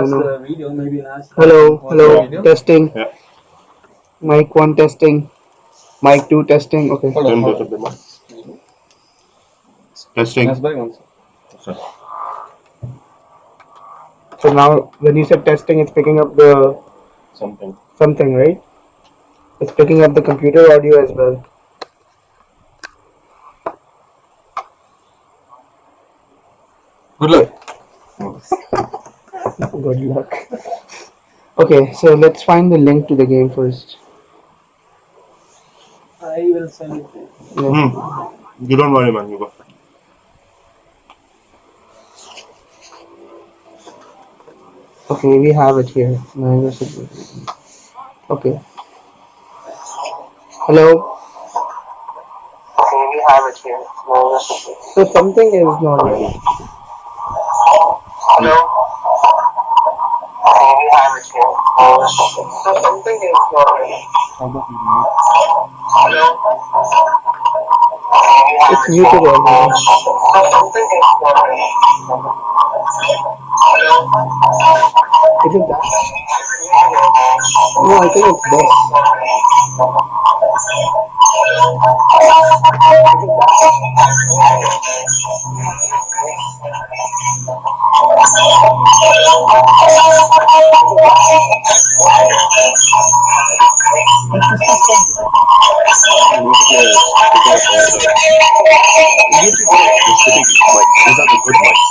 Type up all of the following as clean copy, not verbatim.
The video maybe last. Hello, hello, Video. testing. Yeah. Mic 1 testing. Mic 2 testing. Okay. Hold on, Turn hold both on. of them on. Testing. That's by one. Sorry. So now when you said testing, it's picking up the Something. something, right? It's picking up the computer audio as well. Good luck. Good luck. Okay, so let's find the link to the game first. I will send it. Yeah. You don't worry, man. You go. Okay, we have it here. Niagara CC. Okay. Hello. Okay, we have it here. Niagara CC. So something is not right. Hello. Okay, we have it here. Niagara CC. So something is not right. How about you, mate? Hello. It's muted already. So something is not right. Hello. Is it that? No, I think it's this. These are the good mics.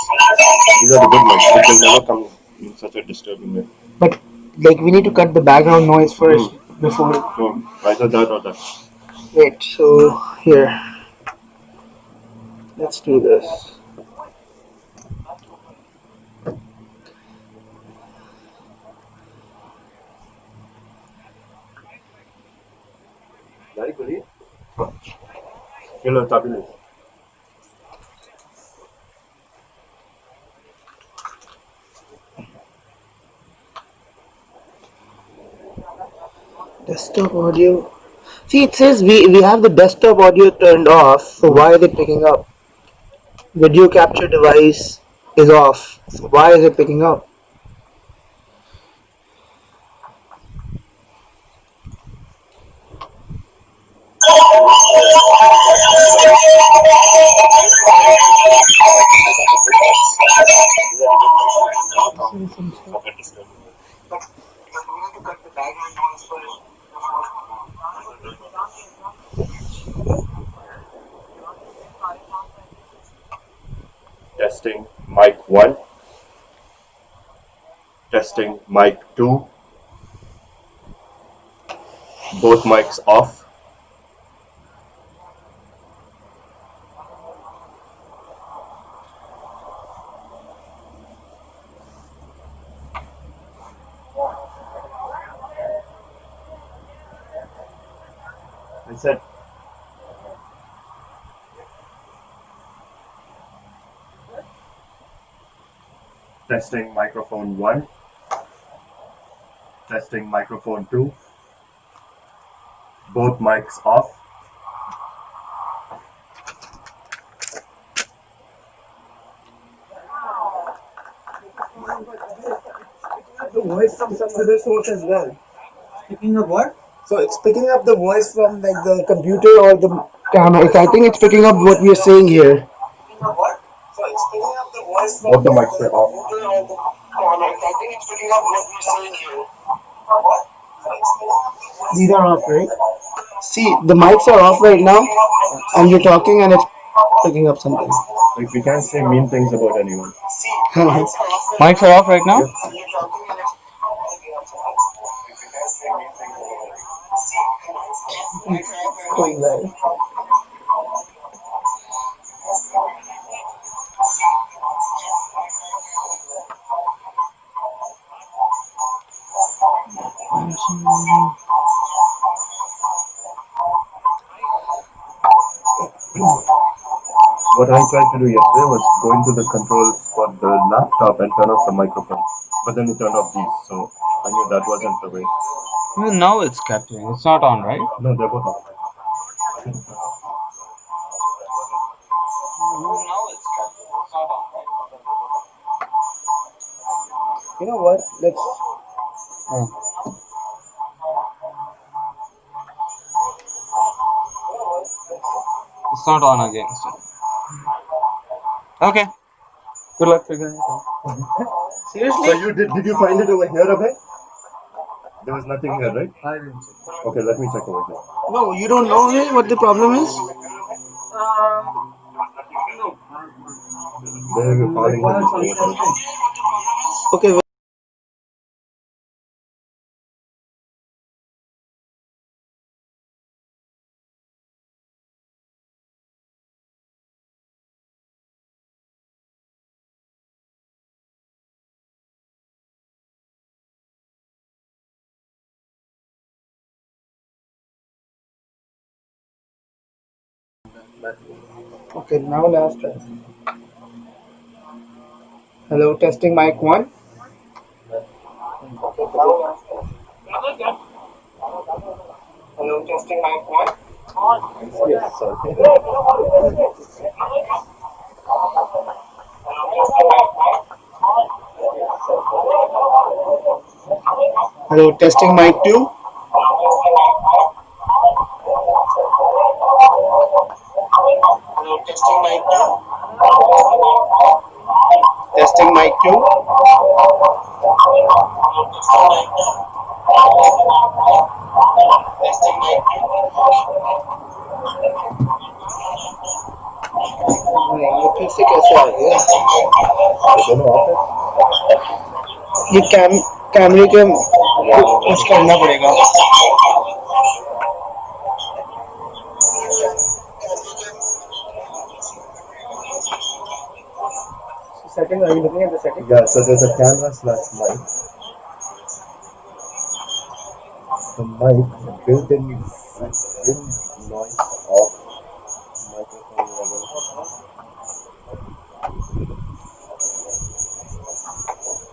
These are the good mics. It will never come in such a disturbing way. But like we need to cut the background noise first before. So either that or that. Wait, so here. Let's do this. Hello, Tabili. Desktop audio. See, it says we have the desktop audio turned off. So why is it picking up? Video capture device is off. So why is it picking up? Testing mic 1. Testing mic 2. Both mics off. I said testing microphone 1. Testing microphone 2. Both mics off. The voice from some other source as well. Picking up what? So it's picking up the voice from like the computer or the camera. I think it's picking up what we are saying here. So it's picking up the voice from Both the like mics the are off. computer or the camera. I think it's picking up what we are saying here. These are off, right? See, the mics are off right now, and you're talking, and it's picking up something. Like we can't say mean things about anyone. Mics are off right now. Going live. What I tried to do yesterday was go into the controls for the laptop and turn off the microphone. But then it turned off these, so I knew that wasn't the way. Even now it's capturing. It's not on, right? No, they're both off. Even now it's capturing. It's not on, right? You know what? Let's. Oh, it's not on again. Okay. Good luck figuring it out. Seriously? So did you find it over here, Abhay? There was nothing here, right? I didn't check. Okay, let me check over here. No, you don't know what the problem is? No. They're calling him over here. Okay, okay, now let's try. Hello, testing mic one. Hello, testing mic one. Yes, sorry. Hello, testing mic two. Hello, testing mic two. Testing mic two. Testing mic two. ये फिर से कैसे आ गया? दोनों of ये कैमरे के कुछ करना पड़ेगा. Setting, are you looking at the setting? है? Yeah, so there's a camera slash mic. The mic, the built-in wind noise off, microphone level,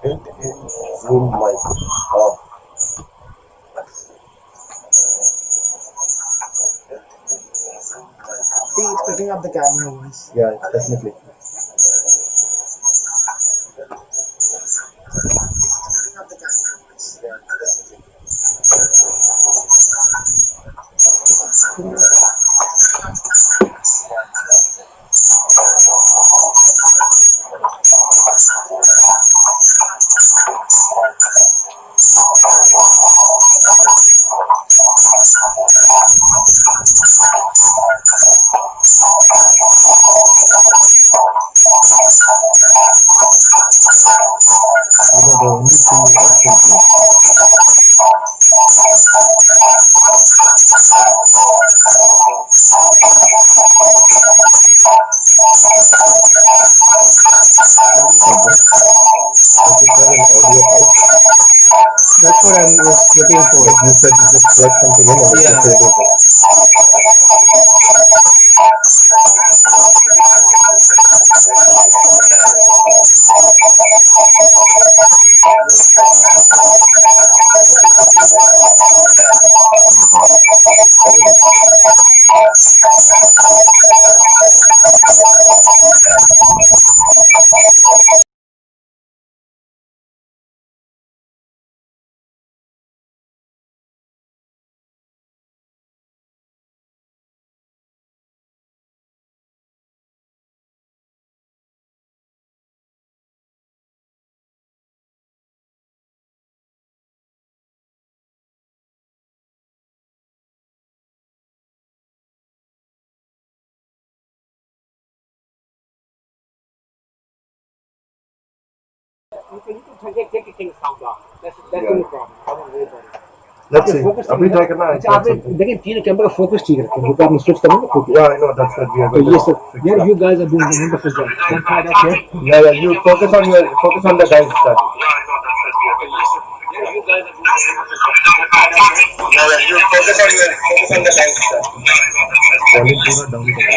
built-in zoom mic off. See, it's picking up the camera voice. Yeah, definitely. You know, the only two options here. Is there an audio out? That's what I was looking for. Like you said, you just plug something in and it Yeah. disables it. Let's see. अभी try करना है. आपने देखिए तीन कैमरे का focus ठीक रखें क्योंकि आपने स्विच करना है focus. Yeah, I know. That's what we are तो going ये to सब fix यार that. you guys are doing a wonderful job. Can try that here. Yeah, yeah. You focus on the guys stuff. You guys are doing a wonderful job. Yeah, yeah. You focus on the guys stuff. Volume पूरा down करो.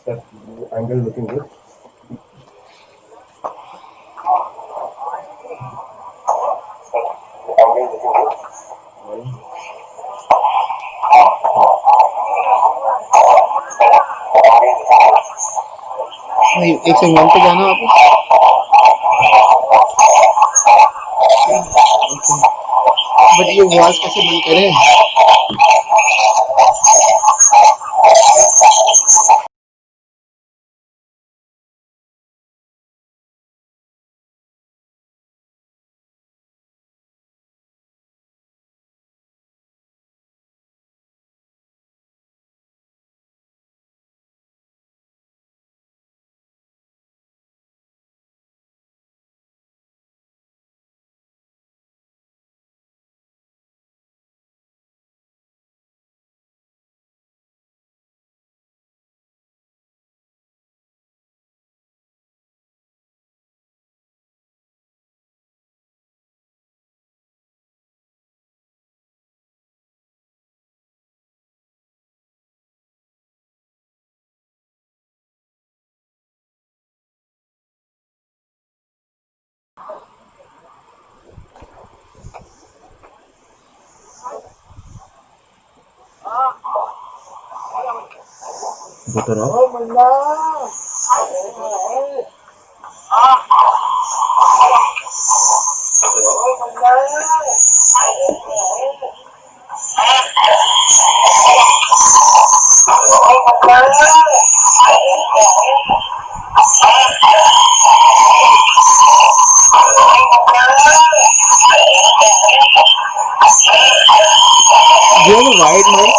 That's the angle looking good. नहीं एक second one पे जाना वापस but ये आवाज कैसे बंद करें Do you have a wide mic?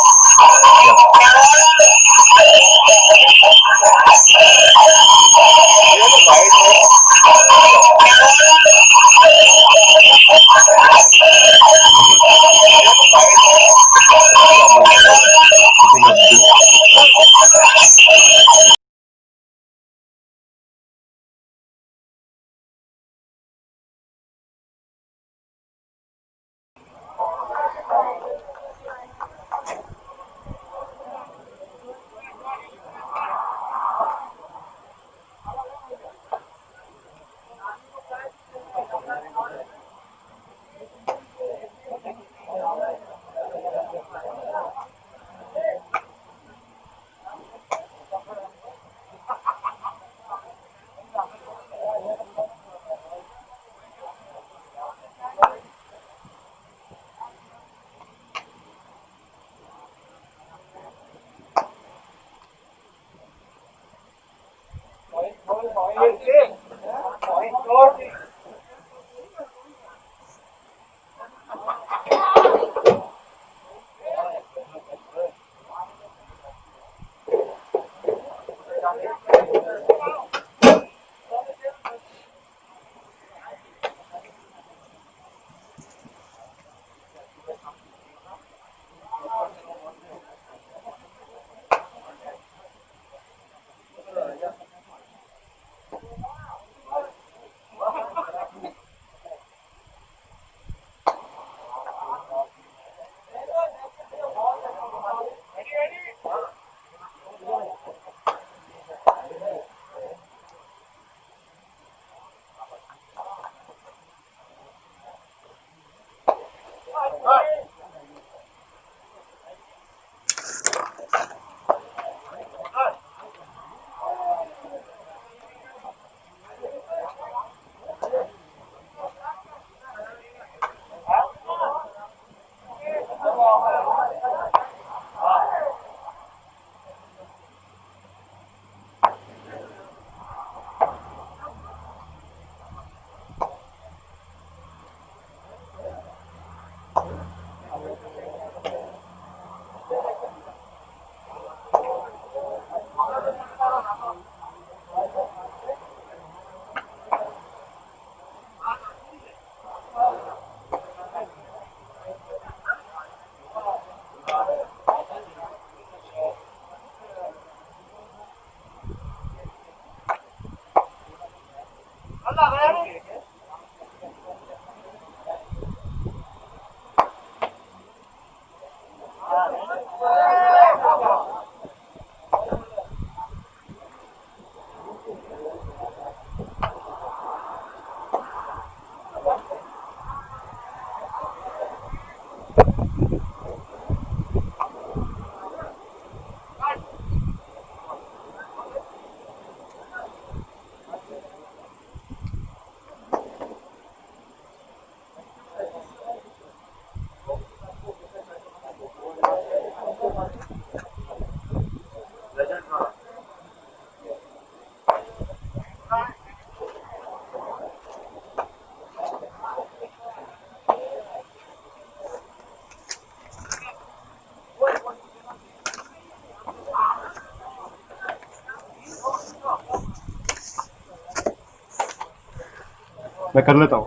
मैं कर लेता हूँ.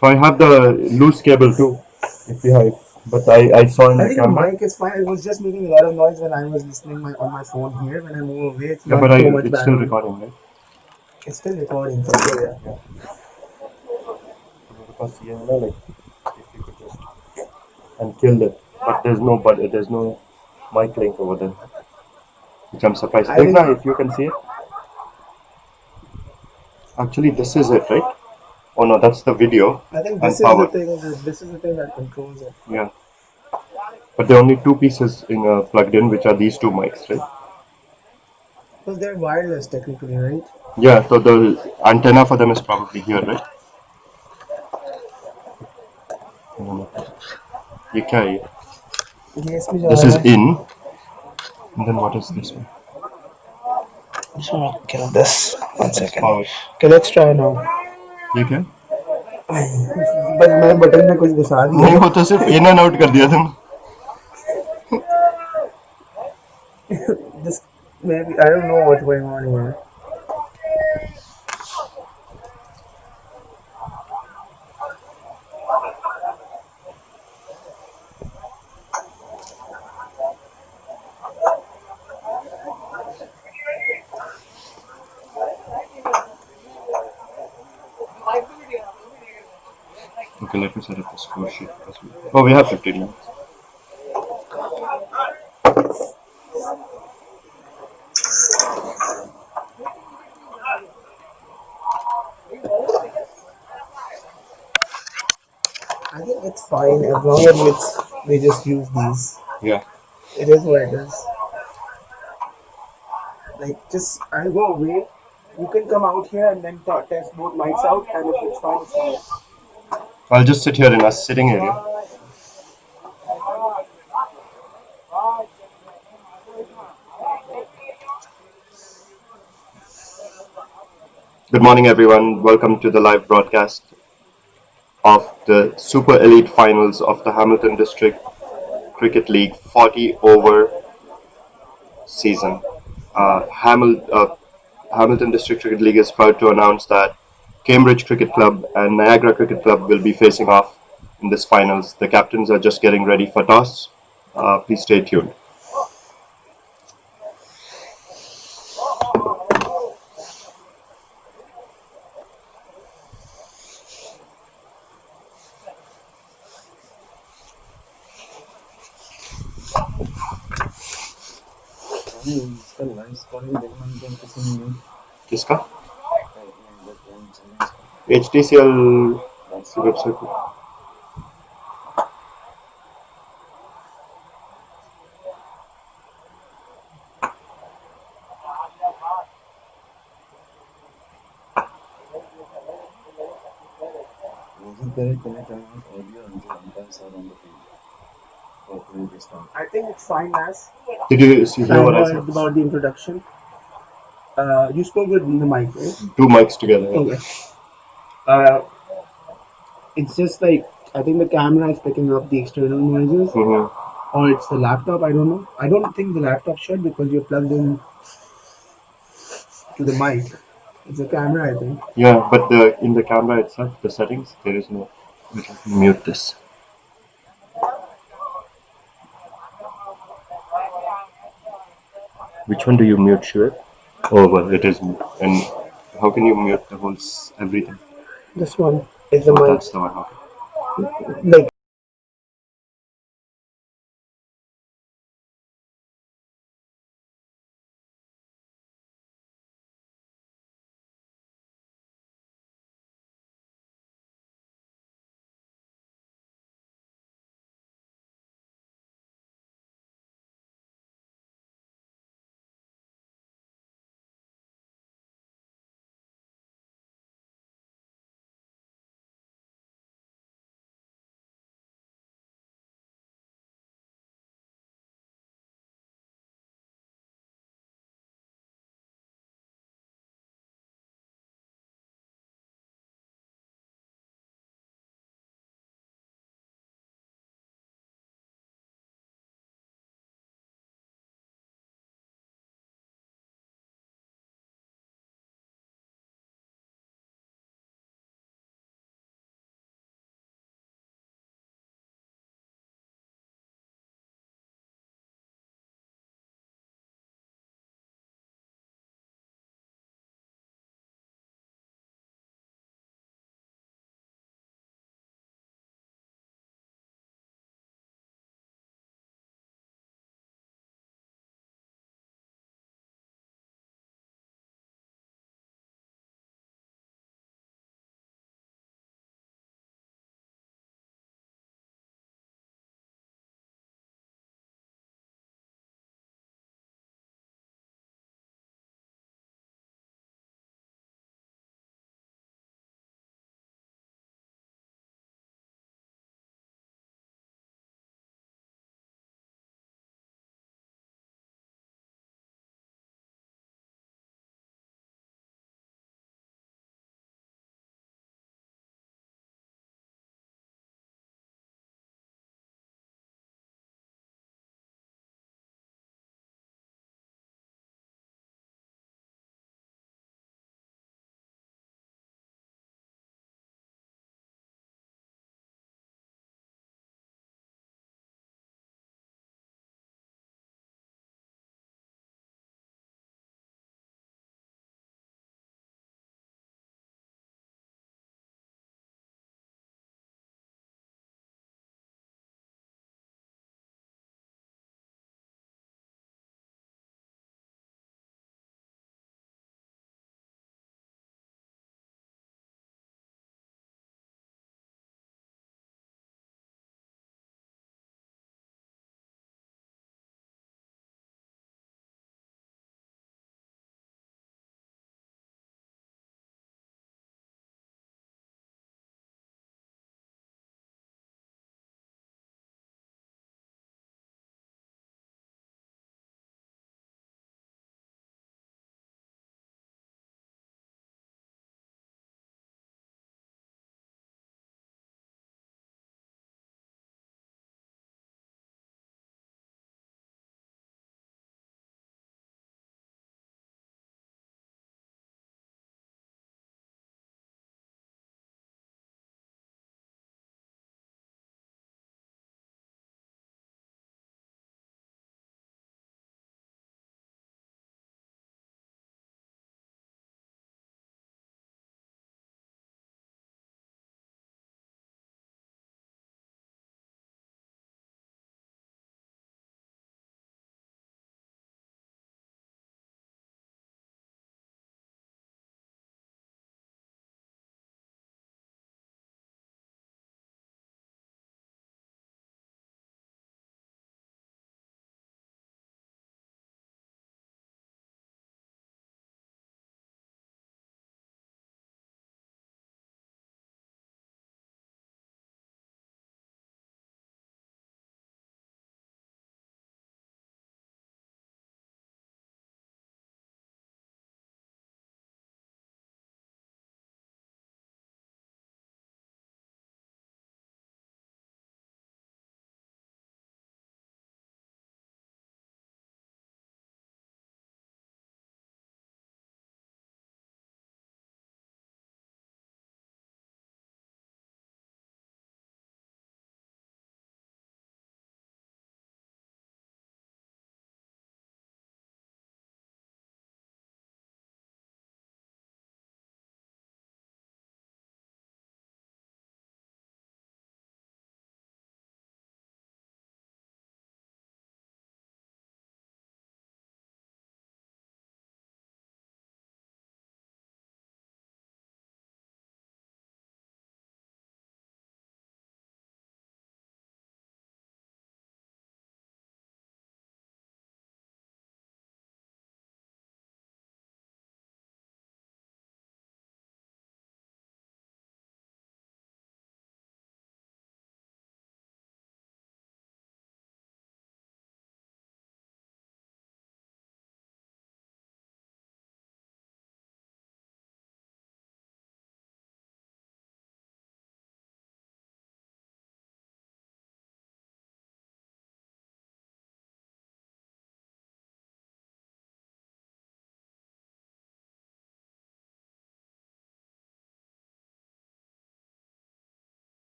So I have the loose cable too. If you have, but I saw in I the think the camera. mic is fine. It was just making a lot of noise when I was listening on my phone here. When I move away, it's Yeah, not but so much it's still background. recording, right? It's still recording for sure. Yeah. मेरे पास ये है ना, like if you could just and kill it, but there's no mic link over there, which I'm surprised. I think Dekhna, if you can see it. Actually, this is it, right? Oh no, that's the video and this is the power. thing. This is the thing that controls it. Yeah, but there are only two pieces in plugged in, which are these two mics, right? Because they're wireless technically, right? Yeah, so the antenna for them is probably here, right? ये क्या है? Yes, me This is जाएगा. in, and then what is this one? Just want to kill this. One That's second. power. Okay, let's try now. ये क्या? बस मैं button में कुछ घुसा दिया. नहीं, वो तो सिर्फ in and out कर दिया तुम. This maybe I don't know what's going on here. Okay, let me set up the score sheet. Oh, we have 15 minutes. I think it's fine as long as we just use these. Yeah. It is what it is. Like just I'll go away. You can come out here and then test both mics out, and if it's fine, it's fine. I'll just sit here in a sitting area. Good morning, everyone. Welcome to the live broadcast of the Super Elite Finals of the Hamilton District Cricket League 40 over season. Hamilton District Cricket League is proud to announce that Cambridge Cricket Club and Niagara Cricket Club will be facing off in this finals. The captains are just getting ready for toss. Please stay tuned. किसका? HDCL website पे. I think it's fine as. Did you see I hear what I said? heard about the introduction. You spoke with the mic, right? Two mics together. Okay. Uh, it's just like I think the camera is picking up the external noises, or it's the laptop. I don't know. I don't think the laptop should because you're plugged in to the mic. It's a camera, I think. Yeah, but in the camera itself, the settings, there is no. Let me mute this. Which one do you mute, Shiv? Oh, well, it is mute. And how can you mute the whole everything? This one is the Oh, mic. that's the one. Okay. Like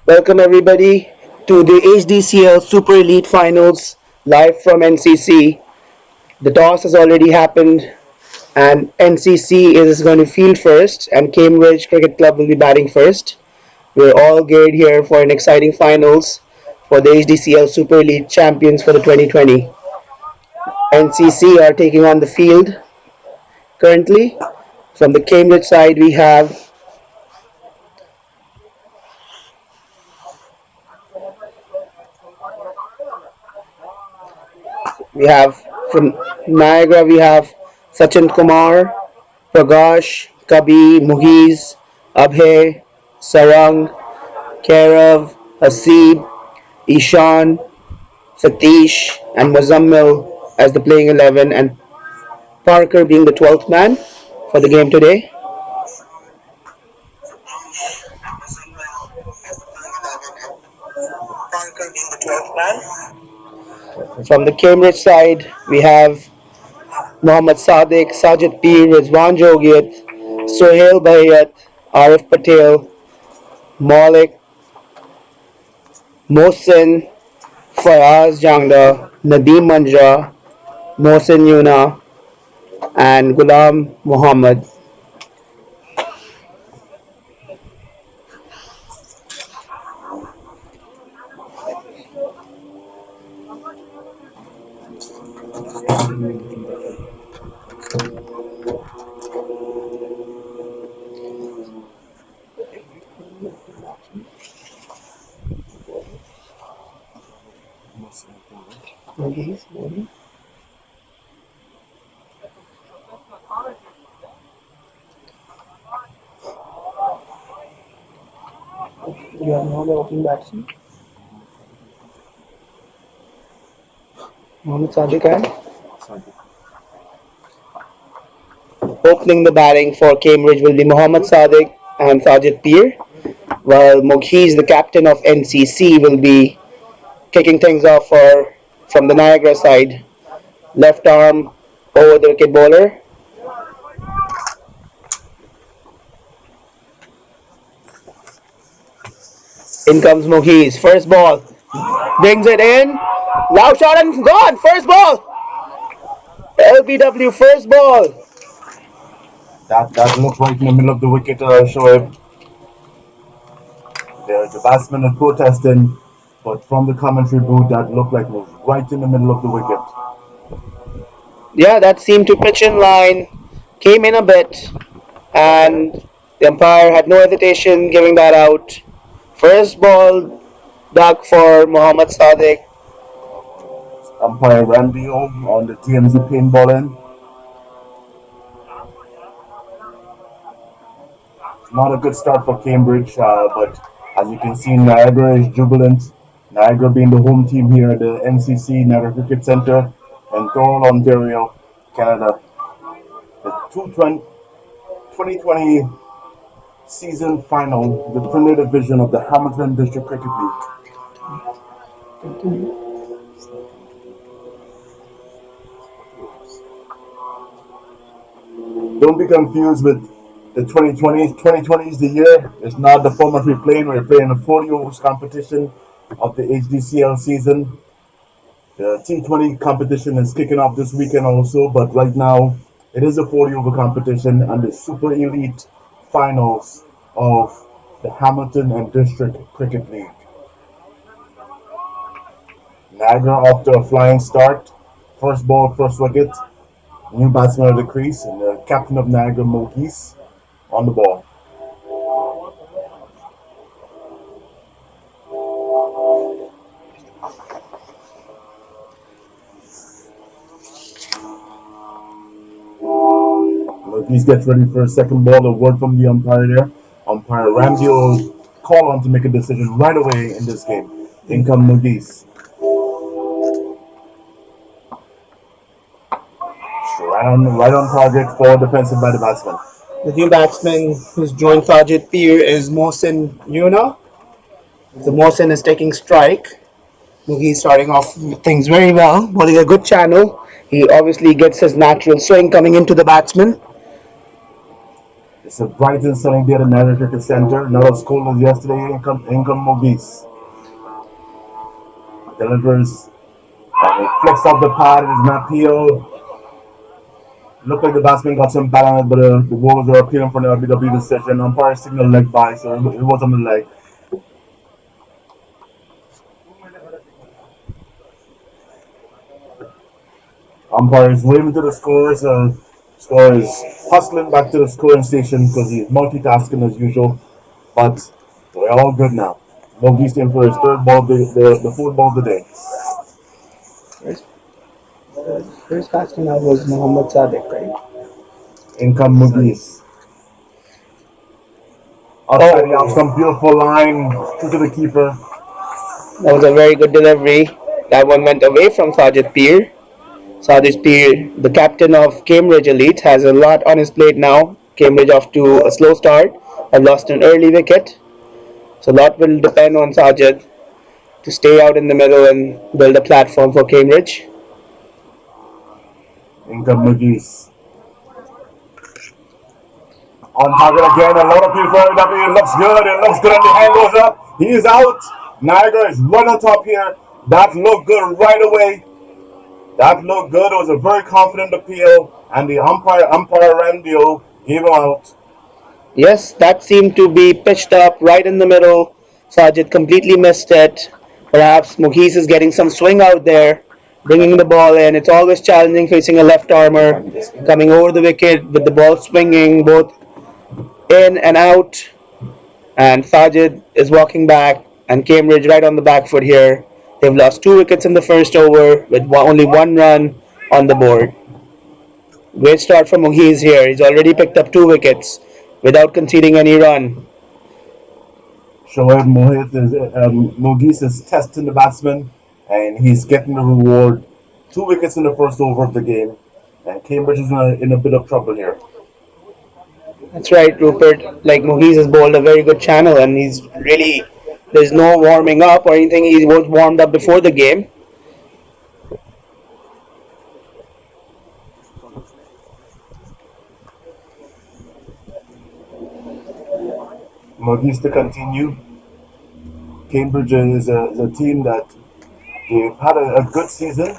Welcome everybody to the HDCL Super Elite Finals live from NCC. The toss has already happened and NCC is going to field first and Cambridge Cricket Club will be batting first. We're all geared here for an exciting finals for the HDCL Super Elite champions for the 2020. NCC are taking on the field currently. From the Cambridge side we have from Niagara we have Sachin Kumar, Prakash, Kabi, Muhiz, Abhay, Sarang, Kairav, Hasib, Ishan, Satish, and Muzammil as the playing 11, and Parker being the 12th man for the game today. From the Cambridge side, we have Mohammad Sadiq, Sajid Peer, Rizwan Jogiat, Sohail Bahiyat, Arif Patel, Malik, Mohsin, Fayaz Jangda, Nadeem Manjra, Mohsin Yuna, and Ghulam Muhammad. You have no other opening batsman? Mohammad Sadiq and opening the batting for Cambridge will be Mohammad Sadiq and Sajid Peer, while Moghees, the captain of NCC, will be kicking things off from the Niagara side. Left arm over the wicket bowler. In comes Moghees. First ball. Brings it in. Loud shot and gone. First ball. LBW first ball. That looked right in the middle of the wicket, Shoaib. The batsmen are protesting, but from the commentary booth, that looked like it was right in the middle of the wicket. Yeah, that seemed to pitch in line. Came in a bit. And the umpire had no hesitation giving that out. First ball duck for Mohammad Sadiq. Umpire Randy on the TMZ paintball end. Not a good start for Cambridge, but as you can see, Niagara is jubilant. Niagara being the home team here at the NCC Niagara Cricket Centre in Thorold, Ontario, Canada. The 2020 season final, the Premier Division of the Hamilton District Cricket League. Don't be confused with the 2020. 2020 is the year. It's not the format we're playing. We're playing a 40 overs competition of the HDCL season. The T20 competition is kicking off this weekend also, but right now it is a 40 over competition and the Super Elite finals of the Hamilton and District Cricket League. Niagara off to a flying start. First ball, first wicket. New batsman of the crease and the captain of Niagara, Moghees, on the ball. Moghees gets ready for a second ball. A word from the umpire there. Umpire Ramsey will call on to make a decision right away in this game. In come Moghees. Right on target for defensive by the batsman. The new batsman who's joined Sajid Peer is Mohsin Yuna. So Mohsin is taking strike. He's starting off things very well, bowling a good channel. He obviously gets his natural swing coming into the batsman. The It's a bright and sunny day at the Niagara Cricket Center. Not as cold as yesterday. Income movies delivers and it flicks off the pad. It is not peeled. Looked like the batsman got some balance, but the bowlers are appealing for the LBW decision. Umpire signal leg by, so it was on the leg. Umpire is waving to the scores. Score is hustling back to the scoring station because he's multitasking as usual. But we're all good now. Mogi's in for his third ball, the fourth ball of the day. First, first batsman out was Mohammad Sadiq, right? Income Mogi's. Outside the out, some beautiful line through to the keeper. That was a very good delivery. That one went away from Sajid Peer. Sajid Peer, the captain of Cambridge Elite, has a lot on his plate now. Cambridge off to a slow start. Have lost an early wicket. So a lot will depend on Sajid to stay out in the middle and build a platform for Cambridge. Income Mogi's. On target again, a lot of people. It looks good. It looks good, and the hand goes up. He is out. Niagara is right on top here. That looked good right away. That looked good. It was a very confident appeal, and the umpire Randio gave him out. Yes, that seemed to be pitched up right in the middle. Sajid completely missed it. Perhaps Mughis is getting some swing out there, bringing the ball in. It's always challenging facing a left armer, coming over the wicket with the ball swinging both in and out. And Sajid is walking back, and Cambridge right on the back foot here. They've lost 2 wickets in the first over with only 1 run on the board. Great start from Mughis here. He's already picked up 2 wickets without conceding any run. Shoaib Mohit is testing the batsman, and he's getting the reward. 2 wickets in the first over of the game, and Cambridge is in a bit of trouble here. That's right, Rupert. Like Mughis has bowled a very good channel, and he's really there's no warming up or anything. He was warmed up before the game. Mohit to continue. Cambridge is a team that they've had a good season,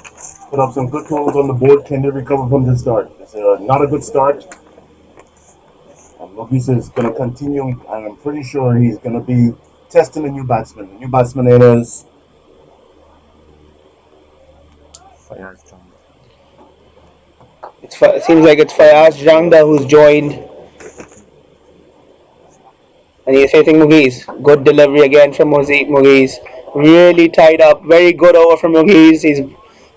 put up some good totals on the board. Can they recover from this start? It's not a good start. And Mohit is going to continue, and I'm pretty sure he's going to be testing a new batsman. The new batsman is It seems like it's Fayaz Jangda who's joined, and he's facing Mughis. Good delivery again from Mughis. Really tied up. Very good over from Mughis. He's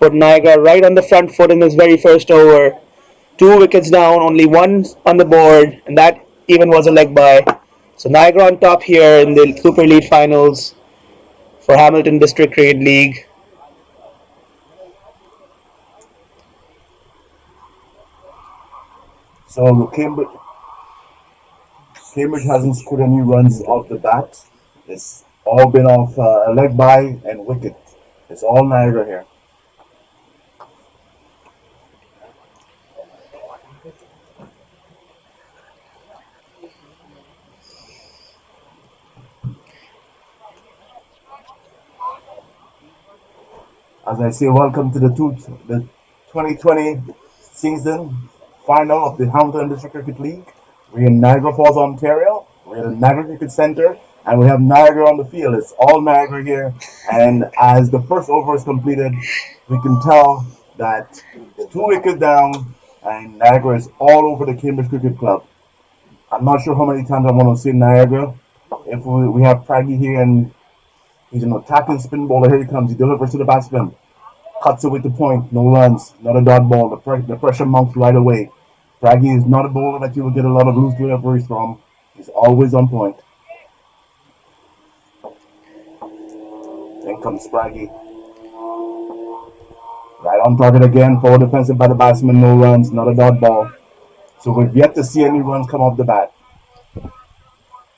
put Niagara right on the front foot in his very first over. 2 wickets down, only one on the board, and that even was a leg by. So Niagara on top here in the Super Elite Finals for Hamilton District Cricket League. so Cambridge hasn't scored any runs off the bat. It's all been off a leg by and wicket. It's all Niagara here. As I say, welcome to the 2020 season final of the Hamilton District Cricket League. We're in Niagara Falls, Ontario. We're at the Niagara Cricket Center, and we have Niagara on the field. It's all Niagara here. And as the first over is completed, we can tell that 2 wickets down, and Niagara is all over the Cambridge Cricket Club. I'm not sure how many times I want to say Niagara. If we have Praggy here, and he's an attacking spin bowler. Here he comes. He delivers to the batsman. Cuts away the point. No runs. Not a dot ball. The pressure mounts right away. Praggy is not a bowler that you will get a lot of loose deliveries from. He's always on point. Then comes Praggy. Right on target again. Forward defensive by the batsman. No runs. Not a dot ball. So we've yet to see any runs come off the bat.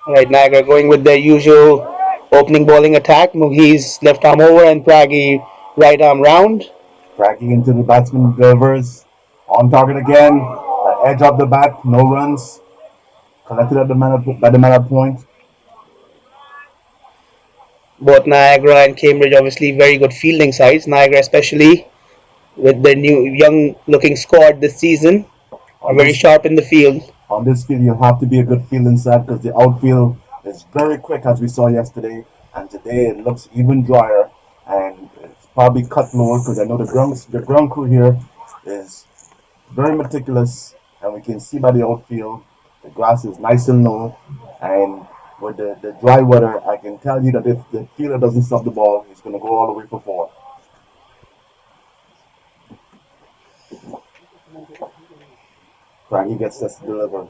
Right, Niagara going with their usual opening bowling attack. Mughis left arm over and Praggy right arm round. Praggy into the batsman delivers. On target again. Edge of the bat. No runs. collected at the by the Manor point. Both Niagara and Cambridge, obviously, very good fielding sides. Niagara, especially with their new young-looking squad this season, are On very this sharp in the field. on this field, you have to be a good fielding side because the outfield is very quick, as we saw yesterday, and today it looks even drier, and it's probably cut lower because I know the ground crew here is very meticulous, and we can see by the outfield the grass is nice and low, and with the dry weather, I can tell you that if the fielder doesn't stop the ball, he's going to go all the way for four. Craggy gets this delivered.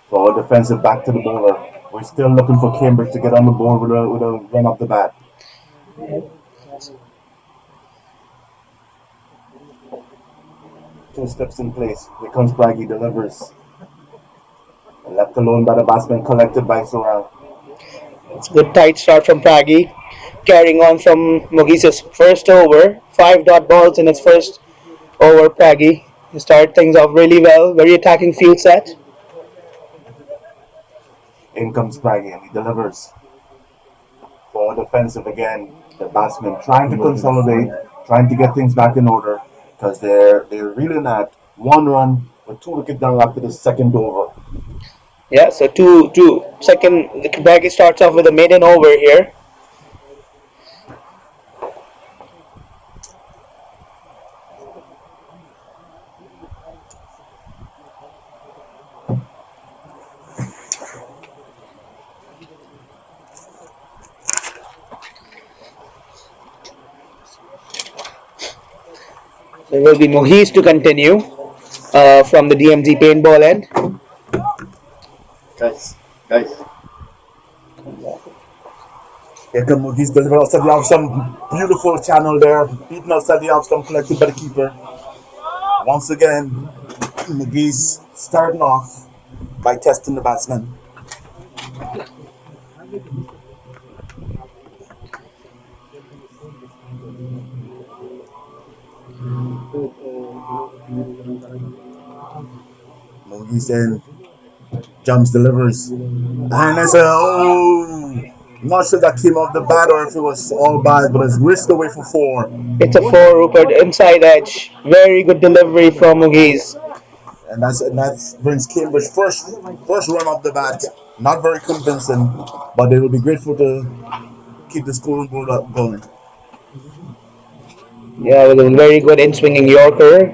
So defensive back to the bowler. We're still looking for Cambridge to get on the board with a run off the bat. Two steps in place. Here comes Braggy, delivers. And left alone by the batsman, collected by Soral. It's a good tight start from Pragi, carrying on from Mogisa's first over. 5 dot balls in his first over. Pragi he started things off really well. Very attacking field set. In comes Braggy and he delivers. For defensive again. The batsman trying to consolidate, trying to get things back in order because they're reeling at 1 run with 2 wickets down after the second over. Yeah, so two second. Pragi starts off with a maiden over here. There will be Mohis to continue from the DMZ paintball end. Guys. Here come Moogie's delivery outside the off some beautiful channel there, beaten outside the off stump, collected by the keeper. Once again, Moogie's starting off by testing the batsman. Moogie's in, jumps, delivers. And it's not sure that came off the bat or if it was all bad, but it's whisked away for four. It's a four, Rupert, inside edge. Very good delivery from Mohis. And that brings Cambridge first run off the bat. Not very convincing, but they will be grateful to keep the scoreboard up going. Yeah, with a very good in swinging Yorker.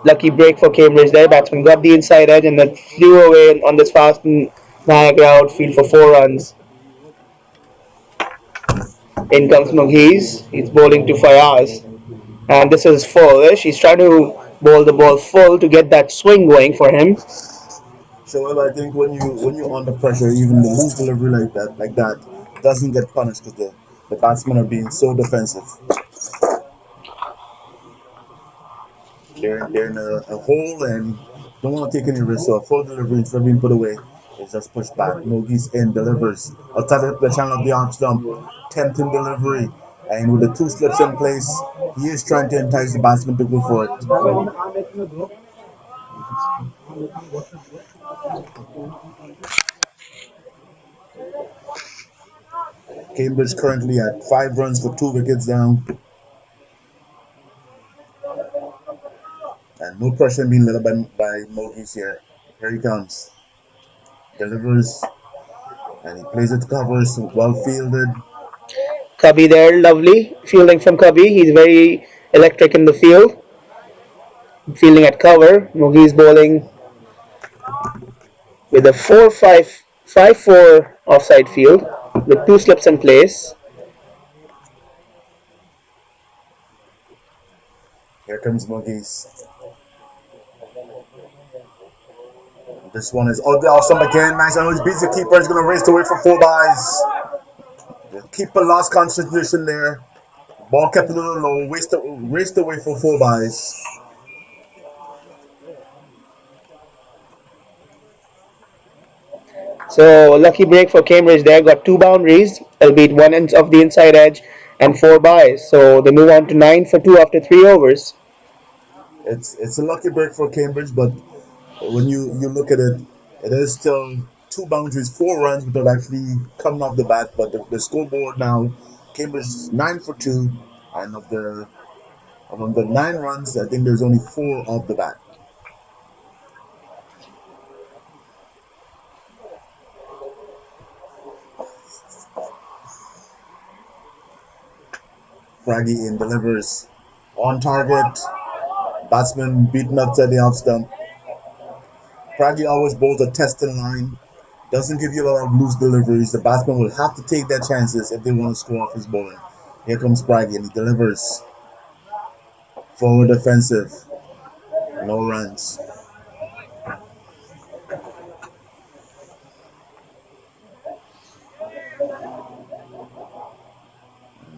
Lucky break for Cambridge there. Batsman got the inside edge and then flew away on this fast Niagara outfield for 4 runs. In comes Mohis. He's bowling to Fayaz. And this is foolish. He's trying to bowl the ball full to get that swing going for him. So well, I think when you're under pressure, even the loose delivery like that doesn't get punished because the batsmen are being so defensive. They're in a hole and don't want to take any risks. So a full delivery instead of being put away is just pushed back. Mogi's in, delivers outside the channel of the arm stump, tempting delivery, and with the two slips in place, he is trying to entice the batsman to go for it. Cambridge currently at 5 runs for 2 wickets down. And no pressure being let up by Mogis here. Here he comes. Delivers. And he plays it to cover. So well fielded. Cubby there, lovely. Fielding from Cubby. He's very electric in the field. Fielding at cover. Mohis bowling with a 4-5-5-4 offside field with two slips in place. Here comes Mogis. This one is awesome again. Nice. I know he beats the keeper. He's going to race away for 4 byes. The keeper lost concentration there. Ball kept a little low. Raced away for 4 byes. So lucky break for Cambridge there. Got 2 boundaries, albeit one inch of the inside edge and 4 byes. So they move on to 9 for 2 after 3 overs. it's a lucky break for Cambridge, but when you look at it, it is still two boundaries, 4 runs without actually coming off the bat. But the scoreboard now, Cambridge is 9 for 2, and of the 9 runs, I think there's only four off the bat. Fraggy in delivers on target. Batsman beaten up to the off stump. Fraggy always bowls a test in line. Doesn't give you a lot of loose deliveries. The batsman will have to take their chances if they want to score off his bowling. Here comes Spraggy and he delivers. Forward defensive. No runs.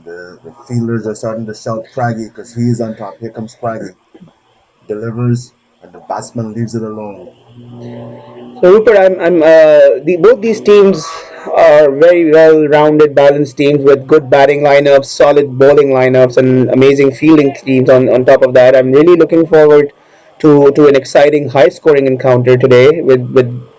The fielders are starting to shout Praggy because he is on top. Here comes Praggy. Delivers and the batsman leaves it alone. So Rupert, both these teams are very well-rounded, balanced teams with good batting lineups, solid bowling lineups, and amazing fielding teams. On top of that, I'm really looking forward to an exciting, high-scoring encounter today with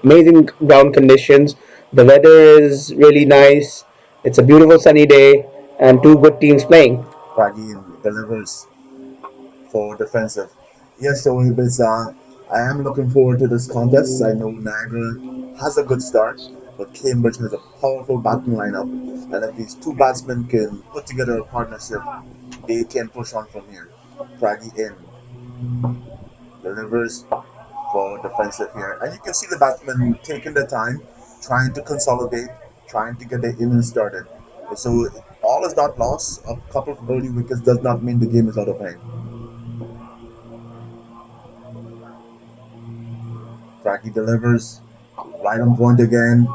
amazing ground conditions. The weather is really nice. It's a beautiful sunny day, and two good teams playing. Praggy delivers for defensive. Yes, so I am looking forward to this contest. I know Niagara has a good start, but Cambridge has a powerful batting lineup, and if these two batsmen can put together a partnership, they can push on from here. Praggy delivers for defensive here, and you can see the batsmen taking their time, trying to consolidate, trying to get their innings started. So all is not lost. A couple of early wickets does not mean the game is out of hand. Fraki delivers right on point again.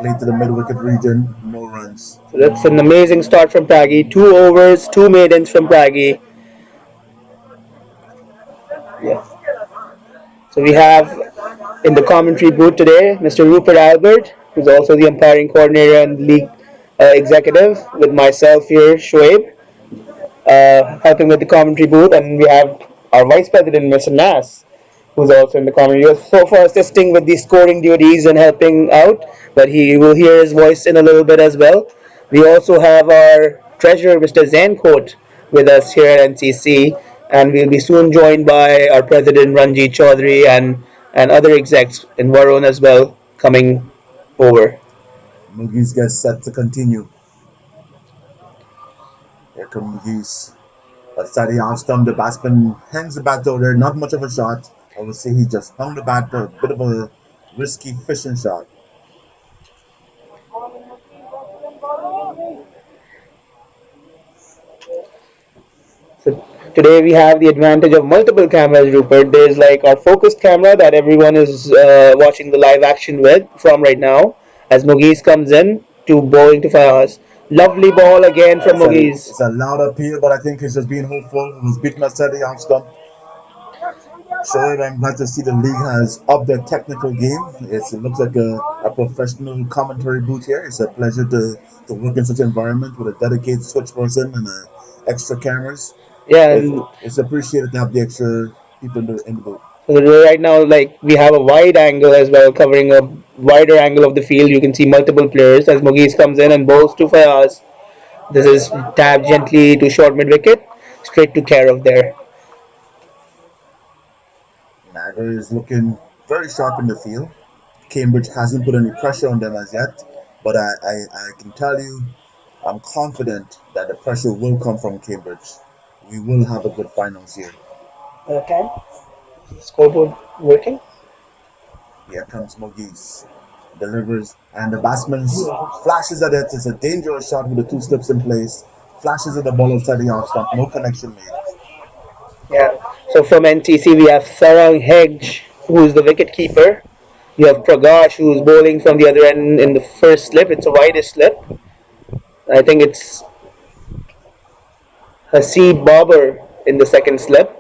Play to the mid wicket region. No runs. So that's an amazing start from Pragi. 2 overs, 2 maidens from Pragi. Yeah. So we have in the commentary booth today Mr. Rupert Albert, who's also the umpiring coordinator and league executive, with myself here, Shoaib, helping with the commentary booth, and we have our vice president, Mr. Nas, who's also in the commentary booth, so far assisting with the scoring duties and helping out, but he will hear his voice in a little bit as well. We also have our treasurer, Mr. Zankot, with us here at NCC, and we'll be soon joined by our president, Ranjit Chaudhary, and other execs in Varun as well coming over. Mugies gets set to continue. Here comes Mugies. But Sadi off stump, the batsman hangs the bat over there. Not much of a shot. I would say he just hung the bat for a bit of a risky fishing shot. So today we have the advantage of multiple cameras, Rupert. There's like our focused camera that everyone is watching the live action with from right now. As Mughis comes in to bowling to Fayaz. Lovely ball again from Mughis. It's a loud appeal, but I think he's just being hopeful. He was beaten by Sadi off stump. So I'm glad to see the league has upped their technical game. It looks like a professional commentary booth here. It's a pleasure to work in such an environment with a dedicated switch person and extra cameras. Yeah, and It's appreciated to have the extra people in the booth. so right now, like we have a wide angle as well, covering a wider angle of the field. You can see multiple players as Mughis comes in and bowls to Fayaz. This is tapped gently to short mid wicket, straight to care of there. Niagara is looking very sharp in the field. Cambridge hasn't put any pressure on them as yet, but I can tell you, I'm confident that the pressure will come from Cambridge. We will have a good finals here. Okay. Scoreboard working. Here comes Mogis. Delivers, and the batsman flashes at it. It's a dangerous shot with the two slips in place. Flashes at the ball outside the off stump. No connection made. Yeah. So from NTC we have Sarang Hedge, who's the wicket keeper. You have Pragash, who's bowling from the other end in the first slip. It's a widest slip. I think it's Haseeb Babar in the second slip.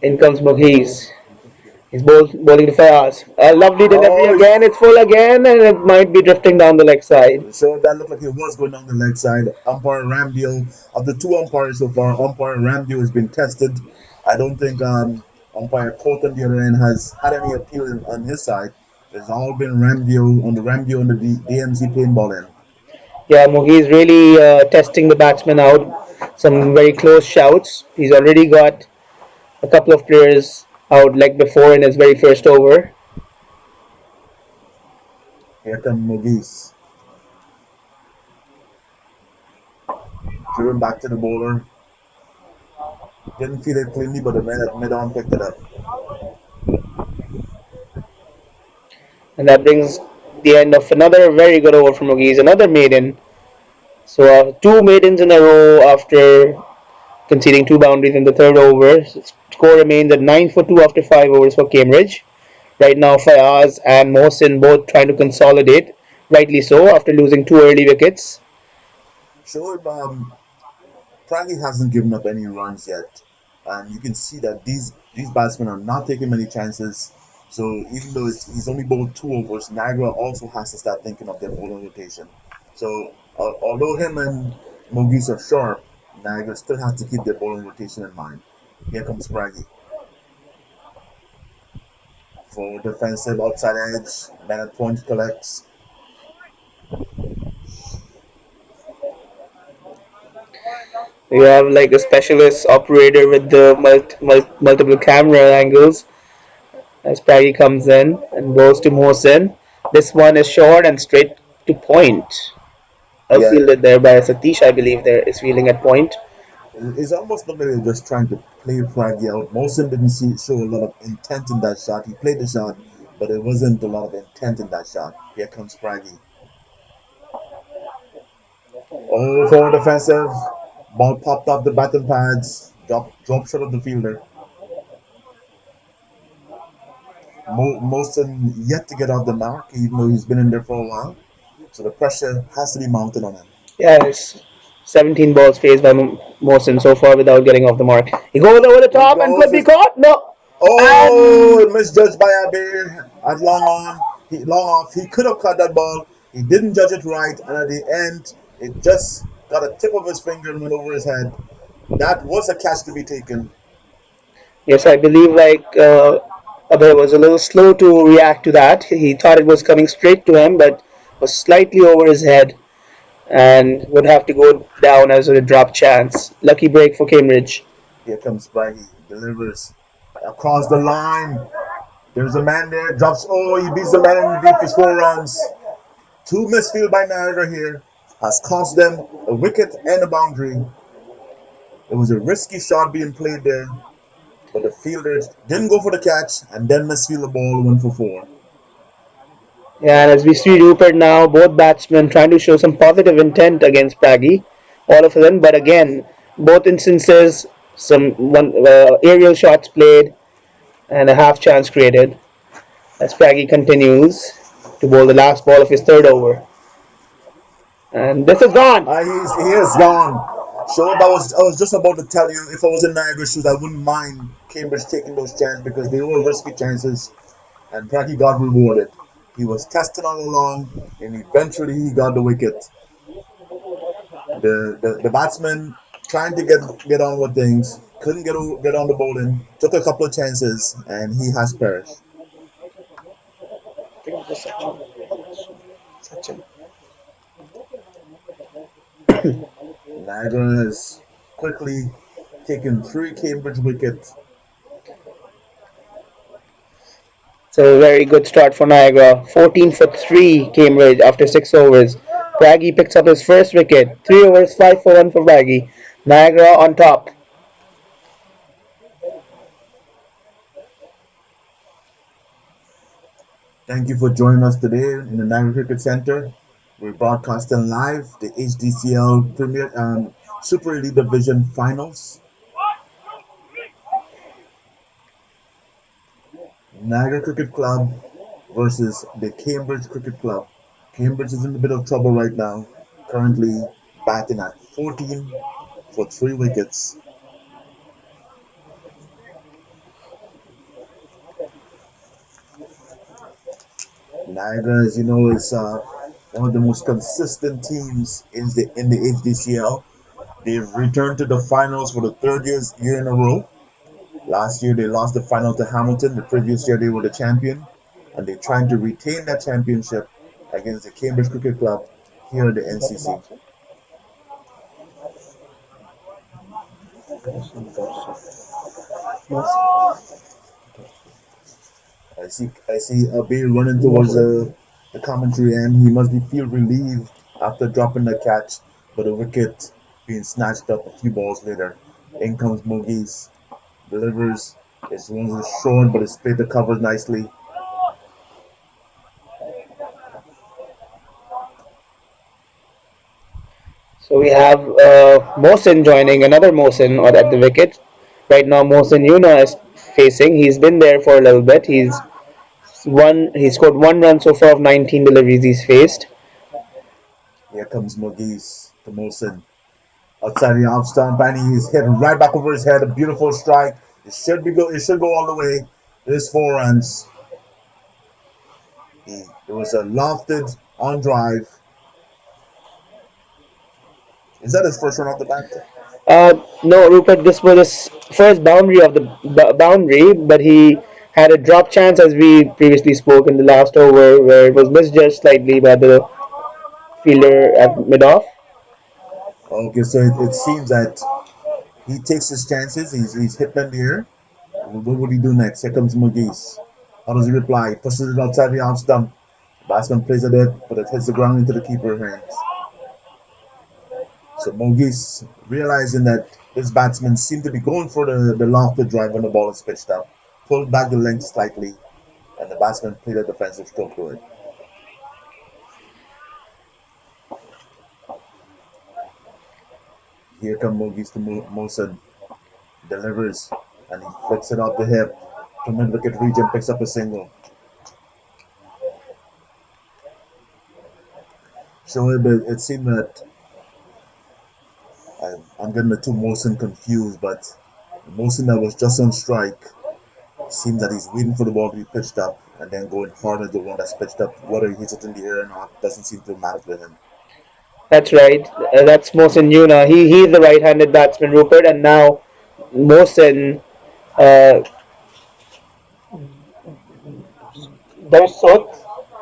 In comes Mughis. He's bowling to Fayaz. A lovely delivery Oh, again. It's full again, and it might be drifting down the leg side. so that looked like it was going down the leg side. Umpire Ramdio, of the two umpires so far, umpire Ramdio has been tested. I don't think umpire Colt on the other end has had any appeal on his side. It's all been Ramdio on the DMC paintball end. Yeah, Mugi's really testing the batsman out. Some very close shouts. He's already got a couple of players out like before in his very first over. Here comes Mogis. Driven back to the bowler. Didn't feel it cleanly, but the mid-on picked it up. And that brings the end of another very good over from Mugi's. Another maiden. So two maidens in a row after conceding two boundaries in the third over. Score remains at 9 for 2 after 5 overs for Cambridge. Right now, Fayaz and Mohsin both trying to consolidate, rightly so, after losing two early wickets. Sure, Pragi hasn't given up any runs yet, and you can see that these batsmen are not taking many chances. So even though he's only bowled two overs, Niagara also has to start thinking of their bowling rotation. So although him and Mogis are sharp, Niagara still has to keep their bowling rotation in mind. Here comes Pragi for defensive outside edge. Man at point collects. You have like a specialist operator with the multiple camera angles as Pragi comes in and goes to Mohsin. This one is short and straight to point. Yeah, Outfielded there by Satish, I believe, there is fielding at point. it's almost like they're just trying to play Pragi out. Molson didn't show a lot of intent in that shot. He played the shot, but it wasn't a lot of intent in that shot. Here comes Pragi. Oh, forward defensive. Ball popped off the batting pads. Drop shot of the fielder. Molson yet to get off the mark, even though he's been in there for a while. So the pressure has to be mounted on him. Yeah, it's 17 balls faced by Mohsin so far without getting off the mark. He goes over the He top and goes could be his caught. No. Oh, And misjudged by Abir at long on. Long off. He could have caught that ball. He didn't judge it right, and at the end, it just got a tip of his finger and went over his head. That was a catch to be taken. yes, I believe Abhay was a little slow to react to that. He thought it was coming straight to him, but was slightly over his head and would have to go down as a drop chance. Lucky break for Cambridge. Here comes Braggy. Delivers across the line. There's a man there. Drops. Oh, he beats the man underneath his 4 runs. Two misfield by Niagara here has cost them a wicket and a boundary. It was a risky shot being played there, but the fielders didn't go for the catch and then misfield the ball, went for four. Yeah, and as we see Rupert now, both batsmen trying to show some positive intent against Pragi, all of them. But again, both instances, some one aerial shots played and a half chance created. As Pragi continues to bowl the last ball of his third over, and this is gone. He is gone. So I was just about to tell you, if I was in Niagara shoes, I wouldn't mind Cambridge taking those chances because they were risky chances, and Pracky got rewarded. He was testing all along, and eventually he got the wicket. The batsman trying to get on with things, couldn't get on the bowling, took a couple of chances, and he has perished. Niagara has quickly taken 3 Cambridge wickets. So a very good start for Niagara. 14 for 3 Cambridge after 6 overs. Braggy picks up his first wicket. 3 overs, 5 for 1 for Braggy. Niagara on top. Thank you for joining us today in the Niagara Cricket Center. We're broadcasting live the HDCL Premier Super Elite Division Finals. Niagara Cricket Club versus the Cambridge Cricket Club. Cambridge is in a bit of trouble right now, currently batting at 14 for 3 wickets. Niagara, as you know, is one of the most consistent teams in the HDCL. They've returned to the finals for the year in a row. Last year they lost the final to Hamilton. The previous year they were the champion, and they're trying to retain that championship against the Cambridge Cricket Club here at the NCC. I see Abir running towards the commentary end. He must be feel relieved after dropping the catch, but the wicket being snatched up a few balls later. In comes Mogis, delivers. It's one short, but it's played the cover nicely. So we have Mohsin joining another Mohsin at the wicket. Right now, Mohsin Yuna is facing. He's been there for a little bit. He scored 1 run so far of 19 deliveries he's faced. Here comes Mogis to Molson. Outside the off stump, and he's hit right back over his head. A beautiful strike. It should go all the way. There's 4 runs. It was a lofted on drive. Is that his first run off the bat? No, Rupert, this was his first boundary of the boundary, but he had a drop chance as we previously spoke in the last over, where it was misjudged slightly by the fielder at mid off. Okay, so it seems that he takes his chances. He's hit in the air. What would he do next? Here comes Mogis. How does he reply? He pushes it outside the off stump. Batsman plays at it, but it hits the ground into the keeper's hands. So Mogis, realizing that his batsman seemed to be going for the lofted drive when the ball is pitched up, pulled back the length slightly, and the batsman played a defensive stroke to it. Here comes Mogis to Mosen, delivers, and he flicks it off the hip to mid-wicket region, picks up a single. So it seemed that I'm getting the two Mosen confused, but Mosen that was just on strike seems that he's waiting for the ball to be pitched up and then going hard at the one that's pitched up. Whether he hits it in the air or not doesn't seem to matter to him. That's right. That's Mohsin Yuna. He's the right-handed batsman, Rupert, and now Mohsin uh, Darsot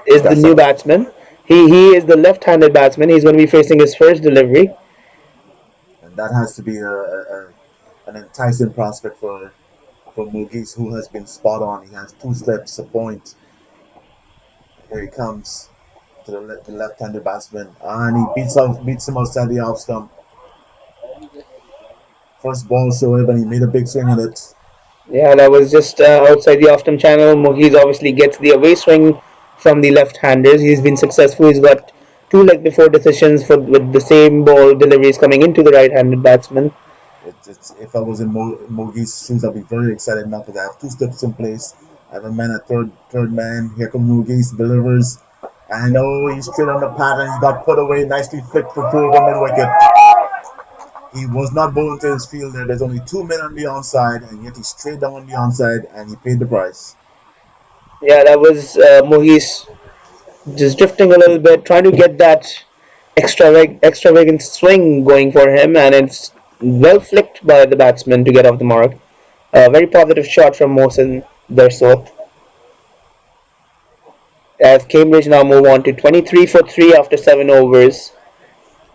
is the That's new all. batsman. He is the left-handed batsman. He's going to be facing his first delivery. And that has to be an enticing prospect for Mogis, who has been spot on. He has two slips, a point. Here he comes to the left-handed batsman, and he beats him outside the off stump. First ball showed and he made a big swing at it. Yeah, that was just outside the off-stump channel. Mohiz obviously gets the away swing from the left-handers. He's been successful. He's got two leg before decisions for with the same ball deliveries coming into the right-handed batsman. If I was in Mogi's shoes, I'd be very excited now because I have two steps in place. I have a man at third man. Here comes Mogi's, delivers. And oh, he's straight on the pattern. He got put away, nicely flicked for two over mid wicket. He was not bowling to his fielder. There's only 2 men on the onside, and yet he's straight down on the onside, and he paid the price. Yeah, that was Mohiz just drifting a little bit, trying to get that extravagant swing going for him, and it's well flicked by the batsman to get off the mark. A very positive shot from Mohsen Dersot. As Cambridge now move on to 23 for 3 after 7 overs,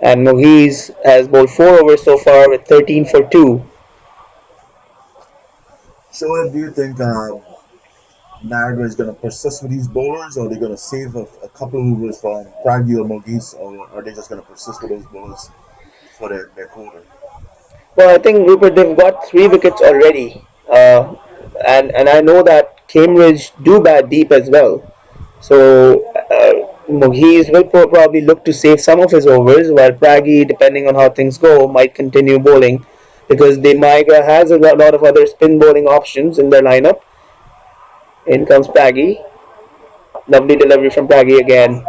and Mohiz has bowled 4 overs so far with 13 for 2. So, do you think Niagara is going to persist with these bowlers, or are they going to save a couple of overs from Pragi or Mogis, or are they just going to persist with those bowlers for their quarter? Well, I think Rupert, they've got 3 wickets already, and I know that Cambridge do bat deep as well. So Mohiz will probably look to save some of his overs, while Pragi, depending on how things go, might continue bowling because the Niagara has a lot of other spin bowling options in their lineup. In comes Pragi. Lovely delivery from Pragi again.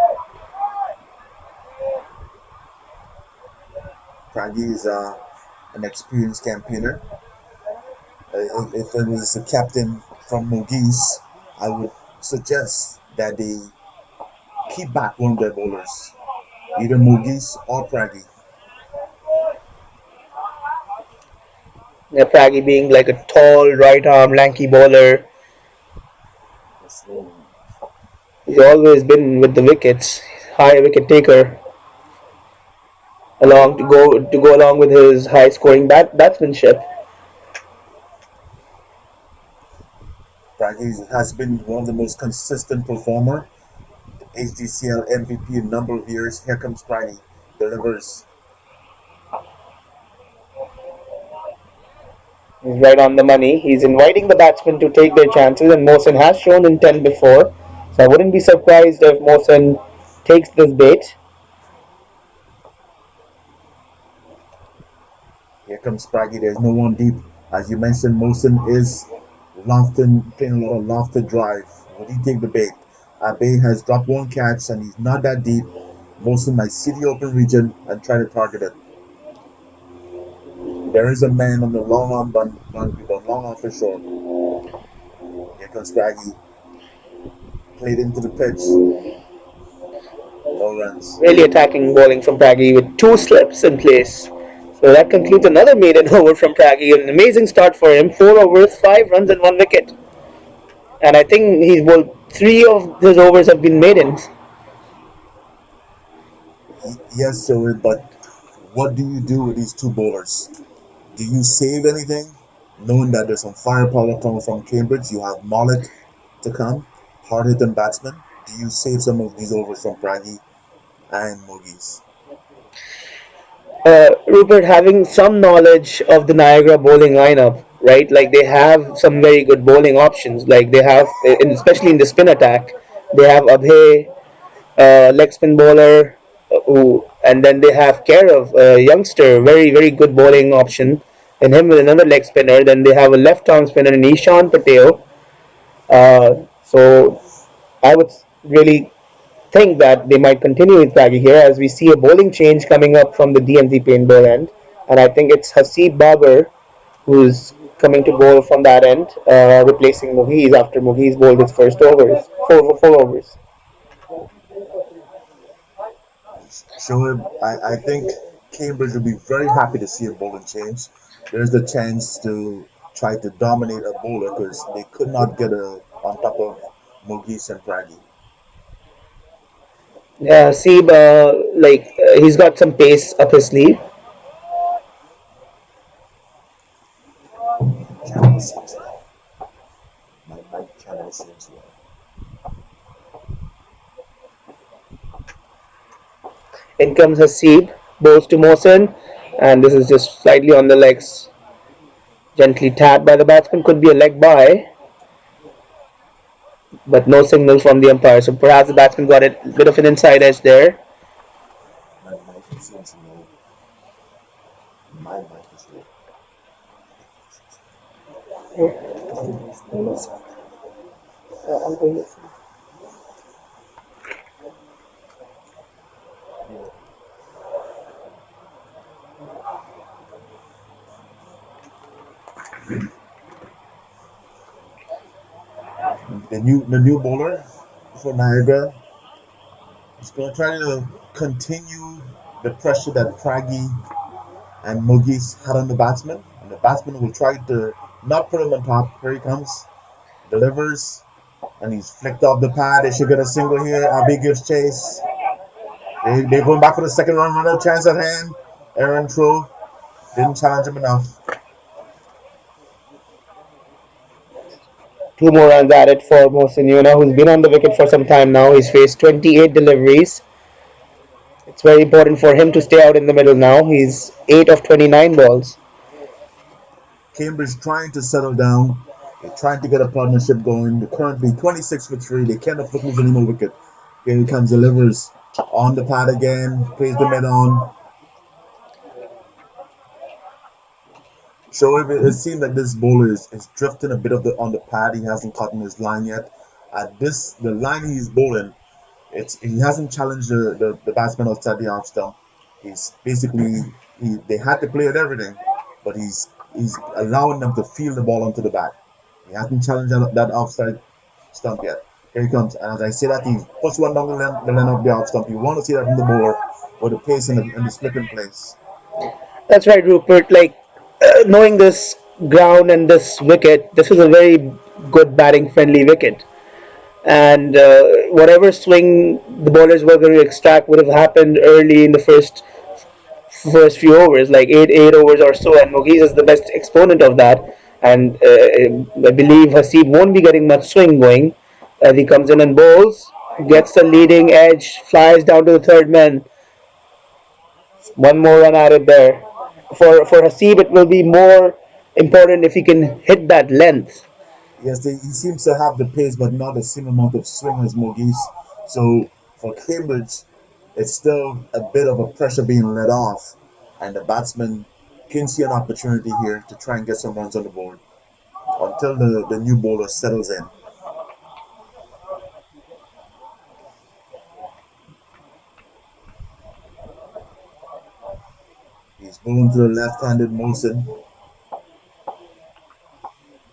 Pragi is an experienced campaigner. If it was a captain from Mogis, I would suggest that they keep back one of their bowlers, either Mogies or Pragi. Yeah, Pragi being like a tall right arm lanky bowler, he's always been with the wickets, high wicket taker, along to go along with his high scoring batsmanship. Pragi has been one of the most consistent performer. HDCL MVP a number of years. Here comes Pragi, delivers. He's right on the money. He's inviting the batsmen to take their chances, and Mohsen has shown intent before, so I wouldn't be surprised if Mohsen takes this bait. Here comes Pragi. There's no one deep. As you mentioned, Mosen is lofted, playing a lot of lofted drive. Would he take the bait? Abe has dropped one catch and he's not that deep. Mosen might see the open region and try to target it. There is a man on the long arm boundary, the long arm for short. Here comes Pragi. Played into the pitch. No runs. Really attacking bowling from Pragi with two slips in place. So that concludes another maiden over from Pragi. An amazing start for him. 4 overs, 5 runs, and 1 wicket. And I think he's bowled 3 of his overs have been maidens. Yes, sir, but what do you do with these two bowlers? Do you save anything? Knowing that there's some firepower coming from Cambridge, you have Mollet to come, hard hitting batsman. Do you save some of these overs from Pragi and Mogies? Rupert having some knowledge of the Niagara bowling lineup, right? Like they have some very good bowling options. Like they have, especially in the spin attack, they have Abhay, leg spin bowler, and then they have Kairav, a youngster, very good bowling option. And him with another leg spinner. Then they have a left arm spinner in Ishan Patel. So I would really think that they might continue with Pragi here as we see a bowling change coming up from the DMZ paintball end. And I think it's Hasib Babar who's coming to bowl from that end, replacing Muhiz after Muhiz bowled his first overs, four overs. Shoaib, I think Cambridge will be very happy to see a bowling change. There's the chance to try to dominate a bowler because they could not get on top of Mogies and Pragi. Yeah, Hasib, he's got some pace up his sleeve. Channel seems low. My mic channel seems low. In comes Hasib, bowls to Mohsen, and this is just slightly on the legs, gently tapped by the batsman. Could be a leg by, but no signal from the umpire. So perhaps the batsman got a bit of an inside edge there. My mic seems low. My mic is low. The new bowler for Niagara is going to try to continue the pressure that Pragi and Mugis had on the batsman, and the batsman will try to not put him on top. Here he comes, delivers, and he's flicked off the pad. They should get a single here. Abbey gives chase. They're going back for the second run. Another chance at hand. Aaron throw didn't challenge him enough. 2 more runs added for Mohsen Yuna, who's been on the wicket for some time now. He's faced 28 deliveries. It's very important for him to stay out in the middle now. He's 8 of 29 balls. Cambridge trying to settle down. They're trying to get a partnership going. They're currently 26 for 3. They can't afford to lose any more wicket. Here he comes, delivers on the pad again, plays the mid on. So it seems like this bowler is drifting a bit of the on the pad. He hasn't caught in his line yet. At this, the line he's bowling, he hasn't challenged the batsman outside the off stump. He's basically they had to play at everything, but he's allowing them to feel the ball onto the bat. He hasn't challenged that offside stump yet. Here he comes. And as I say that, he puts one down the line of the off stump. You want to see that from the bowler with the pace and the slip in place. That's right, Rupert. Like knowing this ground and this wicket, this is a very good batting friendly wicket. And whatever swing the bowlers were going to extract would have happened early in the first few overs, like eight overs or so. And Mogies is the best exponent of that. And I believe Hasib won't be getting much swing going as he comes in and bowls, gets the leading edge, flies down to the third man. One more run added there. For Hasib, it will be more important if he can hit that length. Yes, he seems to have the pace, but not the same amount of swing as Mogis. So for Cambridge, it's still a bit of a pressure being let off, and the batsman can see an opportunity here to try and get some runs on the board until the new bowler settles in. He's bowling to the left-handed Molson.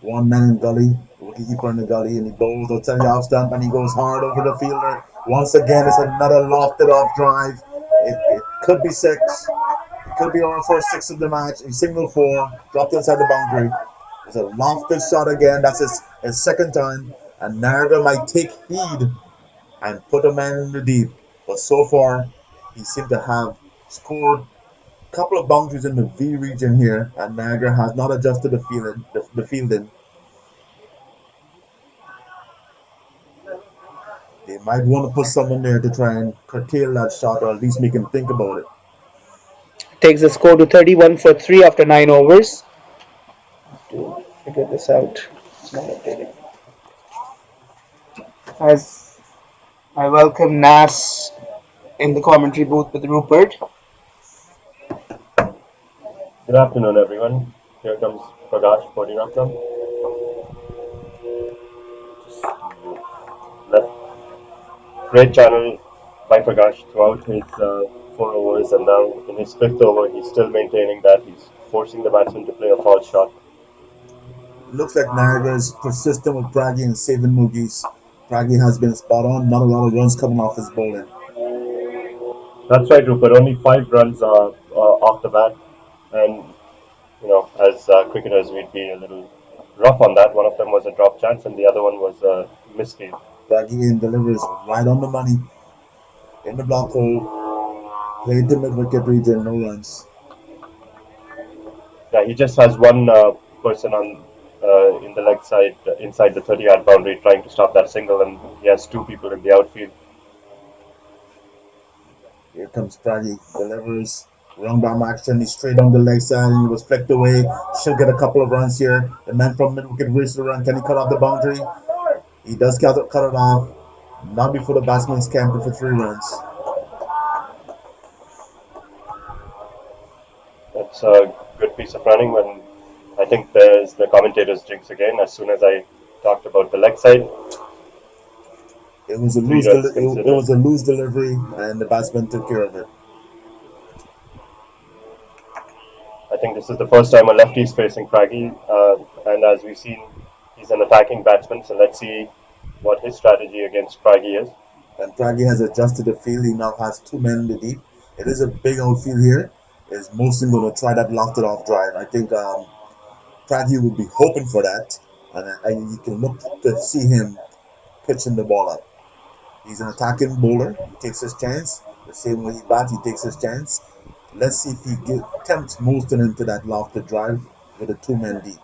One man in gully, wicketkeeper in the gully, and he bowls outside the off stump and he goes hard over the fielder. Once again, it's another lofted off drive. It could be six. It could be our first six of the match. A single four, dropped inside the boundary. It's a lofted shot again. That's his second time. And Niagara might take heed and put a man in the deep. But so far, he seemed to have scored a couple of boundaries in the V region here, and Niagara has not adjusted the fielding. They might want to put someone there to try and curtail that shot or at least make him think about it. Takes the score to 31 for 3 after 9 overs. To figure this out. It's not updating. As I welcome Nas in the commentary booth with Rupert. Good afternoon, everyone. Here comes Prakash Podiratnam. Left great channel by Prakash throughout his 4 overs, and now in his fifth over, he's still maintaining that he's forcing the batsman to play a false shot. Looks like Niagara is persistent with Pragi and saving Moogies. Pragi has been spot on, not a lot of runs coming off his bowling. That's right, Rupert. Only 5 runs off the bat, and as cricketers, we'd be a little rough on that. One of them was a drop chance, and the other one was a misfield. Pragi delivers right on the money in the block hole, played to mid wicket region, no runs. Yeah, he just has one person on in the leg side inside the 30-yard boundary trying to stop that single, and he has 2 people in the outfield. Here comes Pragi, delivers wrong arm action. He's straight on the leg side and he was flicked away. Should get a couple of runs here. The man from mid wicket reached the run. Can he cut off the boundary? He does cut it off. Not before the batsman's camping for 3 runs. That's a good piece of running. When I think there's the commentator's jinx again. As soon as I talked about the leg side, It was a three loose runs it was considered. a loose delivery and the batsman took care of it. I think this is the first time a lefty is facing Craggy, and as we've seen, he's an attacking batsman. So let's see what his strategy against Craggy is. And Pragi has adjusted the field. He now has 2 men in the deep. It is a big outfield here. Is Molson going to try that lofted off drive? I think Pragi will be hoping for that, and you can look to see him pitching the ball up. He's an attacking bowler. He takes his chance. The same way he bats, he takes his chance. Let's see if he tempts Molson into that lofted drive with a 2 men deep.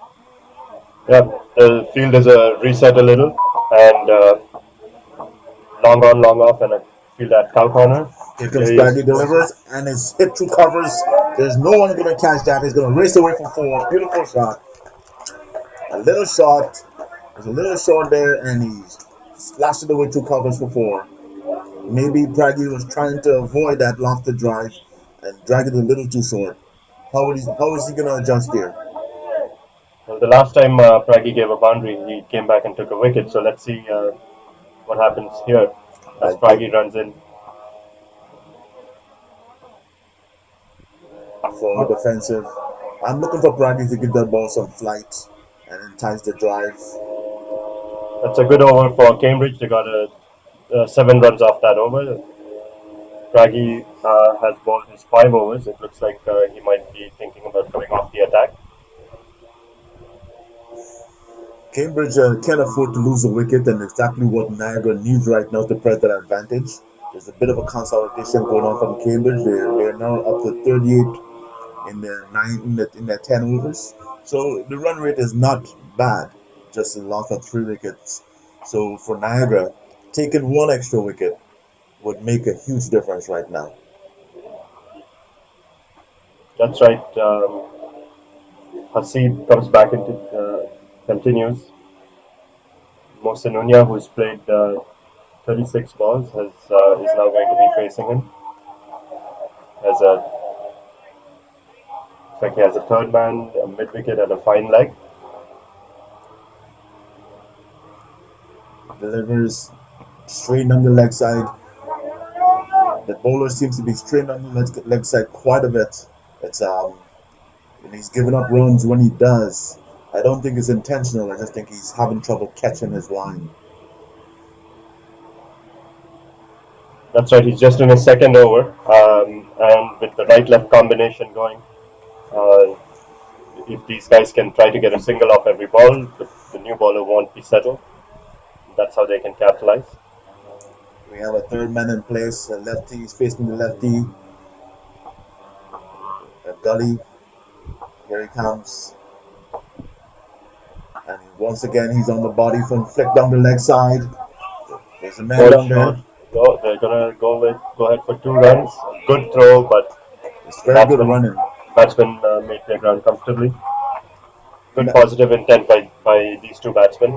Yeah, the field is a reset a little, and long on, long off, and I feel that cow corner. Here comes Here he is. Pragi, delivers, and it's hit through covers. There's no one going to catch that. He's going to race away for 4. Beautiful shot. A little short. There's a little short there, and he slashed it away through covers for 4. Maybe Pragi was trying to avoid that lofted drive and drag it a little too short. How is he going to adjust here? Well, the last time Pragi gave a boundary, he came back and took a wicket. So let's see what happens here as I Pragi runs in. for defensive. I'm looking for Pragi to give that ball some flight and entice the drive. That's a good over for Cambridge. They got 7 runs off that over. Craigie has bowled his 5 overs. It looks like he might be thinking about coming off the attack. Cambridge can't afford to lose a wicket, and exactly what Niagara needs right now to press that advantage. There's a bit of a consolidation going on from Cambridge. They're now up to 38 in their in their 10 overs. So the run rate is not bad, just a loss of 3 wickets. So for Niagara, taking one extra wicket would make a huge difference right now. That's right. Haseeb comes back into continues. Mohsin Unia, who's played 36 balls, is now going to be facing him. As a Looks like he has a third man, a mid wicket, and a fine leg. Delivers straight on the leg side. The bowler seems to be straight on the leg side quite a bit. It's and he's giving up runs when he does. I don't think it's intentional. I just think he's having trouble catching his line. That's right, he's just in his second over, and with the right-left combination going, uh, if these guys can try to get a single off every ball, the new bowler won't be settled. That's how they can capitalize. We have a third man in place. A lefty is facing the lefty. A gully. Here he comes. And once again, he's on the body from flick down the leg side. There's a man down there. No, they're gonna go ahead for 2 runs. Good throw, but it's very good running. Batsmen made their ground comfortably. Good positive intent by these 2 batsmen.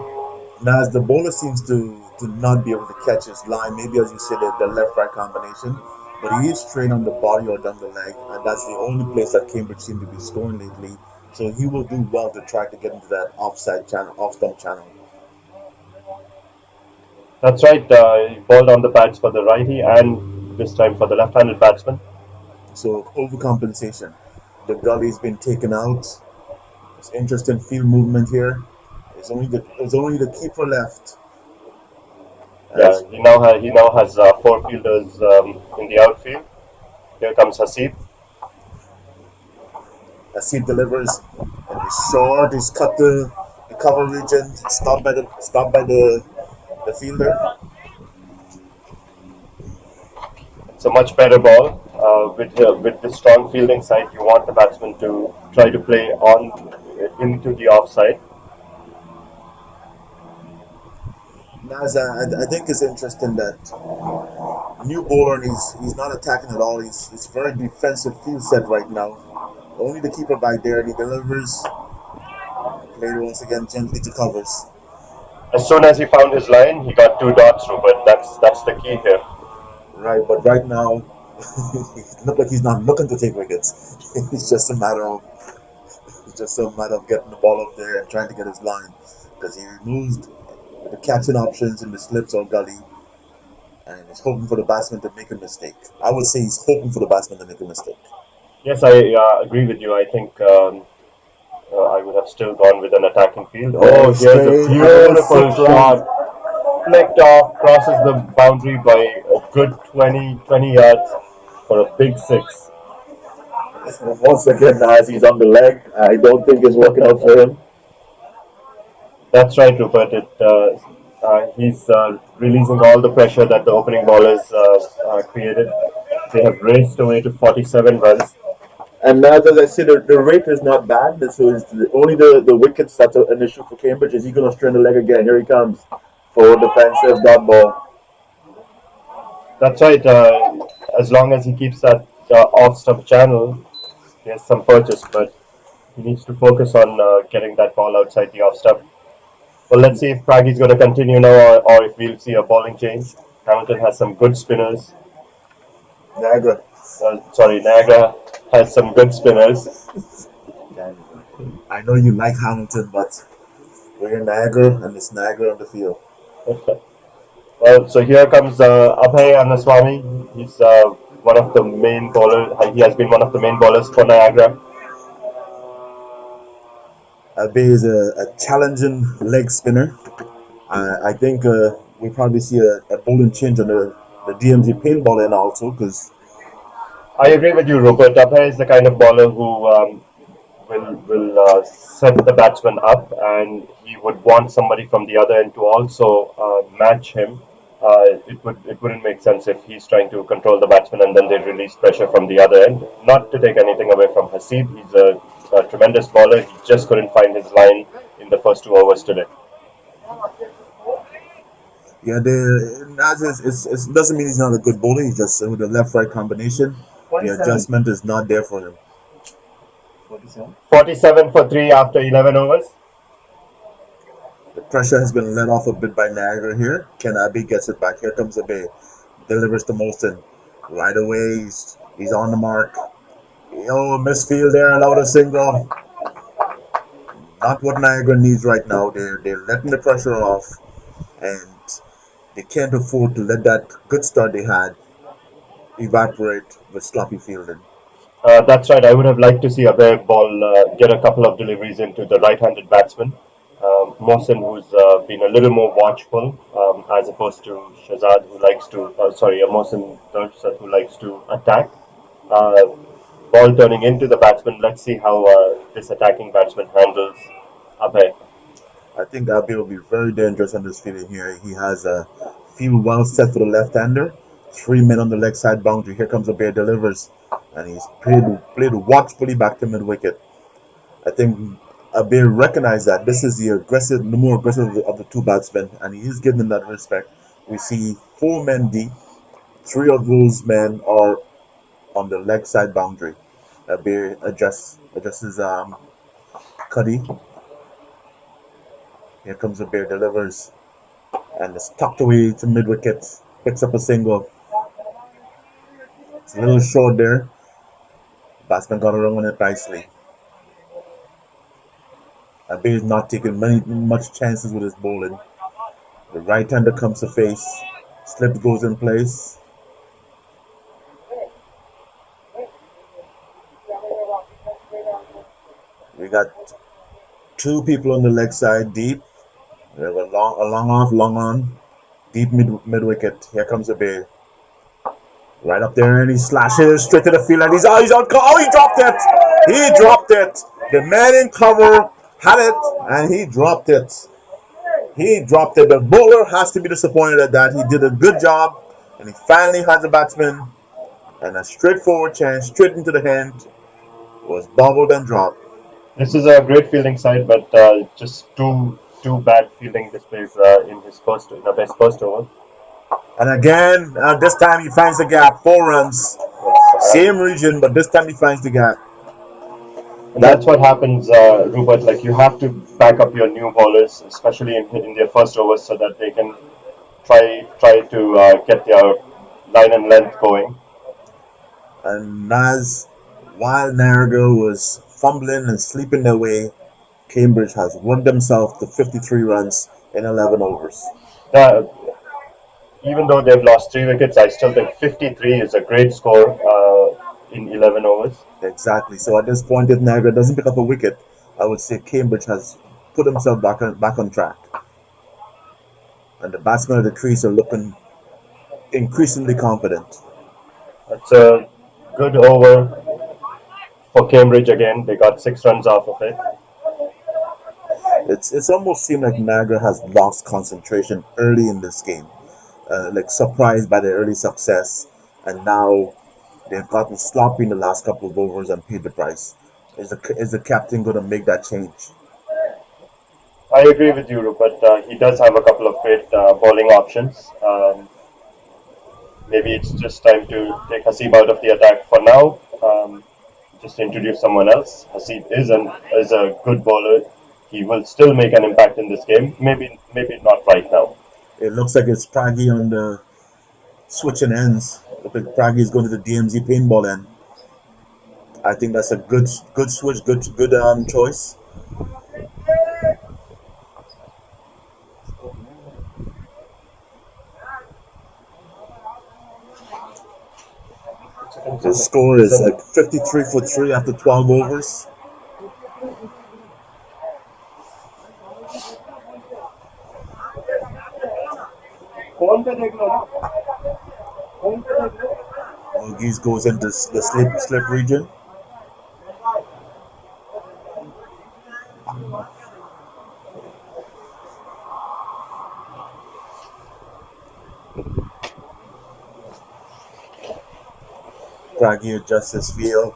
Now, as the bowler seems to not be able to catch his line, maybe as you said, the left-right combination, but he is straight on the body or down the leg, and that's the only place that Cambridge seem to be scoring lately. So he will do well to try to get into that offside channel, off-stump channel. That's right. He balled on the pads for the righty and this time for the left-handed batsman. So overcompensation. The gully's been taken out. There's interesting field movement here. There's only the keeper left. Yeah, he now has 4 fielders in the outfield. Here comes Haseeb. Haseeb delivers, and he's short. He's cut the cover region. Stopped by the fielder. It's a much better ball. With the strong fielding side, you want the batsman to try to play into the offside. Naz, I think it's interesting that new bowler, he's not attacking at all. He's very defensive field set right now. Only the keeper back there, and he delivers. Played once again gently to covers. As soon as he found his line, he got 2 dots through, but that's the key here. Right, but right now, it looks like he's not looking to take wickets. It's just a matter of getting the ball up there and trying to get his line, because he removed the catching options in the slips or gully, and he's hoping for the batsman to make a mistake. I would say he's hoping for the batsman to make a mistake. Yes, I agree with you. I think I would have still gone with an attacking field. Oh, here's a beautiful shot. Flicked off, crosses the boundary by a good 20 yards for a big 6. Once again, as he's on the leg, I don't think it's working out for him. That's right, Rupert. He's releasing all the pressure that the opening bowlers created. They have raced away to 47 runs. And as I said, the rate is not bad. So it's only the wickets that's an issue for Cambridge. Is he going to strain the leg again? Here he comes for defensive dot ball. That's right. As long as he keeps that off-stump channel, he has some purchase, but he needs to focus on getting that ball outside the off-stump. Well, let's see if Prague is going to continue now or if we'll see a bowling change. Hamilton has some good spinners. Niagara has some good spinners. I know you like Hamilton, but we're in Niagara and it's Niagara on the field. Well, so here comes Abhay Annaswamy. He's one of the main bowlers. He has been one of the main bowlers for Niagara. Abhay is a challenging leg spinner. I think we'll probably see a bowling change on the DMZ paintball end also because I agree with you, Rupert. Abhay is the kind of bowler who will set the batsman up, and he would want somebody from the other end to also match him. It wouldn't make sense if he's trying to control the batsman and then they release pressure from the other end. Not to take anything away from Haseeb, he's a tremendous bowler. He just couldn't find his line in the first 2 overs today. yeah, it doesn't mean he's not a good bowler. He's just with the left right combination, the adjustment is not there for him. 47 for 3 after 11 overs. The pressure has been let off a bit by Niagara here. Ken Abbey gets it back. Here comes the Bay. Delivers to Molson. Right away, he's on the mark. Oh, misfield there, allowed a single. Not what Niagara needs right now. They're letting the pressure off, and they can't afford to let that good start they had evaporate with sloppy fielding. That's right. I would have liked to see Abhay ball get a couple of deliveries into the right-handed batsman. Mohsen, who's been a little more watchful, as opposed to Shazad, who likes to, Mohsen Darsat, who likes to attack. Uh, Ball turning into the batsman. Let's see how this attacking batsman handles Abhay. I think Abbey will be very dangerous on this field here. He has a field well set for the left-hander. 3 men on the leg side boundary. Here comes the Bear delivers, and he's played watchfully back to mid-wicket. I think Abbey recognized that this is the more aggressive of the two batsmen, and he is giving them that respect. We see 4 men deep. 3 of those men are on the leg side boundary. Abbey adjusts his Cuddy. Here comes the Bear delivers, and it's tucked away to mid wicket. Picks up a single. It's a little short there. Batsman got around on it nicely. Abbey is not taking much chances with his bowling. The right hander comes to face. Slip goes in place. We got 2 people on the leg side deep. We have a long off, long on, deep mid wicket. Here comes the Bay. Right up there, and he slashes straight to the field, and he's on. Oh, he dropped it! He dropped it. The man in cover had it, and he dropped it. He dropped it. The bowler has to be disappointed at that. He did a good job, and he finally had the batsman, and a straightforward chance straight into the hand was bobbled and dropped. This is a great fielding side, but just two bad fielding displays in Abhay's first over. And again, this time he finds the gap. 4 runs. Same region, but this time he finds the gap. And that's what happens, Rupert. Like you have to back up your new bowlers, especially in their first overs, so that they can try to get their line and length going. And while Niagara was fumbling and sleeping their way, Cambridge has won themselves to 53 runs in 11 overs. Uh, Even though they've lost 3 wickets, I still think 53 is a great score in 11 overs. Exactly. So at this point, if Niagara doesn't pick up a wicket, I would say Cambridge has put himself back on track. And the batsmen of the crease are looking increasingly confident. It's a good over for Cambridge again. They got 6 runs off of it. It's almost seemed like Niagara has lost concentration early in this game. Like surprised by their early success, and now they've gotten sloppy in the last couple of overs and paid the price. Is the captain going to make that change? I agree with you, Rupert. He does have a couple of great bowling options. Maybe it's just time to take Haseeb out of the attack for now. Just introduce someone else. Haseeb is a good bowler. He will still make an impact in this game. Maybe not right now. It looks like it's Pragi on the switching ends. Look like Pragi is going to the DMZ paintball end. I think that's a good switch, good choice. The score is like 53 for 3 after 12 overs. Mugees goes into the slip region. Craggy adjusts his field.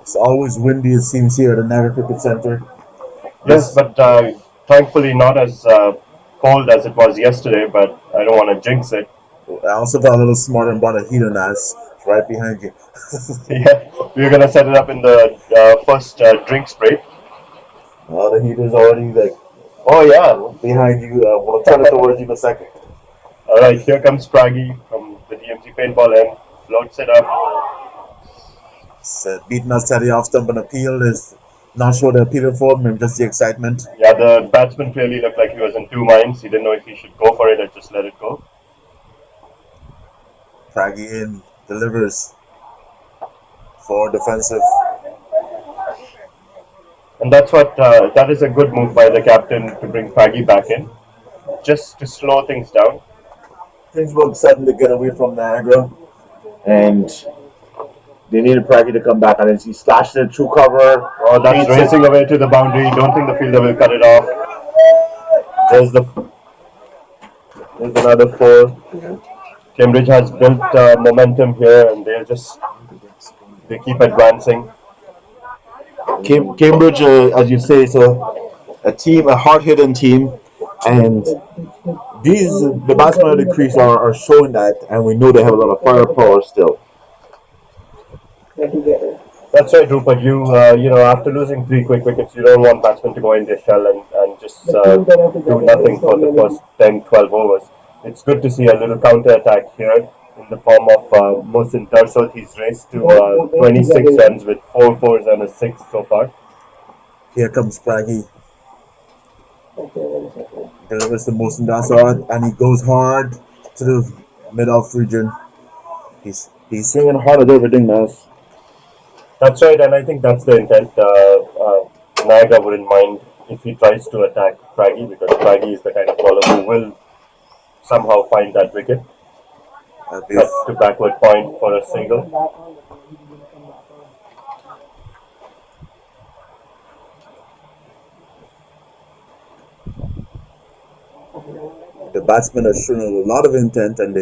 It's always windy, it seems, here at the Niagara Cricket Center. Yes, but thankfully not as cold as it was yesterday, but I don't want to jinx it. I also got a little smarter and brought a heater NAS right behind you. Yeah, we're going to set it up in the first drinks break. Oh, the heater's already like Oh, yeah. behind you. We'll turn it towards you in a second. All right, here comes Craggy from the DMC paintball end. Floats it up. Beating us Teddy off stump and appeal is not sure the appeal for, maybe just the excitement. Yeah, the batsman clearly looked like he was in two minds. He didn't know if he should go for it or just let it go. Craggy in, delivers for defensive. And that's what, that is a good move by the captain to bring Craggy back in, just to slow things down. Things were sudden to get away from Niagara, and they needed Craggy to come back, and then he slashed it through cover. Oh, that's racing away to the boundary. Don't think the fielder will cut it off. There's another four. Cambridge has built momentum here, and they keep advancing. Cambridge, as you say, is a team, a hard-hitting team, and the batsmen of the crease are showing that, and we know they have a lot of firepower still. That's right, Rupert. You know, after losing 3 quick wickets, you don't want batsmen to go in their shell and just do nothing for the first 10, 12 overs. It's good to see a little counter-attack here in the form of Mohsin Tarsot. He's raced to 26 runs with 4 fours and a 6 so far. Here comes Craggy. Delivers to Mohsin Tarsot, and he goes hard to the mid-off region. He's swinging hard at everything now. That's right, and I think that's the intent. Niagara wouldn't mind if he tries to attack Craggy, because Craggy is the kind of bowler who will somehow find that wicket. Cut to backward point for a single. The batsmen are showing a lot of intent, and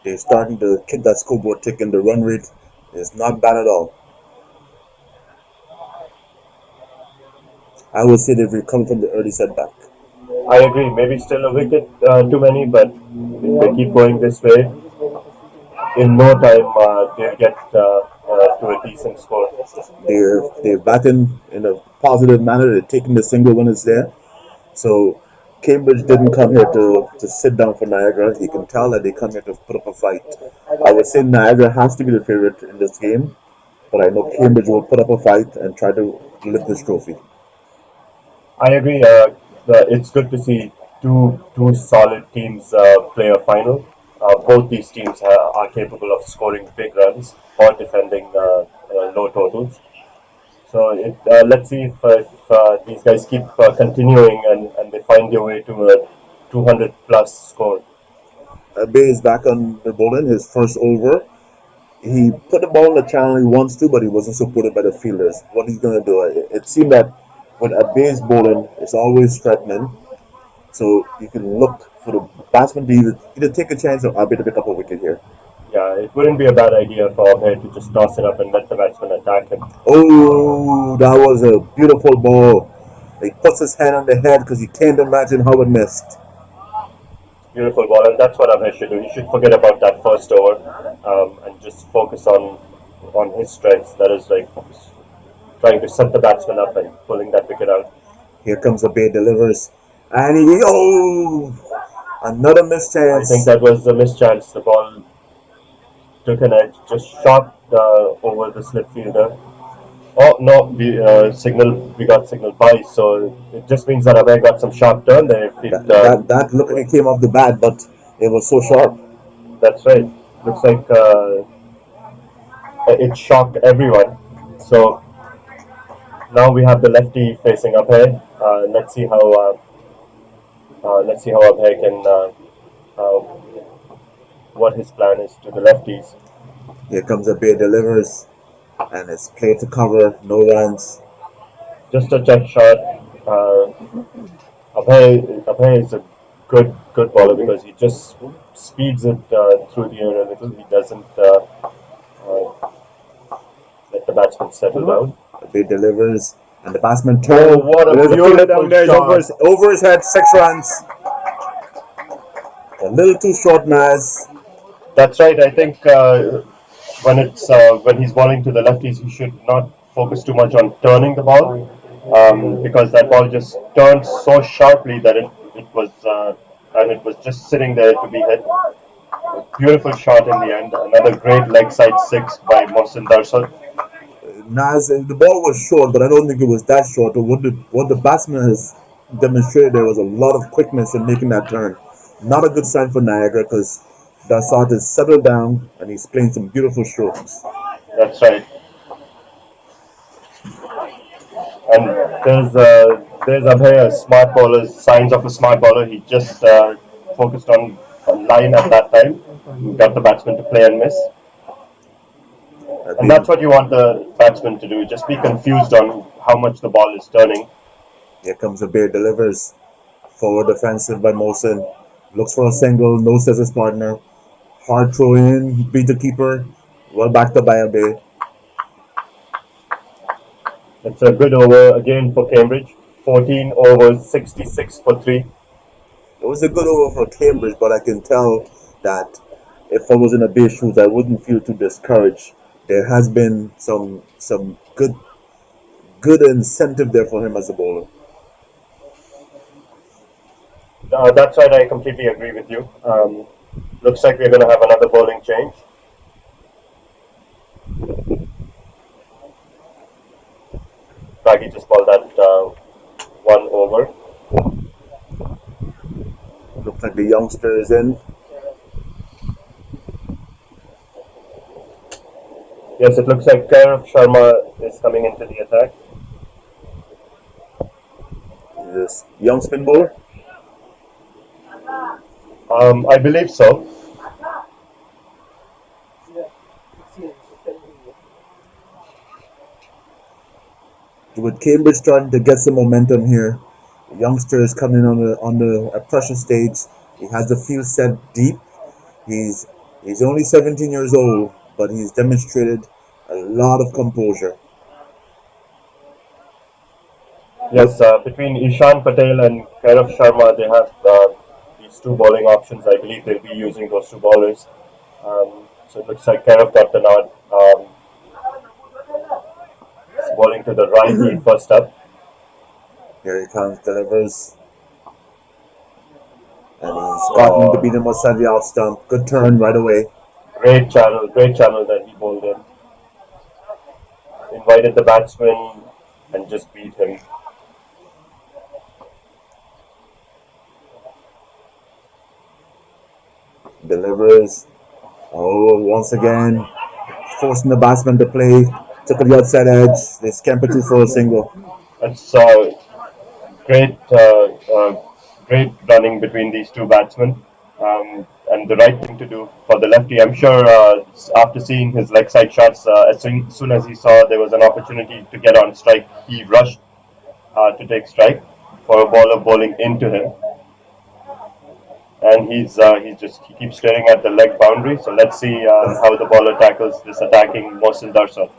they're starting to keep that scoreboard ticking. The run rate is not bad at all. I would say they've recovered from the early setback. I agree. Maybe still a wicket too many, but if they keep going this way, in no time they'll get to a decent score. They're batting in a positive manner. They're taking the single when it's there. So Cambridge didn't come here to sit down for Niagara. You can tell that they come here to put up a fight. I would say Niagara has to be the favorite in this game, but I know Cambridge will put up a fight and try to lift this trophy. I agree. It's good to see two solid teams play a final. Both these teams are capable of scoring big runs or defending low totals. So let's see if these guys keep continuing and they find their way to a 200 plus score. Bay is back on the bowling, his first over. He put the ball in the channel he wants to, but he wasn't supported by the fielders. What he's going to do? It seemed that when a Bay's bowling, it's always threatening. So you can look for the batsman to either take a chance or Abe to pick up a wicket here. Yeah, it wouldn't be a bad idea for Abhay to just toss it up and let the batsman attack him. Oh, that was a beautiful ball. He puts his hand on the head because he can't imagine how it missed. Beautiful ball, and that's what Abhay should do. He should forget about that first over and just focus on his strengths. That is like trying to set the batsman up and pulling that wicket out. Here comes Abe, delivers, and another missed chance. I think that was the missed chance. The ball took an edge, just shot over the slip fielder. Oh no, we got signal by, so it just means that Abhay got some sharp turn there. That looked like it came off the bat, but it was so sharp. That's right. Looks like it shocked everyone. So now we have the lefty facing Abhay. Let's see how Abhay can what his plan is to the lefties. Here comes a Bay delivers, and it's played to cover, no runs. Just a check shot. Uh, Abhay is a good bowler because he just speeds it through the air a little. He doesn't uh, let the batsman settle down. Bay delivers, and the batsman Oh, turns. what a There's a fielder beautiful down there. It's shot! over his head, 6 runs. A little too short, Naz. That's right. I think when he's bowling to the lefties, he should not focus too much on turning the ball because that ball just turned so sharply that it was just sitting there to be hit. Beautiful shot in the end. Another great leg side six by Mohsin Darsot. Naz, the ball was short, but I don't think it was that short. What the batsman has demonstrated, there was a lot of quickness in making that turn. Not a good sign for Niagara because Darsat is settled down and he's playing some beautiful strokes. That's right. And there's Abhay, a smart bowler, signs of a smart bowler. He just focused on a line at that time, got the batsman to play and miss. And that's what you want the batsman to do, just be confused on how much the ball is turning. Here comes a Bear delivers. Forward defensive by Mohsen. Looks for a single, no says his partner. Hard throw in, beat the keeper. Well backed up by a Bay. It's a good over again for Cambridge. 14 overs, 66 for 3. It was a good over for Cambridge, but I can tell that if I was in a Bay shoes, I wouldn't feel too discouraged. There has been some good incentive there for him as a bowler. That's right, I completely agree with you. Looks like we're going to have another bowling change. Baggy just bowled that 1 over. Looks like the youngster is in. Yes, it looks like Kairav Sharma is coming into the attack. This young spin bowler. I believe so. With Cambridge starting to get some momentum here, the youngster is coming on the pressure stage. He has the field set deep. He's he's only 17 years old, but he's demonstrated a lot of composure. Yes, between Ishan Patel and Kairav Sharma, they have these two bowling options. I believe they'll be using those two bowlers. So it looks like Kairav got the nod. He's bowling to the righty first up. Here he comes, delivers, and he's gotten to beat him with the off stump. Good turn right away. Great channel that he bowled in. Invited the batsman and just beat him. Delivers. Oh, once again, forcing the batsman to play. Took the outside edge. They scamper two for a single. It's great, great running between these two batsmen, and the right thing to do for the lefty. I'm sure after seeing his leg side shots, as soon as he saw there was an opportunity to get on strike, he rushed to take strike for a bowler bowling into him. And he keeps staring at the leg boundary. So let's see how the bowler tackles this attacking Mohsin Darsot.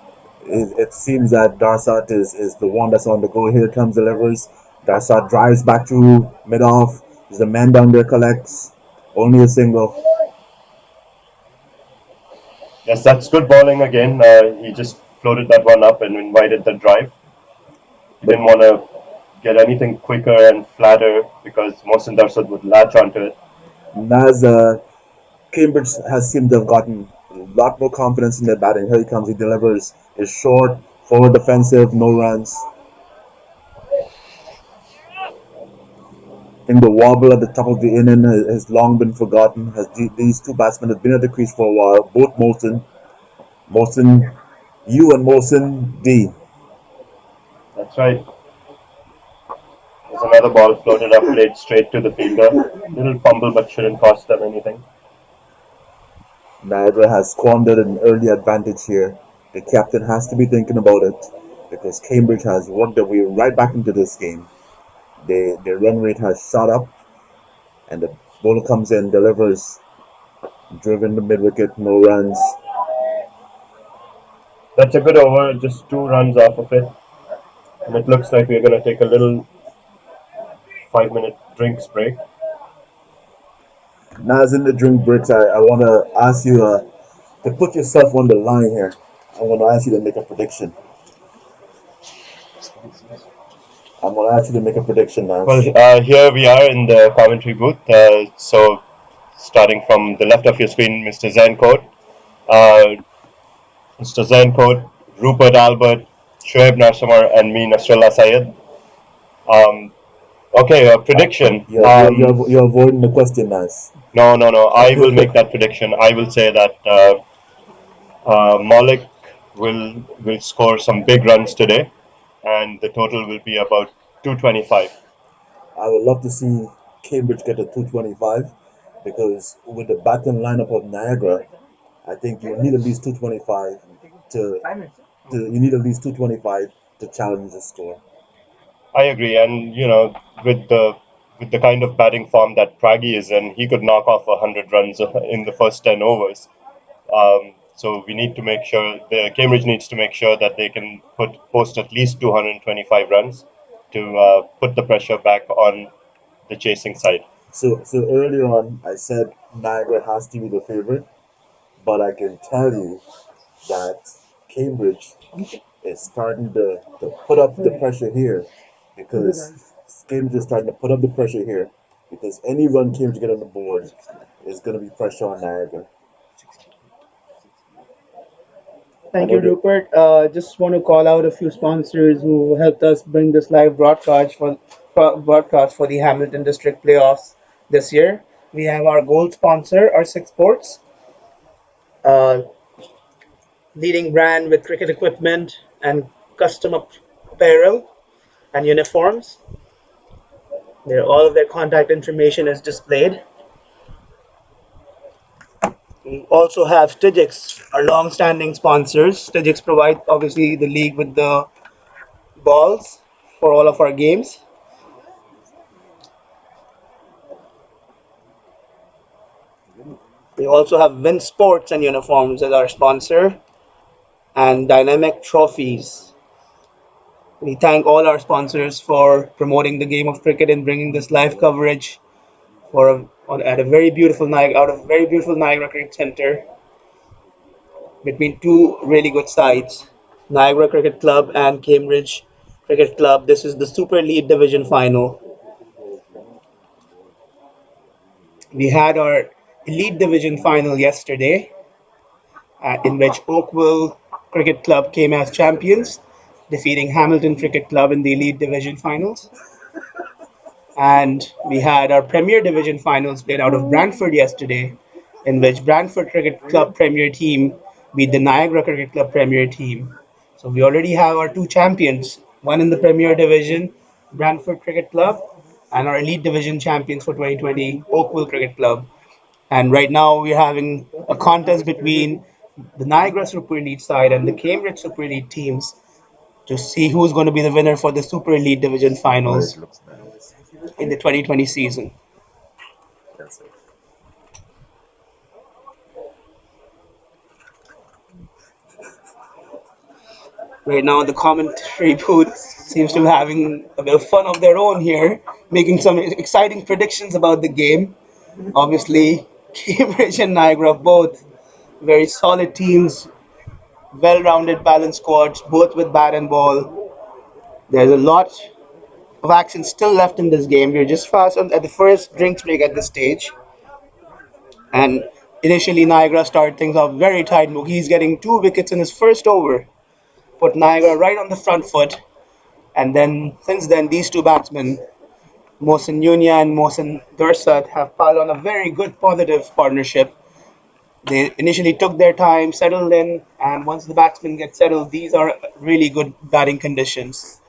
It seems that Darsat is the one that's on the go. Here comes delivers. Darsat drives back to mid off. There's a man down there collects. Only a single. Yes, that's good bowling again. He just floated that one up and invited the drive. He didn't want to get anything quicker and flatter because Mohsin Darsat would latch onto it. Naz, Cambridge has seemed to have gotten a lot more confidence in their batting. Here he comes. He delivers. Is short, forward defensive, no runs. I think the wobble at the top of the inning has long been forgotten. These two batsmen have been at the crease for a while. Both Mohsin U and Mohsin D. That's right. There's another ball floated up, played straight to the fielder. Little fumble, but shouldn't cost them anything. Niagara has squandered an early advantage here. The captain has to be thinking about it because Cambridge has worked their way right back into this game. Their run rate has shot up, and the bowler comes in, delivers, driven to mid wicket, no runs. That's a good over, just 2 runs off of it. And it looks like we're going to take a little 5 minute drinks break. Now, as in the drink breaks, I want to ask you to put yourself on the line here. I want to ask you to make a prediction. I'm going to ask you to make a prediction, Naz. Well, here we are in the commentary booth. So, starting from the left of your screen, Mr. Zancode, Mr. Zancode, Rupert Albert, Shoaib Narsamar, and me, Nasrullah Sayed. Um, okay, a prediction. You're avoiding the question, Naz. No. I will make that prediction. I will say that Malik will score some big runs today, and the total will be about 225. I would love to see Cambridge get a 225 because with the batting lineup of Niagara, I think you need at least 225 to, you need at least 225 to challenge the score. I agree, and with the kind of batting form that Pragi is in, he could knock off 100 runs in the first 10 overs. So we need to make sure the Cambridge needs to make sure that they can post at least 225 runs to put the pressure back on the chasing side. So earlier on, I said Niagara has to be the favorite, but I can tell you that Cambridge is starting to put up the pressure here because Cambridge is starting to put up the pressure here because any run Cambridge get on the board is going to be pressure on Niagara. Thank you, Rupert. Just want to call out a few sponsors who helped us bring this live broadcast for the Hamilton District playoffs this year. We have our gold sponsor, our Six Sports, uh, leading brand with cricket equipment and custom apparel and uniforms. All of their contact information is displayed. We also have Stygix, our long-standing sponsors. Stygix provides obviously the league with the balls for all of our games. We also have Win Sports and Uniforms as our sponsor and Dynamic Trophies. We thank all our sponsors for promoting the game of cricket and bringing this live coverage at a very beautiful out of very beautiful Niagara Cricket Center between two really good sides, Niagara Cricket Club and Cambridge Cricket Club. This is the Super Elite Division final. We had our Elite Division final yesterday, in which Oakville Cricket Club came as champions, defeating Hamilton Cricket Club in the Elite Division finals. And we had our Premier Division finals played out of Brantford yesterday, in which Brantford Cricket Club Premier team beat the Niagara Cricket Club Premier team. So we already have our two champions, one in the Premier Division, Brantford Cricket Club, and our Elite Division champions for 2020, Oakville Cricket Club. And right now we're having a contest between the Niagara Super Elite side and the Cambridge Super Elite teams to see who's going to be the winner for the Super Elite Division finals in the 2020 season. Right now, the commentary booth seems to be having a bit of fun of their own here, making some exciting predictions about the game. Obviously, Cambridge and Niagara both very solid teams, well-rounded, balanced squads, both with bat and ball. There's a lot of action still left in this game. We're just fast at the first drinks break at this stage. And initially, Niagara started things off very tight. He's getting 2 wickets in his first over, put Niagara right on the front foot. And then, since then, these two batsmen, Mohsin Nunia and Mohsin Dursat, have piled on a very good positive partnership. They initially took their time, settled in, and once the batsmen get settled, these are really good batting conditions.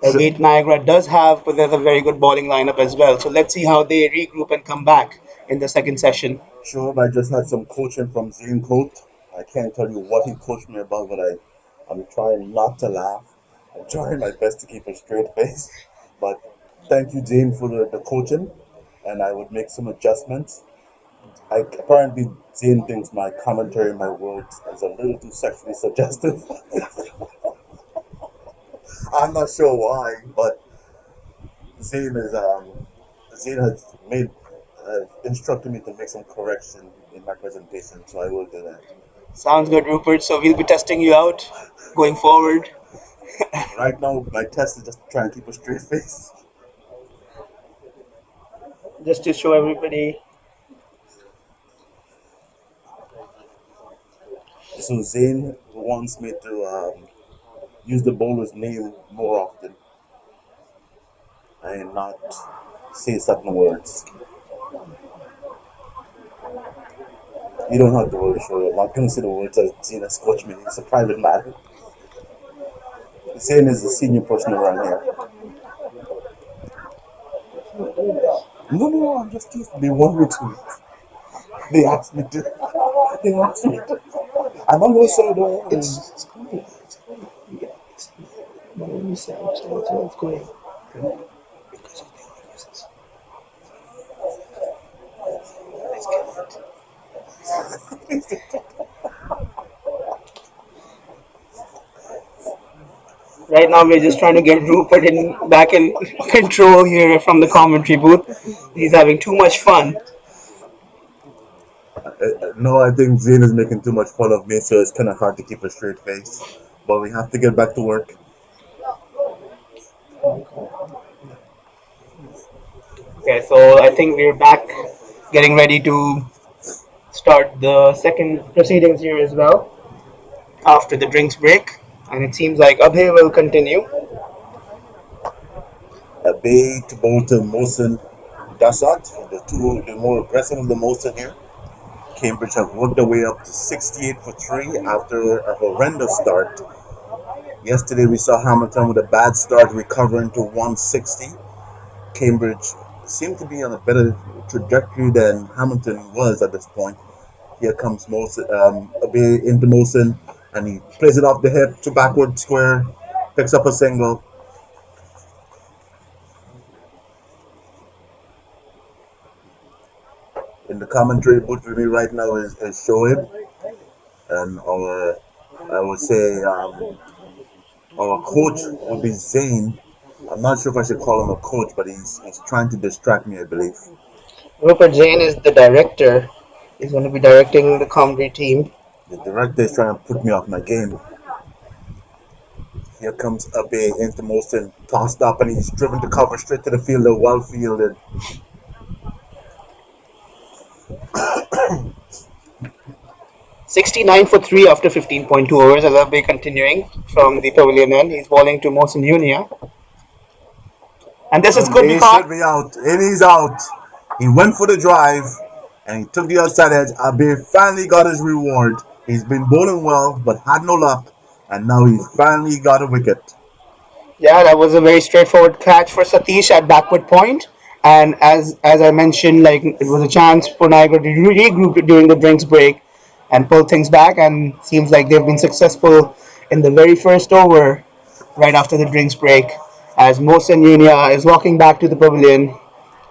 Albeit Niagara does have, but there's a very good bowling lineup as well. So let's see how they regroup and come back in the second session. Sure, I just had some coaching from Zane Coat. I can't tell you what he coached me about, but I'm trying not to laugh. I'm trying my best to keep a straight face. But thank you, Zane, for the coaching, and I would make some adjustments. Apparently, Zane thinks my commentary, my words, is a little too sexually suggestive. I'm not sure why, but Zane is Zane has made instructed me to make some correction in my presentation, so I will do that. Sounds good, Rupert. So we'll be testing you out going forward. Right now, my test is just to try and keep a straight face. Just to show everybody. So Zane wants me to use the bowler's name more often and not say certain words. You don't have to worry, sure. I'm not going to say the words that Zane has coached me. It's a private matter. Zane is the senior person around here. No, I'm just teasing. They want me to. They asked me to. They asked me to. I'm not going to say no. It's going. It's going. Yeah, it's what we said. It's going. Because of the audiences. Right now, we're just trying to get Rupert back in control here from the commentary booth. He's having too much fun. No, I think Zane is making too much fun of me, so it's kind of hard to keep a straight face. But we have to get back to work. Okay, so I think we're back getting ready to start the second proceedings here as well after the drinks break. And it seems like Abhay will continue. Bay to Bolton, Mosen, Dasat, the more aggressive of the Mosen here. Cambridge have worked their way up to 68 for 3 after a horrendous start. Yesterday we saw Hamilton with a bad start recovering to 160. Cambridge seemed to be on a better trajectory than Hamilton was at this point. Here comes Mosen, Bay into Mosen, and he plays it off the hip to backward square, picks up a single. In the commentary booth with me right now is Shoaib, and I would say our coach would be Zane. I'm not sure if I should call him a coach, but he's trying to distract me, I believe. Rupert Jain is the director. He's going to be directing the comedy team. The director is trying to put me off my game. Here comes Abe into Molson, tossed up, and he's driven to cover straight to the fielder, well fielded. 69 for 3 after 15.2 overs. As Abhay continuing from the pavilion end. He's bowling to Mohsin Unia. And this is good He because should be out, and he's out. He went for the drive, and he took the outside edge. Abe finally got his reward. He's been bowling well, but had no luck, and now he's finally got a wicket. yeah, that was a very straightforward catch for Satish at backward point. And as I mentioned, like it was a chance for Niagara to regroup during the drinks break and pull things back. And seems like they've been successful in the very first over right after the drinks break. As Mohsen Unia is walking back to the pavilion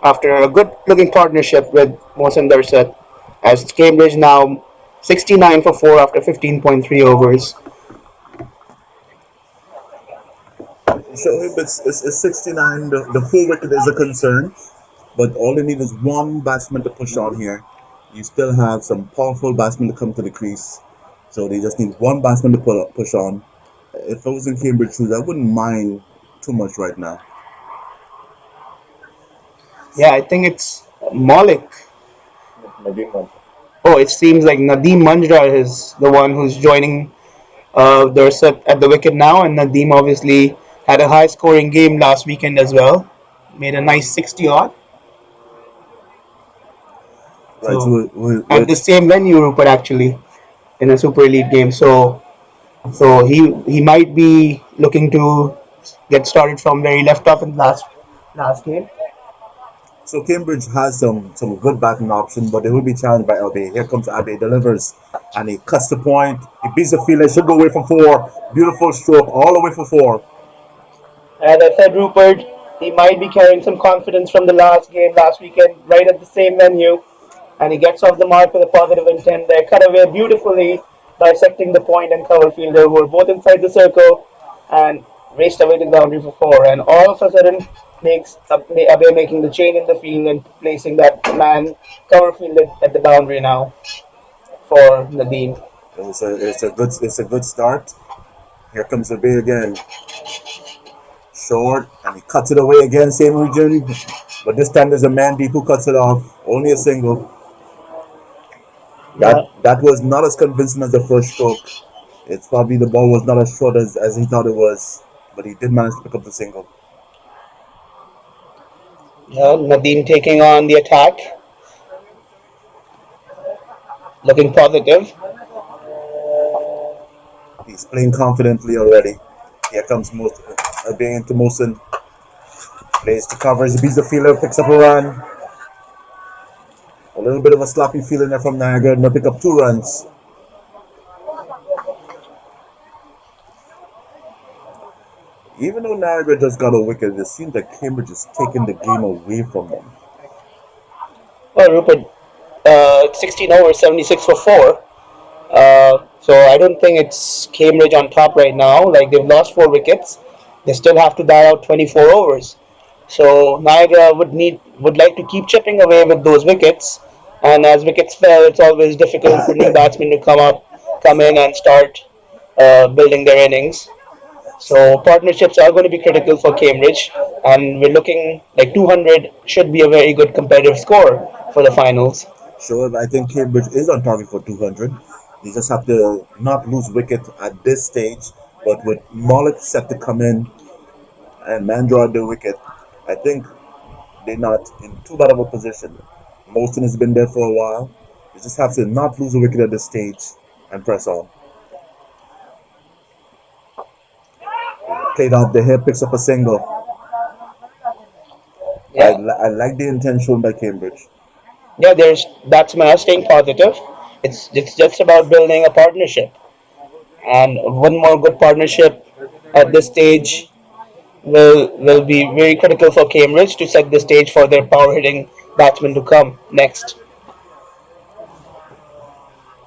after a good looking partnership with Mohsen Darsat. As Cambridge now 69 for 4 after 15.3 overs. So it's 69. The full wicket is a concern, but all you need is one batsman to push on here. You still have some powerful batsmen to come to the crease, so they just need one batsman to push on. If I was in Cambridge shoes, I wouldn't mind too much right now. Yeah, I think it's Malik. Oh, it seems like Nadeem Manjrar is the one who's joining Darsat at the wicket now, and Nadeem obviously had a high scoring game last weekend as well. Made a nice 60 odd. Right, So so at the same venue, Rupert actually in a Super Elite game. So he might be looking to get started from where he left off in the last game. So Cambridge has some good batting option, but they will be challenged by Abe. Here comes Abe, delivers, and he cuts the point. He beats the fielder, should go away for four. Beautiful stroke, all the way for four. As I said, Rupert, he might be carrying some confidence from the last game last weekend, right at the same venue, and he gets off the mark with a positive intent there. Cut away beautifully, dissecting the point and cover fielder who were both inside the circle, and raced away to the boundary for four. And all of a sudden, makes Abe making the change in the field and placing that man cover fielder at the boundary now for Nadeem. It's a good start. Here comes Abe again, short, and he cuts it away again, same region. But this time there's a man deep who cuts it off. Only a single. Yeah, That was not as convincing as the first stroke. It's probably the ball was not as short as he thought it was, but he did manage to pick up the single. yeah, Nadeem taking on the attack, looking positive. He's playing confidently already. Here comes being into Mosin. Plays to covers, he beats the fielder, picks up a run. A little bit of a sloppy feeling there from Niagara, and they'll pick up 2 runs. Even though Niagara just got a wicket, it seems like Cambridge is taking the game away from them. Well, Rupert, 16 over 76 for four. So I don't think it's Cambridge on top right now. Like they've lost 4 wickets, they still have to bat out 24 overs. So Niagara would like to keep chipping away with those wickets. And as wickets fell, it's always difficult for new batsmen to come in and start building their innings. So partnerships are going to be critical for Cambridge, and we're looking like 200 should be a very good competitive score for the finals. So I think Cambridge is on target for 200. They just have to not lose wicket at this stage, but with Mollick set to come in and Mandra the wicket, I think they're not in too bad of a position. Molson has been there for a while. You just have to not lose a wicket at this stage and press on. Played off the hip, picks up a single. Yeah, I like the intention by Cambridge. yeah. There's batsmen are staying positive. It's just about building a partnership, and one more good partnership at this stage will be very critical for Cambridge to set the stage for their power hitting batsmen to come next.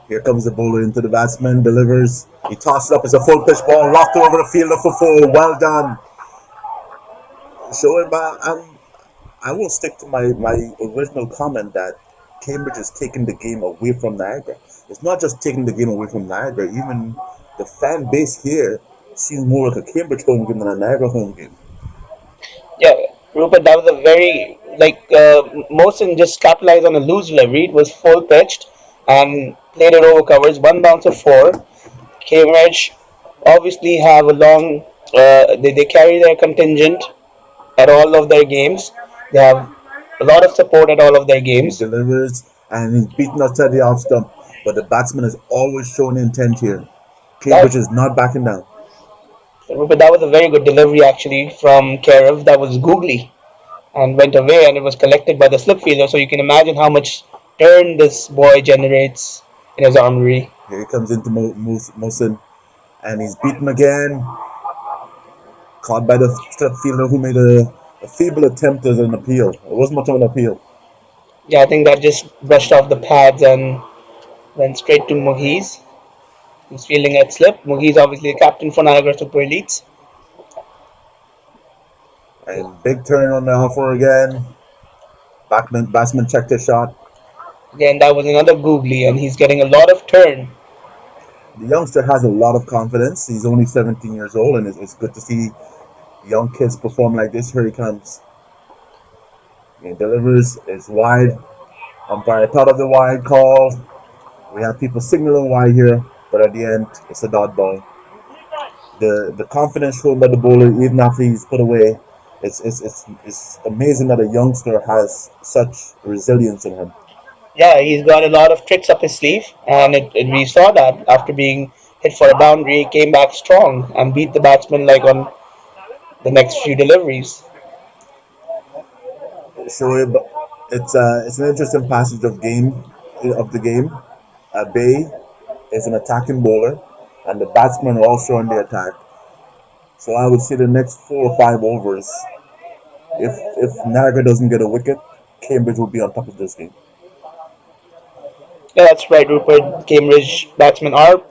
Here comes the bowler into the batsman, delivers. He tosses up. It's a full pitch ball, locked over the fielder for four. Well done. So I will stick to my original comment that Cambridge is taking the game away from Niagara. It's not just taking the game away from Niagara. Even the fan base here seems more like a Cambridge home game than a Niagara home game. Yeah, Rupert, that was a very like Mohsin just capitalized on a loose delivery. It was full pitched and played it over covers. One bounce of four. Cambridge obviously have a long. They carry their contingent at all of their games. They have a lot of support at all of their He games. delivers and he's beaten outside the off stump, but the batsman has always shown intent here. Cambridge That, is not backing down. Rupert, that was a very good delivery actually from Karev. That was googly and went away, and it was collected by the slip fielder. So you can imagine how much turn this boy generates in his armory. Here he comes into Mosin, and he's beaten again. Caught by the slip fielder who made a feeble attempt as an appeal. It wasn't much of an appeal. Yeah, I think that just brushed off the pads and went straight to Mughis, who's fielding at slip. Mughis obviously the captain for Niagara Super Elites. And big turn on the offer again. Batsman checked his shot. Again, that was another googly, and he's getting a lot of turn. The youngster has a lot of confidence. He's only 17 years old, and it's good to see young kids perform like this. Here he comes. He delivers. It's wide. Umpire thought of the wide call. We have people signaling wide here, but at the end, it's a dot ball. The confidence shown by the bowler, even after he's put away, it's amazing that a youngster has such resilience in him. Yeah, he's got a lot of tricks up his sleeve, and we saw that after being hit for a boundary, he came back strong and beat the batsman like on the next few deliveries. Shoaib It's an interesting passage of the game. Bay is an attacking bowler, and the batsmen are also on the attack. So I would say the next 4 or 5 overs, if Niagara doesn't get a wicket, Cambridge will be on top of this game. Yeah, that's right, Rupert. Cambridge batsmen are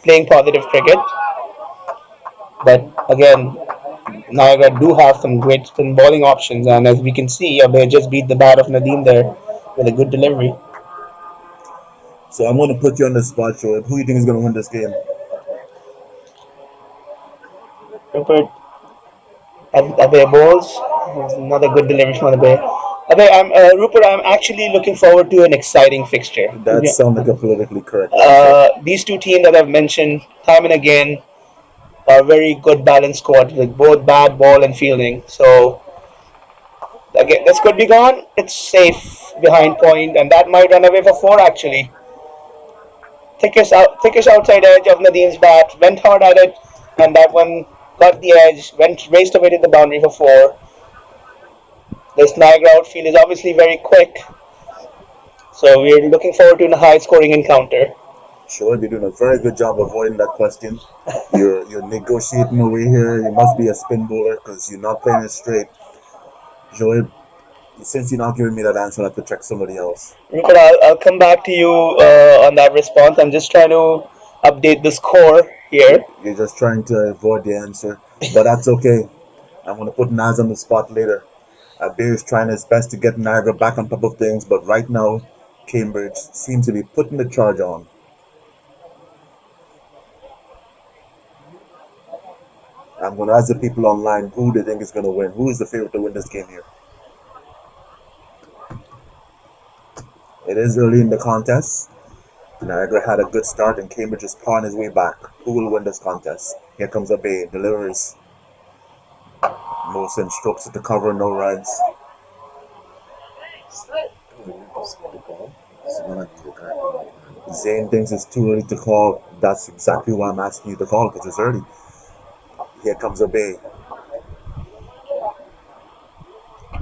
playing positive cricket, but again, Niagara do have some great spin bowling options, and as we can see, they just beat the bat of Nadeem there with a good delivery. So I'm going to put you on the spot, Shoaib. Who do you think is going to win this game? Rupert, Abe bowls. Another good delivery from Abe. Rupert, I'm actually looking forward to an exciting fixture. That sounds like a politically correct answer. These two teams that I've mentioned time and again are very good balanced squad with both bat, ball, and fielding. So again, this could be gone. It's safe behind point, and that might run away for four actually. Thickest outside edge of Nadeem's bat went hard at it, and that one got the edge, went raced away to the boundary for four. This Niagara outfield is obviously very quick, so we're looking forward to a high scoring encounter. Shoaib, you're doing a very good job avoiding that question. You're negotiating away here. You must be a spin bowler because you're not playing it straight. Shoaib, since you're not giving me that answer, I have to check somebody else. Rupert, I'll come back to you on that response. I'm just trying to update the score here. You're just trying to avoid the answer, but that's okay. I'm going to put Naz on the spot later. Bear is trying his best to get Niagara back on top of things, but right now, Cambridge seems to be putting the charge on. I'm going to ask the people online who they think is going to win. Who is the favorite to win this game here? It is early in the contest. Niagara had a good start and Cambridge is pawing his way back. Who will win this contest? Here comes Abe, delivers. Mosen strokes it to cover, no runs. Zane thinks it's too early to call. That's exactly why I'm asking you to call, because it's early. Here comes Abe.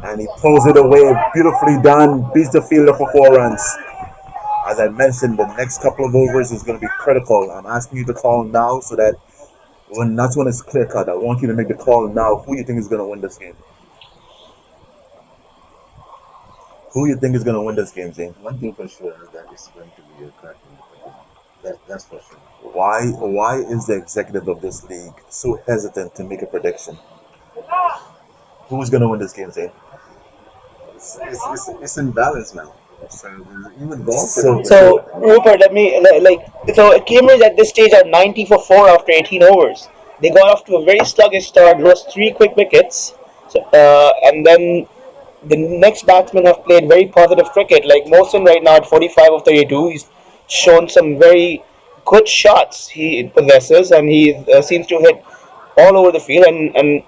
And he pulls it away. Beautifully done. Beats the fielder for 4 runs. As I mentioned, the next couple of overs is going to be critical. I'm asking you to call now so that that's when it's clear cut. I want you to make the call now. Who you think is going to win this game? Who you think is going to win this game, Zane? One thing for sure is that it's going to be a cracking game. That's for sure. Why is the executive of this league so hesitant to make a prediction? Who's going to win this game, Zane? It's in balance now. So even golf. So Rupert, so Cambridge at this stage are 90 for 4 after 18 overs. They got off to a very sluggish start, lost 3 quick wickets. So and then the next batsmen have played very positive cricket. Like Mosen right now at 45 of 32, he's shown some very good shots he possesses, and he seems to hit all over the field. And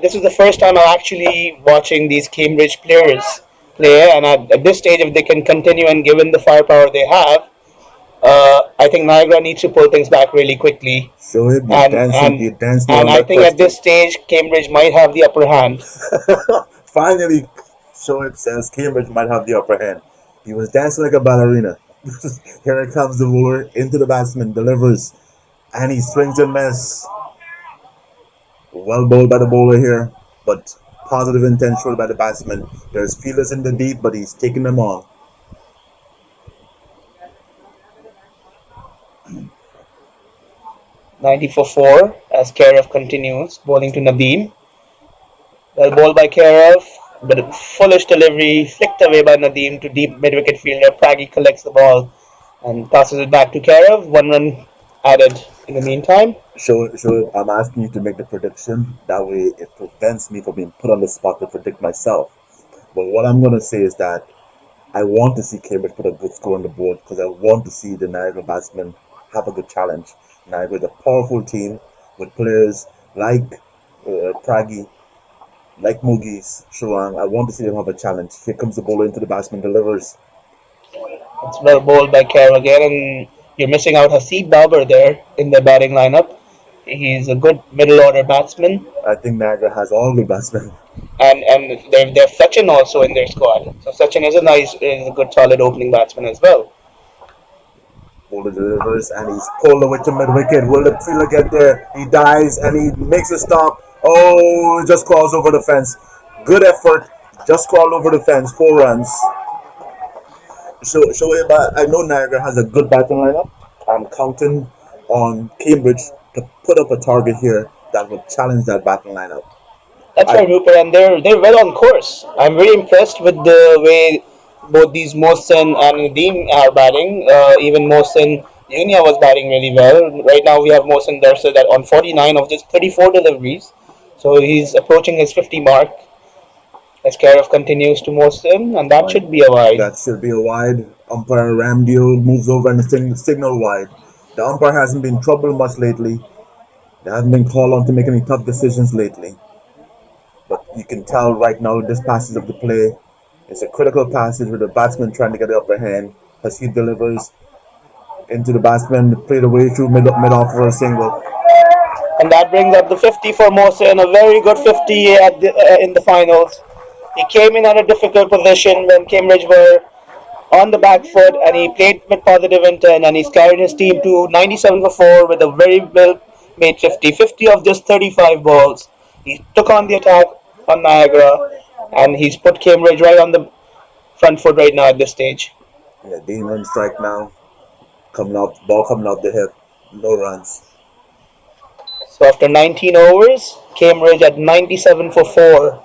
this is the first time I'm actually watching these Cambridge players play, and at this stage, if they can continue and given the firepower they have, I think Niagara needs to pull things back really quickly. Shoaib, you're dancing And on I that think at question. this stage, Cambridge might have the upper hand. Finally, Shoaib says Cambridge might have the upper hand. He was dancing like a ballerina. Here it comes the bowler into the batsman, delivers, and he swings and miss. Well bowled by the bowler here, but positive intent showed by the batsman. There's fielders in the deep, but he's taking them on. 90 for 4 as Karev continues, bowling to Nadeem. Well bowled by Karev, but a foolish delivery flicked away by Nadeem to deep mid-wicket fielder. Pragi collects the ball and passes it back to Karev. 1 run added in the meantime. So I'm asking you to make the prediction. That way it prevents me from being put on the spot to predict myself. But what I'm going to say is that I want to see Cambridge put a good score on the board because I want to see the Niagara batsmen have a good challenge. Niagara is a powerful team with players like Pragi, like Mugis, Shuang. I want to see them have a challenge. Here comes the bowler into the batsman, delivers. It's well bowled by Karev again, and you're missing out Hasib Babar there in the batting lineup. He's a good middle order batsman, I think Niagara has all the batsmen. and they have Sachin also in their squad. So Sachin is a good solid opening batsman as well. Bowler delivers and he's pulled away to mid wicket. Will the fielder get there? He dives and he makes a stop. Oh, just crawls over the fence. Good effort. Just crawled over the fence. 4 runs. So I know Niagara has a good batting lineup. I'm counting on Cambridge to put up a target here that will challenge that batting lineup. That's I right, Rupert, and they're well on course. I'm very impressed with the way both these Mohsen and Nadeem are batting. Even Mohsen Junior was batting really well. Right now we have Mohsen Darsa that on 49 of just 34 deliveries, so he's approaching his 50 mark. As Karif continues to Mohsen, and that should be a wide. That should be a wide. Umpire Ramdio moves over and signal wide. The umpire hasn't been troubled much lately. They haven't been called on to make any tough decisions lately. But you can tell right now this passage of the play is a critical passage with the batsman trying to get the upper hand as he delivers into the batsman, played away through mid off for a single. And that brings up the 50 for Mohsen, a very good 50 in the finals. He came in at a difficult position when Cambridge were on the back foot, and he played with positive intent, and he's carried his team to 97 for 4 with a very well made 50. 50 of just 35 balls. He took on the attack on Niagara, and he's put Cambridge right on the front foot right now at this stage. Yeah, Dean on strike now. Ball coming out the hip. No runs. So after 19 overs, Cambridge at 97 for 4.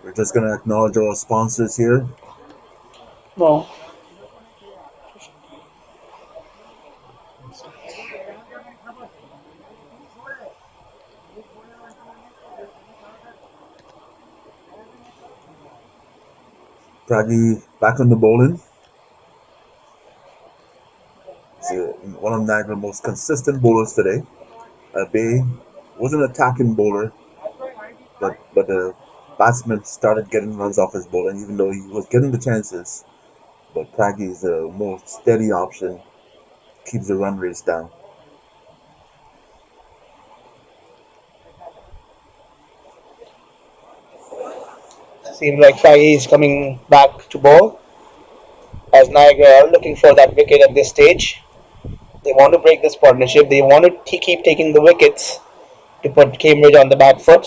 We're just gonna acknowledge our sponsors here. No. Pragi back on the bowling. He's one of Niagara's most consistent bowlers today. Bay was an attacking bowler, but the batsman started getting runs off his bowling, even though he was getting the chances. But Pragi is a more steady option, keeps the run rates down. Seems like Faggy is coming back to bowl as Niagara are looking for that wicket at this stage. They want to break this partnership. They want to keep taking the wickets to put Cambridge on the back foot.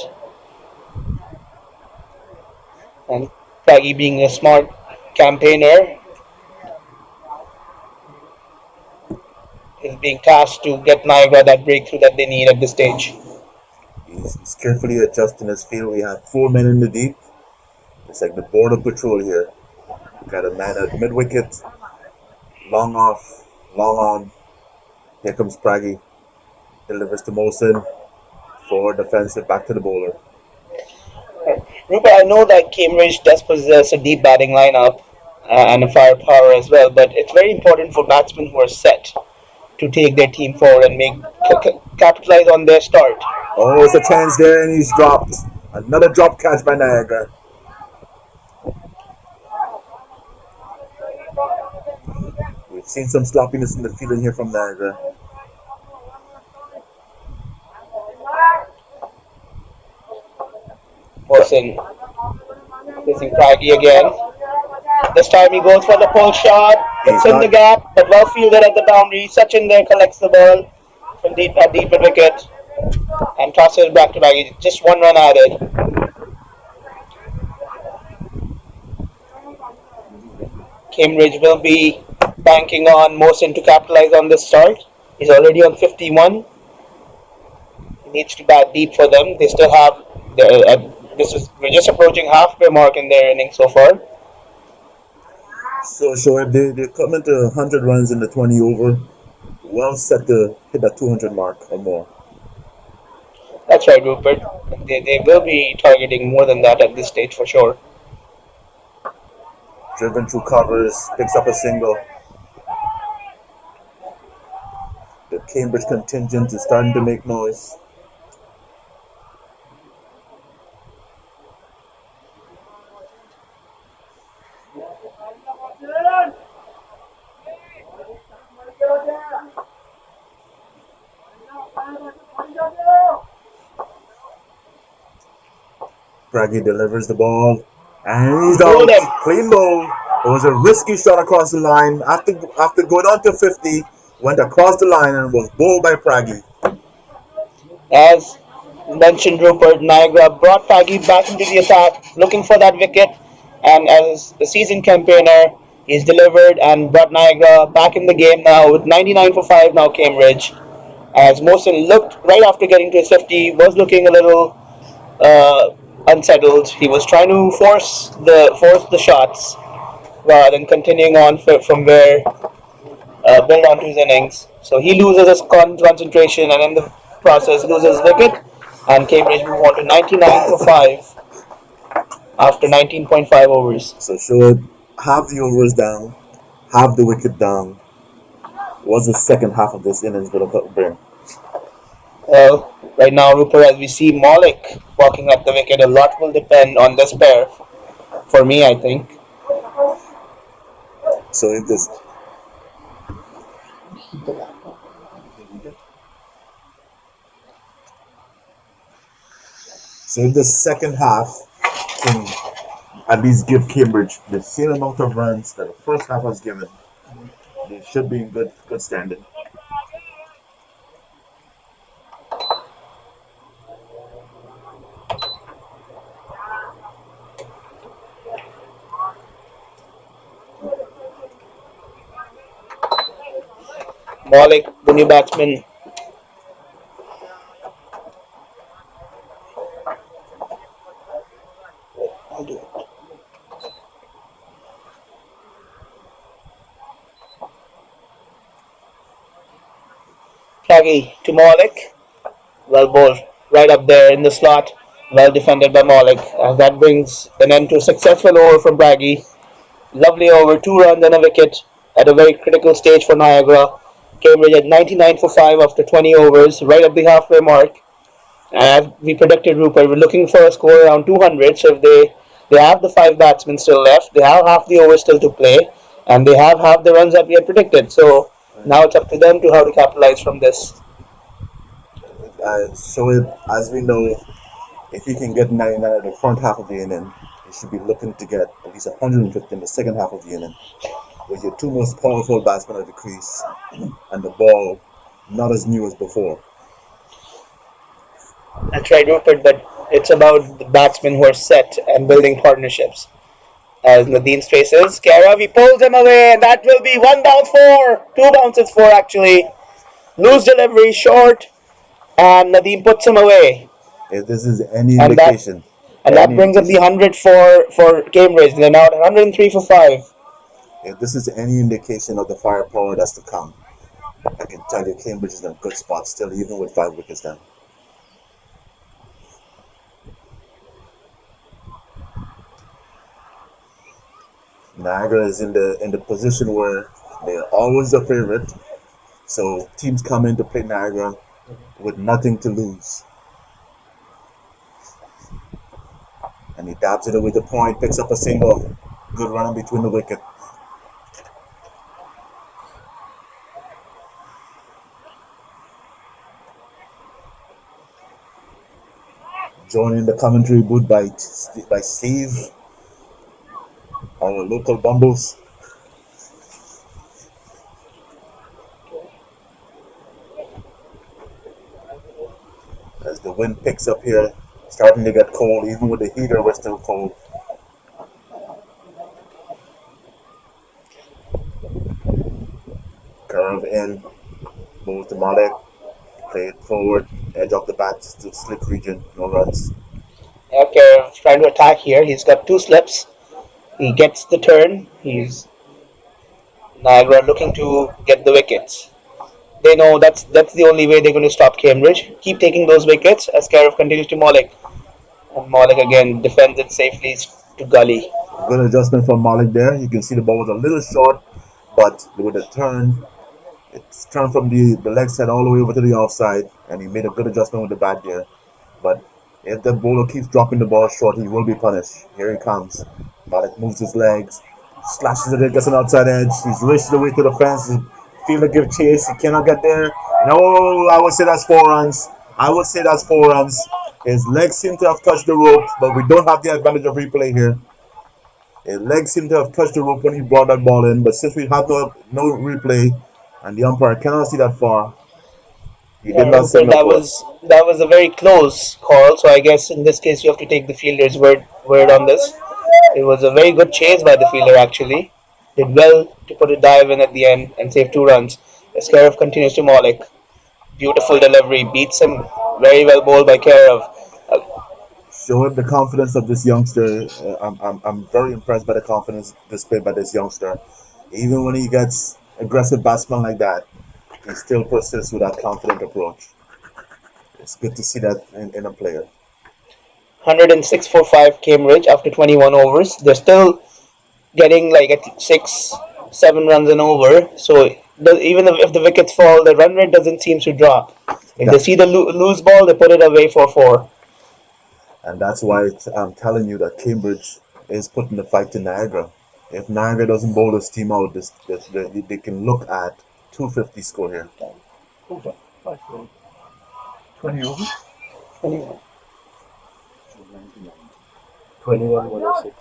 And Faggy, being a smart campaigner, is being tasked to get Niagara that breakthrough that they need at this stage. He's carefully adjusting his field. We have 4 men in the deep. It's like the border patrol here. Got a man at mid wicket, long off, long on. Here comes Pragi. Delivers to Mosen. Forward defensive, back to the bowler. Rupert, I know that Cambridge does possess a deep batting lineup and a firepower as well, but it's very important for batsmen who are set to take their team forward and capitalize on their start. Oh, it's a chance there, and he's dropped. Another drop catch by Niagara. We've seen some sloppiness in the fielding here from Niagara. Wilson facing Craggy again. This time he goes for the pull shot. It's in the gap, but well fielded at the boundary. Sachin there collects the ball from deep at deep mid wicket and tosses it back to Craggy. Just 1 run added. Cambridge will be banking on Mohsen to capitalize on this start. He's already on 51. He needs to bat deep for them. They still have we're just approaching halfway mark in their innings so far. So if they're coming to 100 runs in the 20 over, well set to hit that 200 mark or more. That's right, Rupert. They will be targeting more than that at this stage for sure. Driven through covers, picks up a single. The Cambridge contingent is starting to make noise. Braggy delivers the ball, and he's Bowled him. out. Clean ball. It was a risky shot across the line. After going on to 50, went across the line and was bowled by Praggy. As mentioned, Rupert, Niagara brought Paggy back into the attack, looking for that wicket. And as the season campaigner, he's delivered and brought Niagara back in the game now with 99 for 5 now, Cambridge. As Mohsin looked right after getting to his 50, was looking a little unsettled. He was trying to force the shots rather than continuing on from where build onto his innings. So he loses his concentration and in the process loses his wicket. And Cambridge move on to 99 for 5 after 19.5 overs. So showed half the overs down, half the wicket down. Was the second half of this innings going to bring? Well, right now, Rupert, as we see Malik walking up the wicket, a lot will depend on this pair. For me, I think. So in this second half can at least give Cambridge the same amount of runs that the first half was given. They should be in good standing. Malik, the new batsman. I'll do it. Plaggy to Malik. Well bowled. Right up there in the slot. Well defended by Malik. As that brings an end to a successful over from Braggy. Lovely over, 2 runs and a wicket at a very critical stage for Niagara. Cambridge at 99 for 5 after 20 overs, right at the halfway mark. As we predicted, Rupert, we're looking for a score around 200. So if they have the 5 batsmen still left, they have half the overs still to play, and they have half the runs that we had predicted. So now it's up to them to how to capitalize from this. So as we know, if he can get 99 at the front half of the inning, he should be looking to get at least 150 in the second half of the inning, with your two most powerful batsmen at the crease and the ball not as new as before. That's right, Rupert, but it's about the batsmen who are set and building partnerships. As Nadine faces Kara, he pulls him away, and that will be 1 bounce 4, 2 bounces 4 actually. Loose delivery, short, and Nadeem puts him away. If this is any And that indication, and that brings up the 100 for Cambridge. They're now at 103 for 5. if this is any indication of the firepower that's to come, I can tell you Cambridge is in a good spot still, even with 5 wickets down. Niagara is in the position where they're always the favorite, so teams come in to play Niagara with nothing to lose. And he dabs it away to point, picks up a single. Good run in between the wicket. Joining the commentary booth by Steve, our local Bumbles. As the wind picks up here, starting to get cold, even with the heater, we're still cold. Curve in, move to Malik, play it forward, edge off the bat to slip region, no runs. Okay, trying to attack here. He's got 2 slips. He gets the turn. He's Niagara looking to get the wickets. They know that's the only way they're going to stop Cambridge. Keep taking those wickets as Carif continues to Malik. And Malik again defends it safely to Gully. Good adjustment from Malik there. You can see the ball was a little short, but with a turn, it's turned from the leg side all the way over to the offside, and he made a good adjustment with the bat there. But if the bowler keeps dropping the ball short, he will be punished. Here he comes. Malik moves his legs, slashes it in, gets an outside edge. He's raced away to the fence. He Fielder give chase. He cannot get there. No, I would say that's 4 runs. I would say that's 4 runs. His legs seem to have touched the rope, but we don't have the advantage of replay here. His legs seem to have touched the rope when he brought that ball in, but since we have no replay and the umpire cannot see that far, he did Yeah, not Rupert, signal for us. that was a very close call. So I guess in this case you have to take the fielder's word on this. It was a very good chase by the fielder actually. Did well to put a dive in at the end and save 2 runs. Askarov continues to Malik. Beautiful delivery, beats him very well bowled by Karov. Uh, Showing the confidence of this youngster. I'm very impressed by the confidence displayed by this youngster. Even when he gets aggressive batsman like that, he still persists with that confident approach. It's good to see that in a player. 106 for 5 Cambridge after 21 overs. They're still getting like at 6, 7 runs and over. So even if the wickets fall, the run rate doesn't seem to drop. If they That, see the loose ball, they put it away for 4. and that's why I'm telling you that Cambridge is putting the fight to Niagara. If Niagara doesn't bowl this team out, they can look at 250 score here. 20 over. 21. 21-106.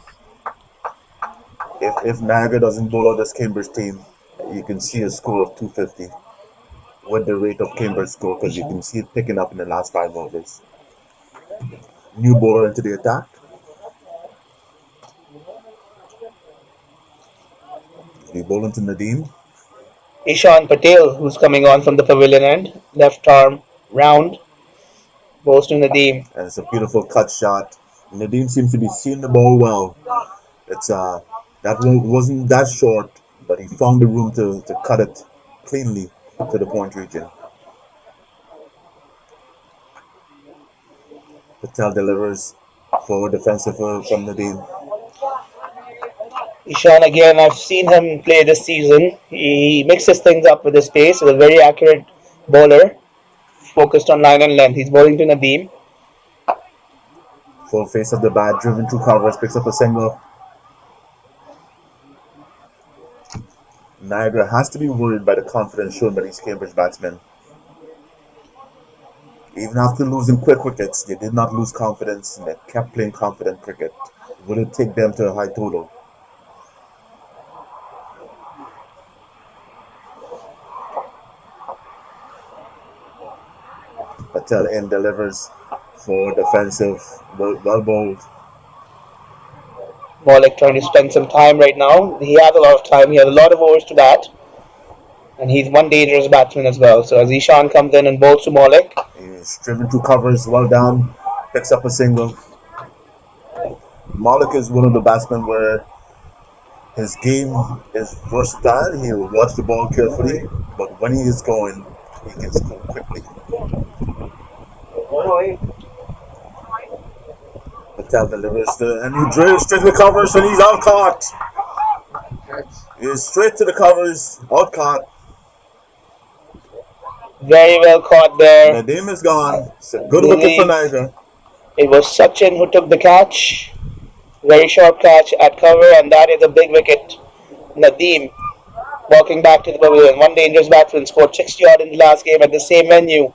If Niagara doesn't bowl out this Cambridge team, you can see a score of 250 with the rate of Cambridge score because you can see it picking up in the last 5 overs. New bowler into the attack. We bowl into Nadeem. Ishan Patel, who's coming on from the pavilion end, left arm round, goes to Nadeem. And it's a beautiful cut shot. Nadeem seems to be seeing the ball well. It's that one wasn't that short, but he found the room to cut it cleanly to the point region. Patel delivers forward defensive from Nadeem. Ishan again, I've seen him play this season. He mixes things up with his pace. He's a very accurate bowler, focused on line and length. He's bowling to Nadeem. Full face of the bat, driven through covers, picks up a single. Niagara has to be worried by the confidence shown by these Cambridge batsmen. Even after losing quick wickets, they did not lose confidence and they kept playing confident cricket. Will it take them to a high total? Patel in delivers for defensive, well bowled. Malik trying to spend some time right now. He has a lot of time. He has a lot of overs to bat. And he's one dangerous batsman as well. So as Ishan comes in and bowls to Malik, He's driven through covers, well down, picks up a single. Malik is one of the batsmen where his game is versatile. He will watch the ball carefully, but when he is going, he can score quickly. Patel delivers and he drills straight to the covers and he's out caught. He's straight to the covers, out caught. very well caught there. Nadeem is gone. It's a good wicket for Niagara. It was Sachin who took the catch. Very short catch at cover, and that is a big wicket. Nadeem walking back to the pavilion. One dangerous batsman scored 60 odd in the last game at the same venue.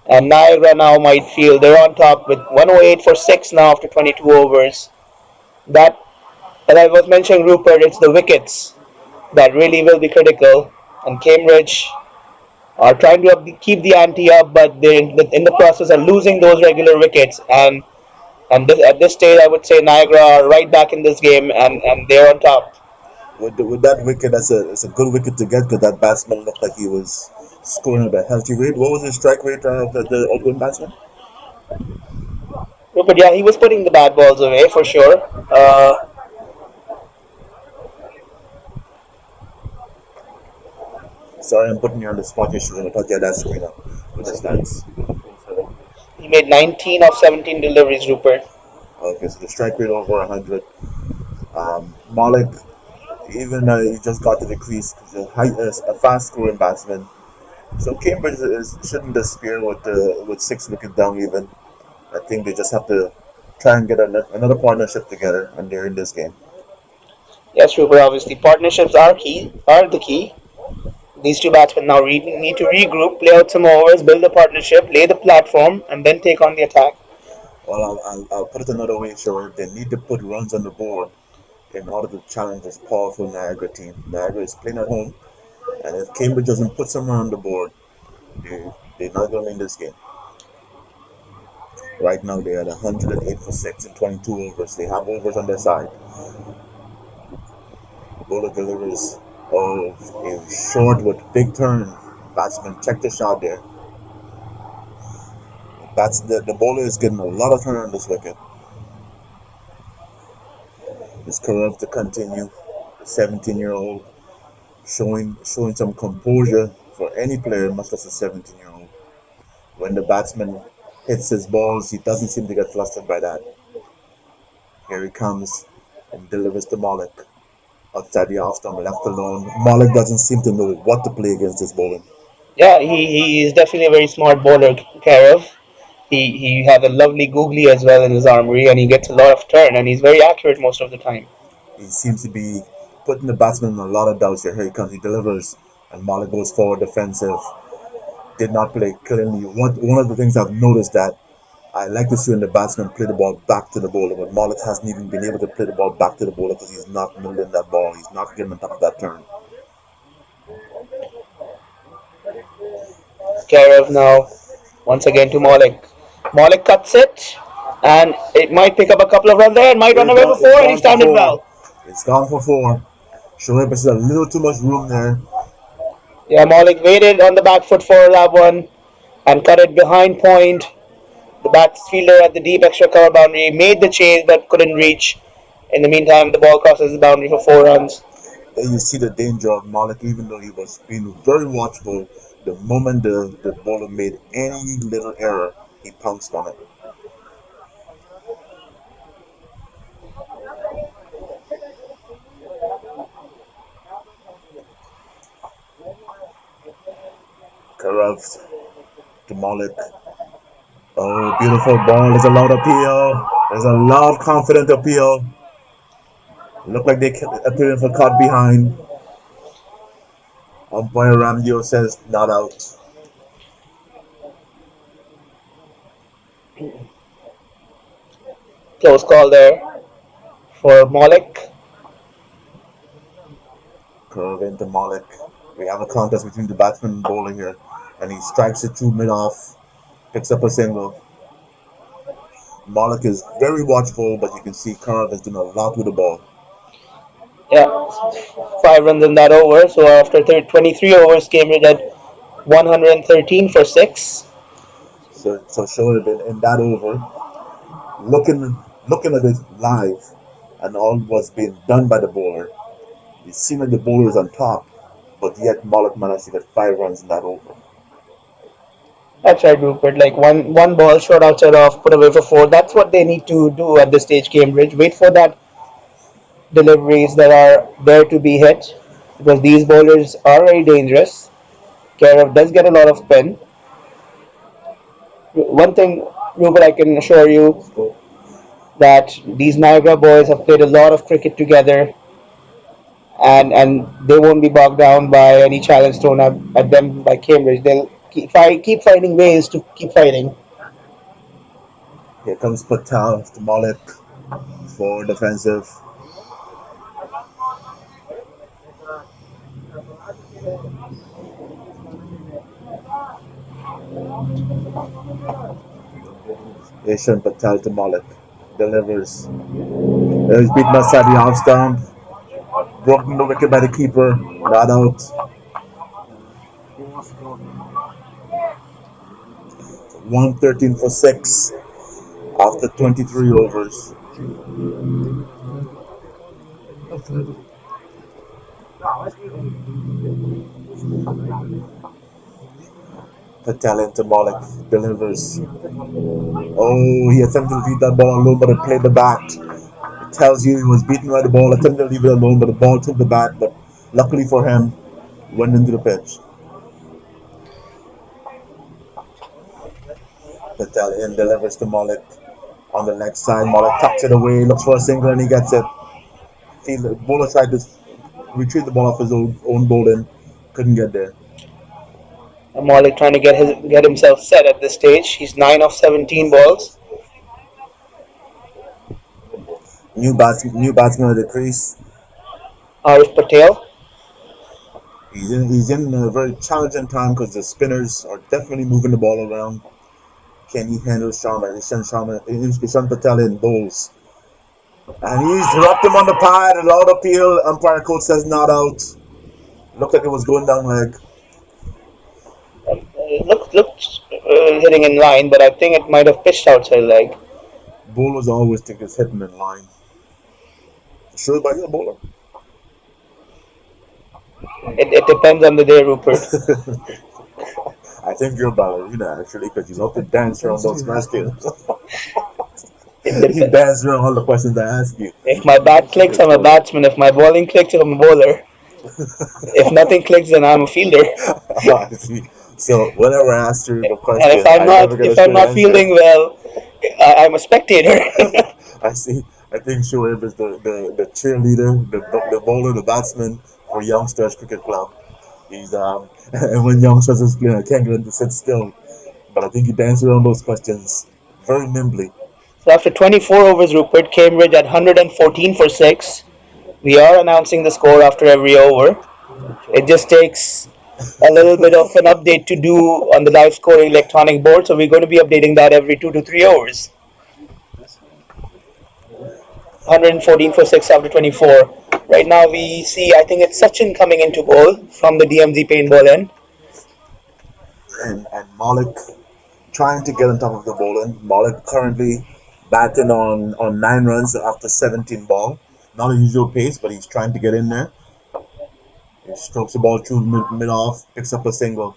And Niagara now might feel they're on top with 108 for 6 now after 22 overs. That, as I was mentioning, Rupert, it's the wickets that really will be critical. And Cambridge are trying to keep the ante up, but they in the process are losing those regular wickets. And at this stage, I would say Niagara are right back in this game, and they're on top. With that wicket, it's a good wicket to get because that batsman looked like he was scoring at a healthy rate. What was his strike rate of the outgoing batsman? But yeah, he was putting the bad balls away for sure. Sorry, I'm putting you on the spot. You should have thought you had that screen up with the stats. He made 19 of 17 deliveries, Rupert. Okay, so the strike rate over 100. Malik, even he just got to the crease. He's a fast scoring batsman. So Cambridge shouldn't despair with 6 wickets down even. I think they just have to try and get another partnership together, and they're in this game. Yes, Rupert. Obviously, partnerships are the key. These two batsmen now need to regroup, play out some overs, build a partnership, lay the platform, and then take on the attack. Well, I'll put it another way, sure. They need to put runs on the board in order to challenge this powerful Niagara team. Niagara is playing at home, and if Cambridge doesn't put some run on the board, they're not going to win this game. Right now, they're at 108 for 6 in 22 overs. They have overs on their side. Bowler delivers a short with big turn. Batsman check the shot there. The bowler is getting a lot of turn on this wicket. It's correct to continue. The 17-year-old showing some composure for any player, much less a 17-year-old. When the batsman hits his balls, he doesn't seem to get flustered by that. Here he comes and delivers to Malik. Outside the off stump, left alone. Malik doesn't seem to know what to play against this bowling. Yeah, he is definitely a very smart bowler, Karev. He has a lovely googly as well in his armory, and he gets a lot of turn, and he's very accurate most of the time. He seems to be putting the batsman in a lot of doubts here. Here he comes, he delivers, and Malik goes forward defensive. Did not play cleanly. One of the things I've noticed that I like to see when the batsman play the ball back to the bowler, but Malik hasn't even been able to play the ball back to the bowler because he's not middling that ball. He's not getting on top of that turn. Karev now once again to Malik. Malik cuts it, and it might pick up a couple of runs there. It might run away for four, and he's timed it well. It's gone for 4. Shoaib has a little too much room there. Yeah, Malik waited on the back foot for that one and cut it behind point. The bat fielder at the deep extra cover boundary made the chase but couldn't reach. In the meantime, the ball crosses the boundary for 4 runs. There you see the danger of Malik, even though he was being very watchful. The moment the bowler made any little error, he pounced on it. Corrupt to Malik. Oh, beautiful ball. There's a loud appeal. There's a loud, confident appeal. Look like they appearing for caught behind. Umpire Ramdio says not out. Close call there for Malik. Curve into Malik. We have a contest between the batsman and bowler here. And he strikes it through mid off. Picks up a single. Malik is very watchful, but you can see Curve is doing a lot with the ball. Yeah, 5 runs in that over. So after 23 overs, Cambridge at 113 for 6. So Shoaib in that over, looking at it live, and all was being done by the bowler. It seemed like the bowler is on top, but yet Malik managed to get 5 runs in that over. That's right, Rupert. Like one ball short outside off, put away for 4. That's what they need to do at this stage, Cambridge. Wait for that deliveries that are there to be hit, because these bowlers are very dangerous. Karev does get a lot of spin. One thing, Rupert, I can assure you that these Niagara boys have played a lot of cricket together, and they won't be bogged down by any challenge thrown at them by Cambridge. They'll keep finding ways to keep fighting. Here comes Patel to Malik for defensive. Ishan Patel to Malik. Delivers. He's beaten outside the off stump. Broken the wicket by the keeper. Not out. 113 for 6 after 23 overs. Patel into Malik. Delivers. Oh, he attempted to leave that ball alone, but it played the bat. It tells you he was beaten by the ball, attempted to leave it alone, but the ball took the bat. But luckily for him, went into the pitch. Patel in delivers to Malik on the leg side. Malik tucks it away, looks for a single, and he gets it. The bowler tried to retrieve the ball off his own bowling, Couldn't get there. Malik trying to get himself set at this stage. He's 9 of 17 balls. New batsman at the crease. Arif Patel. He's in a very challenging time because the spinners are definitely moving the ball around. Can he handle Ishan Patel in bowls? And he's dropped him on the pad. A loud appeal. Umpire coach says not out. Looked like it was going down leg. Looked hitting in line, but I think it might have pitched outside leg. Bowlers always think it's hitting in line. Sure about your bowler? It depends on the day, Rupert. I think you're a ballerina actually because you love to dance around those questions. You dance around all the questions I ask you. If my bat clicks, I'm a batsman. If my bowling clicks, I'm a bowler. If nothing clicks, then I'm a fielder. I see. So whenever I ask you the question, And if I'm not fielding well, I'm a spectator. I see. I think Shoaib is the cheerleader, the bowler, the batsman for Youngsters Cricket Club. He's and when Youngsters is playing, I can't get him to sit still, but I think he dances around those questions very nimbly. So after 24 overs, Rupert, Cambridge at 114 for 6. We are announcing the score after every over. It just takes a little bit of an update to do on the live scoring electronic board, so we're going to be updating that every 2 to 3 hours. 114 for 6 after 24. Right now we see, I think it's Sachin coming into bowl from the DMZ paintball end. And Malik trying to get on top of the bowling. Malik currently batting on 9 runs after 17 ball. Not a usual pace, but he's trying to get in there. He strokes the ball through mid off, picks up a single.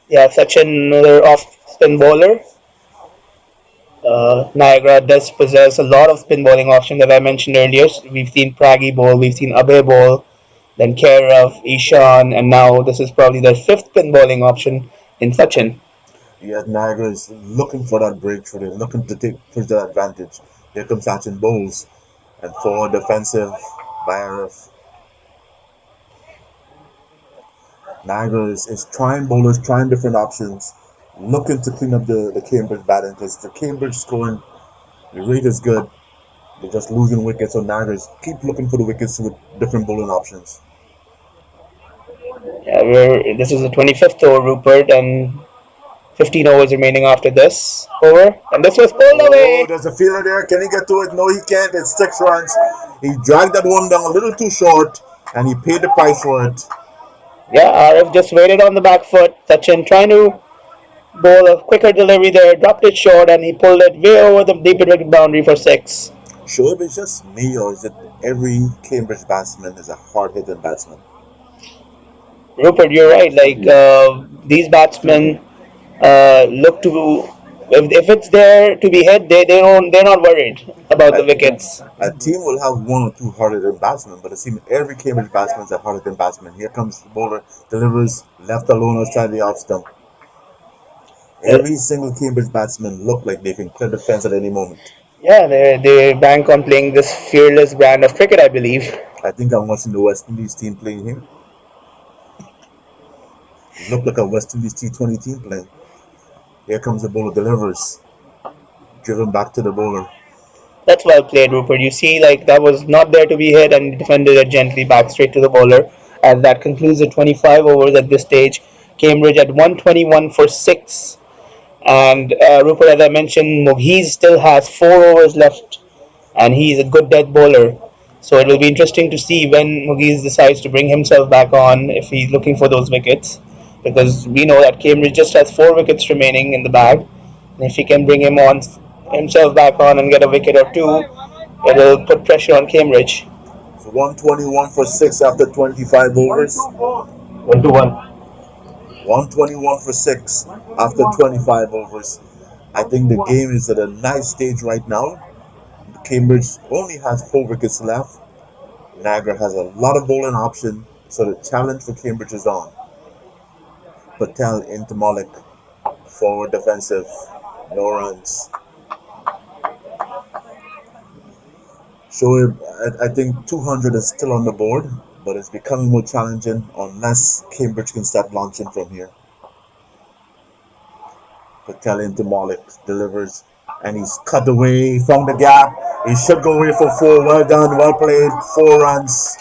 Yeah, Sachin, another off spin bowler. Niagara does possess a lot of spin bowling options that I mentioned earlier. We've seen Pragi bowl, we've seen Abe bowl, then Kairav, Ishan, and now this is probably their fifth spin bowling option in Sachin. Yeah, Niagara is looking for that breakthrough. They're looking to push that advantage. Here comes Sachin bowls and forward defensive by Arif. Niagara is trying bowlers, trying different options, looking to clean up the Cambridge batting because the Cambridge scoring, the rate is good. They're just losing wickets, so Niagara keep looking for the wickets with different bowling options. Yeah, this is the 25th over, Rupert, and 15 overs remaining after this over. And this was pulled away. Oh, there's a fielder there. Can he get to it? No, he can't. It's 6 runs. He dragged that one down a little too short, and he paid the price for it. Yeah, Arif just waited on the back foot. Sachin trying to bowl a quicker delivery there, dropped it short, and he pulled it way over the deep wicket boundary for 6. Sure, it's just me, or is it every Cambridge batsman is a hard-hitting batsman? Rupert, you're right. Like these batsmen look to, if it's there to be hit, they're not worried about the wickets. A team will have one or two hard-hitting batsmen, but it seems every Cambridge batsman is a hard-hitting batsman. Here comes the bowler, delivers left alone outside the off stump. Every single Cambridge batsman look like they can clear the fence at any moment. Yeah, they bank on playing this fearless brand of cricket, I believe. I think I'm watching the West Indies team playing here. It looked like a West Indies T20 team playing. Here comes the bowler, delivers, driven back to the bowler. That's well played, Rupert. You see, like that was not there to be hit, and defended it gently back straight to the bowler. And that concludes the 25 overs at this stage. Cambridge at 121 for 6. And Rupert, as I mentioned, Mughis still has 4 overs left, and he's a good death bowler. So it will be interesting to see when Mughis decides to bring himself back on if he's looking for those wickets, because we know that Cambridge just has 4 wickets remaining in the bag. And if he can bring himself back on and get a wicket or two, it'll put pressure on Cambridge. So 121 for 6 after 25 overs. 1-1. 121 for 6 after 25 overs. I think the game is at a nice stage right now. Cambridge only has 4 wickets left. Niagara has a lot of bowling option, so the challenge for Cambridge is on. Patel into Malik, forward defensive, no runs. So I think 200 is still on the board. but it's becoming more challenging unless Cambridge can start launching from here. Patel into Malik delivers, and he's cut away from the gap. He should go away for four. Well done, well played. 4 runs,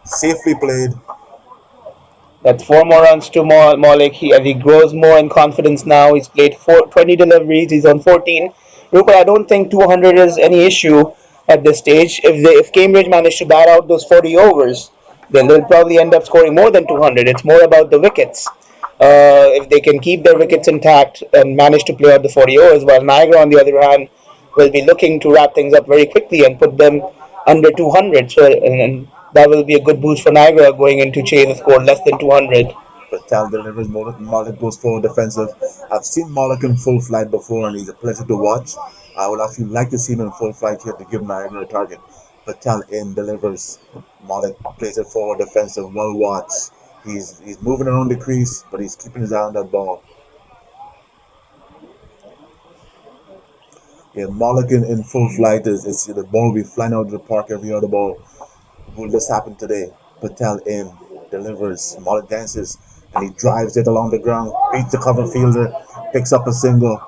safely played. That's 4 more runs to Malik. As he grows more in confidence now, he's played 20 deliveries. He's on 14. Rupert, I don't think 200 is any issue at this stage. If Cambridge manage to bat out those 40 overs, then they'll probably end up scoring more than 200. It's more about the wickets. If they can keep their wickets intact and manage to play out the 40 overs, while Niagara, on the other hand, will be looking to wrap things up very quickly and put them under 200. So, and that will be a good boost for Niagara going into chase a score less than 200. Patel delivers. Malik goes forward defensive. I've seen Malik in full flight before, and he's a pleasure to watch. I would actually like to see him in full flight here to give Niagara a target. Patel in delivers. Malik plays it forward defensive. Well watched. He's moving around the crease, but he's keeping his eye on that ball. Yeah, Malik in full flight is the ball will be flying out of the park every other ball. Will this happen today? Patel in delivers. Malik dances and he drives it along the ground, beats the cover fielder, picks up a single.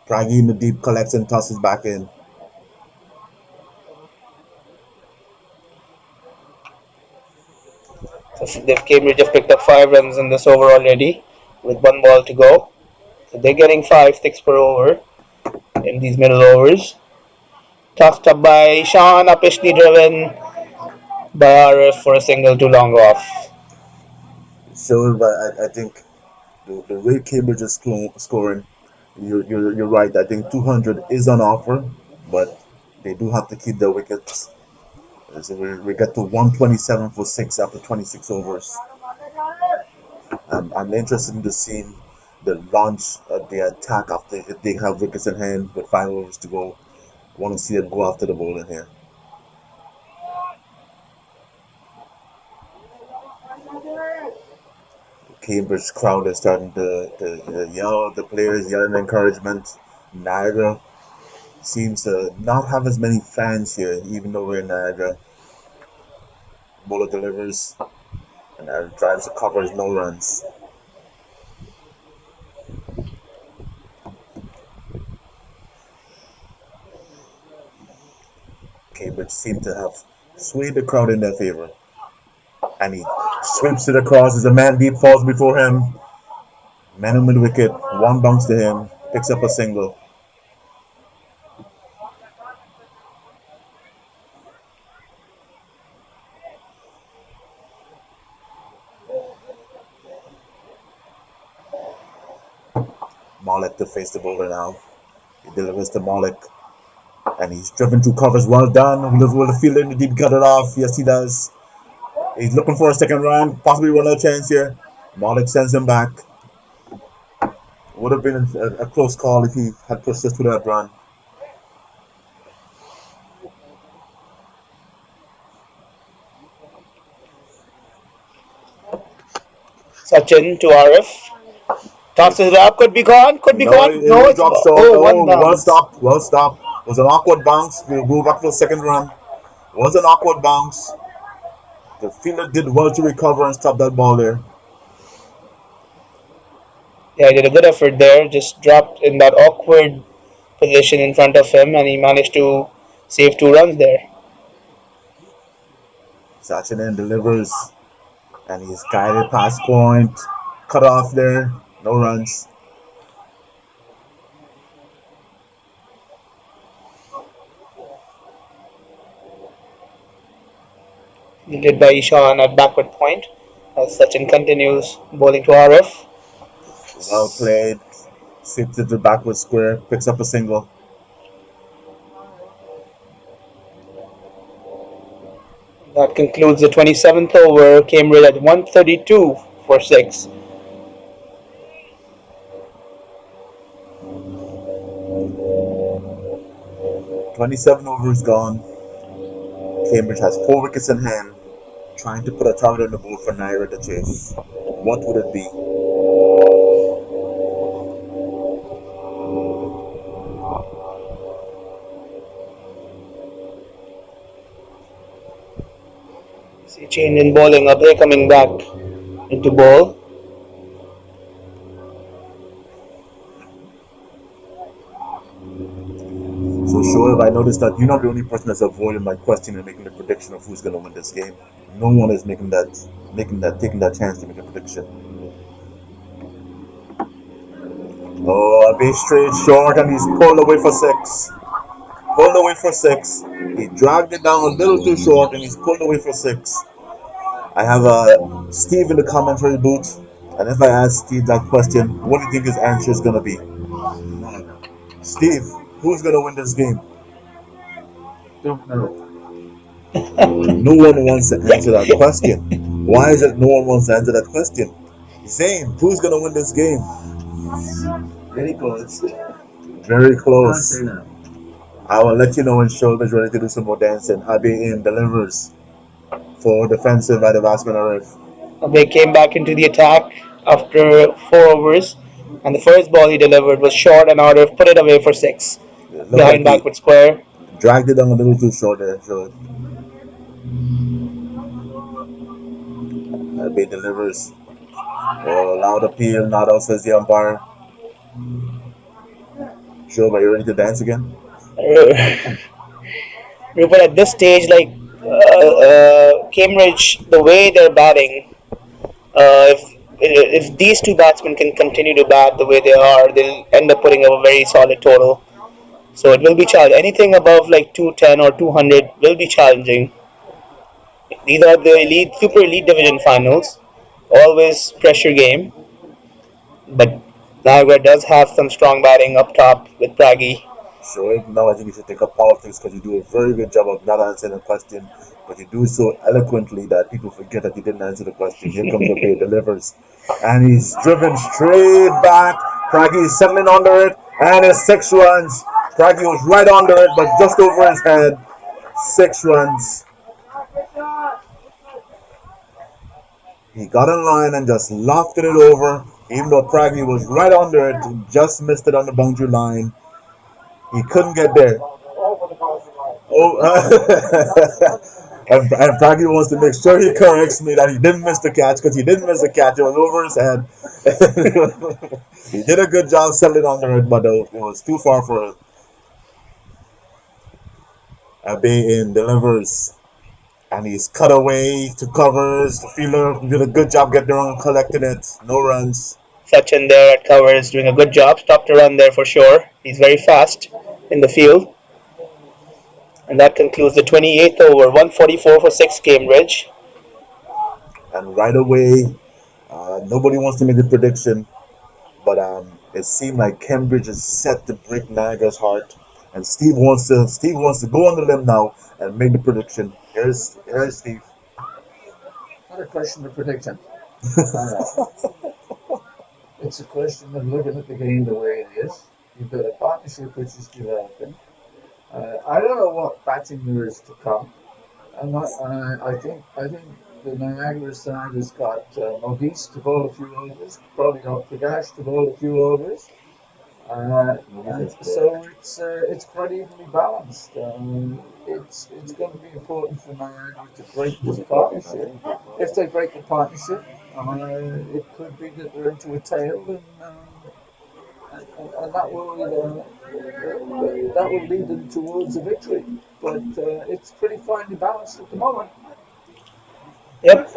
Pragi in the deep collects and tosses back in. So Cambridge have picked up 5 runs in this over already, with 1 ball to go. So they're getting 5, 6 per over in these middle overs. Toughed up by Sean, upishly driven by RF for a single too long off. So I think the way Cambridge is scoring, you're right. I think 200 is on offer, but they do have to keep their wickets. So we get to 127 for 6 after 26 overs. I'm interested in seeing the launch of the attack after if they have wickets in hand with 5 overs to go. I want to see them go after the ball in here. Cambridge crowd is starting to yell at the players, yelling encouragement. Niagara seems to not have as many fans here, even though we're in Niagara. Bowler delivers and drives the covers, no runs. Cambridge seem to have swayed the crowd in their favor. And he sweeps it across as a man deep falls before him. Man in mid wicket, one bounce to him, picks up a single. Malik to face the bowler now. He delivers to Malik. And he's driven through covers. Well done. Will the fielder in the deep cut it off? Yes, he does. He's looking for a second run, possibly one other chance here. Malik sends him back. Would have been a close call if he had pushed us to that run. Sachin to RF. Tosses it up, could be gone, could be No, gone. No, it it's drops short. oh, one Oh, well bounce. stopped. Well stopped. It was an awkward bounce. We'll go back for the second run. It was an awkward bounce. The fielder did well to recover and stop that ball there. Yeah, he did a good effort there. Just dropped in that awkward position in front of him, and he managed to save 2 runs there. Sachinen delivers, and he's guided past point. Cut off there. No runs. Led by Ishan at backward point, as Sachin continues bowling to RF. Well played. Sweeps it to the backward square. Picks up a single. That concludes the 27th over. Cambridge at 132 for 6. 27 overs gone. Cambridge has 4 wickets in hand. Trying to put a target on the board for Naira to chase. What would it be? Change in bowling. Abhay coming back into ball. So, Shoaib, I noticed that you're not the only person that's avoiding my question and making the prediction of who's going to win this game. No one is taking that chance to make a prediction. Oh, a base straight short, and he's pulled away for six. Pulled away for six. He dragged it down a little too short, and he's pulled away for six. I have Steve in the commentary booth, and if I ask Steve that question, what do you think his answer is going to be? No, Steve, who's going to win this game? don't know. No one wants to answer that question. Why is it no one wants to answer that question? Zane, who's going to win this game? Very close. Very Can't close. say now. I will let you know when Shoaib is ready to do some more dancing. Abi in delivers for defensive by the batsman Arif. Abhay came back into the attack after 4 overs, and the first ball he delivered was short and out of put it away for six. It looked like Behind he backward square. dragged it down a little too short there, Shoaib. Abi delivers. Oh, loud appeal, not out, says the umpire. Shoaib, are you ready to dance again? Rupert, at this stage, like Cambridge, the way they're batting, if these two batsmen can continue to bat the way they are, they'll end up putting up a very solid total. So it will be challenging. Anything above like 210 or 200 will be challenging. These are the elite, super elite division finals. Always pressure game, but Niagara does have some strong batting up top with Pragi. Shoaib, now I think you should take up politics because you do a very good job of not answering the question, but you do so eloquently that people forget that you didn't answer the question. Here comes Obey, delivers, and he's driven straight back. Pragi is settling under it, and it's 6 runs. Pragi was right under it, but just over his head. 6 runs. He got in line and just lofted it over, even though Pragi was right under it, just missed it on the boundary line. He couldn't get there. Oh, and Pragi wants to make sure he corrects me that he didn't miss the catch because he didn't miss the catch. It was over his head. He did a good job settling under it, but it was too far for him. Abe in delivers, and he's cut away to covers. The fielder did a good job getting around and collecting it. No runs. Sachin there at covers doing a good job. Stopped a run there for sure. He's very fast in the field. And that concludes the 28th over. 144 for 6 Cambridge. And right away, nobody wants to make a prediction, but it seemed like Cambridge is set to break Niagara's heart. And Steve wants to go on the limb now and make the prediction. Here's Steve. Not a question of prediction. Uh, it's a question of looking at the game the way it is. You've got a partnership which is developing. I don't know what batting there is to come. I think the Niagara side has got Maurice to bowl a few overs, probably got Prakash to bowl a few overs. So it's quite evenly balanced. It's going to be important for Niagara to break this partnership. If they break the partnership, it could be that they're into a tail, and that will lead them towards a victory. But it's pretty finely balanced at the moment. Yep,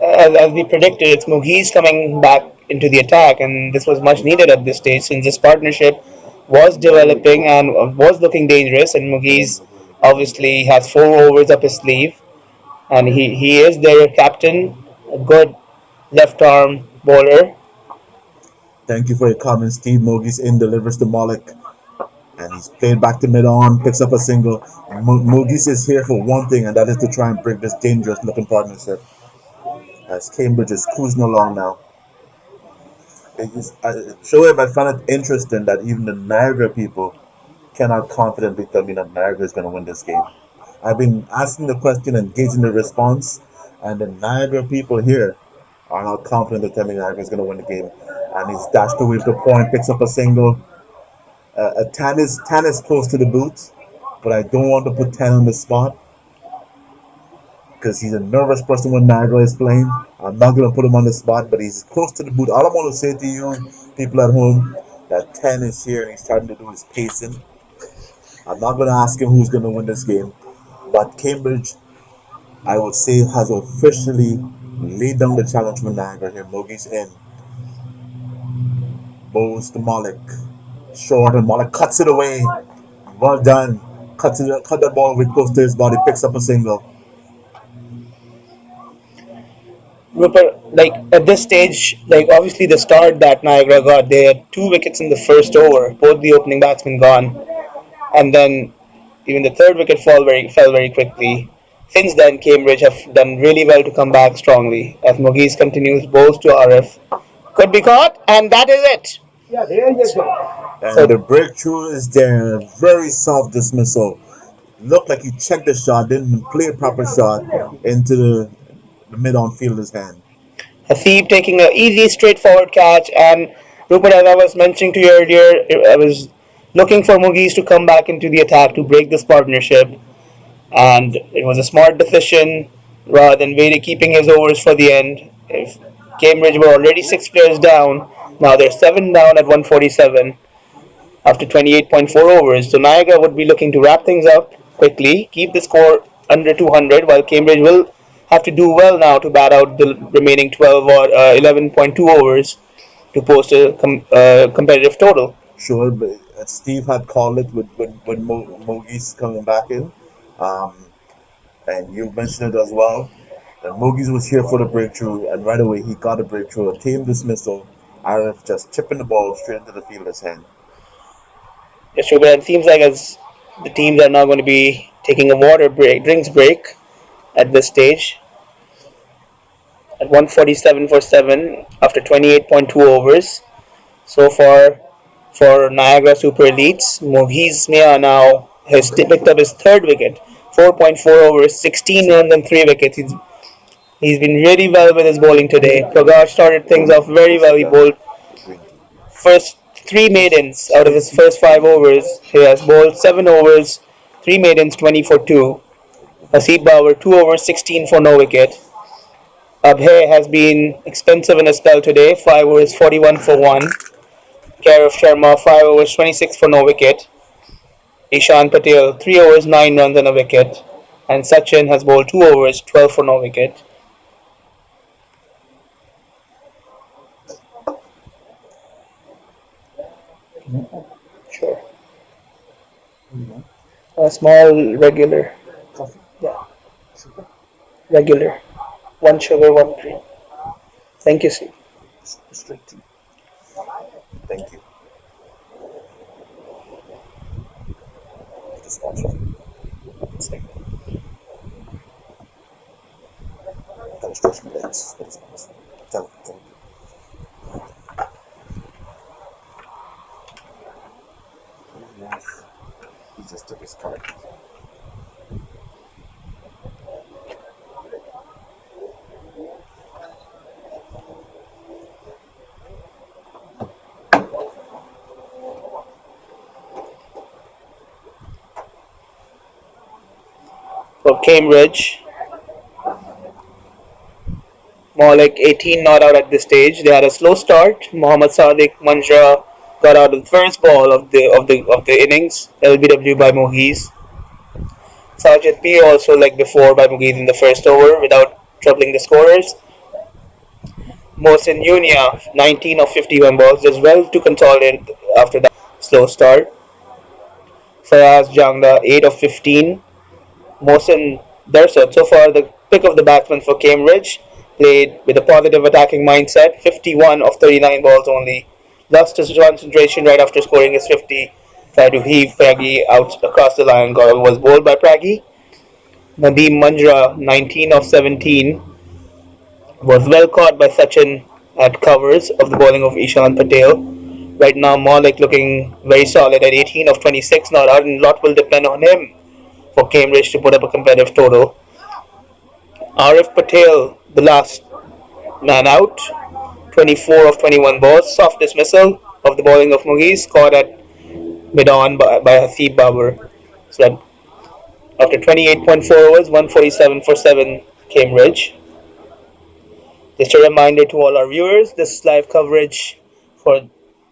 as we predicted, it's Mughis coming back into the attack, and this was much needed at this stage since this partnership was developing and was looking dangerous. And Mughis obviously has 4 overs up his sleeve, and he is their captain, a good left arm bowler. Thank you for your comments, Steve. Mogis in delivers to Malik, and he's played back to mid on, picks up a single. Mogis is here for one thing, and that is to try and break this dangerous looking partnership. As Cambridge is cruising along now. Shoaib, I find it interesting that even the Niagara people cannot confidently tell me that Niagara is going to win this game. I've been asking the question and gauging the response, and the Niagara people here are not confident that tell me Niagara is going to win the game. And he's dashed away with the point, picks up a single. Tan is close to the boot, but I don't want to put Tan on the spot. because he's a nervous person when Niagara is playing. I'm not going to put him on the spot, but he's close to the boot. All I'm going to say to you, people at home, that 10 is here and he's starting to do his pacing. I'm not going to ask him who's going to win this game, but Cambridge, I would say, has officially laid down the challenge for Niagara here. Mogi's in. Bowls to Malik. Short, and Malik cuts it away. Well done. Cut that ball with close to his body, picks up a single. Rupert, like at this stage, like obviously the start that Niagara got, they had two wickets in the first over, both the opening batsmen gone, and then even the third wicket fell very quickly. Since then, Cambridge have done really well to come back strongly as Mughis continues bowls to RF. Could be caught, and that is it. Yeah, there you go. And So the breakthrough is there. Very soft dismissal. Looked like he checked the shot, didn't play a proper shot into the mid on fielder's hand. Hasib taking an easy, straightforward catch, and Rupert, as I was mentioning to you earlier, I was looking for Mughis to come back into the attack to break this partnership, and it was a smart decision rather than waiting, keeping his overs for the end. If Cambridge were already 6 players down, now they're 7 down at 147 after 28.4 overs. So Niagara would be looking to wrap things up quickly, keep the score under 200, while Cambridge will have to do well now to bat out the remaining 12 or 11.2 overs to post a competitive total. Sure, but Steve had called it with Mogi's coming back in. Um, and you mentioned it as well. That Mogies was here for the breakthrough, and right away he got a breakthrough, a team dismissal. Arif just chipping the ball straight into the fielder's hand. Yes, sure, but it seems like as the teams are now going to be taking a drinks break at this stage at 147 for 7 after 28.2 overs. So far for Niagara Super Elites, Mohiz Mia now has picked up his third wicket, 4.4 overs, 16 runs and 3 wickets. He's been really well with his bowling today. Prakash started things off very well. He bowled Green tea. first 3 maidens out of his first 5 overs. He has bowled 7 overs, 3 maidens, 20 for 2. Haseeb Bauer 2 overs, 16 for no wicket. Abhay has been expensive in a spell today, 5 overs, 41 for 1. Kairav Sharma 5 overs, 26 for no wicket. Ishan Patel 3 overs, 9 runs and a wicket. And Sachin has bowled 2 overs, 12 for no wicket. Sure. A small regular. Coffee, Yeah, sugar, regular. One sugar, one cream. Thank you, Steve. straight tea. Thank you. Just watch it. It's like, gotta stretch my legs. Tell him. Yes. He just took his card. For Cambridge, more like 18 not out at this stage. They had a slow start. Mohammad Sadiq Manjra got out the first ball of the innings. LBW by Mohiz. Sajid P also like before by Mohiz in the first over without troubling the scorers. Mohsin Unia 19 of 51 balls does well to consolidate after that slow start. Fayaz Jangda 8 of 15. Mohsen Darsat, so far the pick of the batsman for Cambridge, played with a positive attacking mindset, 51 of 39 balls only. Lost his concentration right after scoring his 50, tried to heave Pragi out across the line, was bowled by Pragi. Nadeem Manjra, 19 of 17, was well caught by Sachin at covers of the bowling of Ishan Patel. Right now, Malik looking very solid at 18 of 26 not out, and a lot will depend on him for Cambridge to put up a competitive total. Arif Patel, the last man out, 24 of 21 balls, soft dismissal of the bowling of Mughis, caught at mid-on by Haseeb Babur. So that after 28.4 overs, 147 for 7, Cambridge. Just a reminder to all our viewers, this live coverage for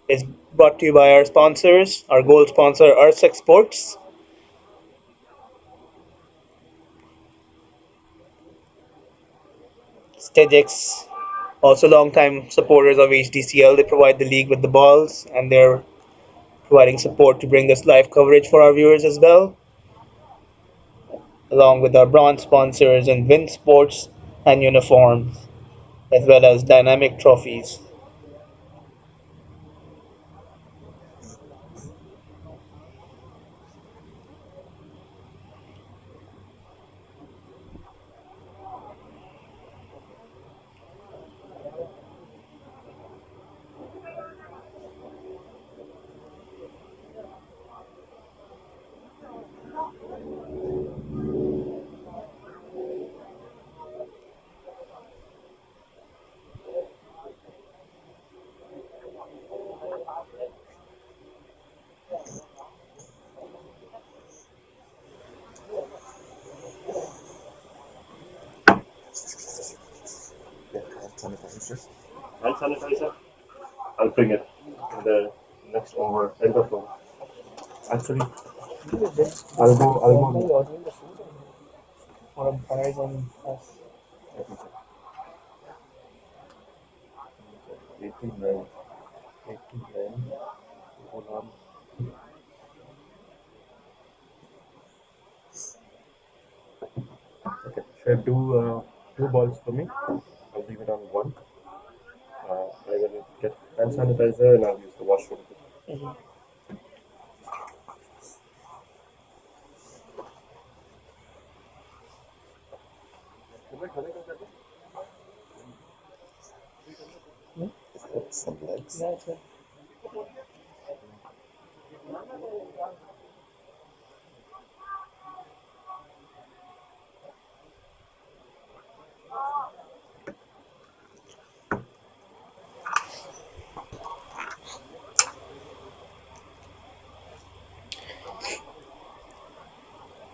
is brought to you by our sponsors, our gold sponsor, Earth Exports. Stegex, also long-time supporters of HDCL. They provide the league with the balls, and they're providing support to bring this live coverage for our viewers as well, along with our bronze sponsors in Win Sports and uniforms, as well as dynamic trophies. Hand sanitizer. I'll bring it in the next over, end of over. Actually, I'll go. Or buys on us. 89. 89. Hold on. Okay, should I do two balls for me? I'll leave it on one. I will get hand sanitizer and I'll use the washroom. Some legs. Yeah, it's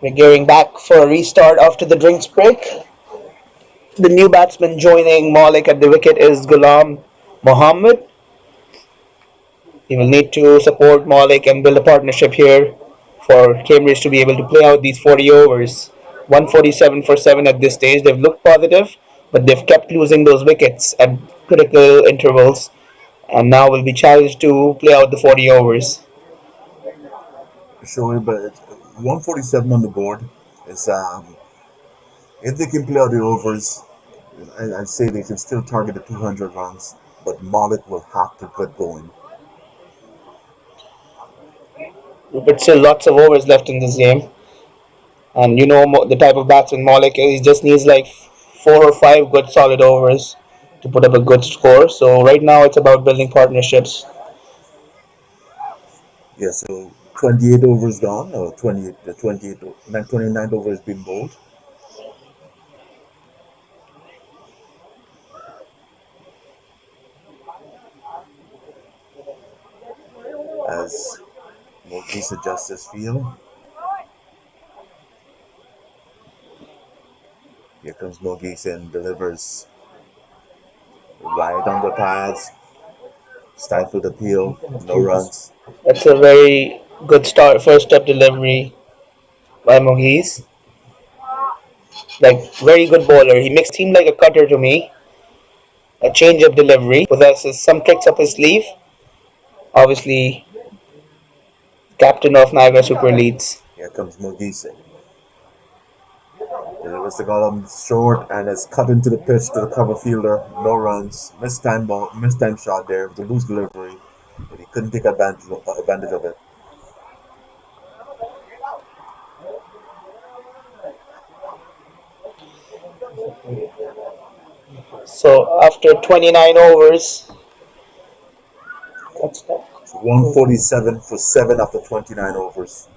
We're gearing back for a restart after the drinks break. The new batsman joining Malik at the wicket is Ghulam Mohammed. He will need to support Malik and build a partnership here for Cambridge to be able to play out these 40 overs. 147 for 7 at this stage. They've looked positive, but they've kept losing those wickets at critical intervals and now will be challenged to play out the 40 overs. Sure, but 147 on the board is if they can play out the overs, I'd say they can still target the 200 runs, but Malik will have to get going. But still, lots of overs left in this game. And you know the type of batsman Malik is. He just needs like 4 or 5 good solid overs to put up a good score. So right now it's about building partnerships. Yeah, so 28 overs gone, or 28, the 28, 29 overs been bowled. As Mogis adjusts his field. Here comes Mogis and delivers right on the pads, stifled appeal, no runs. That's a very good start, first step delivery by Mohis. Like very good bowler. He seem like a cutter to me. A change of delivery. Possesses some tricks up his sleeve. Obviously, captain of Niagara Super Leads. Here comes Mogis. Delivers the column short and is cut into the pitch to the cover fielder. No runs. Missed time shot there with a loose delivery, but he couldn't take advantage of it. So after 29 overs, that's that. 147 for 7 after 29 overs.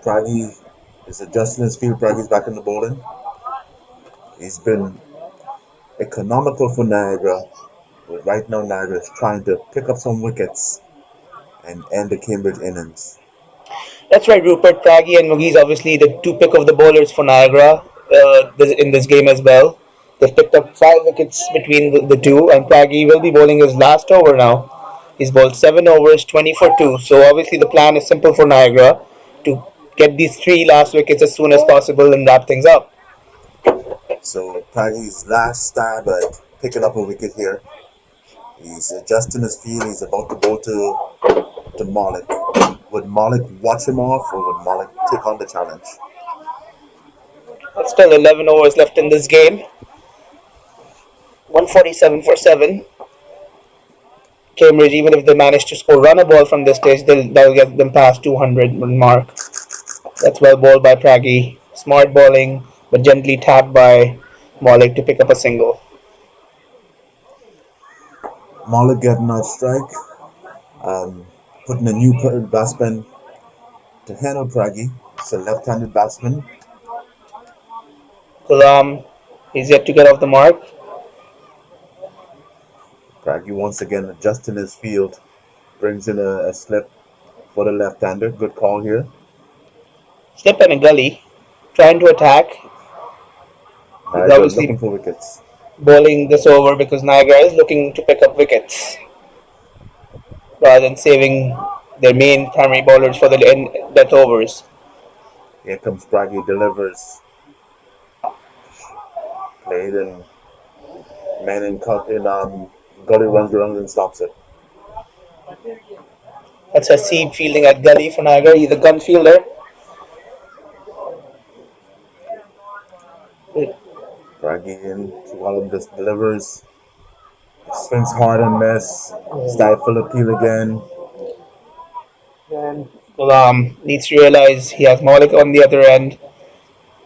Pragi is adjusting his field. Pragi's back in the bowling. He's been economical for Niagara, but right now Niagara is trying to pick up some wickets and end the Cambridge innings. That's right, Rupert. Pragi and Mugi is obviously the two pick of the bowlers for Niagara in this game as well. They've picked up 5 wickets between the two, and Pragi will be bowling his last over now. He's bowled 7 overs, 20 for 2. So obviously the plan is simple for Niagara to get these 3 last wickets as soon as possible and wrap things up. So Pragi's last stab at picking up a wicket here. He's adjusting his field. He's about to bowl to Malik. Would Malik watch him off, or would Malik take on the challenge? But still 11 overs left in this game. 147 for 7. Cambridge, even if they manage to score run a ball from this stage, that'll get them past 200 mark. That's well bowled by Pragi. Smart bowling, but gently tapped by Malik to pick up a single. Malik getting out strike, putting a new batsman to handle Pragi. It's a left-handed batsman. Ghulam, he's yet to get off the mark. Pragi once again adjusting his field, brings in a slip for the left-hander. Good call here. Slip and a gully, trying to attack. He's Niagara obviously looking for wickets. bowling this over because Niagara is looking to pick up wickets rather than saving their main primary bowlers for the death overs. Here comes Pragi, delivers. Played and man in gully runs around and stops it. That's Haseeb fielding at gully for Niagara. He's a gun fielder. Pragi in, Swallow just delivers. Swings hard and miss. Stifle appeal again. Ghulam needs to realize he has Malik on the other end,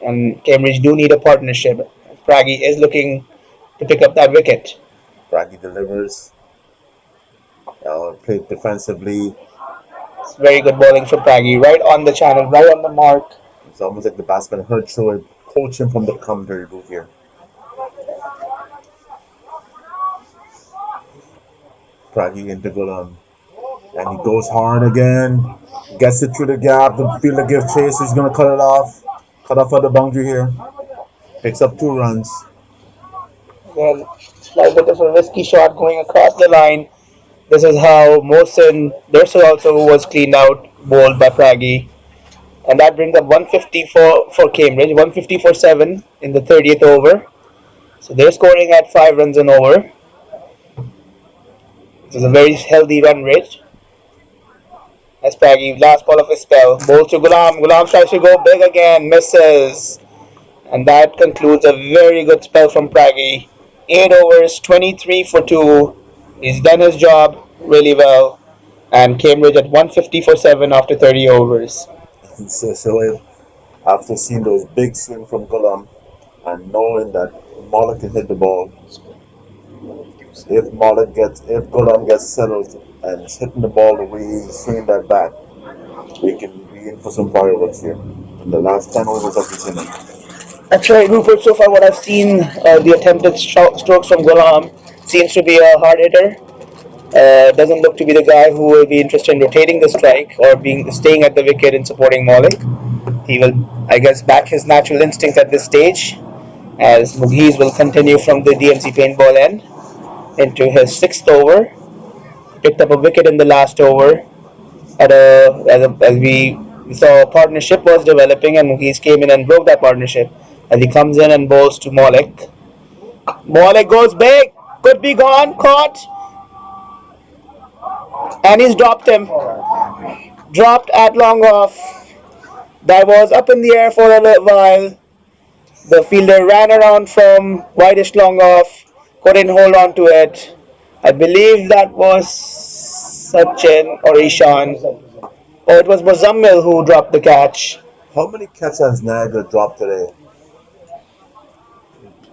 and Cambridge do need a partnership. Pragi is looking to pick up that wicket. Pragi delivers. Played defensively. It's very good bowling for Pragi, right on the channel, right on the mark. It's almost like the batsman heard Shoaib coach him from the commentary booth here. Pragi into Ghulam. And he goes hard again. Gets it through the gap. The fielder gives chase. He's going to cut it off. Cut off at the boundary here. Picks up 2 runs. Again, slight bit of a risky shot going across the line. This is how Mohsin Durso also was cleaned out, bowled by Pragi. And that brings up 150 for Cambridge, 150 for 7 in the 30th over. So they're scoring at 5 runs an over. This is a very healthy run rate. As Pragi, last ball of his spell, bowls to Ghulam. Ghulam tries to go big again, misses. And that concludes a very good spell from Pragi. 8 overs, 23 for 2. He's done his job really well. And Cambridge at 150 for 7 after 30 overs. So Shoaib, after seeing those big swings from Ghulam and knowing that Malik can hit the ball, if Ghulam gets settled and is hitting the ball the way he's swinging that bat, we can be in for some fireworks here in the last 10 overs of this inning. That's right, Rupert. So far, what I've seen, the attempted strokes from Ghulam seems to be a hard hitter. Doesn't look to be the guy who will be interested in rotating the strike or staying at the wicket and supporting Malik. He will, I guess, back his natural instinct at this stage, as Mughis will continue from the DMC paintball end into his 6th over. Picked up a wicket in the last over. As we saw, a partnership was developing, and Mughis came in and broke that partnership. As he comes in and bowls to Malik. Malik goes big, could be gone, caught, and he's dropped him. Dropped at long off. That was up in the air for a little while. The fielder ran around from wideish long off, couldn't hold on to it. I believe that was Sachin or Ishan. Oh, it was Muzammil who dropped the catch. How many catches has Niagara dropped today?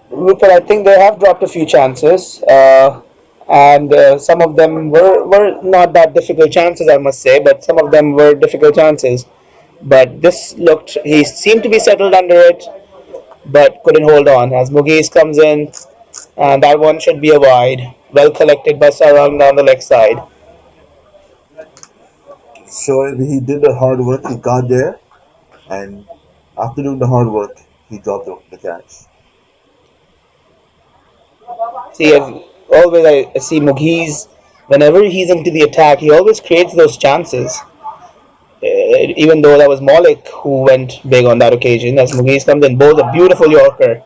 Rupert, I think they have dropped a few chances, and some of them were not that difficult chances, I must say, but some of them were difficult chances. But he seemed to be settled under it, but couldn't hold on. As Mughis comes in, and that one should be a wide. Well collected by Sarang down the leg side. So he did the hard work. He got there, and after doing the hard work, he dropped the catch. See, always I see Mughis, whenever he's into the attack, he always creates those chances. Even though that was Malik who went big on that occasion, as Mughis comes in, bowls a beautiful Yorker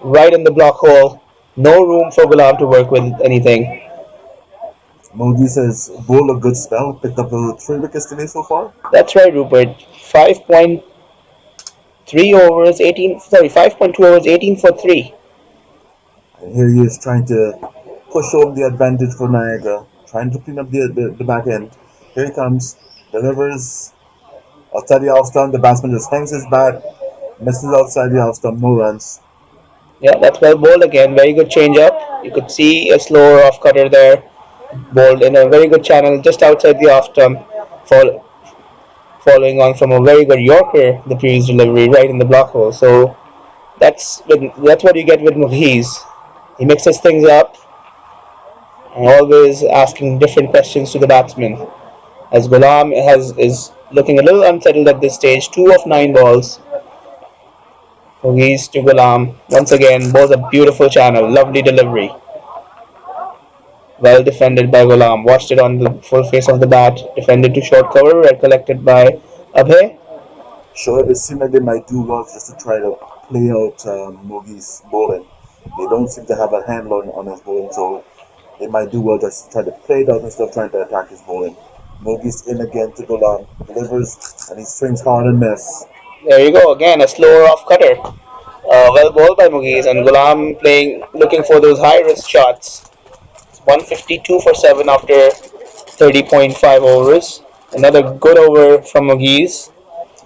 right in the block hole. No room for Gulam to work with anything. Modi says, bowl a good spell, picked up the 3 wickets today so far. That's right, Rupert. 5.3 overs, 18. Sorry, 5.2 overs, 18 for three. And here he is trying to push home the advantage for Niagara, trying to clean up the back end. Here he comes, delivers outside the off stump. The batsman just hangs his bat, misses outside the off stump, no runs. Yeah, that's well bowled again. Very good change up. You could see a slower off cutter there, bowled in a very good channel just outside the off stump, following on from a very good Yorker, the previous delivery right in the block hole. So that's what you get with Mughis. He mixes things up and always asking different questions to the batsman. As Ghulam is looking a little unsettled at this stage, 2 of 9 balls. Mughis to Ghulam once again bowls a beautiful channel, lovely delivery. Well defended by Ghulam. Watched it on the full face of the bat. Defended to short cover. Well collected by Abhay. Sure, it seemed like they might do well just to try to play out Mogi's bowling. They don't seem to have a handle on his bowling, so they might do well just to try to play it out instead of trying to attack his bowling. Mogi's in again to Golan, delivers, and he swings hard and miss. There you go again. A slower off cutter. Well bowled by Mughis and Ghulam playing, looking for those high risk shots. 152 for 7 after 30.5 overs. Another good over from Mughis.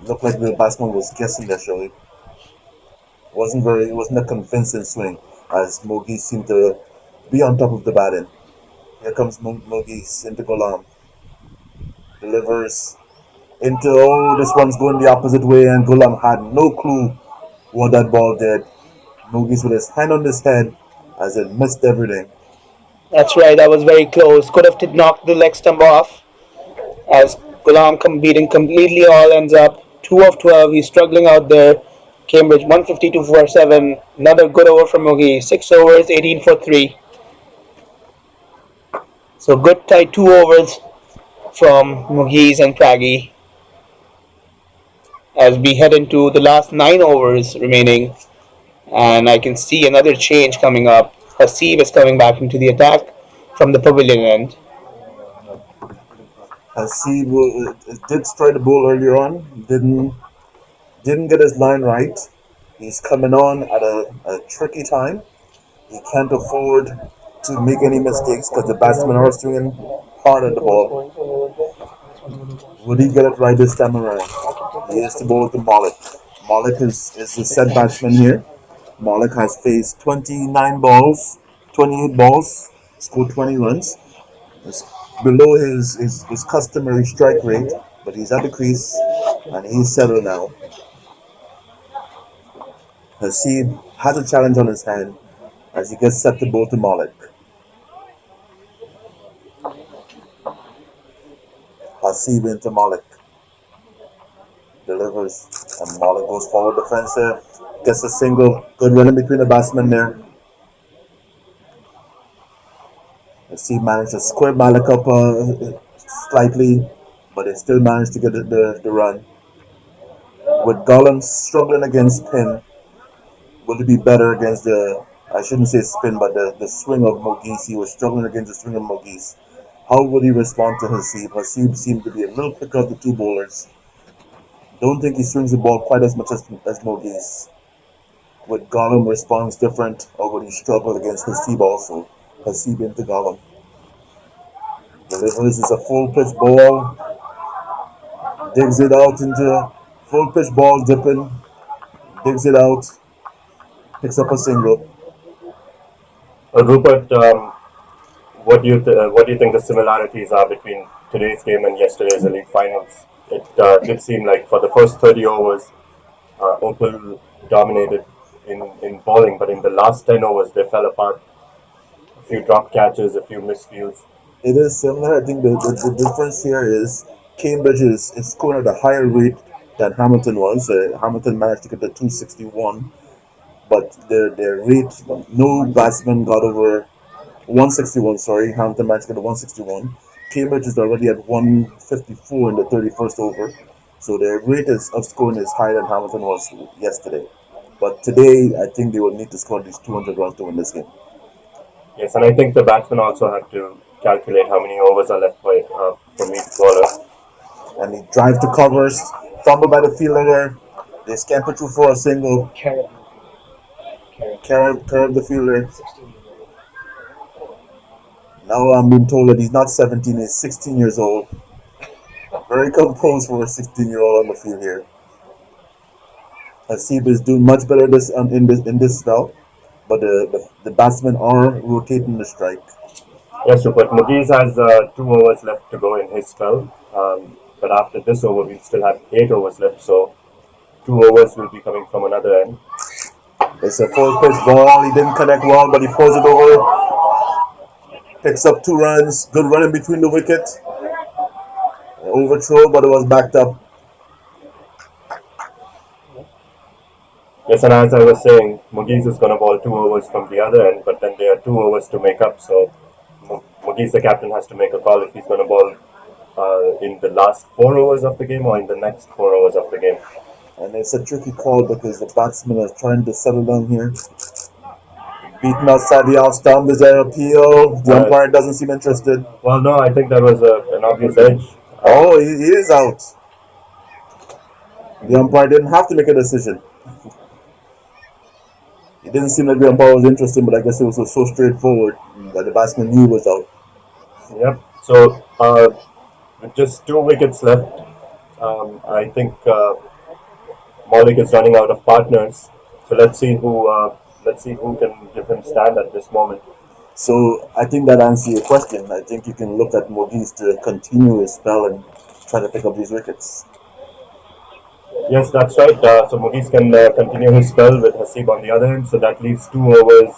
Looked like the batsman was guessing that show. It wasn't a convincing swing as Mogi seemed to be on top of the batting. Here comes Mogi into Golam, delivers into this one's going the opposite way, and Golam had no clue what that ball did. Mogi's with his hand on his head as it missed everything. That's right. That was very close. Could have knocked the leg stump off. As Ghulam beating completely all ends up 2 of 12. He's struggling out there. Cambridge 152 for 7. Another good over from Mugi. 6 overs, 18 for 3. So good tight 2 overs from Mughis and Pragi as we head into the last 9 overs remaining. And I can see another change coming up. Hasib is coming back into the attack from the pavilion end. As he did strike the ball earlier on, didn't get his line right. He's coming on at a tricky time. He can't afford to make any mistakes because the batsmen are swinging hard at the ball. Would he get it right this time around? He has to bowl to Malik. Malik is the set batsman here. Malik has faced 29 balls, 28 balls, scored 20 runs. It's below his customary strike rate, but he's at the crease and he's settled now. Haseeb has a challenge on his hand as he gets set to bowl to Malik. Haseeb into Malik. Delivers and Malik goes forward defensive. Gets a single. Good running between the batsmen there. Haseeb managed to square Malik up slightly, but they still managed to get the run. With Gollum struggling against Pin, will it be better against I shouldn't say spin, but the swing of Mogis? He was struggling against the swing of Mogis. How would he respond to Haseeb? Haseeb seemed to be a little quicker of the two bowlers. Don't think he swings the ball quite as much as Mogis. Would Gollum responds different, or would he struggle against Haseeb also? Haseeb into Gollum. Delivers is a full pitch ball. Digs it out into full pitch ball, dipping. Digs it out. Picks up a single. Rupert, what do you think the similarities are between today's game and yesterday's elite finals? It did seem like for the first 30 overs, Opal dominated in bowling, but in the last 10 overs they fell apart. A few drop catches, a few miscues. It is similar. I think the difference here is Cambridge is scoring at a higher rate than Hamilton was. Hamilton managed to get the 261, but their rate, no batsman got over 161. Sorry, Hamilton managed to get a 161. Cambridge is already at 154 in the 31st over, so their rate of scoring is higher than Hamilton was yesterday. But today, I think they will need to score at least 200 runs to win this game. Yes, and I think the batsmen also have to calculate how many overs are left from each bowler. And he drives to covers, fumbled by the fielder there. They scamper through for a single. Curve the fielder. Now I'm being told that he's not 17, he's 16 years old. Very composed for a 16-year-old on the field here. Hasib is doing much better in this spell, but the batsmen are rotating the strike. Yes, but Mugiz has 2 overs left to go in his spell. But after this over, we'll still have 8 overs left, so 2 overs will be coming from another end. It's a full pitch ball. He didn't connect well, but he pulls it over. Picks up 2 runs. Good run in between the wicket. Overthrow, but it was backed up. Yes, and as I was saying, Mugiz is going to bowl 2 overs from the other end, but then there are 2 overs to make up. So Mugiz, the captain, has to make a call if he's going to bowl in the last 4 overs of the game or in the next 4 overs of the game. And it's a tricky call because the batsmen are trying to settle down here. Beaten outside the off stump. Is there appeal? The umpire doesn't seem interested. Well, no, I think that was an obvious edge. Oh, he is out. The umpire didn't have to make a decision. It didn't seem like the umpire was interested, but I guess it was so straightforward that the batsman knew he was out. Yep. So with just 2 wickets left, I think Maulik is running out of partners. So let's see who can give him stand at this moment. So I think that answers your question. I think you can look at Mogies to continue his spell and try to pick up these wickets. Yes, that's right. So Mugiz can continue his spell with Hasib on the other end. So that leaves 2 overs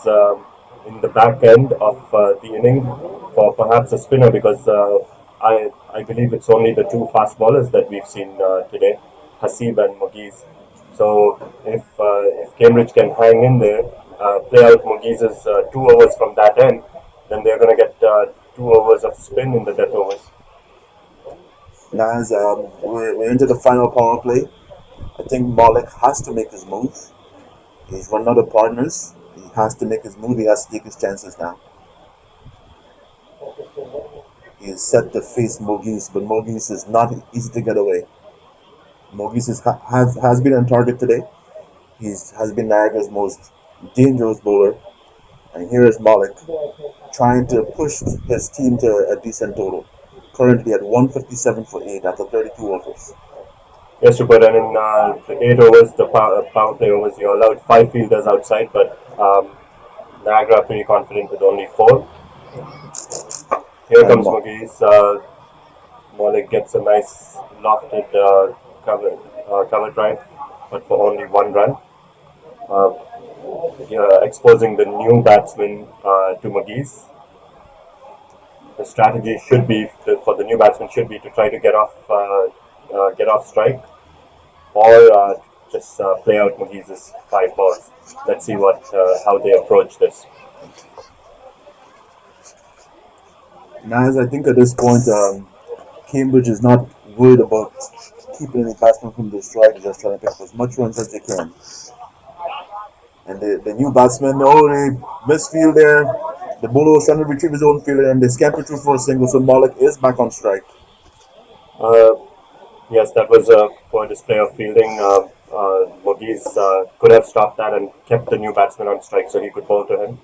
in the back end of the inning for perhaps a spinner because I believe it's only the two fast bowlers that we've seen today, Hasib and Mugiz. So if Cambridge can hang in there, play out Mugiz's 2 overs from that end, then they're going to get 2 overs of spin in the death overs. Now, as we're into the final power play, I think Malik has to make his move. He's run out of partners. He has to make his move. He has to take his chances now. He is set to face Mogis, but Mogis is not easy to get away. Mogis has been on target today. He has been Niagara's most dangerous bowler. And here is Malik trying to push his team to a decent total. Currently at 157 for 8 after 32 overs. Yes, Rupert, and in the 8 overs, the power play overs, you're allowed 5 fielders outside, but Niagara are pretty confident with only 4. Here comes Mugiz. Maulik gets a nice lofted cover drive, but for only 1 run. Uh, exposing the new batsman to Mugiz. The strategy should be for the new batsman should be to try to get off strike or just play out Mugiz's 5 balls. Let's see how they approach this. Naz, I think at this point, Cambridge is not worried about keeping any batsmen from the strike. They're just trying to pick up as much runs as they can. And the new batsman, oh, they misfield there. The bowler was trying to retrieve his own fielder and they scamper through for a single, so Malik is back on strike. Uh, yes, that was a poor display of fielding. Mugiz could have stopped that and kept the new batsman on strike so he could bowl to him.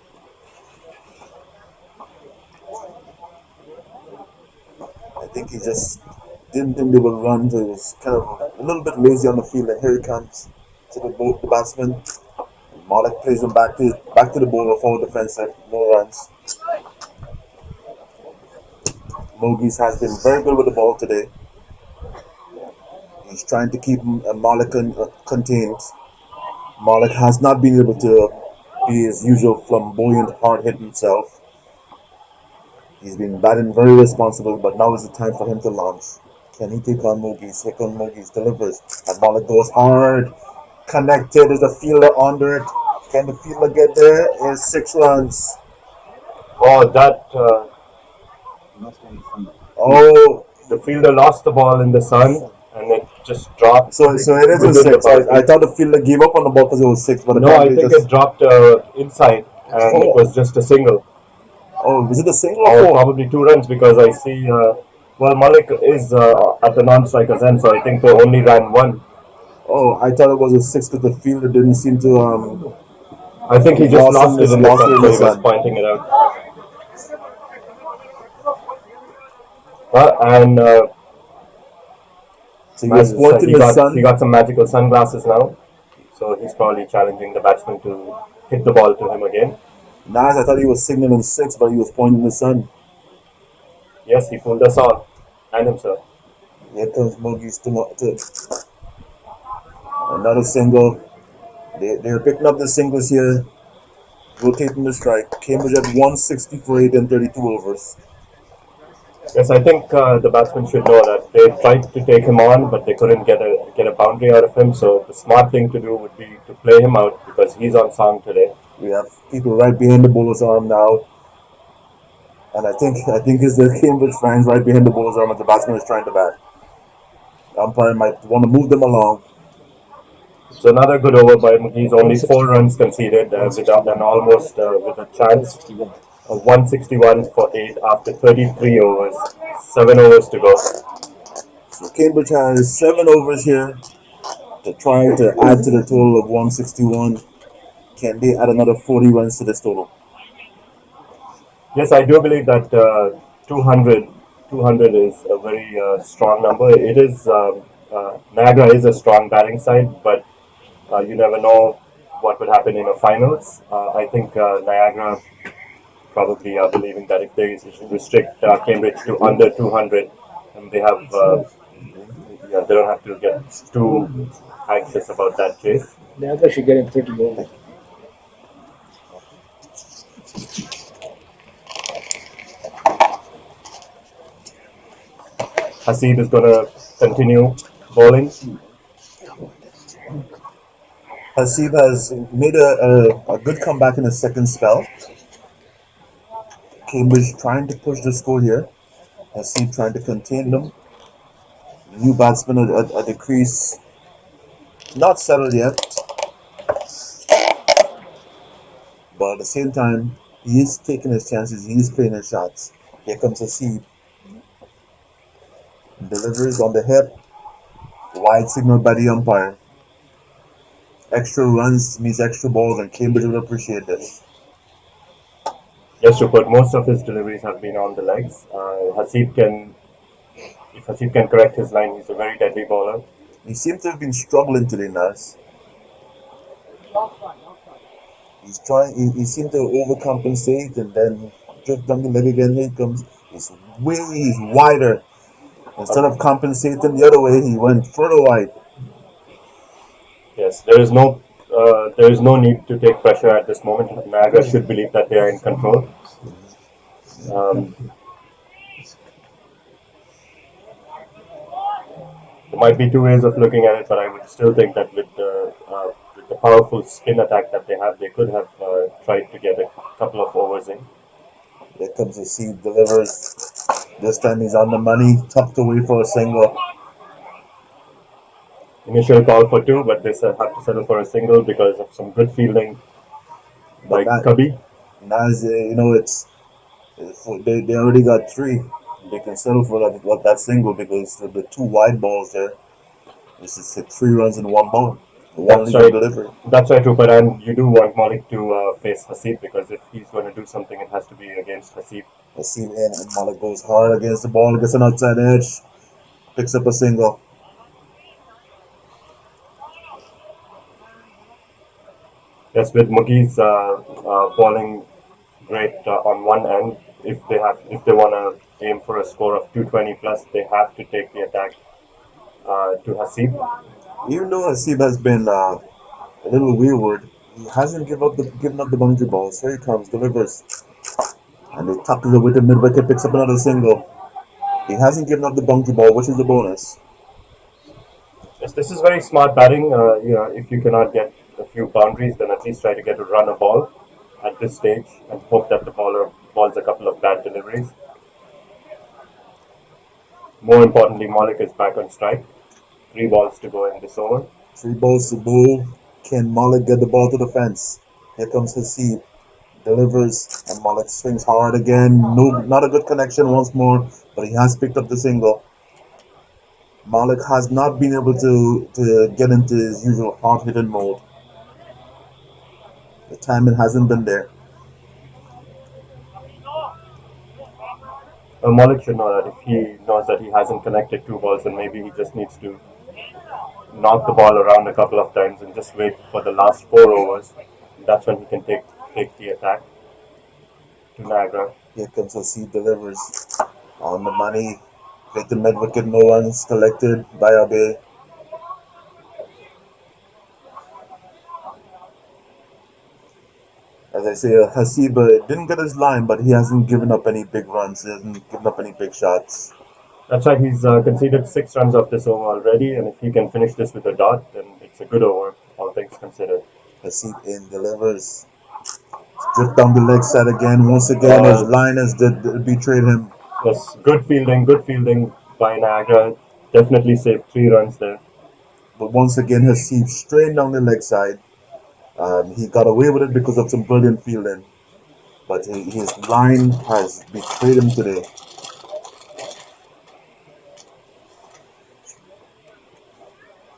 I think he just didn't think they would run, so he was kind of a little bit lazy on the field. And here he comes to the batsman. Malik plays him back to the bowler, forward defensive, no runs. Mogis has been very good with the ball today. He's trying to keep Malik contained. Malik has not been able to be his usual flamboyant, hard-hitting self. He's been batting very responsible, but now is the time for him to launch. Can he take on Mogies? Here comes Mogies, delivers. And Malik goes hard. Connected. There's a fielder under it. Can the fielder get there? Is 6 runs. Oh, that Oh, the fielder lost the ball in the sun and it just dropped. so it is a within the 6. I boundary. thought the fielder gave up on the ball because it was 6, but No, I apparently think just. it dropped inside and it was just a single. Oh, was it a single Or or 4? probably 2 runs because I see. Well, Malik is at the non-striker's end, so I think they only ran one. Oh, I thought it was a 6 because the fielder didn't seem to. I think he just Lost lost it in the lost it sun, in so the he was sun. pointing it out. And So he was pointing he the got sun. some magical sunglasses now, so he's probably challenging the batsman to hit the ball to him again. Nice, I thought he was signaling 6, but he was pointing the sun. Yes, he fooled us all and himself. Here comes Mogies to another single. They're picking up the singles here, rotating the strike. Cambridge at 160 for 8 and 32 overs. Yes, I think the batsman should know that they tried to take him on, but they couldn't get a boundary out of him. So the smart thing to do would be to play him out because he's on song today. We have people right behind the bowler's arm now. And I think it's the Cambridge fans right behind the bowler's arm as the batsman is trying to bat. The umpire might want to move them along. It's another good over by McGee's. Only 4 runs conceded with with a chance of 161 for 8 after 33 overs. 7 overs to go. So Cambridge has 7 overs here to try to add to the total of 161. Can they add another 40 runs to this total? Yes, I do believe that 200 is a very strong number. It is Niagara is a strong batting side, but you never know what would happen in the finals. I think Niagara probably are believing that if they restrict Cambridge to under 200, and they have they don't have to get too anxious about that chase. Niagara should get in 30 goals. Haseeb is going to continue bowling. Hasib has made a good comeback in the second spell. Cambridge trying to push the score here. Hasib trying to contain them. New batsman at the crease. Not settled yet. But at the same time, he is taking his chances. He is playing his shots. Here comes Hasib. Delivers on the hip. Wide signal by the umpire. Extra runs means extra balls, and Cambridge will appreciate this. Yes, Rupert, most of his deliveries have been on the legs. If Haseeb can correct his line, he's a very deadly bowler. He seems to have been struggling today, Nas. He's trying. He seemed to overcompensate and then drift down the leg again. Here he comes. He's wider. Instead of compensating the other way, he went further wide. Yes, there is no need to take pressure at this moment. Niagara should believe that they are in control. Um, there might be two ways of looking at it, but I would still think that with the powerful spin attack that they have, they could have tried to get a couple of overs in. Here comes the seed, delivers. This time he's on the money, tucked away for a single. Initial call for two, but they have to settle for a single because of some good fielding by Cubby. Nas, they already got 3. They can settle for that single because the 2 wide balls there. This is 3 runs in 1 ball. One legal delivery. That's right, Rupert. And you do want Malik to face Haseeb because if he's going to do something, it has to be against Haseeb. Haseeb in, and Malik goes hard against the ball, gets an outside edge, picks up a single. Yes, with Mugi's bowling great on one end. If they want to aim for a score of 220 plus, they have to take the attack to Haseeb. Even though Haseeb has been a little wayward, he hasn't given up the boundary balls. Here he comes, delivers. And they tackle it with the mid wicket, picks up another single. He hasn't given up the boundary ball, which is a bonus. Yes, this is very smart batting. If you cannot get a few boundaries, then at least try to get to run a ball at this stage and hope that the bowler balls a couple of bad deliveries. More importantly, Malik is back on strike. 3 balls to go in this over. 3 balls to bowl. Can Malik get the ball to the fence? Here comes Hasib. Delivers, and Malik swings hard again. No, not a good connection once more, but he has picked up the single. Malik has not been able to get into his usual hard hitting mode. The timing hasn't been there. Malik should know that if he knows that he hasn't connected 2 balls, then maybe he just needs to knock the ball around a couple of times and just wait for the last 4 overs. That's when he can take the attack to Niagara. Here comes Hasib delivers on the money. Hit the mid wicket, no runs collected by Abe. As I say, Hasib didn't get his line, but he hasn't given up any big runs. He hasn't given up any big shots. That's right, he's conceded 6 runs off this over already, and if he can finish this with a dot, then it's a good over, all things considered. Hasib in delivers. Stripped down the leg side again. Once again, his Uh, line has betrayed him. yes, good fielding by Niagara. Definitely saved 3 runs there. But once again, Hasib strained down the leg side. He got away with it because of some brilliant fielding. But his line has betrayed him today.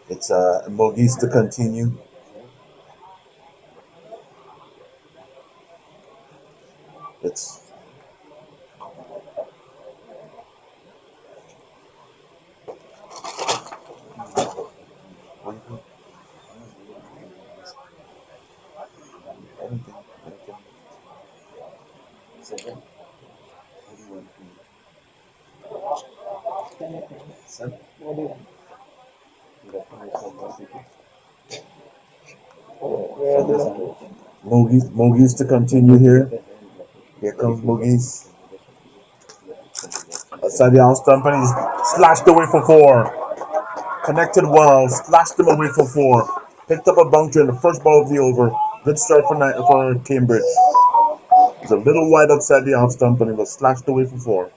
It's Mogis to continue. It's Mogis to continue here. Here comes Mogis. Outside the off stump, and he's slashed away for 4. Connected well, slashed him away for 4. Picked up a boundary in the first ball of the over. Good start for Cambridge. It was a little wide outside the off stump, and it was slashed away for 4.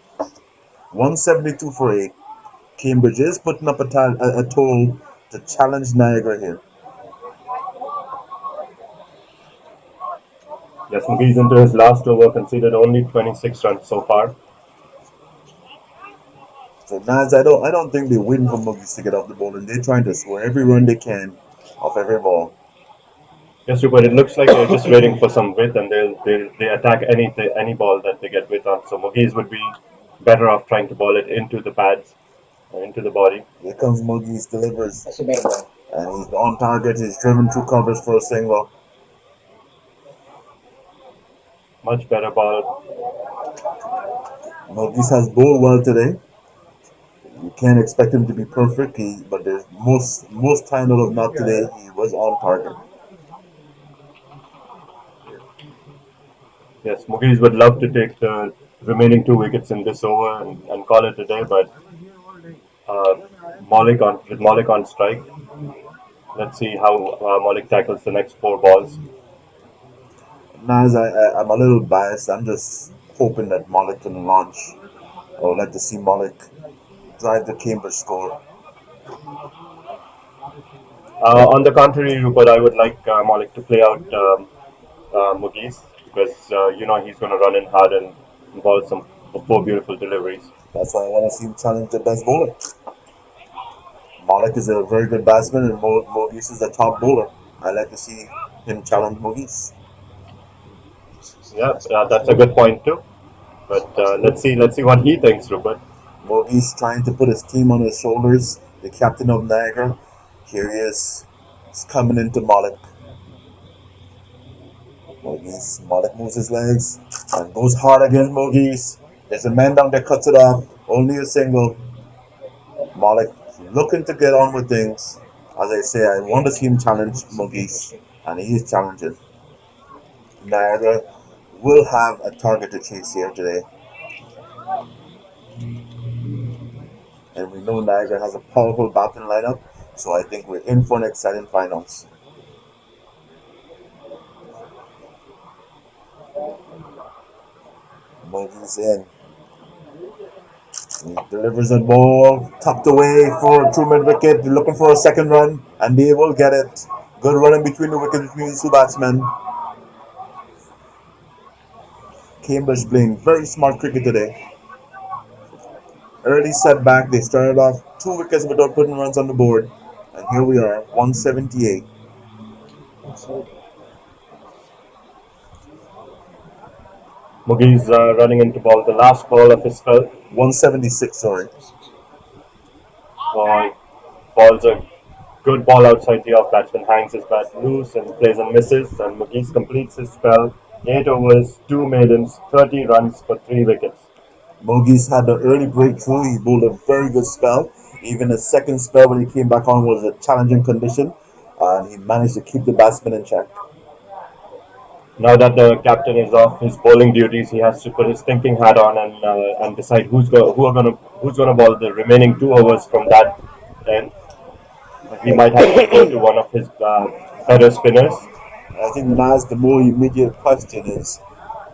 172 for 8. Cambridge is putting up a toll to challenge Niagara here. Yes, McGee's into his last over, conceded only 26 runs so far. So Naz, I don't think they're waiting for Muggies to get off the ball, and they're trying to score every run they can off every ball. Yes, Rupert, it looks like they're just waiting for some width and they attack any ball that they get width on. So McGee's would be better off trying to ball it into the pads, into the body. Here comes Muggies, delivers, and he's on target. He's driven through covers for a single. Much better ball. Muggies has bowled well today. You can't expect him to be perfect, but there's most time out of not today, he was on target. Yes, McGee's would love to take the remaining 2 wickets in this over and call it a day, but uh, with Malik on strike, let's see how Malik tackles the next 4 balls. Naz, I'm a little biased. I'm just hoping that Malik can launch. I would like to see Malik drive the Cambridge score. On the contrary, Rupert, I would like Malik to play out Mughis because he's going to run in hard and ball some 4 beautiful deliveries. That's why I want to see him challenge the best bowler. Malik is a very good batsman, and Mogis is a top bowler. I like to see him challenge Mogis. Yeah, that's a good point too. But let's see what he thinks, Rupert. Mogis trying to put his team on his shoulders. The captain of Niagara. Here he is. He's coming into Malik. Malik moves his legs and goes hard against Mogis. There's a man down there, cuts it off. Only a single. Malik looking to get on with things. As I say, I want to see him challenge Mogis, and he is challenging. Niagara will have a target to chase here today. and we know Niagara has a powerful batting lineup. So I think we're in for an exciting finals. Moses in. He delivers a ball tucked away for two mid wicket. They're looking for a second run, and they will get it. Good running between the wickets between these two batsmen. Cambridge playing very smart cricket today. Early setback. They started off two wickets without putting runs on the board, and here we are, 178. Mugi's running into ball, the last ball of his spell. 176, sorry. Ball's a good ball outside the off. Batsman hangs his bat loose and plays and misses. And Mugiz completes his spell. 8 overs, 2 maidens, 30 runs for 3 wickets. Mogies had the early breakthrough. He bowled a very good spell. Even the second spell when he came back on was a challenging condition, and he managed to keep the batsman in check. Now that the captain is off his bowling duties, he has to put his thinking hat on and decide who's gonna bowl the remaining 2 overs from that end. He might have to go to one of his better spinners. I think Naz, the more immediate question is,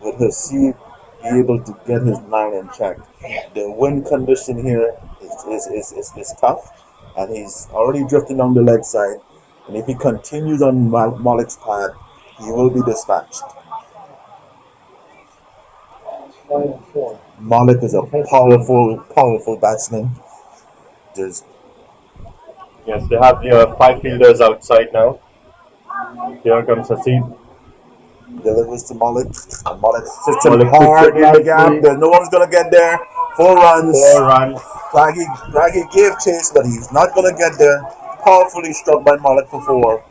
would Haseeb be able to get his line in check? The wind condition here is tough, and he's already drifting down the leg side. And if he continues on Malik's path, he will be dispatched. 5 and 4. Malik is a powerful batsman. There's Yes, they have the 5 fielders outside now. Here comes Haseeb. delivers to Malik. And Malik sits him Malik hard puts it in the gap. nicely. There's no one's gonna get there. 4 runs. 4 runs. Craggy gave chase, but he's not gonna get there. Powerfully struck by Malik for 4.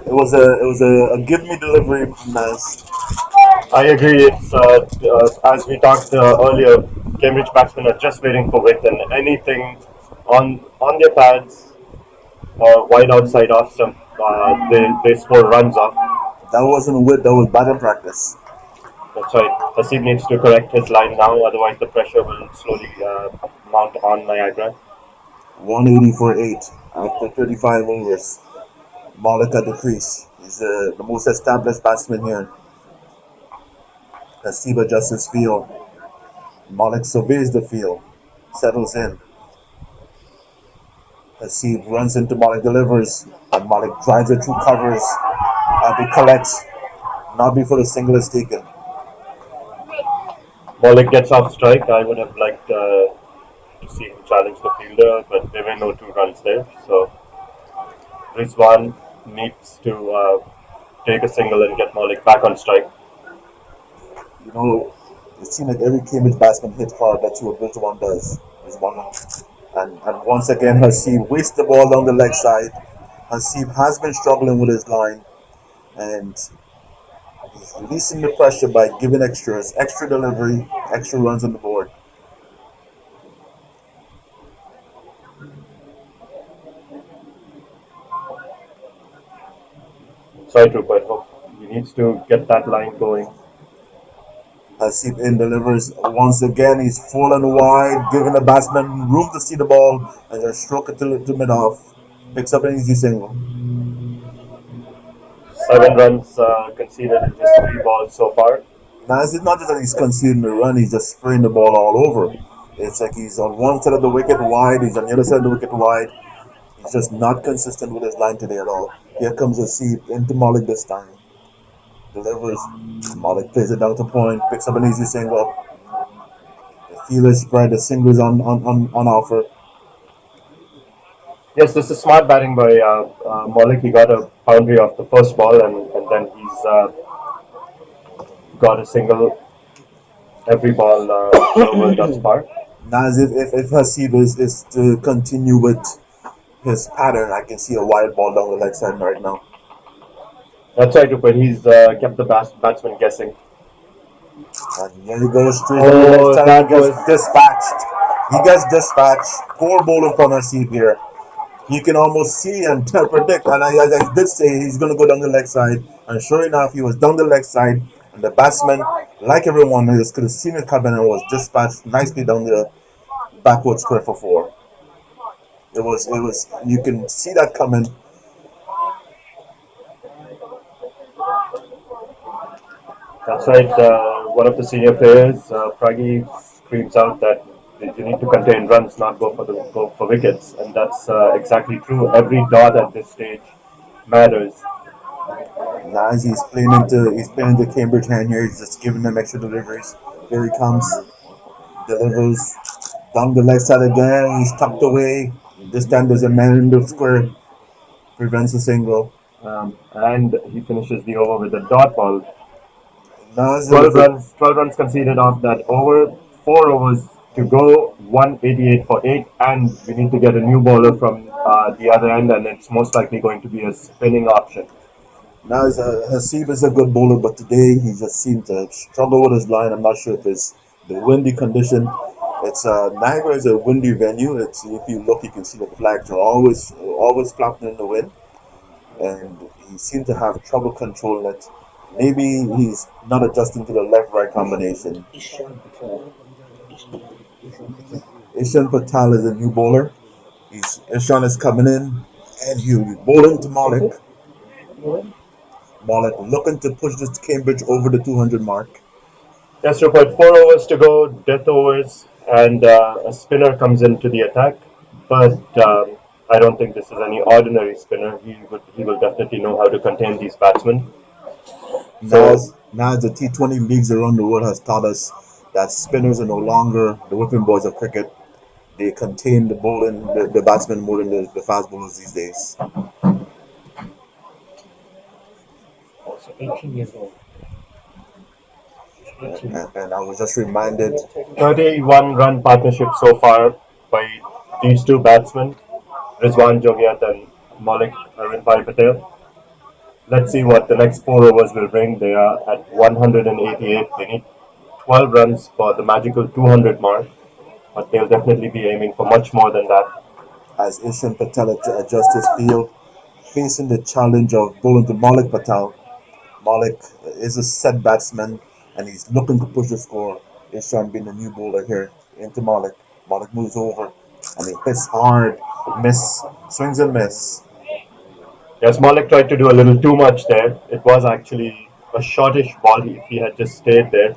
It was a give me delivery, Naz. I agree. It's as we talked earlier. Cambridge batsmen are just waiting for width and anything on their pads or wide outside off stump. They score runs off. That wasn't wit. That was batting practice. That's right. Haseeb needs to correct his line now, otherwise the pressure will slowly mount on Niagara. 180 for 8 after 35 overs. Malik at the crease. He's the most established batsman here. Haseeb adjusts his field. Malik surveys the field, settles in. Haseeb runs into Malik, delivers, and Malik drives it through covers. Abby collects, not before the single is taken. Malik gets off strike. I would have liked to see him challenge the fielder, but there were no 2 runs there. So Rizwan needs to take a single and get Malik back on strike. You know, it seems like every Cambridge batsman hits hard. That's what Rizwan does. And once again, Haseeb wastes the ball down the leg side. Haseeb has been struggling with his line, and he's releasing the pressure by giving extra delivery, extra runs on the board. Sorry, Trooper. He needs to get that line going. Haseeb in delivers once again. He's fallen wide, giving the batsman room to see the ball and just stroke it to mid off. Picks up an easy single. 7 runs conceded in just 3 balls so far. Now it's not just that he's conceding the run; he's just spraying the ball all over. It's like he's on one side of the wicket wide, he's on the other side of the wicket wide. He's just not consistent with his line today at all. Here comes Haseeb into Malik this time. Delivers. Malik plays it down to point, picks up an easy single. The field is spread, the single is on offer. Yes, this is smart batting by Malik. He got a boundary off the first ball and then he's got a single every ball over thus far. Now, as if Haseeb is to continue with his pattern, I can see a wide ball down the leg side right now. That's right, but he's kept the batsman guessing. And here he goes straight to the left side. that He gets was- dispatched. He gets dispatched. Poor bowling from Haseeb here. You can almost see and predict. And as I did say, he's going to go down the leg side. And sure enough, he was down the leg side. And the batsman, like everyone, could have seen it coming and was dispatched nicely down backward square for four. It was. You can see that coming. That's right. One of the senior players, Pragi, screams out that you need to contain runs, not go for wickets, and that's exactly true. Every dot at this stage matters. Now as he's playing into Cambridge hand here. He's just giving them extra deliveries. Here he comes, delivers down the left side again. He's tucked away. This time there's a man in the square, prevents a single. And he finishes the over with a dot ball. Now it's a 12 wicket. runs, 12 runs conceded off that over. 4 overs to go. 188 for 8, and we need to get a new bowler from the other end, and it's most likely going to be a spinning option. Now Hasib is a good bowler, but today he just seemed to struggle with his line. I'm not sure if it's the windy condition. It's Niagara is a windy venue. It's if you look, you can see the flags are always flapping in the wind, and he seemed to have trouble controlling it. Maybe he's not adjusting to the left-right combination. Ishan Patel is a new bowler. Ishan is coming in, and he'll be bowling to Malik. Malik looking to push this Cambridge over the 200 mark. Yes, Rupert, 4 overs to go, death overs, and a spinner comes into the attack. But I don't think this is any ordinary spinner. He will definitely know how to contain these batsmen. Now, So now the T20 leagues around the world has taught us that spinners are no longer the whipping boys of cricket. They contain the batsmen more than the fast bowlers these days. Also 18 years old. And I was just reminded, 31 run partnership so far by these two batsmen, Rizwan Jogiat and Malik Arvinbhai Patel. Let's see what the next 4 overs will bring. They are at 188. They need 12 runs for the magical 200 mark, but they'll definitely be aiming for much more than that. as Ishan Patel adjusts his field, facing the challenge of bowling to Malik Patel. Malik is a set batsman and he's looking to push the score. Ishan being the new bowler here into Malik. Malik moves over and he hits hard, miss, swings and miss. Yes, Malik tried to do a little too much there. It was actually a shortish ball. If he had just stayed there,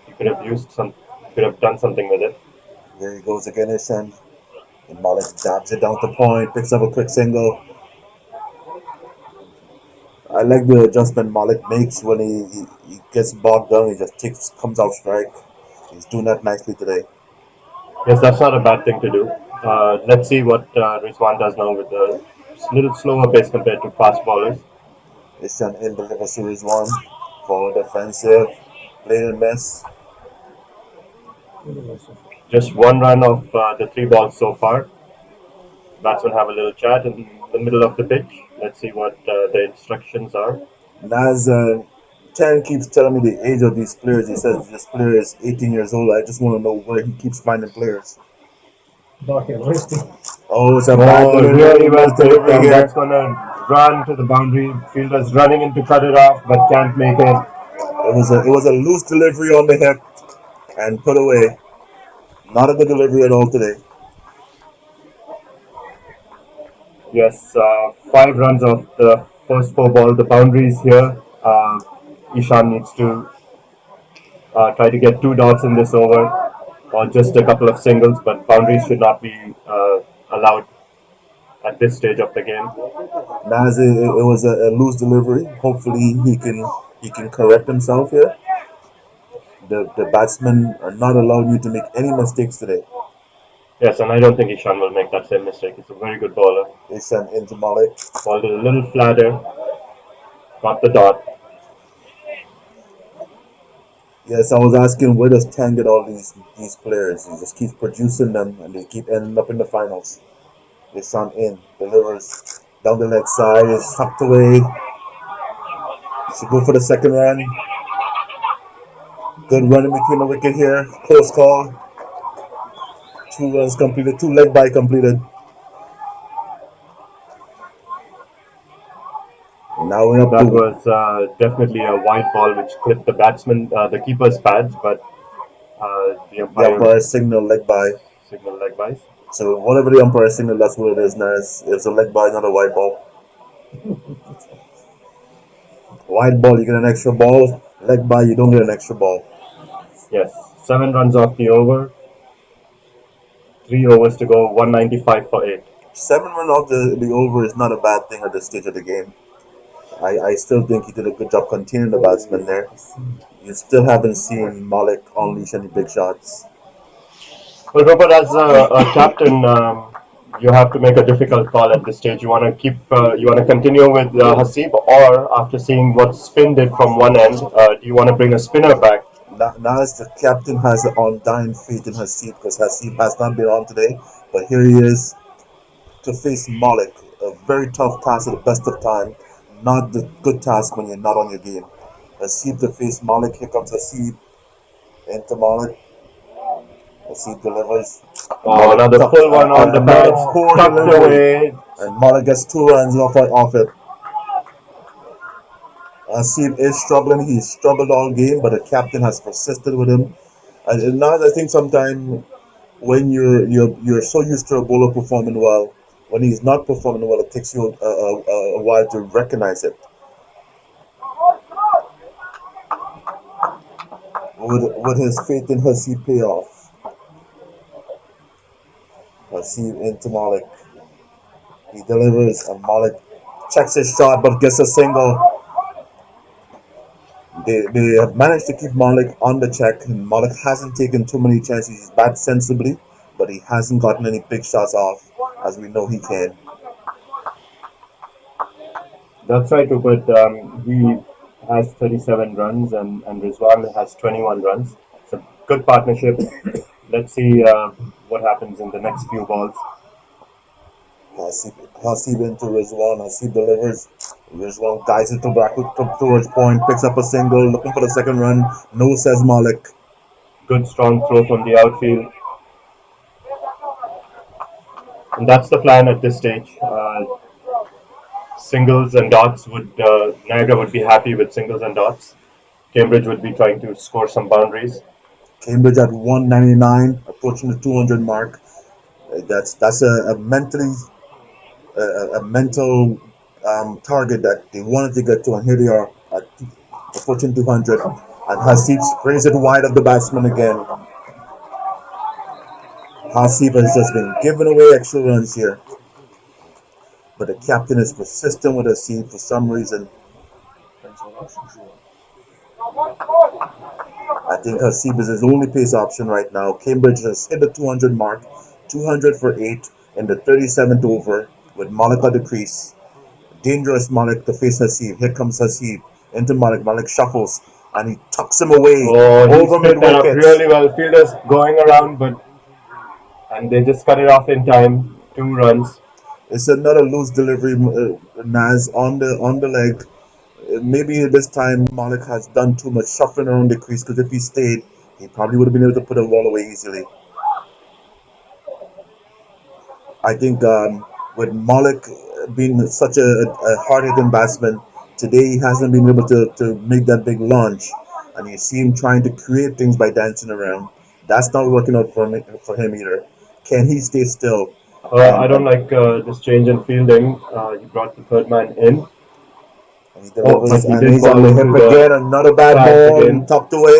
he could have used some, he could have done something with it. There he goes again, Ishan. And Malik dabs it down to point, picks up a quick single. I like the adjustment Malik makes when he gets bogged down. He just comes out strike. He's doing that nicely today. Yes, that's not a bad thing to do. Let's see what Rizwan does now with a little slower pace compared to fast bowlers. Ishan in delivers to Rizwan for defensive, played and miss. Just one run of the 3 balls so far. Batsmen have a little chat in the middle of the pitch. Let's see what the instructions are. Naz Chan keeps telling me the age of these players. He says this player is 18 years old. I just want to know where he keeps finding players. Oh, it's a bad Oh, really delivery, well nice played, delivery and here. that's gonna run to the boundary. Fielder's running in to cut it off, but can't make it. It was a loose delivery on the hip and put away. Not a good delivery at all today. Yes, 5 runs off the first 4 balls. The boundaries here. Ishan needs to try to get 2 dots in this over, or just a couple of singles, but boundaries should not be allowed at this stage of the game. Naz, it was a loose delivery. Hopefully he can correct himself here. The batsmen are not allowing you to make any mistakes today. Yes, and I don't think Ishan will make that same mistake. He's a very good bowler. Ishan into Malik. Balled it a little flatter, got the dot. Yes, I was asking where does Tan get all these players? He just keeps producing them and they keep ending up in the finals. Ishan in, delivers down the leg side, is tucked away. Should go for the second run. Good run in between the wicket here. Close call. 2 runs completed, two leg by completed. Now we're up That to was definitely a wide ball which clipped the keeper's pads, but the the umpire umpire signal leg by. signal leg byes. So whatever the umpire signal, that's what it is now. It's a leg bye, not a wide ball. Wide ball, you get an extra ball. Leg bye, you don't get an extra ball. Yes, 7 runs off the over, 3 overs to go, 195 for 8. 7 run off the over is not a bad thing at this stage of the game. I still think he did a good job containing the batsman there. You still haven't seen Malik unleash any big shots. Well, Rupert, as a captain, you have to make a difficult call at this stage. You want to continue with Hasib, or after seeing what Spin did from one end, do you want to bring a spinner back? Now as the captain has undying faith in Hasib because Hasib has not been on today, but here he is to face Malik. A very tough task at the best of time. Not the good task when you're not on your game. Hasib to face Malik. Here comes Hasib into Malik. Hasib delivers. Oh, Malik another tucks, full one on the Malik pads, poor tucked delivery. away. And Malik gets 2 runs off it. Hasib is struggling. He's struggled all game, but the captain has persisted with him. And now I think sometimes when you're so used to a bowler performing well, when he's not performing well, it takes you a while to recognize it. Would his faith in Hasib pay off? Hasib into Malik. He delivers, and Malik checks his shot but gets a single. They have managed to keep Malik on the check. And Malik hasn't taken too many chances. He's batted sensibly, but he hasn't gotten any big shots off, as we know he can. That's right, Rupert. He has 37 runs and Rizwan has 21 runs. It's a good partnership. Let's see what happens in the next few balls. Hasib into Rizwan. Hasib delivers. Rizwan guides it towards point, picks up a single, looking for the second run. No, says Malik. Good strong throw from the outfield. And that's the plan at this stage. Singles and dots Niagara would be happy with singles and dots. Cambridge would be trying to score some boundaries. Cambridge at 199, approaching the 200 mark. That's a mental target that they wanted to get to, and here they are at approaching 200. And Hasib sprays it wide of the batsman again. Hasib has just been giving away extra runs here, but the captain is persistent with Hasib for some reason. I think Hasib is his only pace option right now. Cambridge has hit the 200 mark, 200 for 8 in the 37th over with Malik at the crease. Dangerous Malik to face Hasib. Here comes Hasib into Malik. Malik shuffles and he tucks him away Oh, over he mid picked that up wickets. really well. Fielders going around, and they just cut it off in time. 2 runs. It's another loose delivery, Naz on the leg. Maybe this time Malik has done too much shuffling around the crease because if he stayed, he probably would have been able to put the ball away easily. I think with Malik being such a hard-hitting batsman, today he hasn't been able to make that big launch, and you see him trying to create things by dancing around. That's not working out for him either. Can he stay still? I don't like this change in fielding. He brought the third man in. And he Oh, but delivers, he and did he's on ball the into hip the again. Another bad pads ball again. tucked away.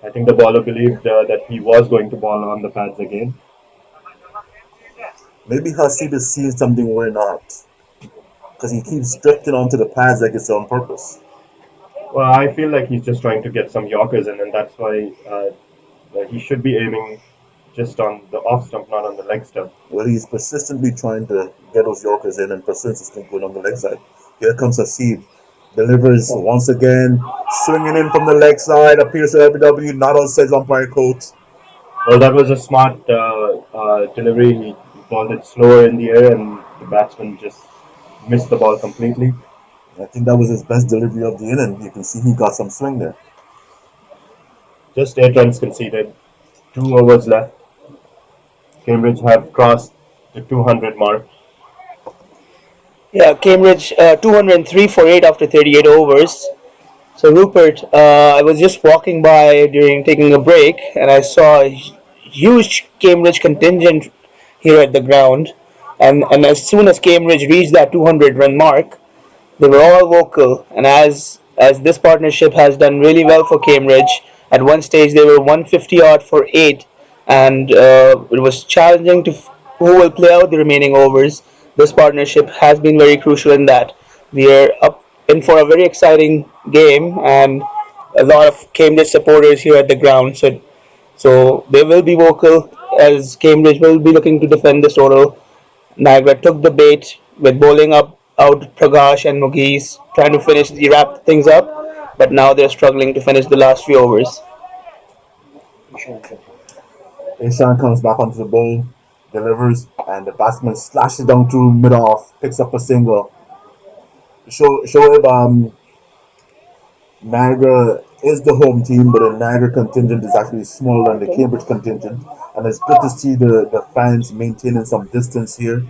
I think the bowler believed that he was going to ball on the pads again. Maybe Hasib is seeing something we're not, because he keeps drifting onto the pads like it's on purpose. Well, I feel like he's just trying to get some Yorkers in, and that's why he should be aiming just on the off stump, not on the leg stump. Well, he's persistently trying to get those Yorkers in and persistently going on the leg side. Here comes Hasib. Delivers once again, swinging in from the leg side. Appears to LBW, not outside umpire coach. Well, that was a smart delivery. He balled it slower in the air, and the batsman just missed the ball completely. I think that was his best delivery of the inning. You can see he got some swing there. Just 8 runs conceded, 2 overs left. Cambridge have crossed the 200 mark. Yeah, Cambridge 203 for 8 after 38 overs. So Rupert, I was just walking by during taking a break, and I saw huge Cambridge contingent here at the ground, and as soon as Cambridge reached that 200 run mark, they were all vocal, and as this partnership has done really well for Cambridge. At one stage, they were 150 odd for eight, and it was challenging to who will play out the remaining overs. This partnership has been very crucial in that. We are up in for a very exciting game, and a lot of Cambridge supporters here at the ground. So they will be vocal as Cambridge will be looking to defend this total. Niagara took the bait with bowling up out Prakash and Mugees, trying to wrap things up, but now they're struggling to finish the last few overs. Ishan comes back onto the bowl, delivers, and the batsman slashes down to mid off, picks up a single. Shoaib, Niagara is the home team, but the Niagara contingent is actually smaller than the Cambridge contingent, and it's good to see the fans maintaining some distance here,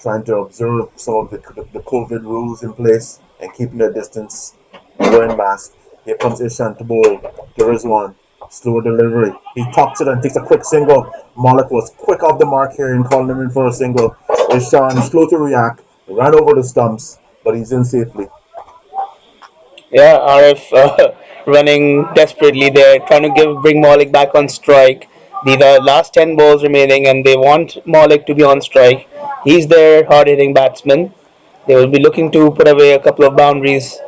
trying to observe some of the COVID rules in place and keeping their distance, wearing masks. Here comes Ishan to bowl. There is one. Slow delivery. He tops it and takes a quick single. Malik was quick off the mark here and calling him in for a single. Ishan slow to react, ran over the stumps, but he's in safely. Yeah, RF running desperately there, trying to bring Malik back on strike. These are last 10 balls remaining, and they want Malik to be on strike. He's their hard hitting batsman. They will be looking to put away a couple of boundaries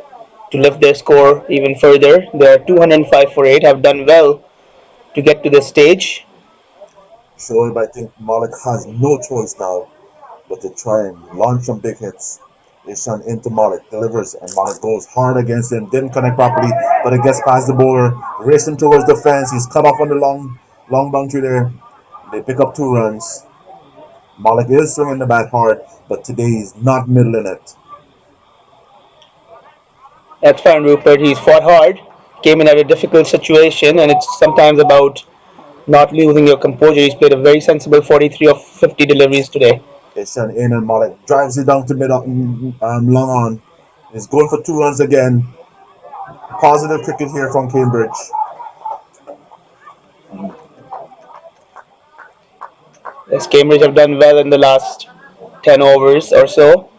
to lift their score even further. They are 205 for 8, have done well to get to this stage. Shoaib, I think Malik has no choice now but to try and launch some big hits. Ishan into Malik, delivers, and Malik goes hard against him. Didn't connect properly, but it gets past the bowler, racing towards the fence. He's cut off on the long boundary there. They pick up 2 runs. Malik is swinging the bat hard, but today he's not middling it. That's fine, Rupert. He's fought hard, came in at a difficult situation, and it's sometimes about not losing your composure. He's played a very sensible 43 of 50 deliveries today. Ishan in and Malik drives it down to mid long on. He's going for 2 runs again. Positive cricket here from Cambridge. As Cambridge have done well in the last 10 overs or so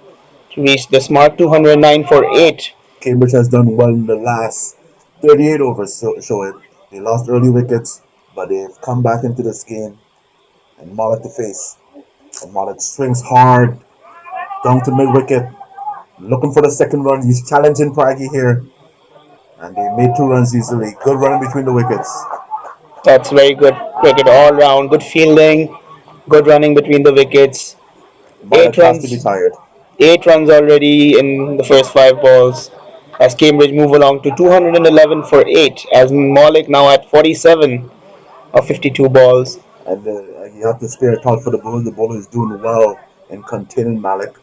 to reach this mark 209 for 8. Cambridge has done well in the last 38 overs, show it. They lost early wickets, but they've come back into this game. And Malik to face. And Malik swings hard down to mid wicket, looking for the second run. He's challenging Pragi here. And they made 2 runs easily. Good running between the wickets. That's very good cricket all round. Good fielding, good running between the wickets. Malik Eight has to be runs, tired. 8 runs already in the first 5 balls. As Cambridge move along to 211 for 8. As Malik now at 47 of 52 balls. And you have to spare thought for the bowler. The bowler is doing well in containing Malik,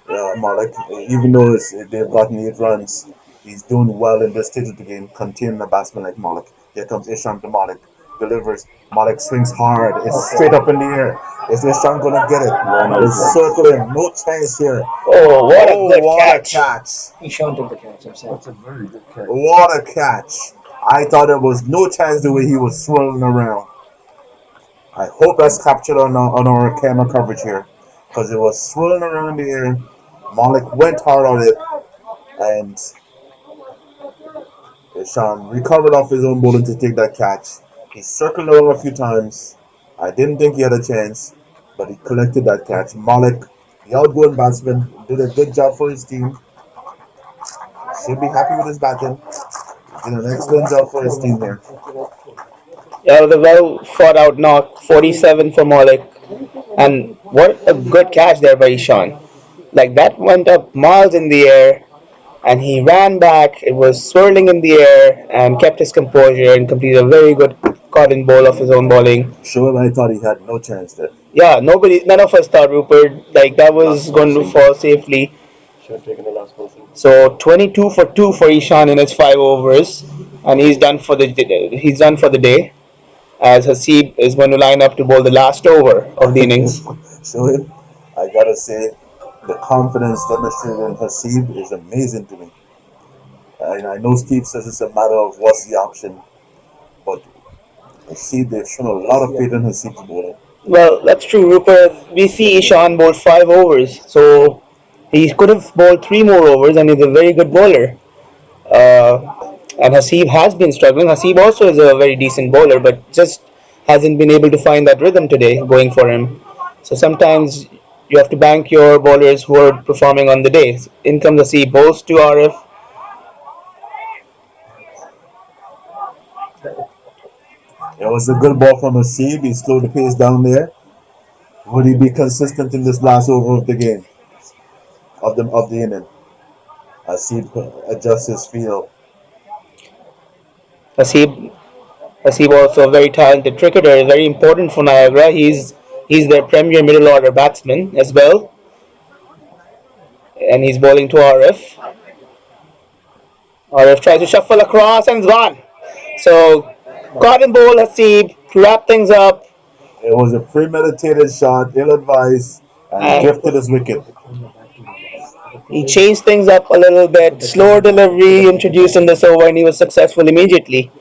even though they've gotten 8 runs, he's doing well in this stage of the game, containing a batsman like Malik. Here comes Isham to Malik, delivers. Malik swings hard. It's straight up in the air. Is Isham gonna get it? It's circling. No chance here. Oh, what a Oh, good what catch! a catch! He shouted the catch himself. That's a very good catch. What a catch! I thought there was no chance the way he was swirling around. I hope that's captured on our camera coverage here, because it was swirling around the air. Malik went hard on it, and Sean recovered off his own bowling to take that catch. He circled around a few times. I didn't think he had a chance, but he collected that catch. Malik, the outgoing batsman, did a good job for his team. Should be happy with his batting. Did an excellent job for his team there. Yeah, it was a well fought out knock, 47 for Malik. And what a good catch there by Ishan. Like that went up miles in the air, and he ran back. It was swirling in the air and kept his composure and completed a very good cotton ball of his own bowling. Sure, I thought he had no chance there. Yeah, none of us thought Rupert like that was going to fall safely. Should have taken the last person. So 22 for 2 for Ishan in his 5 overs, and he's done for the day. As Hasib is going to line up to bowl the last over of the innings. So I gotta say, the confidence demonstrated in Hasib is amazing to me. And I know Steve says it's a matter of what's the option, but See, they've shown a lot of faith in Hasib's bowling. Well, that's true, Rupert. We see Ishan bowl 5 overs, so he could have bowled 3 more overs, and he's a very good bowler. And Hasib has been struggling. Hasib also is a very decent bowler, but just hasn't been able to find that rhythm today going for him. So sometimes you have to bank your bowlers who are performing on the day. In comes Hasib, bowls to RF. It was a good ball from Hasib. He slowed the pace down there. Would he be consistent in this last over of the game, of the inning? Hasib adjusts his field. Hasib, Hasib also a very talented cricketer, very important for Niagara. He's their premier middle order batsman as well, and he's bowling to RF. RF tries to shuffle across and it's gone. So Cotton Bowl Hasib to wrap things up. It was a premeditated shot, ill advised, and And drifted his wicket. he changed things up a little bit. Slower delivery introduced in this over, and he was successful immediately.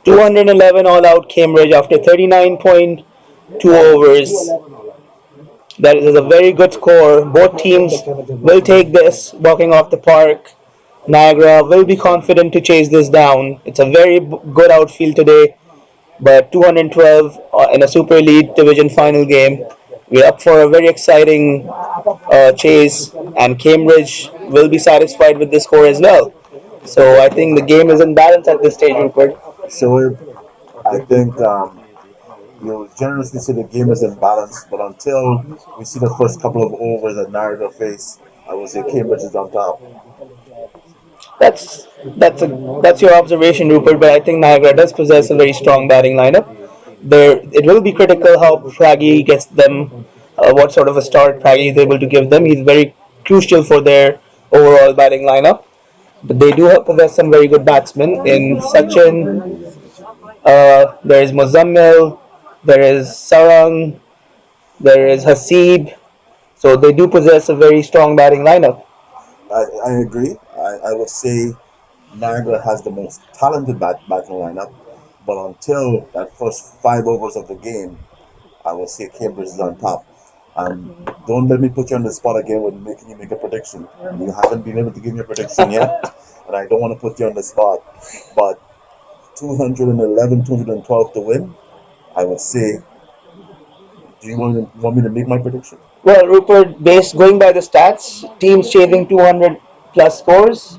211 all out Cambridge after 39.2 overs. That is a very good score. Both teams will take this walking off the park. Niagara will be confident to chase this down. It's a very good outfield today, but 212 in a Super Elite Division final game. We're up for a very exciting chase, and Cambridge will be satisfied with the score as well. So I think the game is in balance at this stage, Rupert. So I think you generously say the game is in balance, but until we see the first couple of overs that Niagara face, I would say Cambridge is on top. That's that's your observation, Rupert. But I think Niagara does possess a very strong batting lineup. There, it will be critical how Pragi gets them, what sort of a start Pragi is able to give them. He's very crucial for their overall batting lineup. But they do possess some very good batsmen in Sachin. There is Mozammil. There is Sarang. There is Hasib. So they do possess a very strong batting lineup. I agree. I would say Niagara has the most talented batting lineup, but until that first 5 overs of the game, I will say Cambridge is on top. Don't let me put you on the spot again with making you make a prediction. You haven't been able to give me a prediction yet, and I don't want to put you on the spot. But 211, 212 to win, I would say. Do you want me to make my prediction? Well, Rupert, based going by the stats, teams chasing 200 plus scores.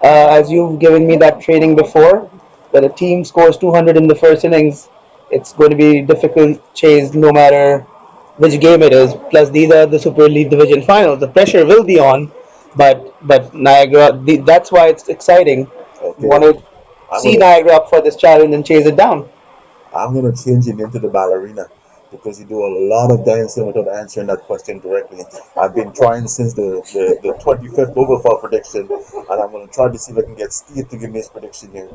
As you've given me that training before, that a team scores 200 in the first innings, it's going to be difficult chase no matter which game it is. Plus, these are the Super League Division finals. The pressure will be on, but Niagara, that's why it's exciting. You Okay. want to I'm see gonna Niagara up for this challenge and chase it down. I'm gonna change it into the ballerina because you do a lot of dancing without answering that question directly. I've been trying since the 25th overfall prediction, and I'm gonna try to see if I can get Steve to give me his prediction here.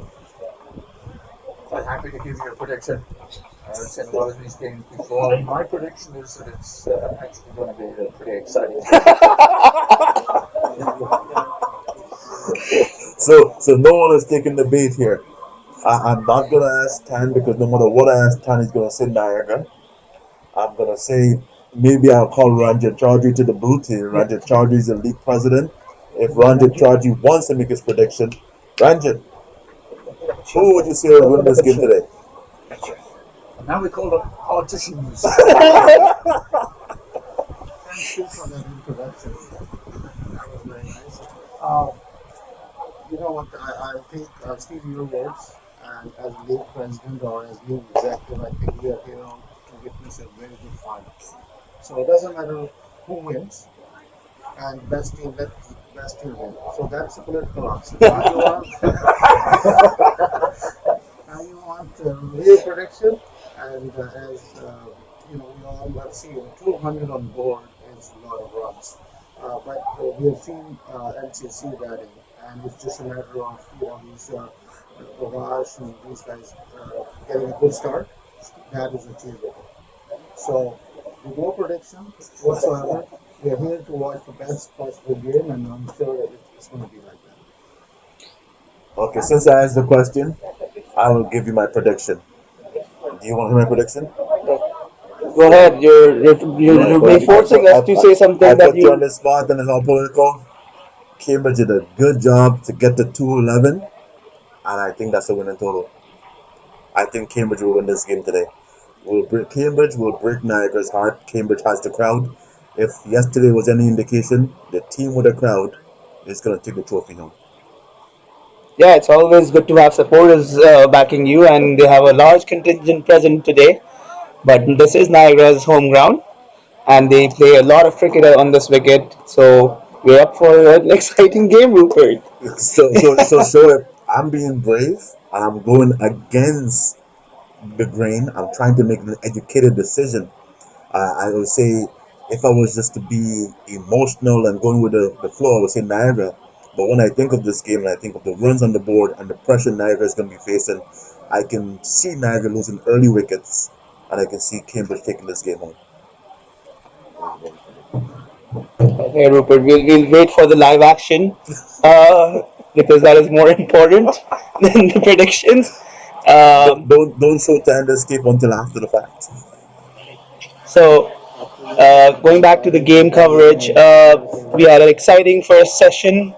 Quite happy to give you a prediction. I've seen a lot of these games before. My prediction is that it's actually going to be a pretty exciting game. So no one is taking the bait here. I'm not gonna ask Tan because no matter what I ask Tan, he's gonna say Niagara. I'm gonna say maybe I'll call Ranjit Chaudhary to the booth here. Ranjit Chaudhary is the league president. If Ranjit Chaudhary wants to make his prediction, Ranjit, who would you say will win this game today? And now we call them politicians. Thank you for that introduction. That was very nice. Uh, you know what? I think, Steve, your words, and as league president or as league executive, I think we are here to witness a very good final. So it doesn't matter who wins, and best team let the best team win. So that's a political answer. Now you want real prediction, and as you know, we all have seen 200 on board is a lot of runs. But we have seen NCC batting, and it's just a matter of these Pravash and these guys getting a good start. That is achievable. So, with no prediction whatsoever, we are here to watch the best possible game, and I'm sure that it's going to be like that. Okay, since I asked the question, I will give you my prediction. Do you want to hear my prediction? Go ahead. You're Well, being forcing us to say I something that put you on you. the spot and it's all political. Cambridge did a good job to get to 211, and I think that's a winning total. I think Cambridge will win this game today. Cambridge will break Niagara's heart. Cambridge has the crowd. If yesterday was any indication, the team with a crowd is going to take the trophy home. Yeah, it's always good to have supporters backing you, and they have a large contingent present today. But this is Niagara's home ground, and they play a lot of cricket on this wicket. So we're up for an exciting game, Rupert. So I'm being brave and I'm going against the grain. I'm trying to make an educated decision. I would say if I was just to be emotional and going with the flow, I would say Niagara. But when I think of this game and I think of the runs on the board and the pressure Niagara is going to be facing, I can see Niagara losing early wickets and I can see Cambridge taking this game home. Okay, Rupert, we'll wait for the live action uh, because that is more important than the predictions. Don't show time to escape until after the fact. Going back to the game coverage, we had an exciting first session.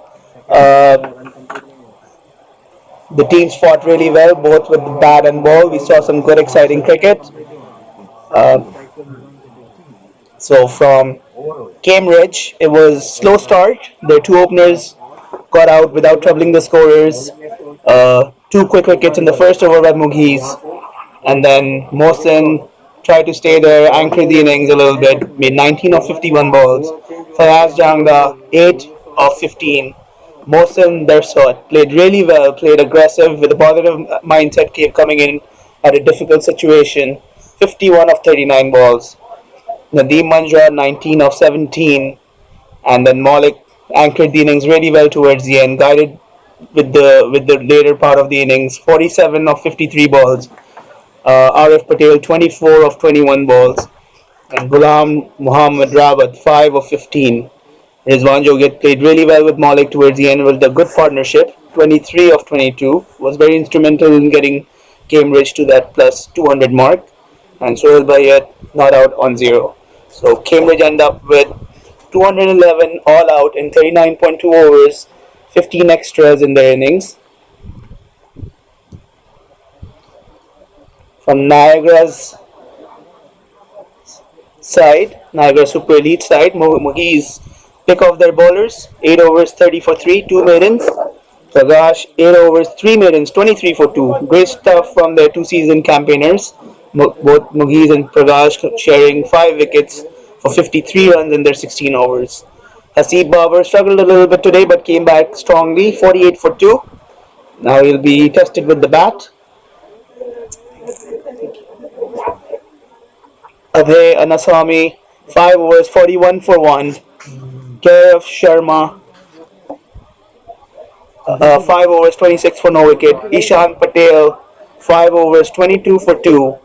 Uh, the teams fought really well, both with the bat and ball. We saw some good, exciting cricket. Uh, from Cambridge, it was slow start. Their two openers got out without troubling the scorers. Two quick wickets in the first over by Mughis, and then Mohsen tried to stay there, anchored the innings a little bit, made 19 of 51 balls. Fayaz Janga, 8 of 15. Mohsen Bersot played really well, played aggressive with a positive mindset, kept coming in at a difficult situation. 51 of 39 balls. Nadeem Manjra, 19 of 17. And then Malik anchored the innings really well towards the end, guided with the later part of the innings. 47 of 53 balls. Arif Patel 24 of 21 balls, and Ghulam Muhammad Rawat 5 of 15. Rizwan Joget played really well with Malik towards the end with a good partnership. 23 of 22 was very instrumental in getting Cambridge to that plus 200 mark, and Sohail Bayat not out on zero. So Cambridge end up with 211 all out in 39.2 overs, 15 extras in their innings. From Niagara Super Elite side, Mughis pick off their bowlers, 8 overs 30 for 3, 2 maidens. Prakash, 8 overs, 3 maidens, 23 for 2. Great stuff from their two season campaigners. Both Mughis and Prakash sharing 5 wickets for 53 runs in their 16 overs. Hasib Babar struggled a little bit today but came back strongly, 48 for 2. Now he'll be tested with the bat. Abhay Anaswamy, 5 overs, 41 for 1. Kev Sharma, 5 overs, 26 for no wicket. Ishan Patel, 5 overs, 22 for 2.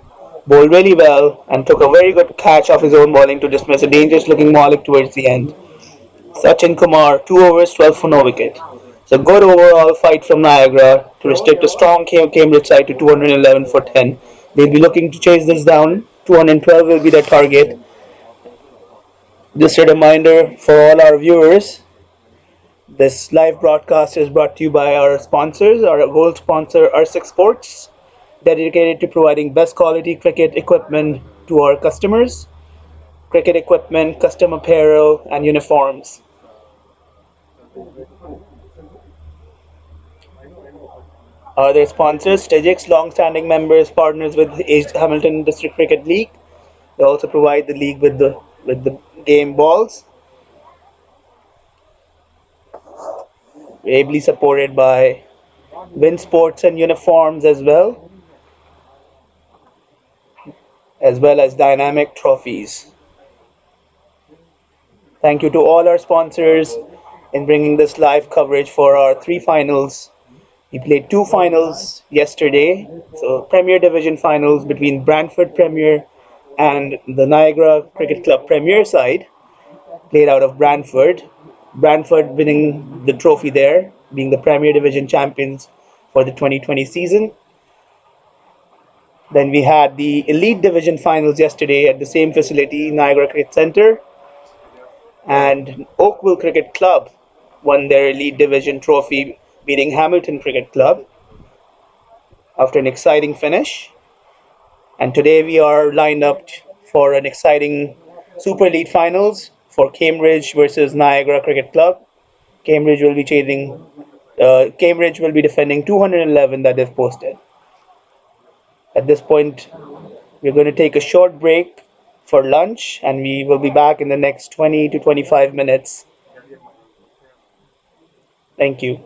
Bowled really well and took a very good catch off his own bowling to dismiss a dangerous looking Malik towards the end. Sachin Kumar, 2 overs, 12 for no wicket. So good overall fight from Niagara to restrict a strong Cambridge side to 211 for 10. They'll be looking to chase this down. 212 will be their target. Just a reminder for all our viewers, this live broadcast is brought to you by our sponsors, our gold sponsor, Ersix Sports, dedicated to providing best quality cricket equipment to our customers. Cricket equipment, custom apparel, and uniforms. Their sponsors, Stegix, long-standing members, partners with Hamilton District Cricket League. They also provide the league with the game balls, ably supported by Win Sports and uniforms as well as dynamic trophies. Thank you to all our sponsors in bringing this live coverage for our three finals. We played two finals yesterday, so Premier Division finals between Brantford Premier and the Niagara Cricket Club Premier side, played out of Brantford. Brantford winning the trophy there, being the Premier Division champions for the 2020 season. Then we had the Elite Division finals yesterday at the same facility, Niagara Cricket Center, and Oakville Cricket Club won their Elite Division trophy, beating Hamilton Cricket Club after an exciting finish. And today we are lined up for an exciting Super Elite finals for Cambridge versus Niagara Cricket Club. Cambridge will be defending 211 that they've posted. At this point, we're going to take a short break for lunch, and we will be back in the next 20 to 25 minutes. Thank you.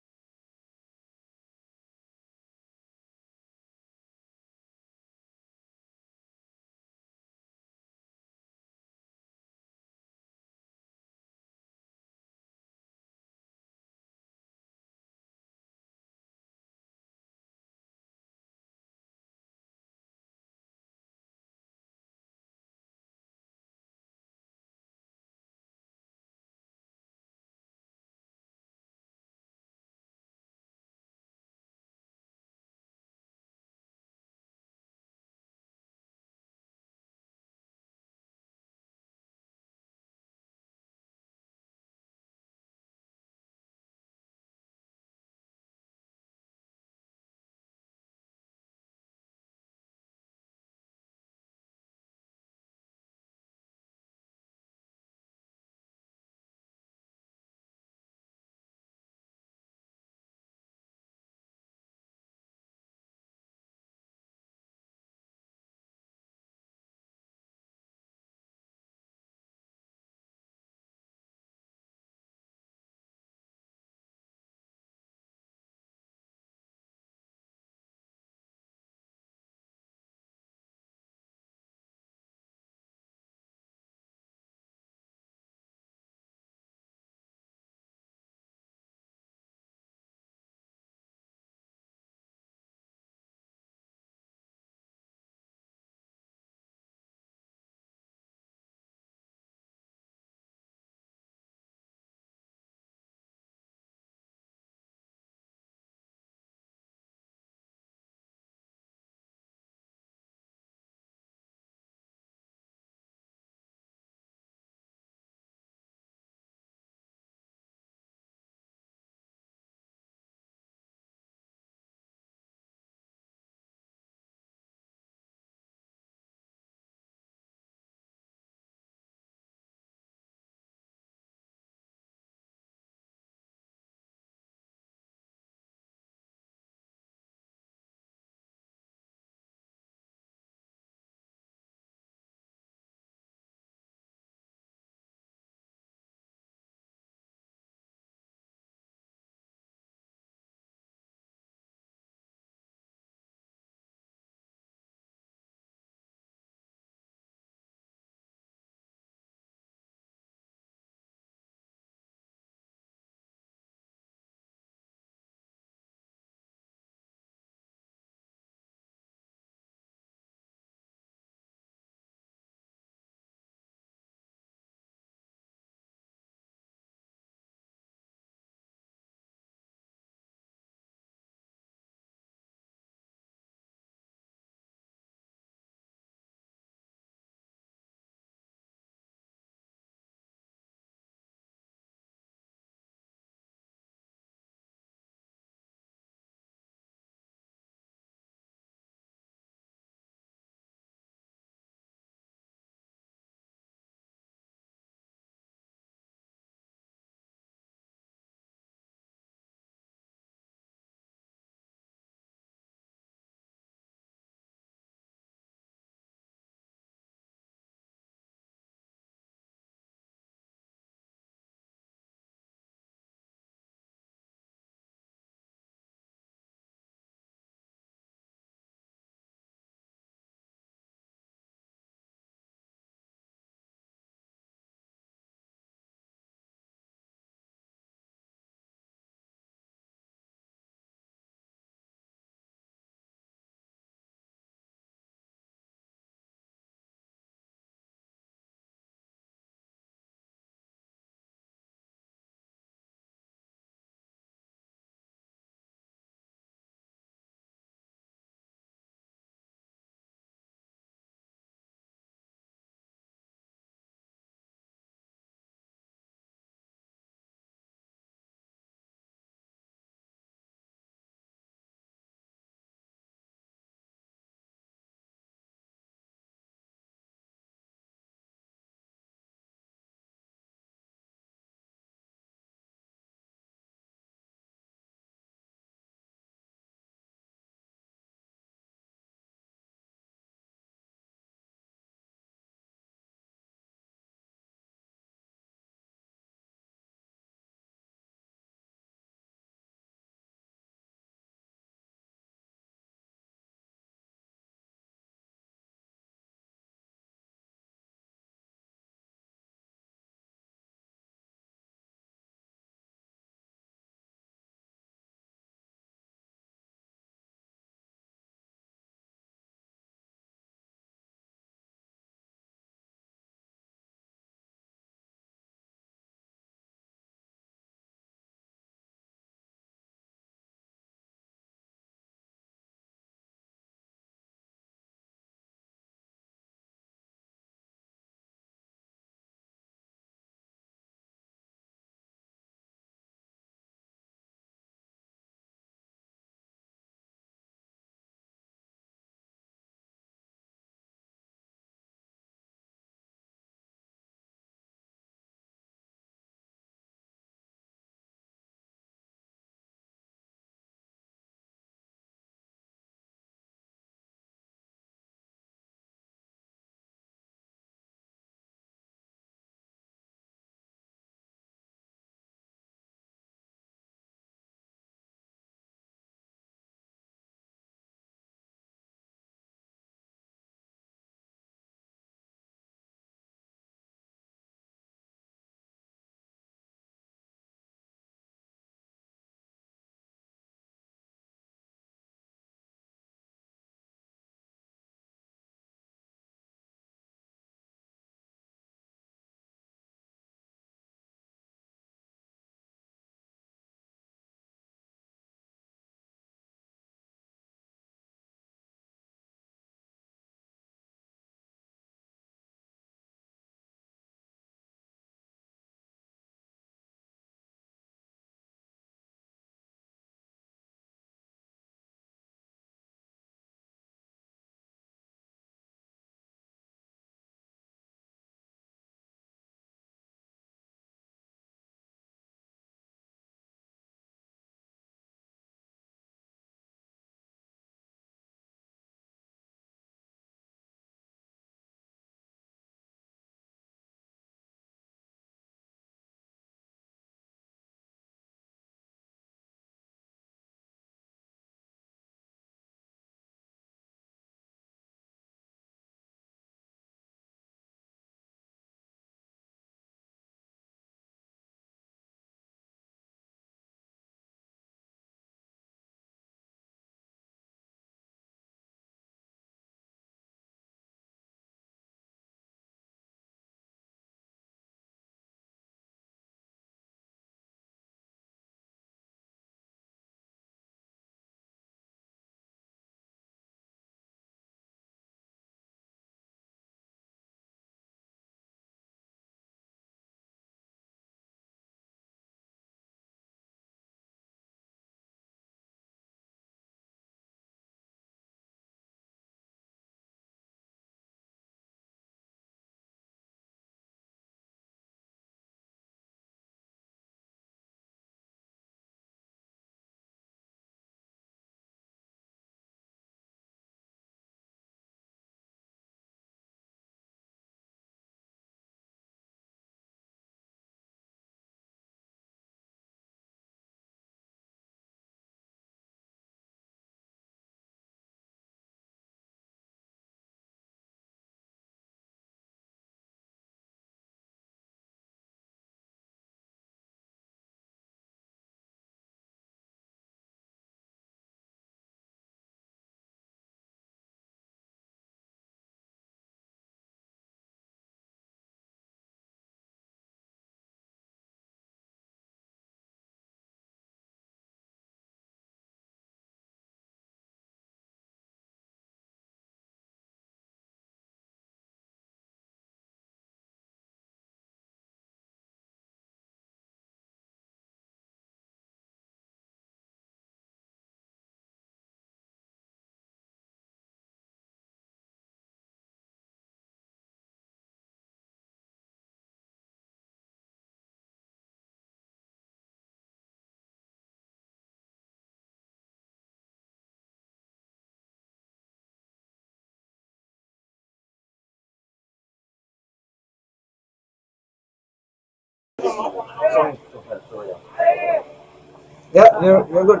Yeah, you're good.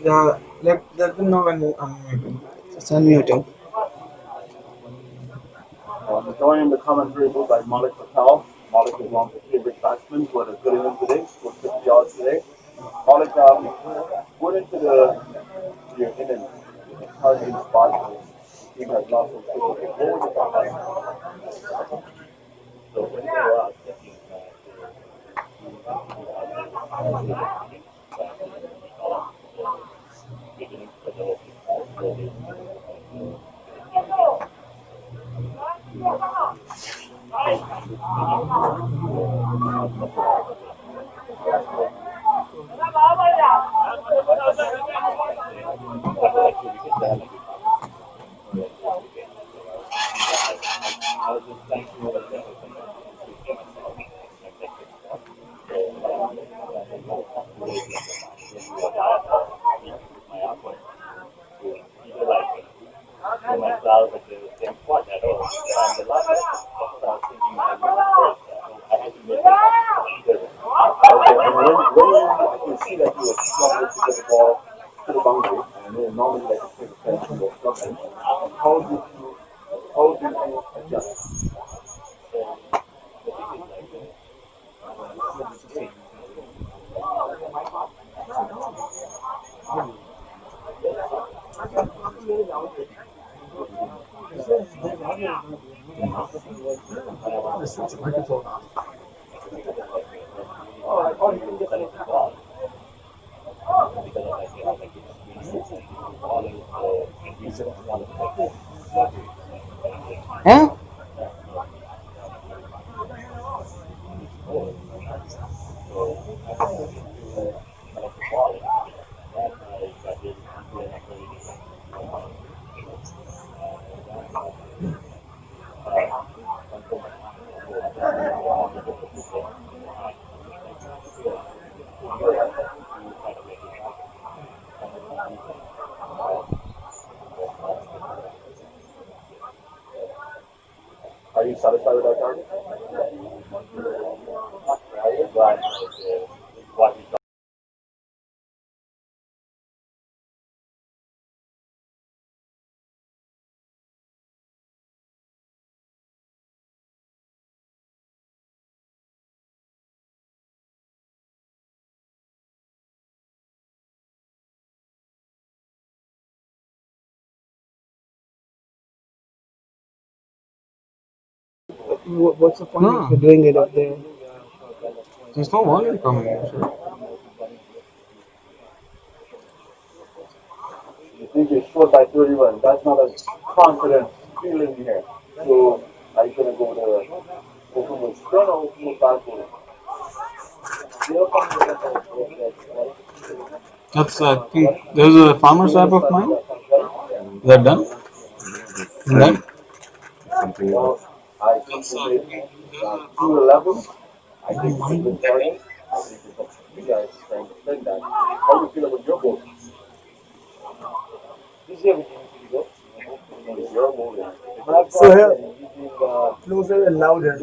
Yeah, let them know when I'm muted. Just unmuting. Joined in the commentary booth by Malik Patel. Malik is one of the favorite batsmen who had a good inning today, scored 50 yards today. Malik, going into your innings, the targeting spot, the team has lost some cricket. What was your thought on it? Okay, and when you see that you were struggling to get the ball to the boundary, and then normally like a take a you were struggling, how did you adjust? Switch the microphone on. Yeah. Are you satisfied with that target? What's the point of you doing it up there? There's no volume coming in, sir. You think you're short by 30 runs. That's not a confident feeling here. So are you gonna go from a spin or from a fast bowler? That's, I think, there's a farmer's app of mine. Is that done? Done? Well, I think you made 2 11. I think it's a good target. I think it's up to you guys trying to defend that. How do you feel about your goal? Your goal. So here, closer and louder.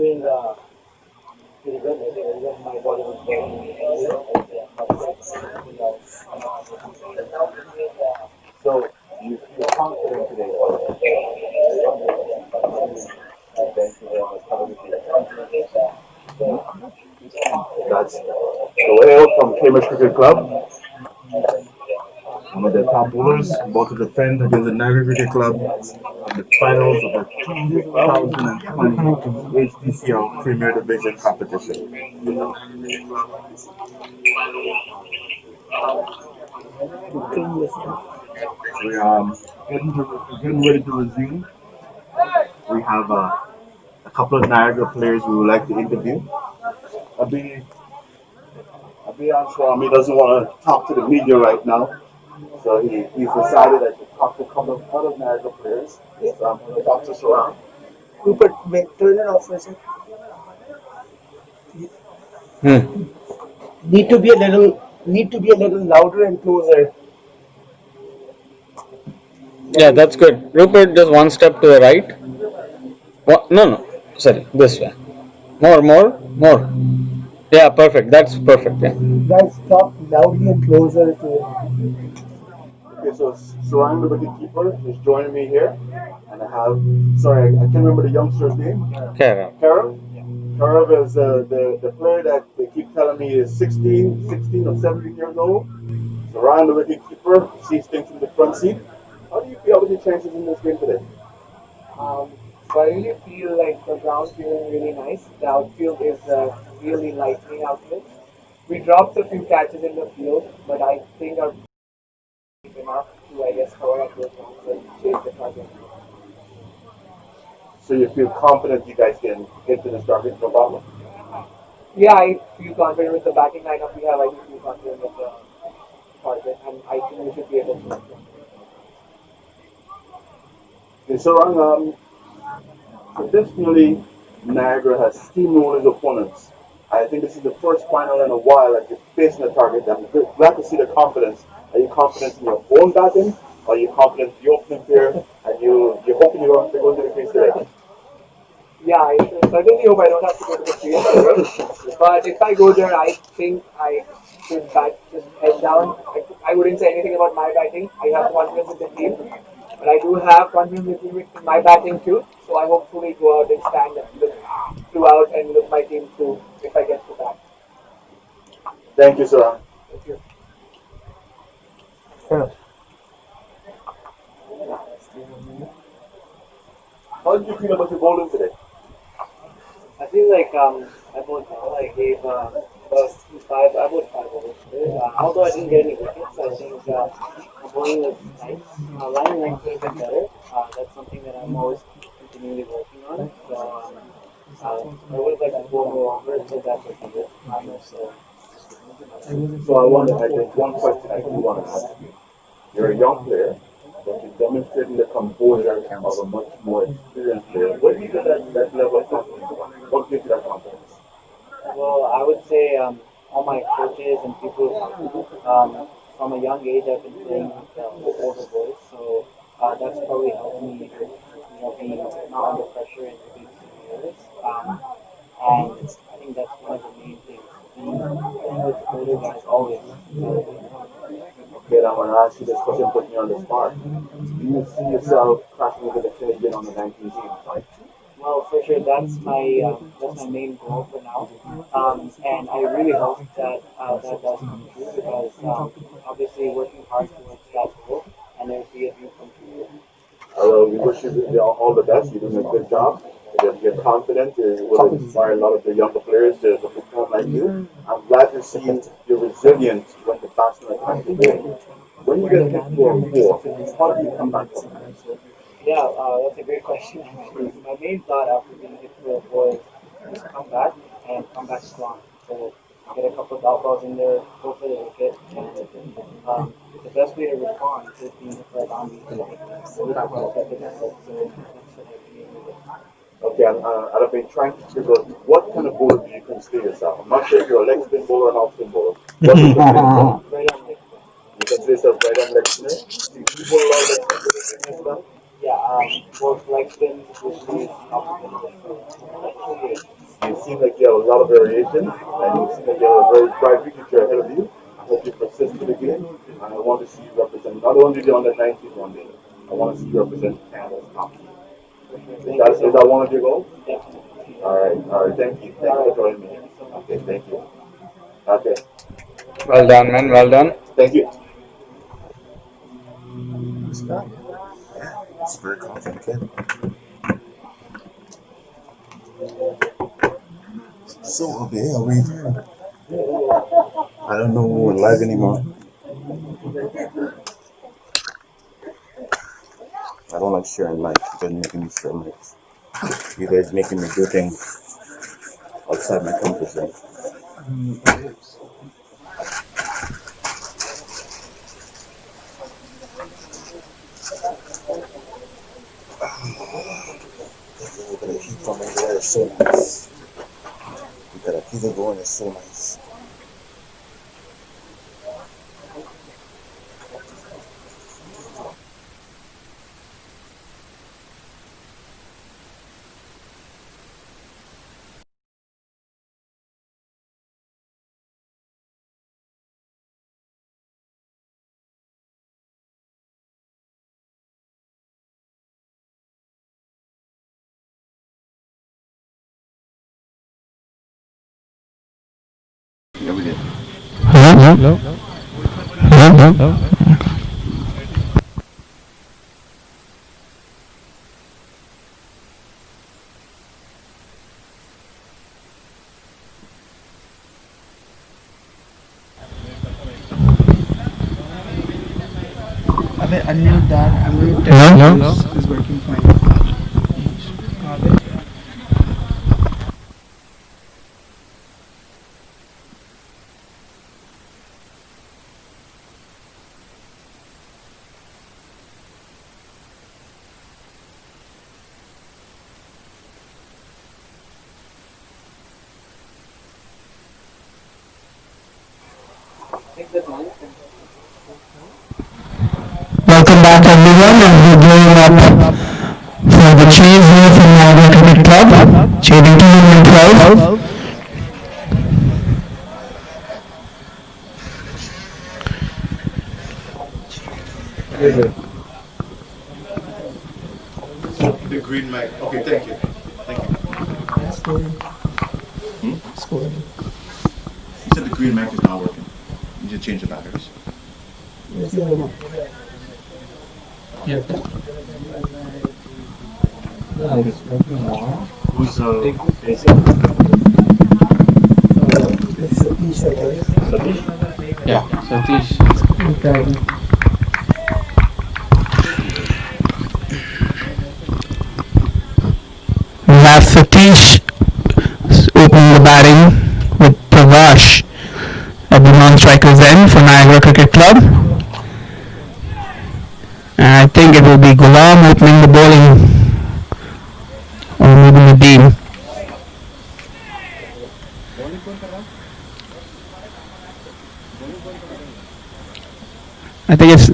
So you feel confident today. Thank you very much. Have a good day. That's the way out from Cambridge Cricket Club. One of their top bowlers about to defend against the Niagara Cricket Club in the finals of the 2020 HDCL Premier Division competition. We getting ready to resume. We have a couple of Niagara players we would like to interview. Abi, Abi Swami doesn't want to talk to the media right now, so he's decided that to talk to a couple of other Niagara players. So I'm going to talk to us around. Rupert, wait, turn it off for a second. Hmm. Need to be a little louder and closer. Yeah, that's good. Rupert, just one step to the right. What? No, no. Sorry, this way. More. Yeah, perfect. That's perfect. Yeah. Guys, talk loudly and closer to. Okay, so Sarang, the wicketkeeper, is joining me here, and I have. Sorry, I can't remember the youngster's name. Kara. Karav. Karav is the player that they keep telling me is 16 or 17 years old. Sarang, the wicketkeeper, sees things from the front seat. How do you feel about your chances in this game today? So I really feel like the ground feeling really nice. The outfield is really lightning outfield. We dropped a few catches in the field, but I think our enough to, I guess, cover up those runs and chase the target. So you feel confident you guys can get to this target, no problem? Yeah, I feel confident with the batting lineup we have. I do feel confident with the target, and I think we should be able to. Okay, Sarang, traditionally, Niagara has steamrolled his opponents. I think this is the first final in a while that you're facing a target. I'm glad to see the confidence. Are you confident in your own batting? Are you confident in the opening pair? And you're hoping you're going to go to the crease today? Yeah, I certainly hope I don't have to go to the field today. But if I go there, I think I should bat just head down. I wouldn't say anything about my batting. I have confidence in the team, but I do have confidence in my batting too. So I hopefully go out and stand and look throughout and look my team through if I get to bat. Thank you, Sarang. Thank you. How did you feel about your bowling today? I feel like I bowled well. I gave five. I bowled five overs today. Although I didn't get any wickets, I think my bowling was nice. Line length could have been better. That's something that I'm always continually working on. So I would have liked to bowl more overs, but that's okay. So So there's one question I do want to ask you. You're a young player, but you're demonstrating the composure of a much more experienced player. Where do you get that level of confidence from? What gives you that confidence? well, I would say all my coaches and people from a young age I've been playing with older boys, so that's probably helped me with being not under pressure in the big scenarios. And I think that's one of the main things. Being playing with older guys always. Okay, I'm going to ask you this question, put me on the spot. Do you see yourself crashing into the Canadian on the 19 team? Well, for sure, that's my main goal for now, and I really hope that that does come true because obviously working hard towards that goal, and it would be a dream come true. We wish you all the best. You're doing a good job. You're confident. It will inspire a lot of the younger players to perform like you. I'm glad to see you're resilient when the batsmen attack the game. When you get hit for a four, how do you come back from that? Yeah, that's a great question. Actually, my main thought after being hit for a ball is just come back and come back strong. So get a couple of dot balls in there, go for the wicket, and the best way to respond is being hit for a boundary. So that's what I believe. Okay, I've been trying to figure out what kind of bowler do you consider yourself. I'm not sure if you're a leg spin bowler or an off spin bowler. What do you consider yourself? Right on it. You consider yourself right on leg spinner? Do you bowl a lot of leg spin bowling in your style? Yeah, both leg spins, usually off spin. You seem like you have a lot of variation, and you seem like you have a very bright future ahead of you. I hope you persist in the game, and I want to see you represent not only the under 19 one day, I want to see you represent Canada's top team. Is that one of your goals? All right, thank you for joining me. Okay, thank you. Okay, Well done, man. Well done. thank you. It's a very confident kid. So, okay, are we? I don't know we're live anymore. I don't like sharing mics. You guys making me share mics. You guys making me do things outside my comfort zone. Look at the heat from over there. It's so nice. Look at that fever going. It's so nice. we good. Hello? Hello? Hello? अबे unmute that. I'm going to test Hello? if this is working fine. अबे Welcome back everyone, and we're going up for the change here from Niagara Cricket Club, changing 212. The green mic. Okay, thank you. Thank you. scoring. You said the green mic is not working. You need to change the batteries. Yeah. Who's facing? Satish? Yeah, Satish. We have Satish opening the batting with Pravash at the non-striker's end for Niagara Cricket Club. And I think it will be Ghulam opening the bowling, or maybe Nadeem. I think it's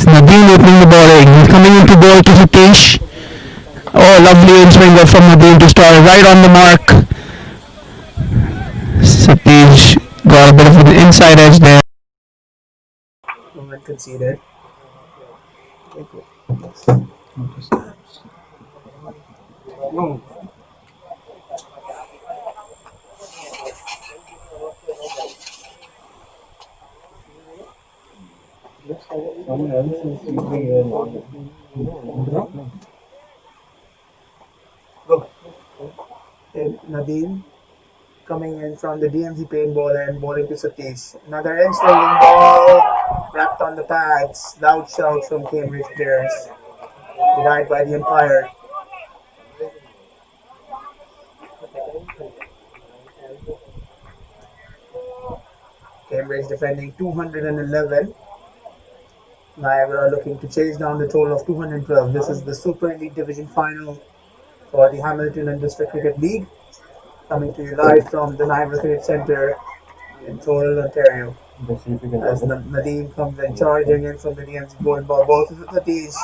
Nadeem opening the bowling. He's coming into bowl to Satish. Oh, lovely in swinger from Nadeem to start right on the mark. Satish got a bit of an inside edge there. No one conceded. And Nadeem coming in from the DMZ paintball and bowling to Satish. Another in swinging ball wrapped on the pads. Loud shout from Cambridge players. Denied by the umpire. Cambridge defending 211. Niagara looking to chase down the total of 212. This is the Super Elite Division final for the Hamilton and District Cricket League. Coming to you live from the Niagara Cricket Centre in Toronto, Ontario. As Nadeem comes in charging in from the DMZ goal ball. Both of the Satish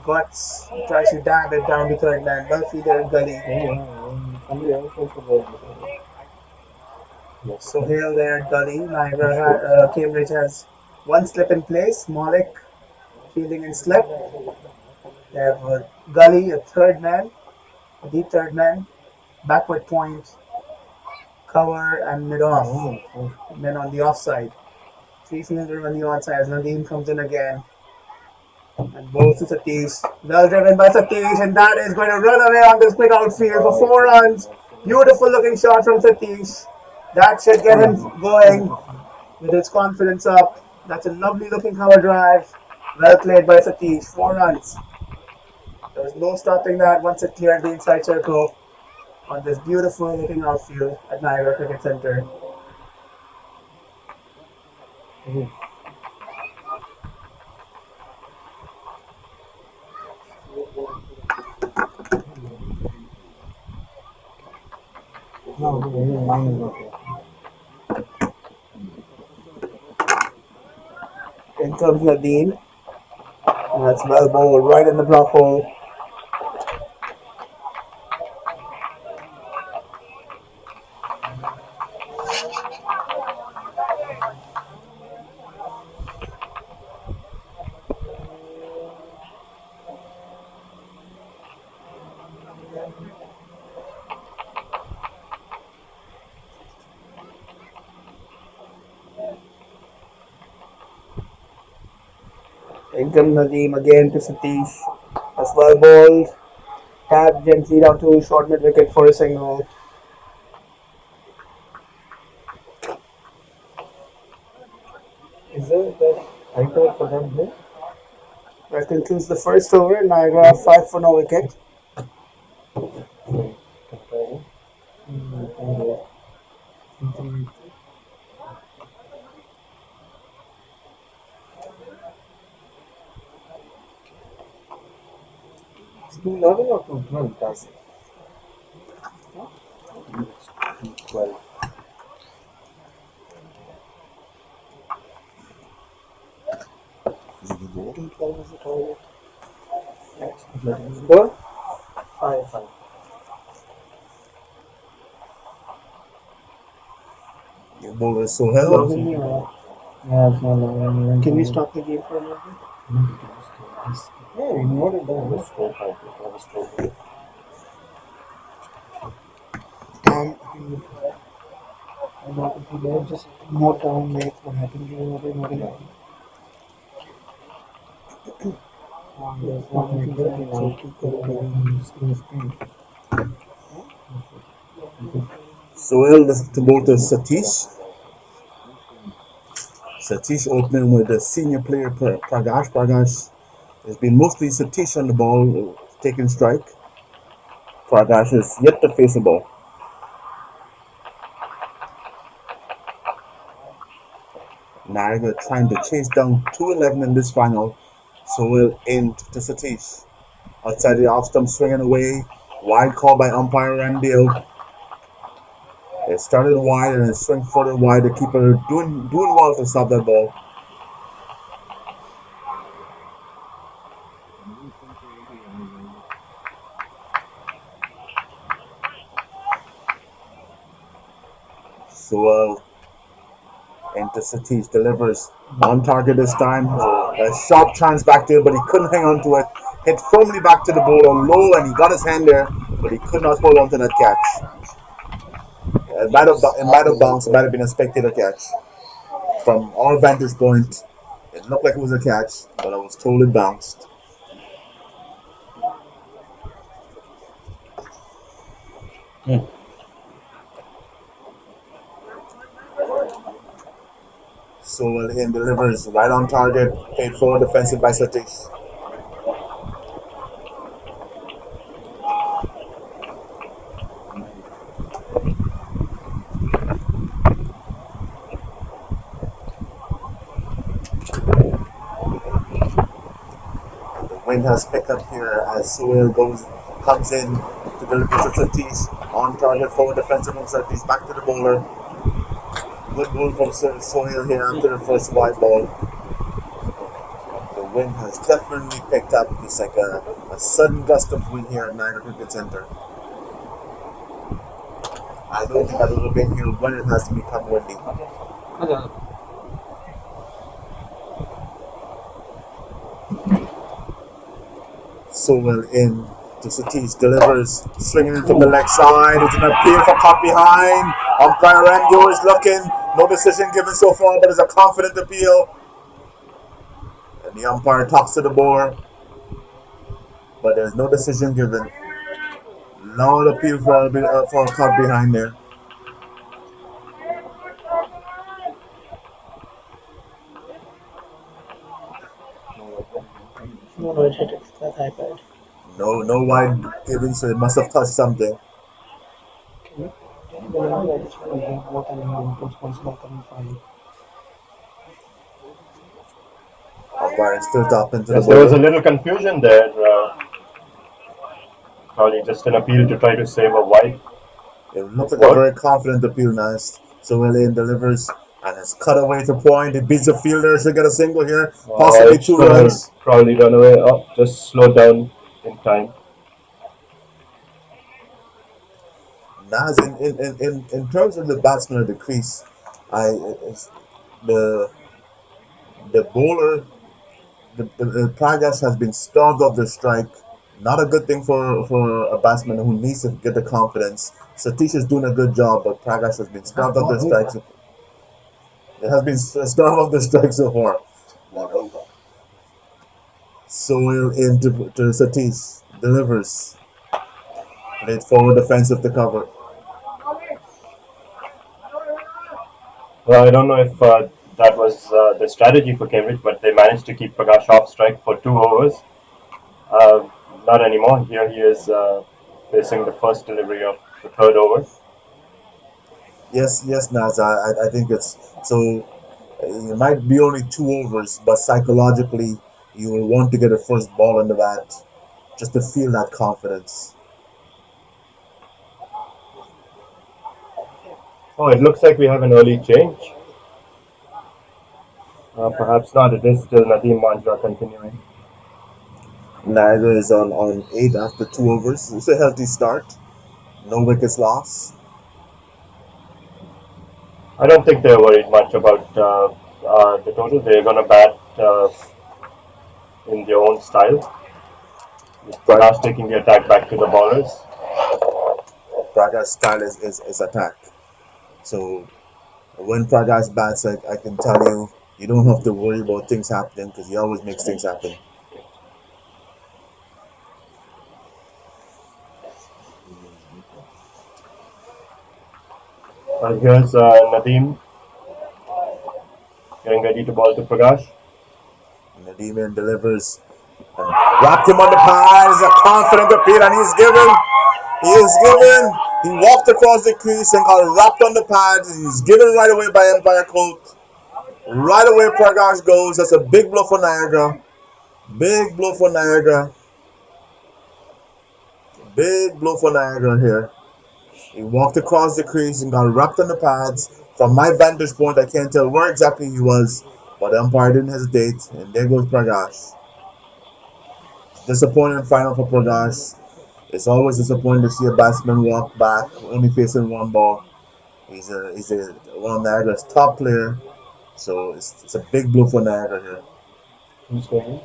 Guts tries to dab it down to third man. Well feeder Gully. So here there at Gully. Cambridge has one slip in place. Malik fielding in slip. They have Gully, a third man, a deep third man, backward point, cover, and mid off. Men on the offside. Three fielder on the onside as Nadeem comes in again. And bowls to Satish. Well driven by Satish, and that is going to run away on this quick outfield for 4 runs. Beautiful looking shot from Satish. That should get him going with his confidence up. That's a lovely looking cover drive. Well played by Satish. 4 runs. There was no stopping that once it cleared the inside circle on this beautiful looking outfield at Niagara Cricket Centre. In comes Nadeem. That's well bowled right in the block hole. Ekdam Nadeem again to Satish. As well bowled. Tapped gently down to short mid wicket for a single. Is that hyper for them there? That concludes the first over. Niagara 5 for no wicket. It's 211 or 212, does it? 212. Is it the ball? 212 is the target. Score? 5. Your bowler is Sohail. Logging me or Yeah, it's not long. can we stop the game for a moment? Yeah, we noted down the score. I'm not if you just note down like what happened here, what is not happening. There's one thing that I so keep going. Sohail to bowl to Satish. Satish opening with the senior player Pragash. Pragash has been mostly Satish on the ball, taking strike. Pragash is yet to face a ball. Niagara trying to chase down 211 in this final. Sohail in to Satish. Outside the off stump, swinging away. Wide call by umpire Ramdale. It started wide and it swung further wide. The keeper doing well to stop that ball. So into Satish delivers on target this time. A sharp chance back there, but he couldn't hang on to it. Hit firmly back to the bowler low, and he got his hand there, but he could not hold on to that catch. It might have bounced. It might have been a spectator catch. From our vantage point, it looked like it was a catch, but I was told it bounced. So in delivers right on target, paid forward defensive by Satish. The wind has picked up here as Sohail comes in to deliver to Satish. On target forward defensive from Satish, back to the bowler. Good ball from Sohail here after the first wide ball. The wind has definitely picked up. It's like a sudden gust of wind here at Niagara Cricket Center. I don't think I've ever been here when it has become windy. Sohail in to Satish, delivers, swinging into the leg side. It's an appeal for caught behind. Umpire Rango is looking. No decision given so far, but it's a confident appeal. And the umpire talks to the bowler, but there's no decision given. Loud appeal for a caught behind there. No, it hit that iPad. No wide given, so it must have touched something. Okay. I just want to get both and inputs once more coming fine. Umpire still talking to the Yes, there was a bowler. little confusion there. Probably just an appeal to try to save a wide. It looks It's like a worked. very confident appeal now. So William delivers and it's cut away to point. It beats the fielder. Should get a single here. Possibly It's 2 gonna runs. probably run away. Oh, just slow down in time. Naz, in terms of the batsman of the crease, the the bowler, the Pragas has been starved of the strike. Not a good thing for a batsman who needs to get the confidence. Satish is doing a good job, but Pragas has been starved of the strikes. It has been starved of the strike so far. So to Satish. Delivers. Played forward defensive to cover. Well, I don't know if that was the strategy for Cambridge, but they managed to keep Prakash off strike for 2 overs. Uh, Not anymore. Here he is facing the first delivery of the third over. Yes, Naz. I think it's so. It might be only 2 overs, but psychologically, you will want to get a first ball in the bat just to feel that confidence. Oh, it looks like we have an early change. Perhaps not. It is still Nadeem Manjra continuing. Niagara is on 8 after 2 overs. It's a healthy start. No wickets lost. I don't think they're worried much about the total. They're going to bat in their own style. With Prakash taking the attack back to the bowlers. Prakash style is attack. So when Prakash bats, I can tell you, you don't have to worry about things happening because he always makes things happen. Here's Nadeem getting ready to bowl to Prakash. Nadeem delivers and wrapped him on the pads. A confident appeal, and he's given. He is given. He walked across the crease and got wrapped on the pads. He's given right away by umpire coach. Right away, Prakash goes. That's a big blow for Niagara. Big blow for Niagara. Big blow for Niagara here. He walked across the crease and got wrapped on the pads. From my vantage point, I can't tell where exactly he was, but the umpire didn't hesitate, and there goes Prakash. Disappointing final for Prakash. It's always disappointing to see a batsman walk back, only facing one ball. He's one of Niagara's top player, so it's a big blow for Niagara here. Who's going in?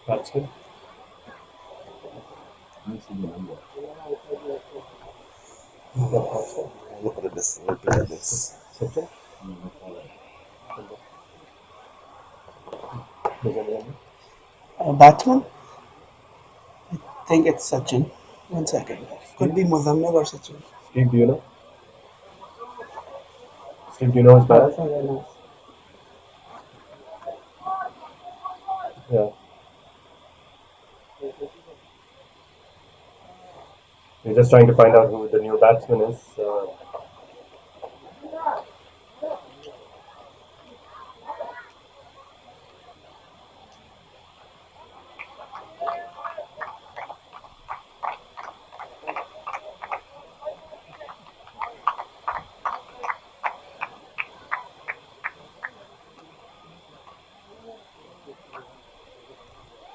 Batsman. Look at this. Look at this. Sachin. Batsman? I think it's Sachin. 1 second. Could be Muzammil or Sachin. Steve, do you know? Steve, do you know his Oh, bat? fair enough. Yeah. We're just trying to find out who the new batsman is.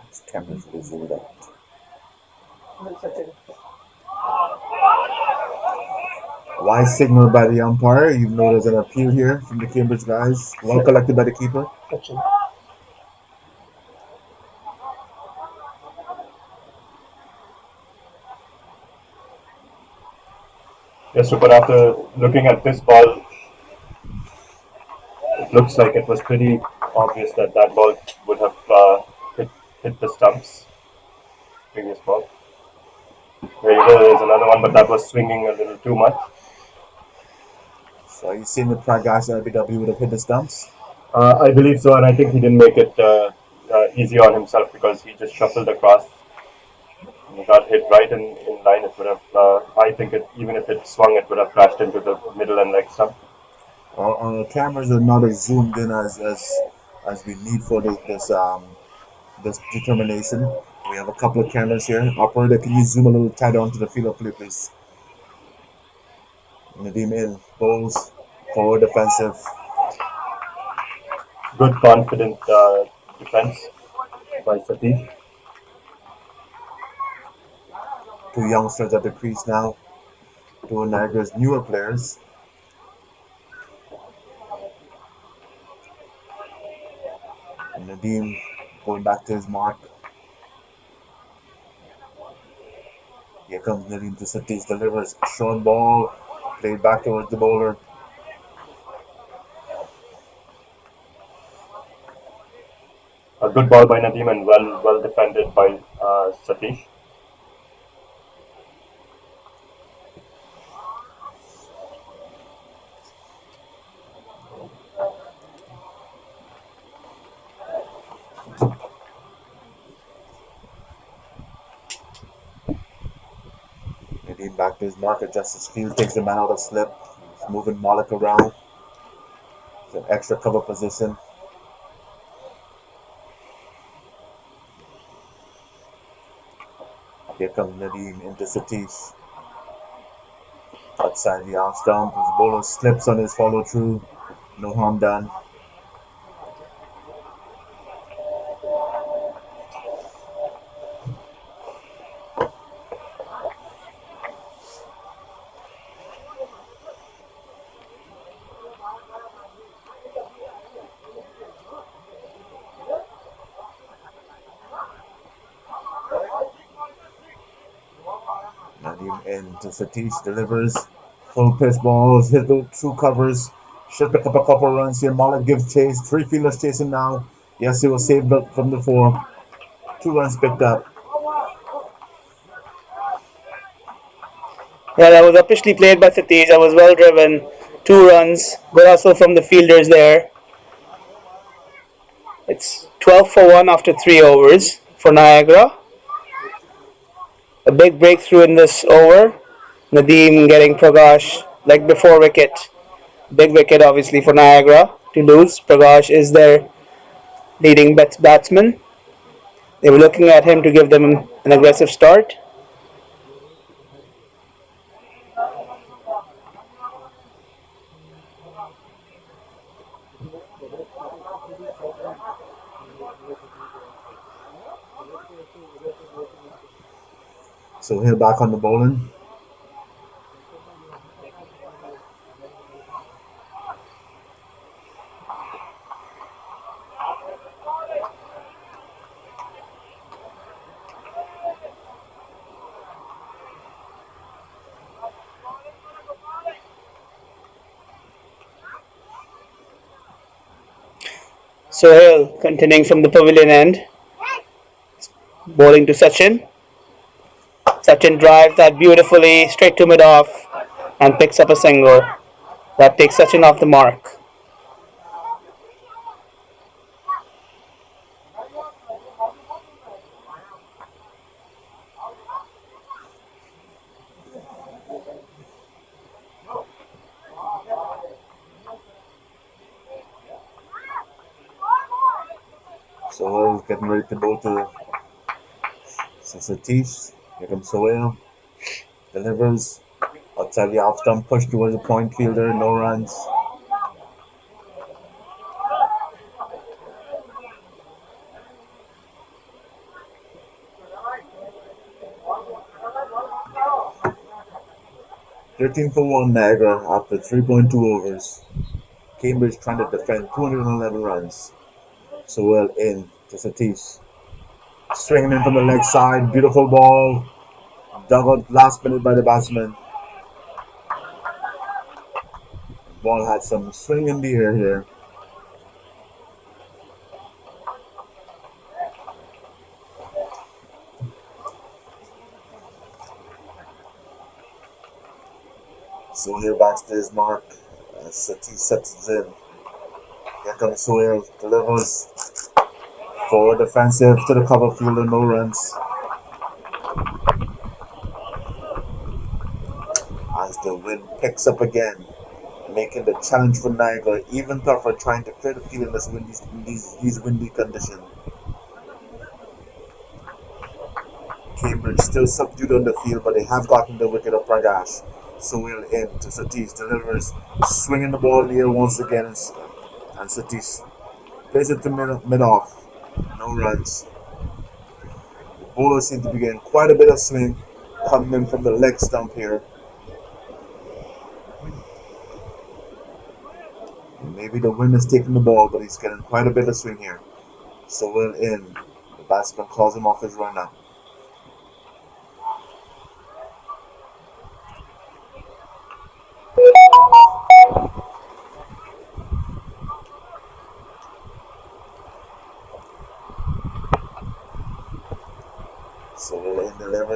This camera's really zoomed out. Wise signal by the umpire. You know there's an appeal here from the Cambridge guys. Well collected by the keeper. Sachin. Yes, but after looking at this ball, it looks like it was pretty obvious that that ball would have hit the stumps. Previous ball. There you go. There's another one, but that was swinging a little too much. So you seen the Prakash LBW would have hit the stumps? I believe so, and I think he didn't make it easy on himself because he just shuffled across. He got hit right in line. It would have. I think even if it swung, it would have crashed into the middle and leg stump. Our cameras are not as zoomed in as we need for this determination. We have a couple of cameras here. Operator, can you zoom a little tighter onto the field of play, please? Nadeem in, bowls, forward defensive. Good, confident defense by Satish. Two youngsters at the crease now. Two of Niagara's newer players. And Nadeem going back to his mark. Here comes Nadeem to Satish, delivers. Short ball, played back towards the bowler. A good ball by Nadeem and well defended by Satish. Nadeem back to his mark, adjusts his field, takes the man out of slip. He's moving Malik around. It's an extra cover position. Here comes Nadeem into Satish. Outside the off stump, his bowler slips on his follow through. No harm done. Nadeem into Satish, delivers. Full pitch balls, hit the two covers. Should pick up a couple runs here. Malik gives chase. Three fielders chasing now. Yes, he was saved up from the four. 2 runs picked up. Yeah, that was officially played by Satish. That was well driven. 2 runs. Good hustle from the fielders there. It's 12 for 1 after 3 overs for Niagara. A big breakthrough in this over. Nadeem getting Prakash like before wicket. Big wicket obviously for Niagara to lose. Prakash is their leading batsman. They were looking at him to give them an aggressive start. So here back on the bowling. Sohail continuing from the pavilion end, bowling to Sachin. Sachin drives that beautifully straight to mid off and picks up a single. That takes Sachin off the mark. Sohail getting ready to bowl to Satish. Here comes Sohail. Delivers. Outside the off stump, push towards the point fielder. No runs. "13 for 1 Niagara after 3.2 overs. Cambridge trying to defend 211 runs. Sohail in to Satish. Swinging in from the leg side. Beautiful ball. Dug out last minute by the batsman. Ball had some swing in the air here. Sohail backs to his mark. Satish sets it in. Here comes Sohail. Delivers. Forward defensive to the cover fielder. No runs. As the wind picks up again, making the challenge for Niagara even tougher, trying to clear the field in these windy conditions. Cambridge still subdued on the field, but they have gotten the wicket of Prakash. Sohail in to Satish, delivers, swinging the ball in the air once again, and Satish plays it to mid off. No runs. The bowlers seem to be getting quite a bit of swing coming in from the leg stump here. Maybe the wind is taking the ball, but he's getting quite a bit of swing here. Sohail in. The batsman calls him off his run now.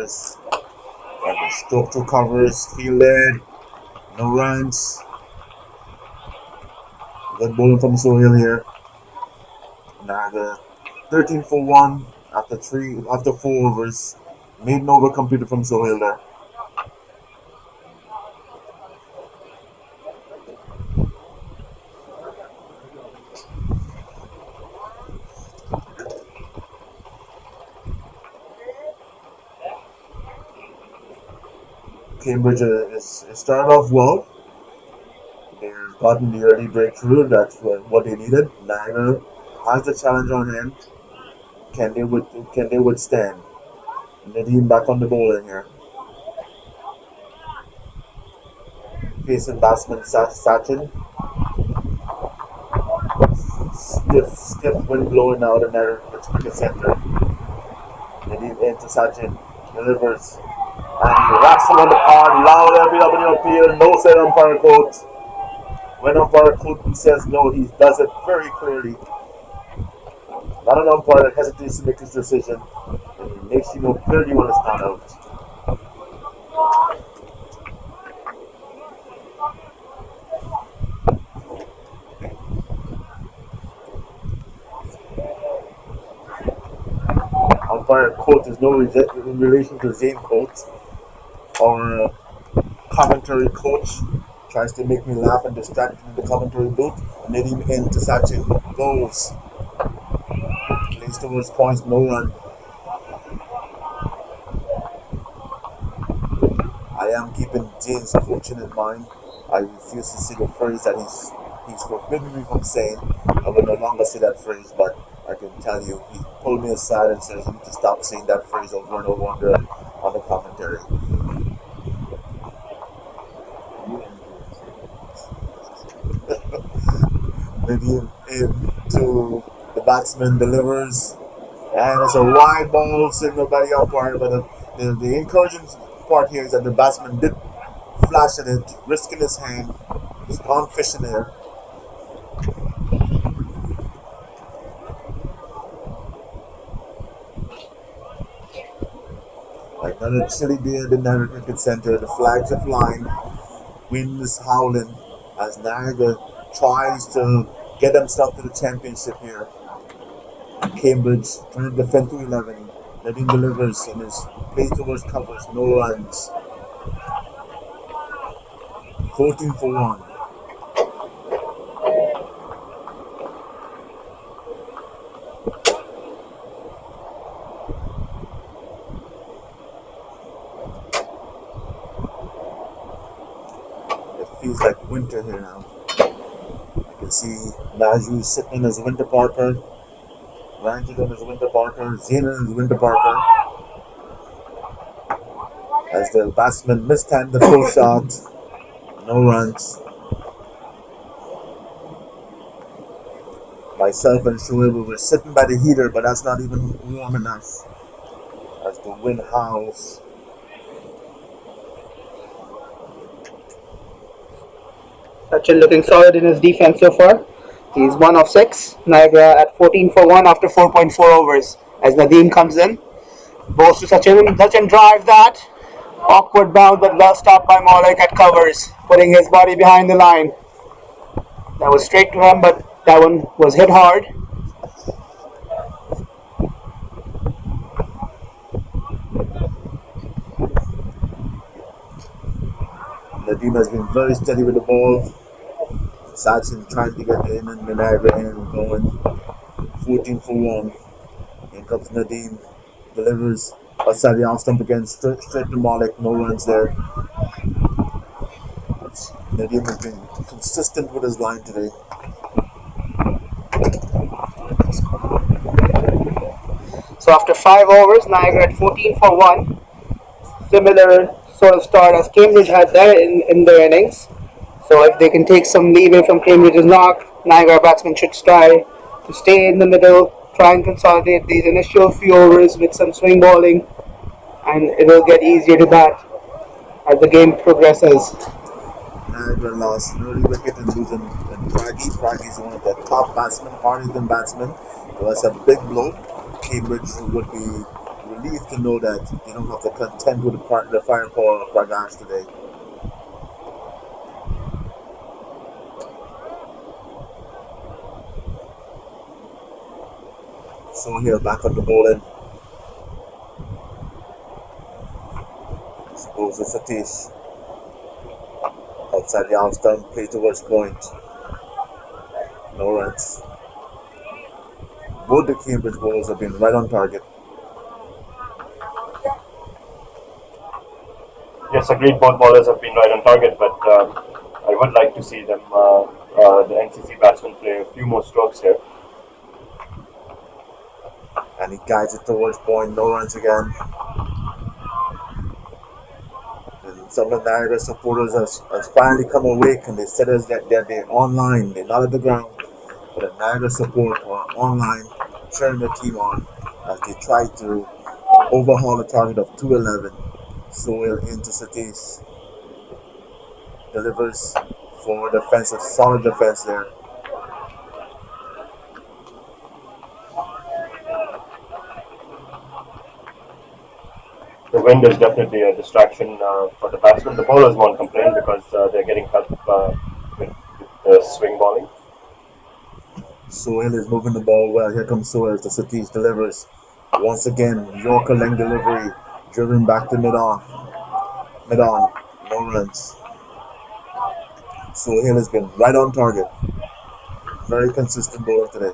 bowlers. And the stroke two covers, fielded, no runs. Good bowling from Sohail here. Niagara 13 for 1 after 4 overs. Maiden over completed from Sohail there. Cambridge is started off well. They've gotten the early breakthrough. That's what they needed. Niagara has the challenge on hand. Can they withstand? Nadeem back on the bowling here. Facing batsman Sachin. Stiff wind blowing out in their cricket center. Nadeem into Sachin. Delivers. And he wraps him on the pad. Loud LBW appeal. No said umpire quote. When umpire quote says no, he does it very clearly. Not an umpire that hesitates to make his decision. And he makes you know clearly when it's not out. Umpire quote is no relation to Zane Coates, our commentary coach. Tries to make me laugh and distract me in the commentary booth. Nadeem into Sachin. Goes. Plays towards points, no run. I am keeping James' fortune in mind. I refuse to say the phrase that he's forbidden me from saying. I will no longer say that phrase, but I can tell you, he pulled me aside and says you need to stop saying that phrase over and over on the commentary. Nadeem into the batsman, delivers, and it's a wide ball signal by the umpire. But the encouraging part here is that the batsman did flash at it, risking his hand. He's gone fishing there. Another chilly day at the Niagara Cricket Center. The flags are flying. Wind is howling as Niagara tries to get himself to the championship here. Cambridge trying to defend to 11. Nadeem delivers and his play towards covers. No runs. 14 for 1. It feels like winter here now. I can see Naju sitting in his winter parker. Ranjit in his winter parker. Zena in his winter parker. As the batsman mistimed the full shot. No runs. Myself and Shoaib were sitting by the heater, but that's not even warm enough. As the wind howls. Sachin looking solid in his defense so far. He's 1 of 6. Niagara at 14 for 1 after 4.4 overs. As Nadeem comes in, bowls to Sachin. Sachin drives that. Awkward bounce, but well stopped by Malik at covers, putting his body behind the line. That was straight to him, but that one was hit hard. Nadeem has been very steady with the ball. Sachin trying to get in and the Niagara in going 14 for 1. In comes Nadeem. Delivers a Sadi off stump again, straight to Malik. No runs there. Nadeem has been consistent with his line today. So after 5 overs, Niagara at 14 for 1. Similar sort of start as Cambridge had there in their innings. So if they can take some leeway from Cambridge's knock, Niagara batsmen should try to stay in the middle, try and consolidate these initial few overs with some swing bowling, and it will get easier to bat as the game progresses. Niagara lost an early wicket and losing Pragi. Pragi is one of the top batsmen, hard-hitting batsmen. So that's a big blow. Cambridge would be relieved to know that they don't have to contend with the firepower of Pragash today. So here, back on the bowling. Suppose it's Satish. Outside the arm stump, play towards point. No runs. Both the Cambridge bowlers have been right on target. Yes, agreed. Both bowlers have been right on target, but I would like to see them, the NCC batsmen, play a few more strokes here. And he guides it towards point. No runs again. And some of the Niagara supporters has finally come awake, and they said us that they're online. They're not at the ground, but the Niagara support are online, cheering the team on as they try to overhaul the target of 211. Soil into Satish. Delivers for defensive, solid defense there. The wind is definitely a distraction for the batsmen. The bowlers won't complain because they're getting help with the swing bowling. Soil is moving the ball well. Here comes Soil to Satish. Delivers. Once again, Yorker length delivery. Driven back to mid-on. Mid-on. No runs. Sohail has been right on target. Very consistent bowler today.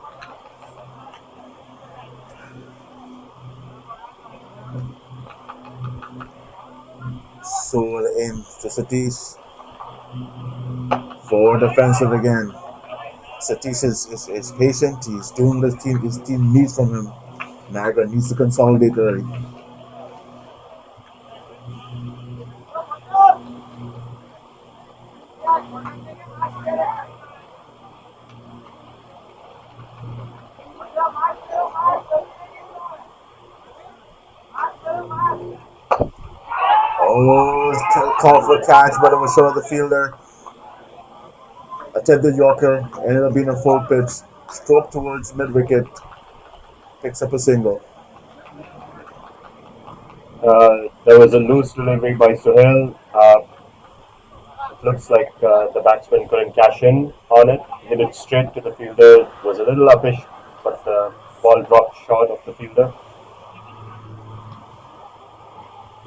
Sohail in to Satish. Forward defensive again. Satish is patient. He's doing what his team needs from him. Niagara needs to consolidate early. Oh, called for a catch, but it was short of the fielder. Attempted Yorker, ended up being a full pitch. Stroke towards mid wicket. Picks up a single. There was a loose delivery by Sohail. It looks like the batsman couldn't cash in on it. Hit it straight to the fielder. It was a little uppish, but the ball dropped short of the fielder.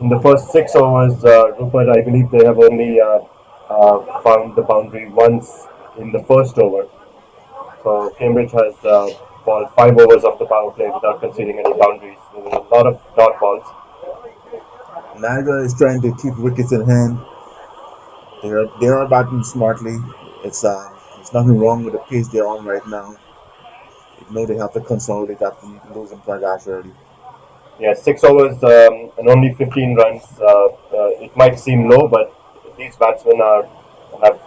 In the first 6 overs, Rupert, I believe they have only found the boundary once in the first over. So Cambridge has balled 5 overs of the power play without conceding any boundaries. There were a lot of dot balls. Niagara is trying to keep wickets in hand. They are batting smartly. There's nothing wrong with the pace they're on right now. You know they have to consolidate after losing Pragash early. Yeah, 6 overs and only 15 runs. It might seem low, but these batsmen have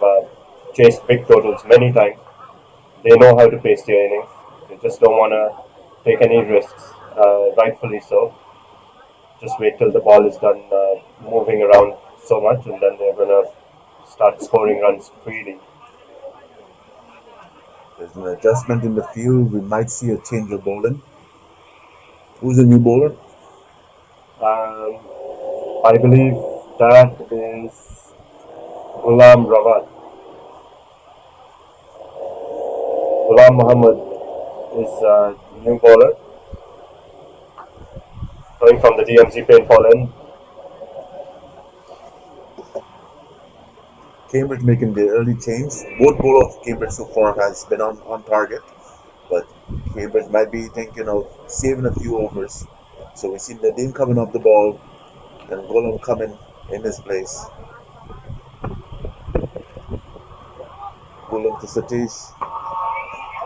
chased big totals many times. They know how to pace their innings. They just don't want to take any risks, rightfully so. Just wait till the ball is done moving around so much, and then they're going to start scoring runs freely. There's an adjustment in the field. We might see a change of bowling. Who's the new bowler? I believe that is Ghulam Rawat. Ghulam Muhammad is a new bowler coming from the DMC Paintball end. Cambridge making the early change. Both bowlers of Cambridge so far has been on target, but Cambridge might be thinking of saving a few overs. So we see Nadeem coming up the ball and Golem coming in his place. Golem to Satish.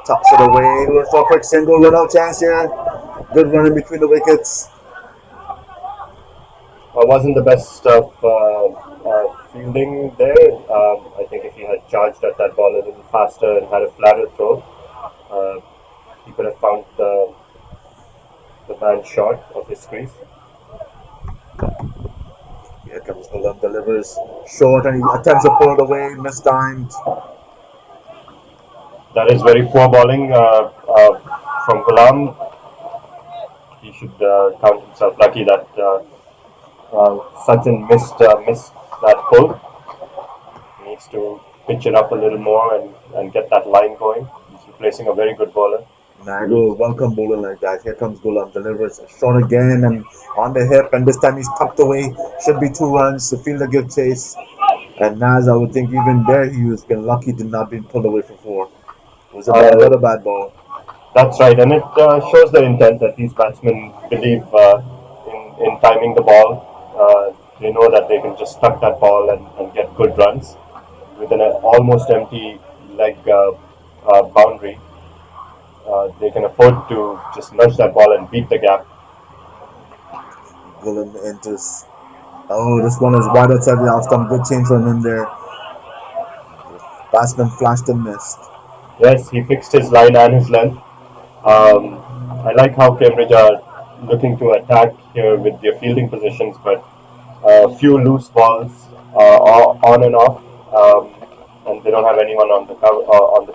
Tucks it away. Going for a quick single. Run out chance here. Good run in between the wickets. Wasn't the best of fielding there. I think if he had charged at that ball a little faster and had a flatter throw, he could have found the man short of his crease. Here comes Golem, delivers short and he attempts to pull it away, mistimed. That is very poor bowling from Ghulam. he should count himself lucky that Sachin missed that pull. He needs to pitch it up a little more and get that line going. He's replacing a very good bowler. Niagara welcome bowling like that. Here comes Gulam, delivers short again and on the hip, and this time he's tucked away. Should be 2 runs. The fielder give chase. And Naz, I would think even there he was been lucky to not be pulled away for four. It was another bad ball. That's right, and it shows the intent that these batsmen believe in timing the ball. They know that they can just tuck that ball and get good runs with an almost empty leg boundary. They can afford to just nudge that ball and beat the gap. Gulam enters. Oh, this one is wide outside the off stump. Good change from him there. Batsman flashed and missed. Yes, he fixed his line and his length. I like how Cambridge are looking to attack here with their fielding positions, but a few loose balls on and off, and they don't have anyone on the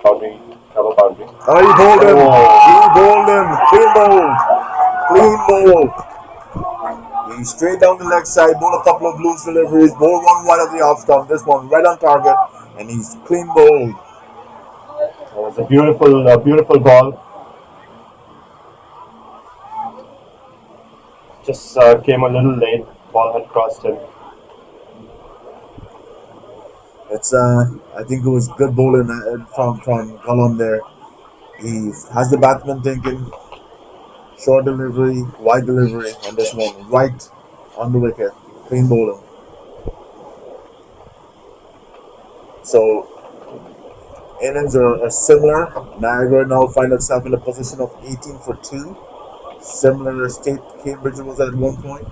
boundary, cover boundary. Oh, he bowled him. He bowled him. Clean ball. He's straight down the leg side. Bowled a couple of loose deliveries. Bowled one wide of the off stump. This one right on target, and he's clean bowled. It was a beautiful ball. Just came a little late. Ball had crossed him. It's I think it was good bowling from Colum there. He has the batsman thinking short delivery, wide delivery, and this one right on the wicket, clean bowling. So innings are similar. Niagara now find itself in a position of 18 for 2. Similar state Cambridge was at one point.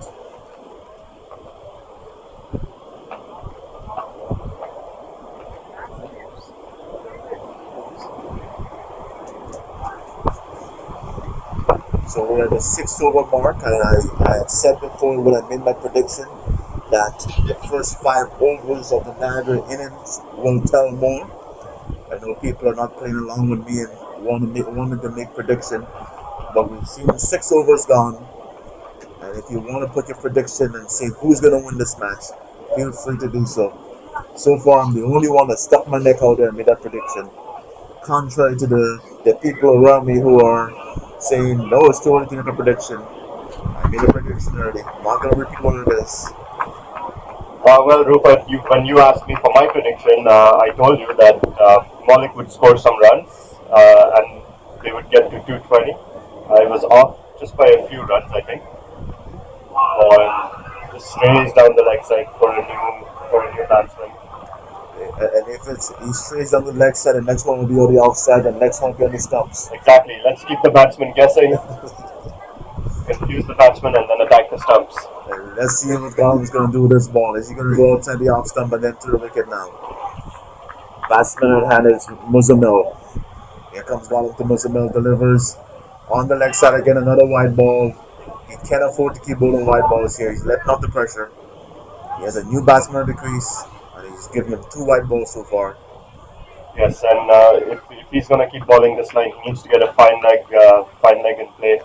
So we're at the 6 over mark, and I had said before when I made my prediction that the first 5 overs of the Niagara innings will tell more. I know people are not playing along with me and wanted to make prediction, but we've seen 6 overs gone. And if you want to put your prediction and say who's going to win this match, feel free to do so. So far, I'm the only one that stuck my neck out there and made that prediction. Contrary to the people around me who are saying, no, it's too early to make a prediction. I made a prediction early. I'm not going to repeat what it is. Well, Rupert, when you asked me for my prediction, I told you that Malik would score some runs and they would get to 220. I was off just by a few runs, I think. Just strays down the leg side for a new batsman. And if he strays down the leg side, the next one will be on the outside, and the next one will be on the stumps. Exactly. Let's keep the batsman guessing, confuse the batsman, and then attack the stumps. And let's see what Garland's going to do with this ball. Is he going to go outside the off stump and then to the wicket now? Batsman at hand is Muzamil. Here comes Garland to Muzamil, delivers on the leg side again, another wide ball. He can't afford to keep bowling wide balls here. He's letting off the pressure. He has a new batsman at the crease, and he's given him 2 wide balls so far. Yes, and if he's going to keep bowling this line, he needs to get a fine leg in play.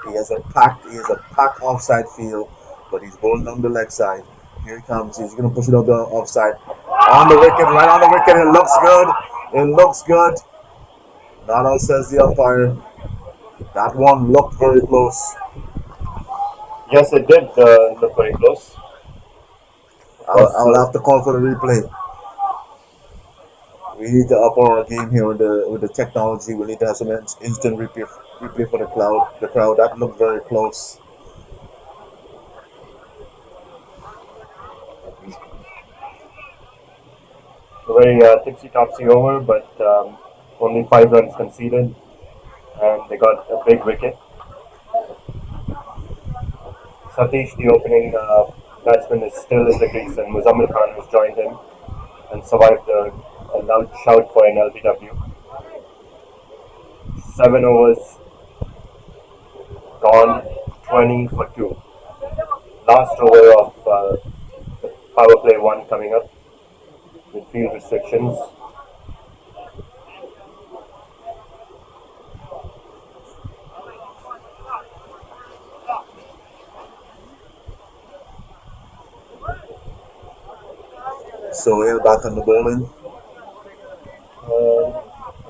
He has a packed offside field, but he's bowling on the leg side. Here he comes. He's going to push it up the offside. On the wicket, right on the wicket. It looks good. It looks good. Not out, says the umpire. That one looked very close. Yes, it did look very close. I'll have to call for the replay. We need to up our game here with the technology. We need to have some instant replay for the crowd. That looked very close. A very tipsy-topsy over, but only 5 runs conceded, and they got a big wicket. Satish, the opening batsman, is still in the crease, and Muzammil Khan has joined him and survived a loud shout for an LBW. 7 overs gone, 20 for 2. Last over of the power play 1 coming up with field restrictions. Sohail back on the bowling. I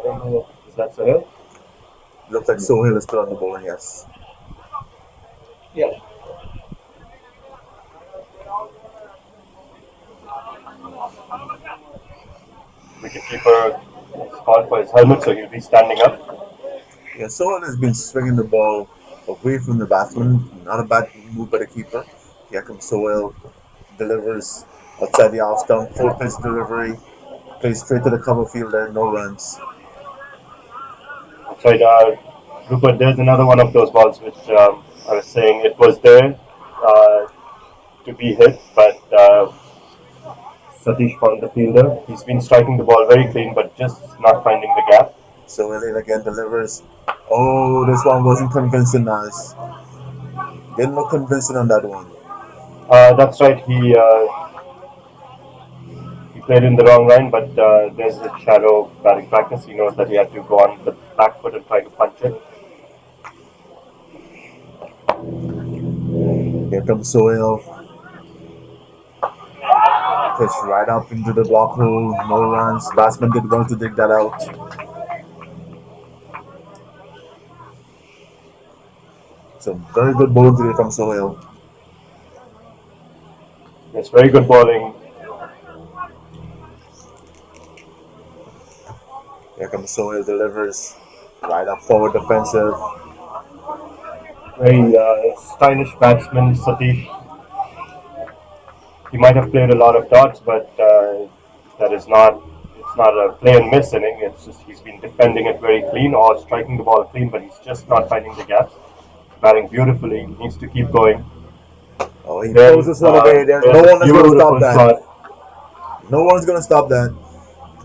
don't know. Is that Sahil? Looks like Sohail is still on the bowling, yes. Yeah. Wicketkeeper has called for his helmet, so he'll be standing up. Yeah, Sohail has been swinging the ball away from the batsman. Not a bad move by the keeper. Here comes Sohail, delivers outside the off stump, full pitch delivery, plays straight to the cover fielder, no runs. That's right, Rupert. There's another one of those balls which I was saying it was there to be hit, but Satish found the fielder. He's been striking the ball very clean, but just not finding the gap. Sohail again delivers. Oh, this one wasn't convincing us. Didn't look convincing on that one. That's right. He played in the wrong line, but there's a shallow batting practice. He knows that he had to go on the back foot and try to punch it. Here comes Sohail. Pitch right up into the block hole. No runs. Batsman did well to dig that out. So very good bowling today from Sohail. It's very good bowling. Here comes Sohail, delivers right up forward defensive. Very stylish batsman, Satish. He might have played a lot of dots, but that is not. It's not a play and miss inning. It's just he's been defending it very clean or striking the ball clean, but he's just not finding the gaps. Batting beautifully. He needs to keep going. Oh, he throws this one away. There's no one that's going to stop that. Shot. No one's going to stop that.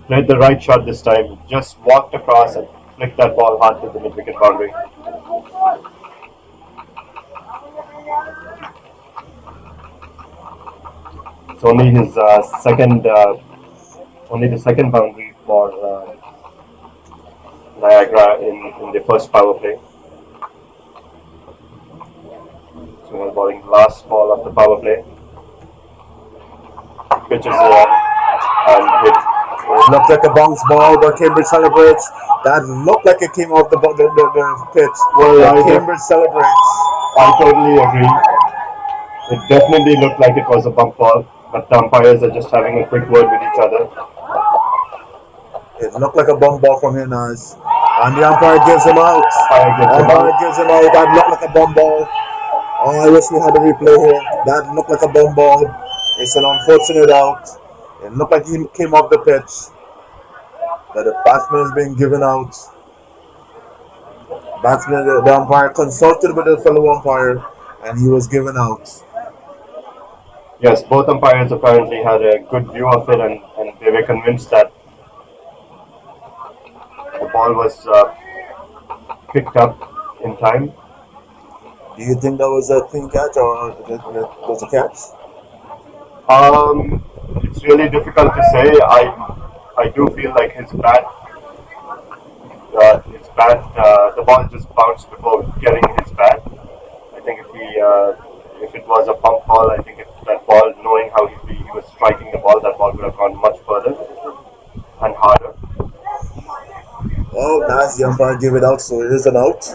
Played the right shot this time. Just walked across and flicked that ball hard to the mid-wicket boundary. It's only his only the second boundary for Niagara in the first power play. So we're bowling the last ball of the power play. Pitches and hit. It looked like a bounce ball, but Cambridge celebrates. That looked like it came off the pitch. Well, Cambridge celebrates. I totally agree. It definitely looked like it was a bump ball, but the umpires are just having a quick word with each other. It looked like a bump ball from Hinaz. And the umpire gives him out. Umpire gives him out. That looked like a bump ball. Oh, I wish we had a replay here. That looked like a bump ball. It's an unfortunate out. It looked like he came off the pitch. But the batsman is being given out. The umpire consulted with the fellow umpire, and he was given out. Yes, both umpires apparently had a good view of it, and they were convinced that the ball was picked up in time. Do you think that was a clean catch or was a catch? It's really difficult to say. I do feel like his bat, the ball just bounced before getting his bat. I think if it was a bump ball, I think if that ball, knowing how he was striking the ball, that ball would have gone much further and harder. Oh, nice. The umpire gave it out, so it is an out.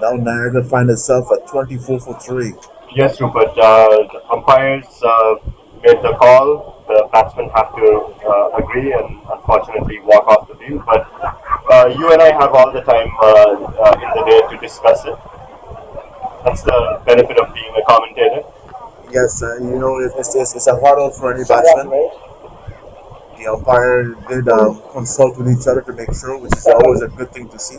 Now Niagara find itself at 24 for 3. Yes, Rupert. The umpires made the call. The batsmen have to agree and unfortunately walk off the field. But you and I have all the time in the day to discuss it. That's the benefit of being a commentator. Yes, it's a hard out for any batsman. The umpire did consult with each other to make sure, which is always a good thing to see.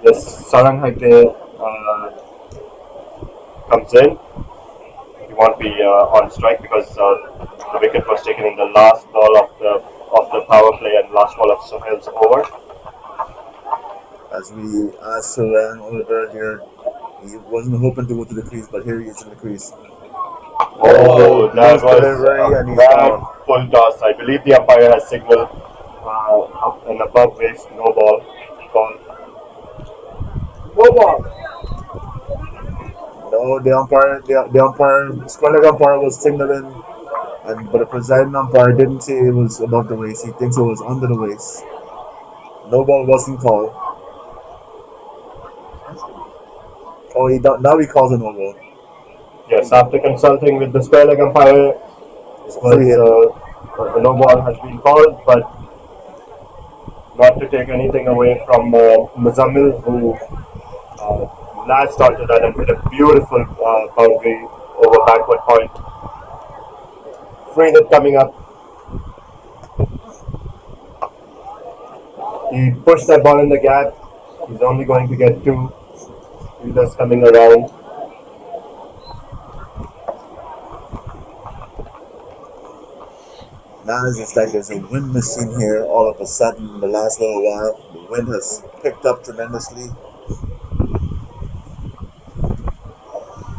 Yes, Sarang Hagde comes in. He won't be on strike because the wicket was taken in the last ball of the power play and last ball of Sohail's over. As we asked Sarang earlier, he wasn't hoping to go to the crease, but here he is in the crease. Oh, that was a bad full toss. I believe the umpire has signaled up and above waist, no ball. Call. No ball. No, the square leg umpire was signaling, and but the presiding umpire didn't say it was above the waist. He thinks it was under the waist. No ball wasn't called. Oh, he don't, now he calls a no ball. Yes, after consulting with the square leg umpire, it was Free hit. a no ball has been called, but not to take anything away from Muzammil, who latched onto that and hit a beautiful boundary over backward point. Free hit coming up. He pushed that ball in the gap. He's only going to get two fielders coming around. Now it's just like there's a wind machine here. All of a sudden, in the last little while, the wind has picked up tremendously.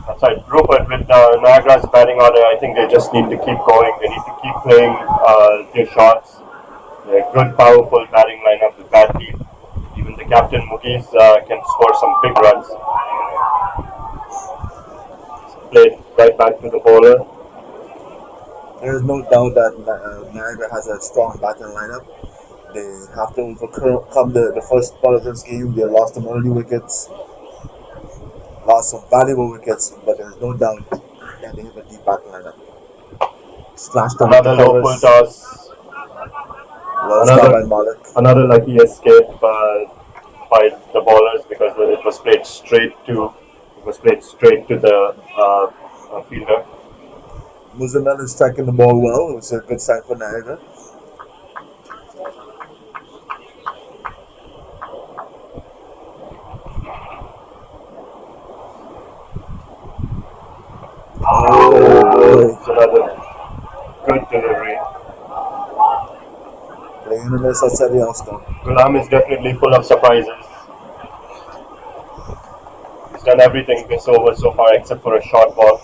That's right, Rupert with Niagara's batting order. I think they just need to keep going. They need to keep playing their shots. They're a good, powerful batting lineup with bad team. Even the captain Mukesh can score some big runs. Played right back to the bowler. There's no doubt that Niagara has a strong batting lineup. They have to overcome the first part of this game. They lost some early wickets, lost some valuable wickets, but there's no doubt that they have a deep batting lineup. Slashed over Another the low pull covers. toss. Well started by Another Malik. another lucky escape by the bowlers because it was played straight to the fielder. Muzamel is striking the ball well, which is a good sign for Niagara. Oh It's another good delivery. boy, playing the miss outside the off stump. Gulam is definitely full of surprises. He's done everything this over so far except for a short ball.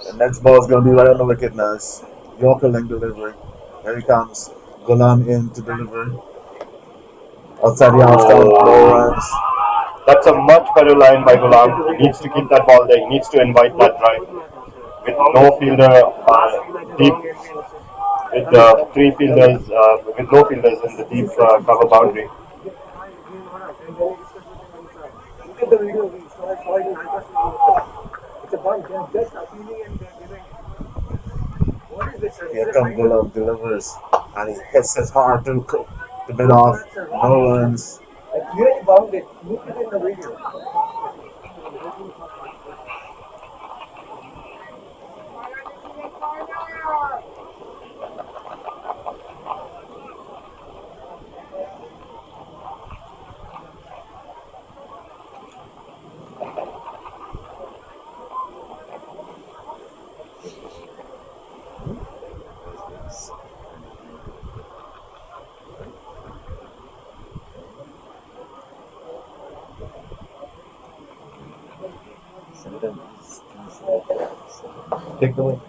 The next ball is going to be right on the wicket now. It's Yorker length delivery. Here he comes. Gulam in to deliver. Outside the off stump, no runs. That's a much better line by Gulam. He needs to keep that ball there. He needs to invite that drive. With no fielder deep, with three fielders, with no fielders in the deep cover boundary. Here comes Gulam, delivers. And he hits his hard to the mid off. No runs. Take the win.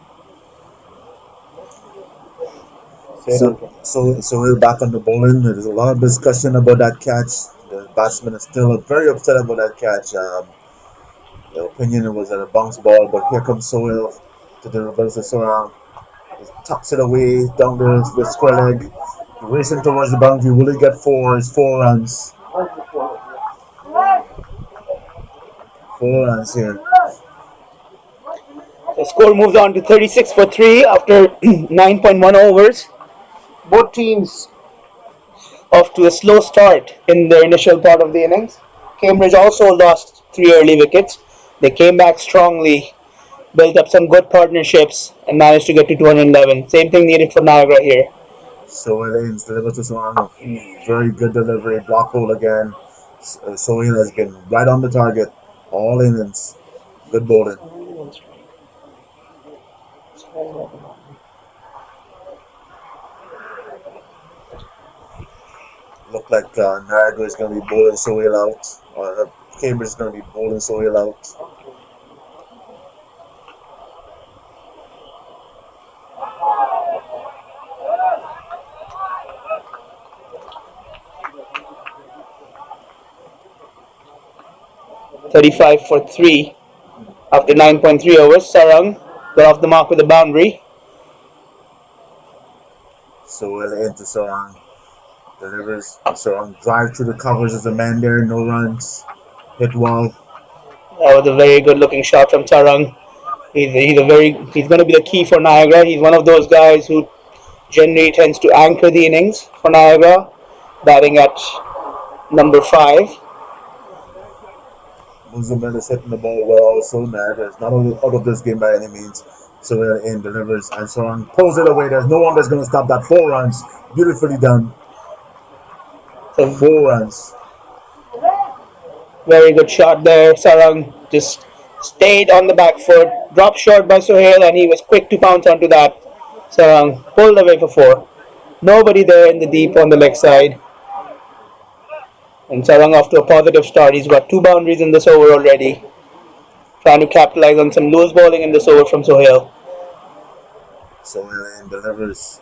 So we're back on the bowling. There's a lot of discussion about that catch. The batsman is still very upset about that catch. The opinion was that a bounce ball, but here comes Soil to the reverse the Soil. He tucks it away down the square leg, racing towards the boundary. Will he get four? It's 4 runs. 4 runs here. The score moves on to 36 for 3 after 9.1 overs. Both teams off to a slow start in the initial part of the innings. Cambridge also lost 3 early wickets. They came back strongly, built up some good partnerships, and managed to get to 211. Same thing needed for Niagara here. Soil Ains delivers this one. Very good delivery. Block hole again. Soil has been right on the target. All innings. Good bowling. Look like Niagara is going to be bowling Soil out. Or Cambridge is going to be bowling Soil out. 35 for 3 after 9.3 overs. Sarang got off the mark with a boundary. So well into Sarang. Delivers. Sarang drive through the covers as a man there. No runs. Hit well. That was a very good looking shot from Sarang. He's going to be the key for Niagara. He's one of those guys who generally tends to anchor the innings for Niagara, batting at number 5. Muzamil is hitting the ball well also. Niagara is not out of this game by any means. So well in delivers and Sarang pulls it away. There's no one that's going to stop that. 4 runs. Beautifully done. So 4 runs. very good shot there. Sarang just stayed on the back foot, dropped short by Sohail, and he was quick to pounce onto that. Sarang pulled away for 4. Nobody there in the deep on the leg side. And Sarang off to a positive start. He's got 2 boundaries in this over already. Trying to capitalize on some loose bowling in this over from Sohail. So well in delivers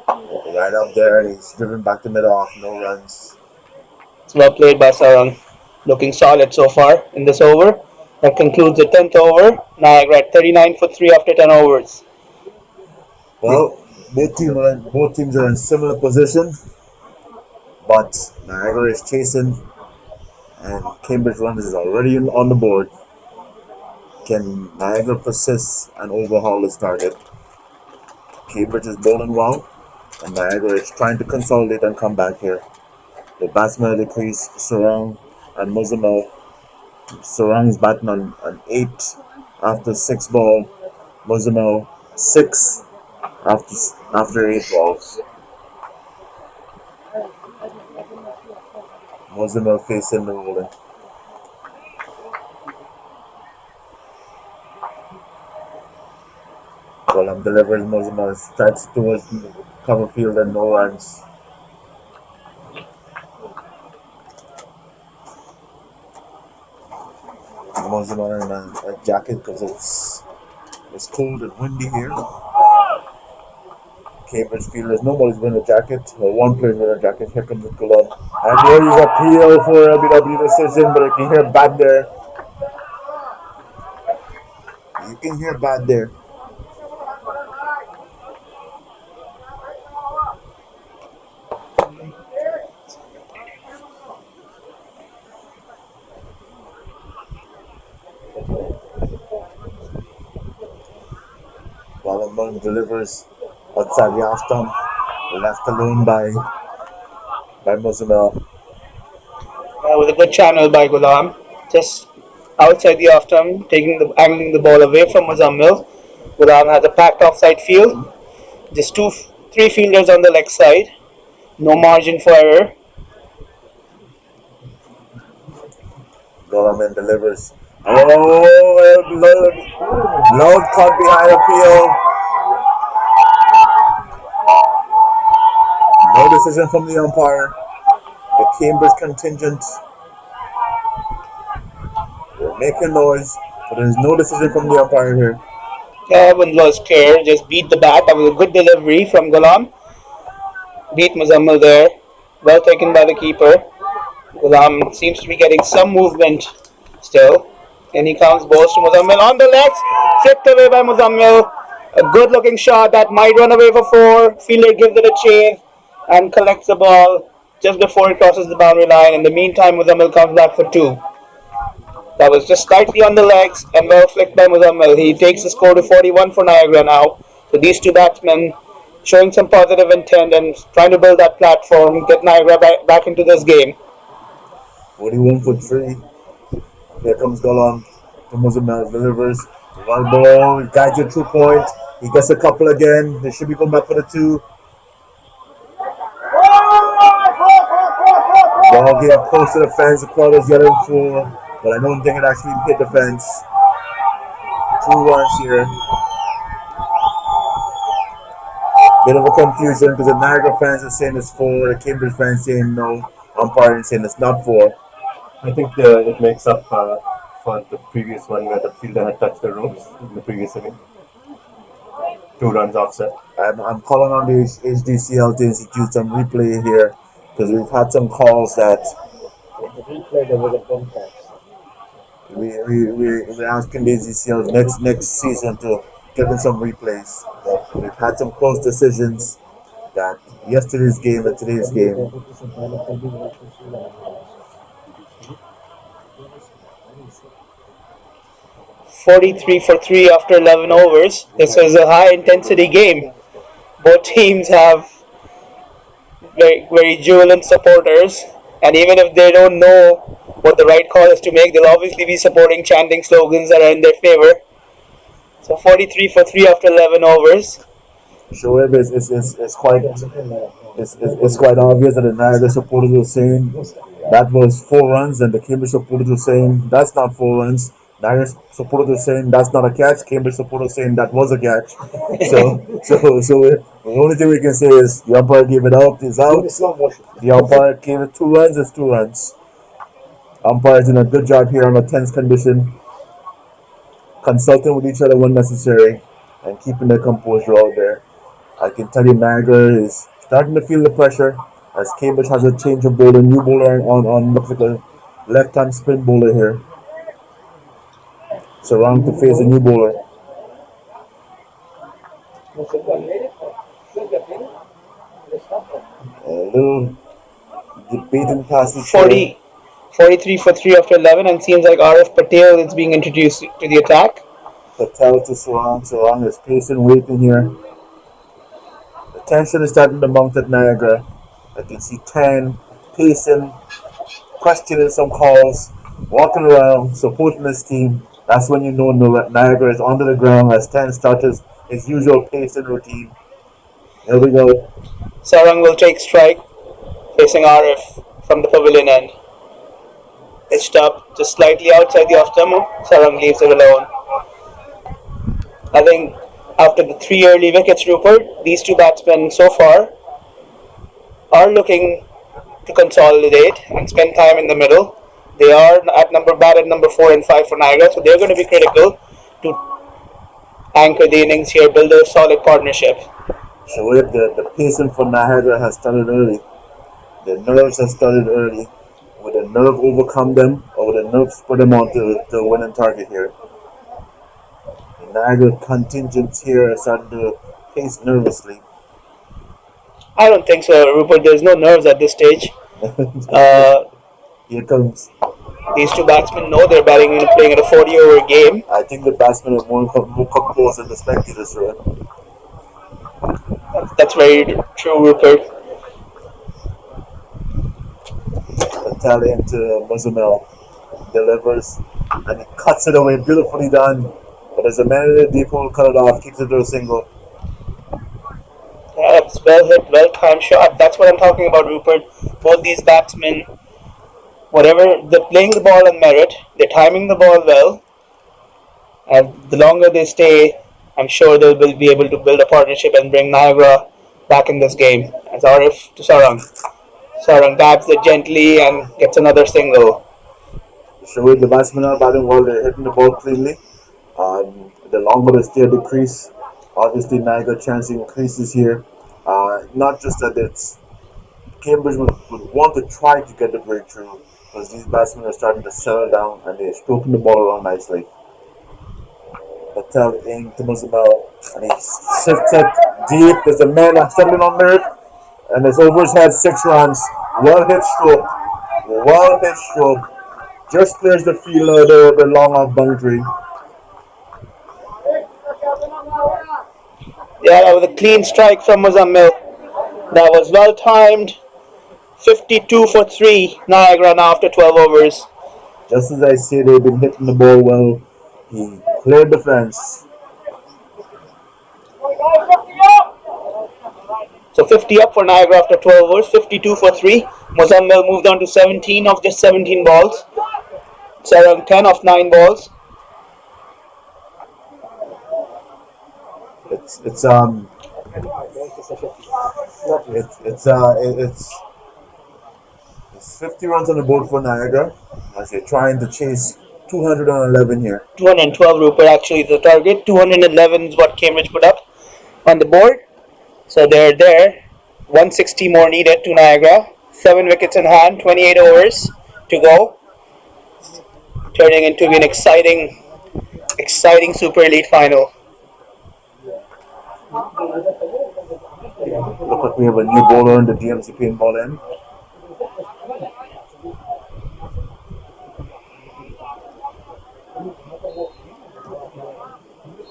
right up there. And he's driven back to mid off. No runs. It's well played by Sarang. Looking solid so far in this over. That concludes the 10th over. Niagara at 39 for 3 after 10 overs. Well, both teams are in similar position, but Niagara is chasing, and Cambridge runners is already on the board. Can Niagara persist and overhaul this target? Cambridge is bowling well, and Niagara is trying to consolidate and come back here. The batsmen at the crease, Sarang and Muzamil. Sarang's batting on an 8 after 6 ball. Muzamil 6 after 8 balls. Muzamil facing the bowling. Column delivers. Muzamil strikes towards the cover field and no runs. Muzamil in a jacket because it's cold and windy here. Cambridge fielders, nobody's wearing a jacket. One player's wearing a jacket. Here comes the Column. And there is a appeal for LBW decision, but I can hear bad there. You can hear bad there. Wallenburg delivers outside the off stump, left alone by Muzamil. That was a good channel by Gulam. Just outside the off stump, angling the ball away from Muzammil. Gulam has a packed offside field. Just 3 fielders on the leg side. No margin for error. Golaman delivers. Oh, loud caught behind appeal. No decision from the umpire. The Cambridge contingent. They're making noise, but there's no decision from the umpire here. One was clear, just beat the bat. That was a good delivery from Gulam. Beat Muzammil there. Well taken by the keeper. Gulam seems to be getting some movement still. And he comes, balls to Muzammil on the legs. Flipped away by Muzammil. A good looking shot that might run away for 4. Fielder gives it a chase and collects the ball just before it crosses the boundary line. In the meantime, Muzammil comes back for 2. That was just slightly on the legs and well flicked by Muzammil. He takes the score to 41 for Niagara now. So these 2 batsmen showing some positive intent and trying to build that platform, get Niagara back into this game. 41 for 3. Here comes Golan. Muzamil delivers. One ball. He guides it through point. He gets a couple again. They should be going back for the 2. Ball getting close to the fence. The crowd is yelling for, but I don't think it actually hit the fence. 2 runs here. Bit of a confusion because the Niagara fans are saying it's 4, the Cambridge fans saying no, umpire saying it's not 4. I think it makes up for the previous one where the fielder had touched the ropes in the previous inning. 2 runs offset. I'm calling on the HDCL to institute some replay here because we've had some calls that. In the replay, there was a bump catch. we're asking the HDCL next season to give in some replays. We've had some close decisions that yesterday's game and today's game. 43 for 3 after 11 overs. This was a high intensity game. Both teams have very jubilant supporters, and even if they don't know what the right call is to make, they'll obviously be supporting, chanting slogans that are in their favor. So 43 for 3 after 11 overs. Shoaib it's quite obvious that the Niagara supporters were saying that was 4 runs, and the Cambridge supporters were saying that's not 4 runs. Niagara supporters were saying that's not a catch. Cambridge supporters saying that was a catch. The only thing we can say is the umpire gave it out, it's out. The umpire gave it 2 runs, it's 2 runs. Umpires doing a good job here on a tense condition, consulting with each other when necessary, and keeping their composure out there. I can tell you Niagara is starting to feel the pressure as Cambridge has a change of bowler, new bowler on looks like a left-hand spin bowler here. Sarang to face a new bowler. A little debating passes 43 for 3 after 11, and seems like RF Patel is being introduced to the attack. Patel to Sarang. Sarang is pacing, waiting here. The tension is starting to mount at Niagara. I can see Tan pacing, questioning some calls, walking around, supporting his team. That's when you know Niagara is under the ground as Tan starts his usual pacing routine. Here we go. Sarang will take strike, facing RF from the pavilion end. Pitched up just slightly outside the off stump. Sarang leaves it alone. I think after the 3 early wickets, Rupert, these two batsmen so far are looking to consolidate and spend time in the middle. They are at number 4 and 5 for Niagara, so they're going to be critical to anchor the innings here, build a solid partnership. So if the pacing for Niagara has started early, the nerves have started early. Will the nerve overcome them, or will the nerve spread them on to the winning target here? The Niagara contingents here are starting to pace nervously. I don't think so, Rupert. There's no nerves at this stage. Here comes. These two batsmen know they're playing in a 40-over game. I think the batsmen are more composed than the spectators, right? That's very true, Rupert. Patel into Muzamel, delivers, and he cuts it away, beautifully done. But there's a man in the deep hole, cut it off, keeps it to a single. Yeah, that's well hit, well timed shot. That's what I'm talking about, Rupert. Both these batsmen, whatever, they're playing the ball on merit, they're timing the ball well, and the longer they stay, I'm sure they'll be able to build a partnership and bring Niagara back in this game. As Arif to Sarang. Sarang dabs it gently and gets another single. So the batsmen are batting well, they're hitting the ball cleanly. The longer they stay at the crease, obviously Niagara chance increases here. Not just that it's Cambridge would want to try to get the breakthrough because these batsmen are starting to settle down and they're stroking the ball around nicely. Patel in to Muzamel, and he shifts it deep. There's a man settling on merit, and it's over his head, 6 runs. Well hit stroke. Well hit stroke. Just clears the field, the long off boundary. Yeah, that was a clean strike from Muzamil. That was well timed. 52 for 3, Niagara now after 12 overs. Just as I say, they've been hitting the ball well. He cleared the fence. So 50 up for Niagara after 12 overs, 52 for 3. Muzamil moved on to 17 of just 17 balls. Sarang 10 of 9 balls. It's 50 runs on the board for Niagara as they're trying to chase 211 here. 212 Rupert actually is the target. 211 is what Cambridge put up on the board. So they're there. 160 more needed to Niagara. 7 wickets in hand, 28 overs to go. turning into an exciting Super Elite final. Look like we have a new bowler in the DMC paintball end.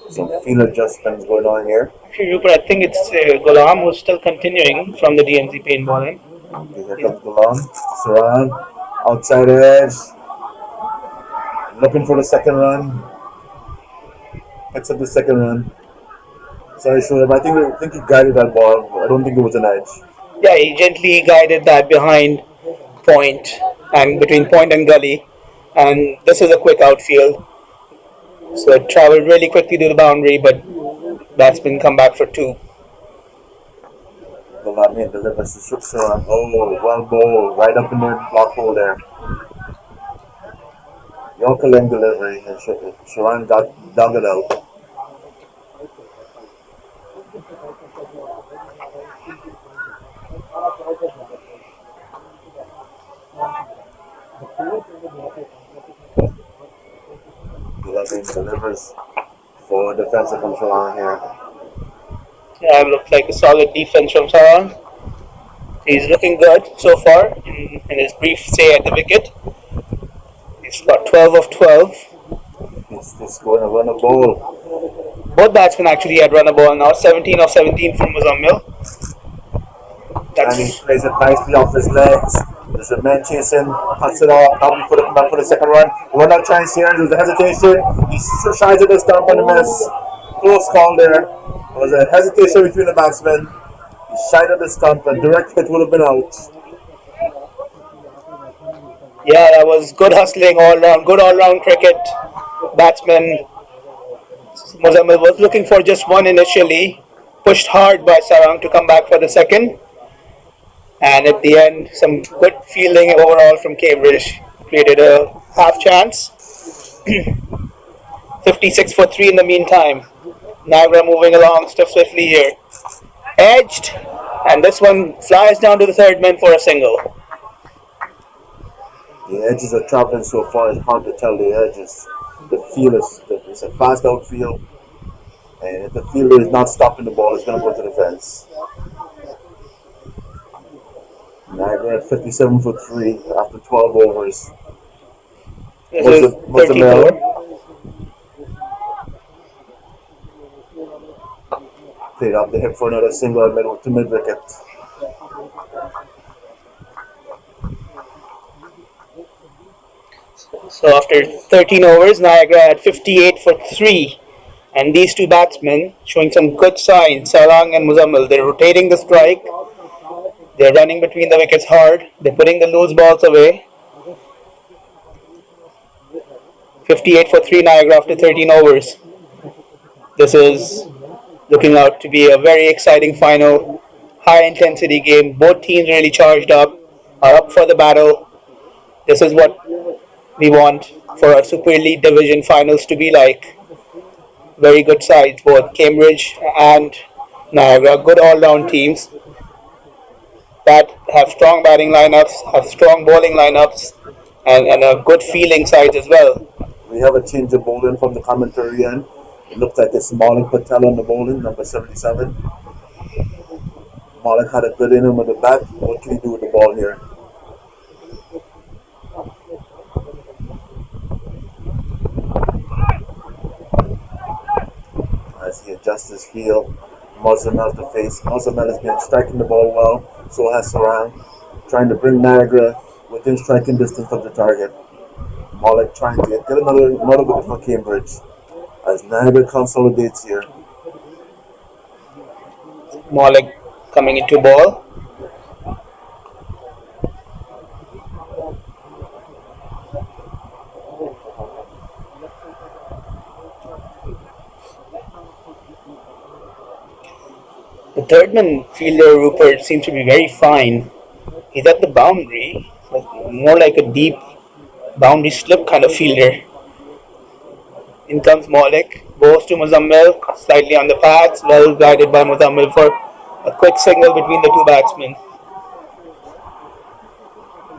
Some field adjustments going on here. Actually, Rupert, I think it's Ghulam who's still continuing from the DMZ paintballing. Okay, here comes Galan. Saran. Outside edge. Looking for the second run. Picks up the second run. Sorry, Shoaib. I think he guided that ball. I don't think it was an edge. Yeah, he gently guided that behind point and between point and gully. And this is a quick outfield. So it traveled really quickly to the boundary, but batsman come back for two. Galan delivers to Saran. Oh, well bowled. Right up in the block hole there. Yorker length delivery. And Saran dug it out. Galan delivers for defensive from Saran here. Yeah, looks like a solid defense from Sarang. He's looking good so far in his brief stay at the wicket. He's got 12 of 12. He's going to run a ball. Both batsmen actually had run a ball now. 17 of 17 from Muzammil. And he plays it nicely off his legs. There's a man chasing, cuts it off. Now we put it back for the second run. Run out chance here. There's a hesitation. He shies at the stump and a miss. Close call there. There was a hesitation between the batsmen. He shied at the stump. A direct hit would have been out. Yeah, that was good hustling all round. Good all round cricket. Batsman Muzammil was looking for just one initially. Pushed hard by Sarang to come back for the second. And at the end, some good fielding overall from Cambridge. Created a half chance. 56 for 3 in the meantime. Niagara moving along swiftly here. Edged. And this one flies down to the third man for a single. The edges are traveling so far, it's hard to tell the edges. The field it's a fast outfield. And if the fielder is not stopping the ball, it's going to go to the fence. Niagara at 57 for 3 after 12 overs. This is 34. Played off the hip for another single to mid wicket. So after 13 overs, Niagara had 58 for 3. And these two batsmen showing some good signs, Sarang and Muzammil. They're rotating the strike. They're running between the wickets hard. They're putting the loose balls away. 58 for 3 Niagara after 13 overs. This is looking out to be a very exciting final. High intensity game. Both teams really charged up, are up for the battle. This is what we want for our Super Elite Division finals to be like. Very good sides, both Cambridge and Niagara. Good all-round teams that have strong batting lineups, have strong bowling lineups, and a good fielding side as well. We have a change of bowling from the commentary end. It looks like it's Malik Patel on the bowling, number 77. Malik had a good inning with the bat. What can he do with the ball here? As he adjusts his heel, Muzammil to face. Muzammil has been striking the ball well, so has Sarang, trying to bring Niagara within striking distance of the target. Malik trying to get another wicket for Cambridge as Niagara consolidates here. Malik coming into ball. The third man fielder Rupert seems to be very fine. He's at the boundary, more like a deep boundary slip kind of fielder. In comes Malik, goes to Muzammil, slightly on the pads, well guided by Muzammil for a quick signal between the two batsmen.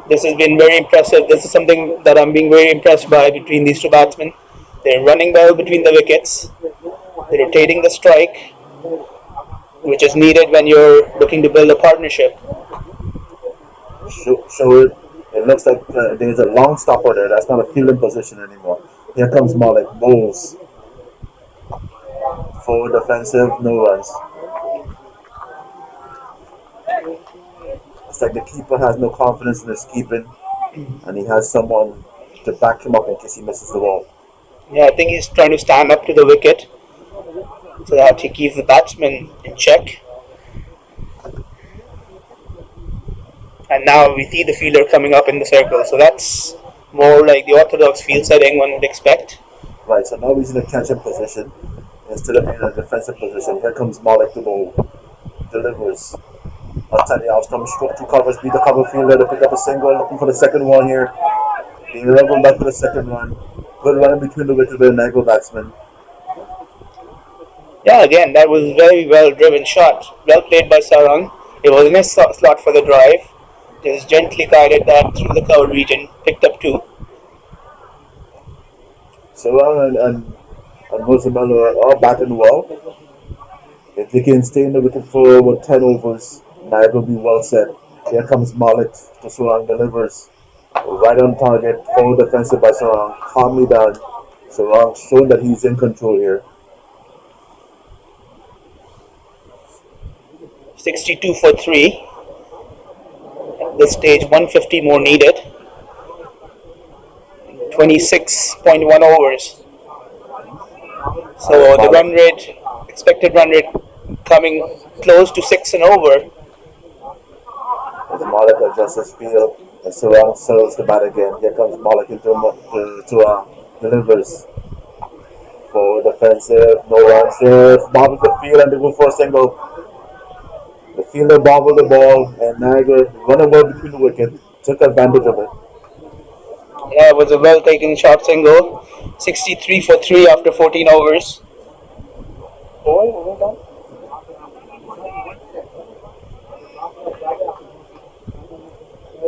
This has been very impressive. This is something that I'm being very impressed by between these two batsmen. They're running well between the wickets. They're rotating the strike, which is needed when you're looking to build a partnership. Show it. It looks like there's a long stopper there. That's not a fielding position anymore. Here comes Malik. Moves. Forward defensive. No runs. It's like the keeper has no confidence in his keeping, and he has someone to back him up in case he misses the ball. Yeah, I think he's trying to stand up to the wicket so that he keeps the batsman in check. And now we see the fielder coming up in the circle. So that's more like the orthodox field setting one would expect. Right, so now he's in a catch-up position instead of being in a defensive position. Here comes Malik to bowl. Delivers. Altani Alstom stroke two covers, beat the cover fielder to pick up a single, looking for the second one here. Being leveled back for the second run. Good run in between the wickets by the Niagara batsman. Yeah, again, that was very well driven shot. Well played by Sarang. It was in his slot for the drive. Just gently guided that through the cover region. Picked up two. Sarang and Mozamello are all batting well. If they can stay in the wicket for about 10 overs, Niagara will be well set. Here comes Malik to Sarang, delivers. Right on target, forward defensive by Sarang. Calmly done. Sarang showing that he's in control here. 62 for 3. At this stage, 150 more needed. 26.1 overs. So the run rate, expected run rate, coming close to 6 and over. As Malik adjusts his field, and Sarang serves the bat again. Here comes Malik into Sarang. Delivers. Forward defensive, no runs here. Bobbles the field and they go for a single. The fielder bobbled the ball and Niagara running well between the wicket. Took advantage of it. Yeah, it was a well taken shot single. 63 for 3 after 14 overs.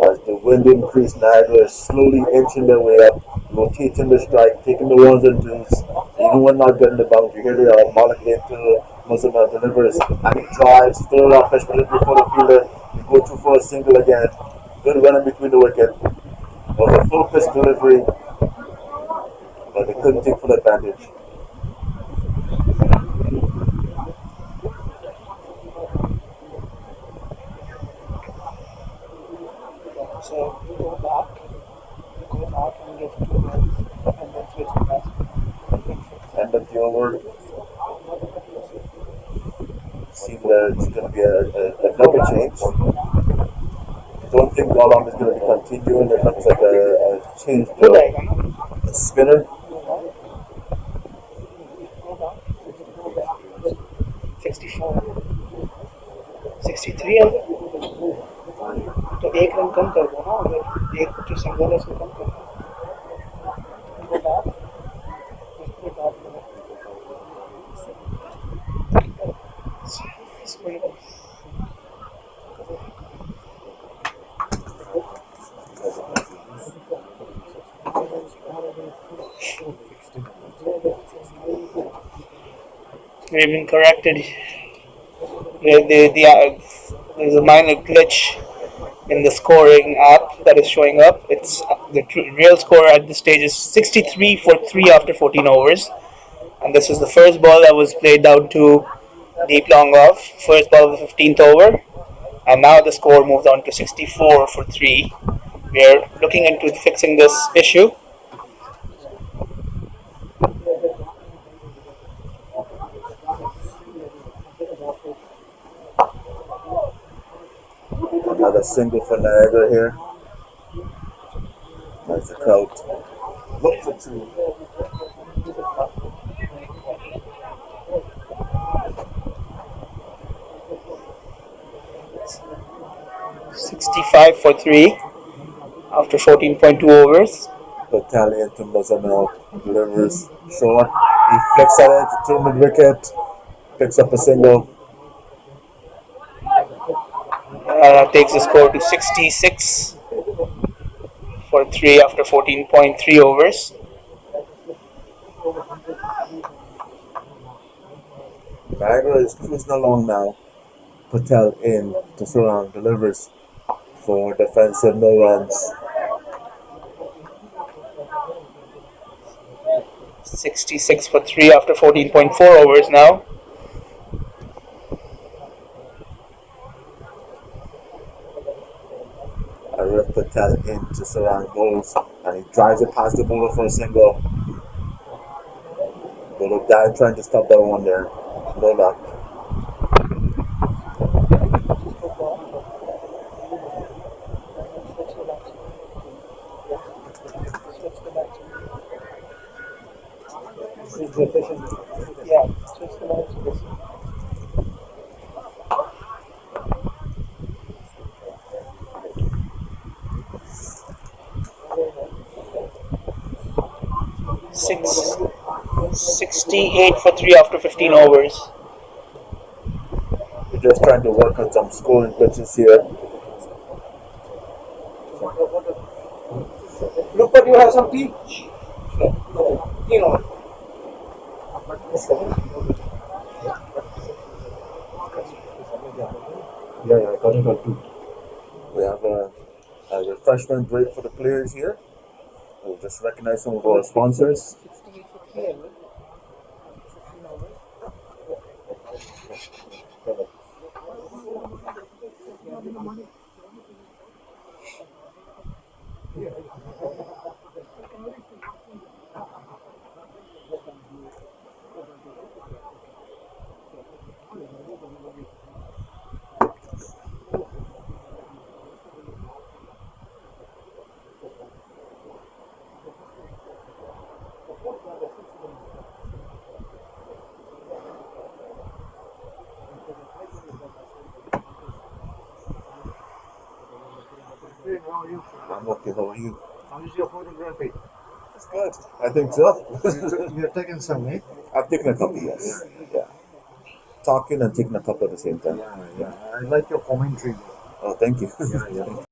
As the wind increased, Niagara is slowly inching their way up, rotating the strike, taking the ones and twos. Even when not getting the boundary, here they are. Malik into Muzamel delivers and he drives, still off fish before the fielder. He go through for a single again. Good running between the wicket. Was a full pitch delivery, but they couldn't take full advantage. So go back and get 2 runs, and then switch the batsman. End of the over. Seems that it's going to be another change. I don't think Galam is going to be continuing. It looks like a change to a spinner. 64, 63 है तो 1 run कम कर दो ना अगर एक जो single है उसको कम कर दो We've been corrected. There's a minor glitch in the scoring app that is showing up. It's the real score at this stage is 63 for 3 after 14 overs, and this is the first ball that was played down to deep long off. First ball of the 15th over, and now the score moves on to 64 for 3. We are looking into fixing this issue. Another single for Niagara here. Nice the crowd. Look for two. $65 for 3 after 14.2 overs. Battalion to Mozamel delivers short. He flicks at it to mid wicket. Picks up a single. Takes the score to 66. for 3 after 14.3 overs. Niagara is cruising along now. Patel in to Surround delivers for defensive no runs. 66 for 3 after 14.4 overs now. Arif Patel in to Surround bowls and he drives it past the bowler for a single. Bowler dive trying to stop that one there. No luck. Yeah. 68 for 3 after 15 overs. We're just trying to work on some scoring glitches here. Look, but you have some tea. You know. Yeah, I got it on two. We have a refreshment break for the players here. We'll just recognize some of our sponsors. How are you? I'm okay, how are you? How is your photography? It's good. I think so. You're taking some, eh? I've taken a couple, yes. Yeah. Talking and taking a couple at the same time. Yeah. I like your commentary. Oh, thank you. Yeah.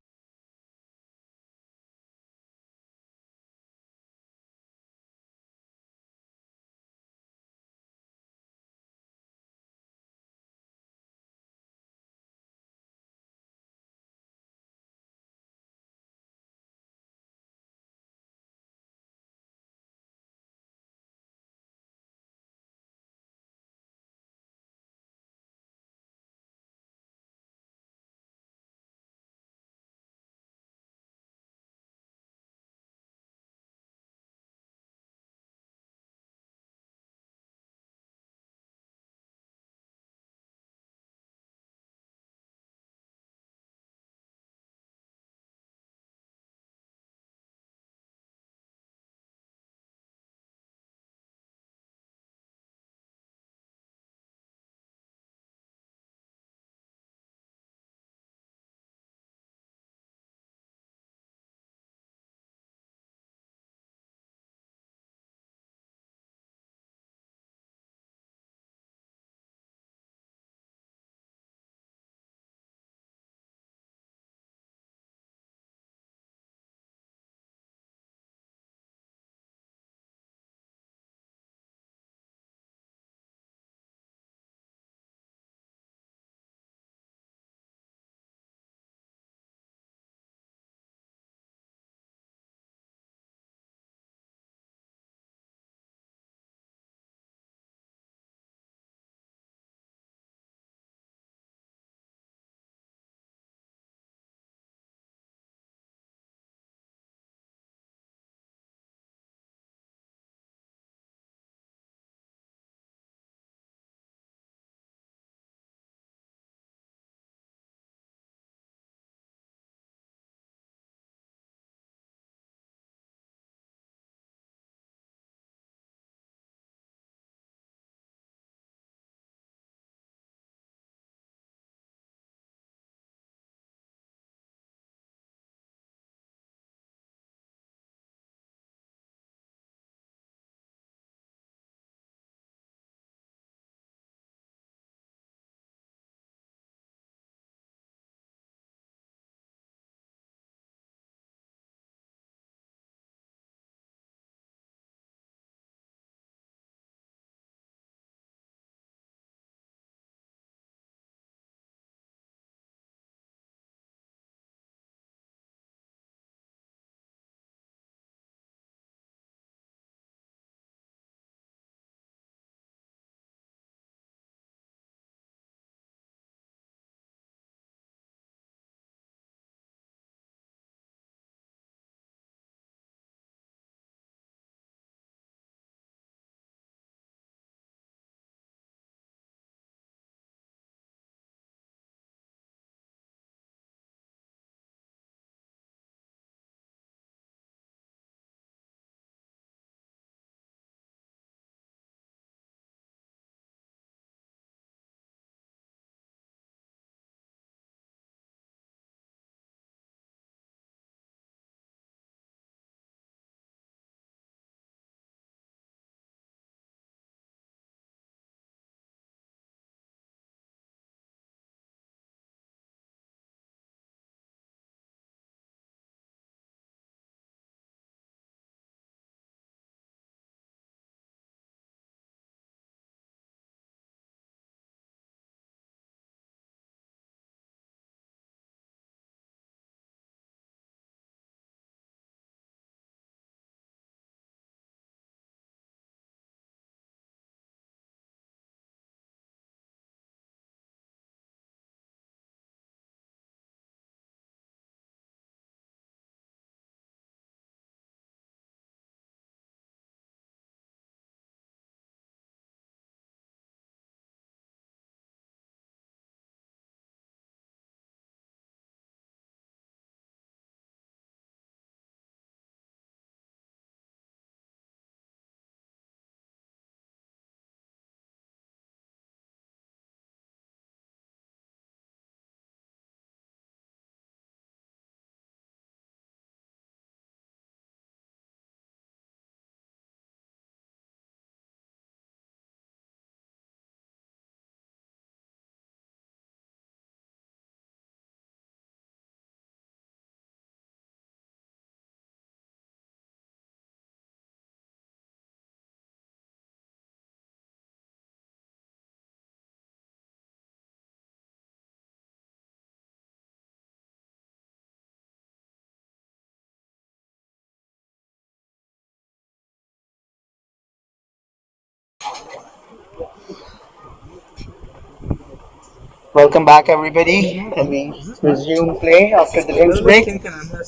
Welcome back, everybody, and we resume play after the drinks break,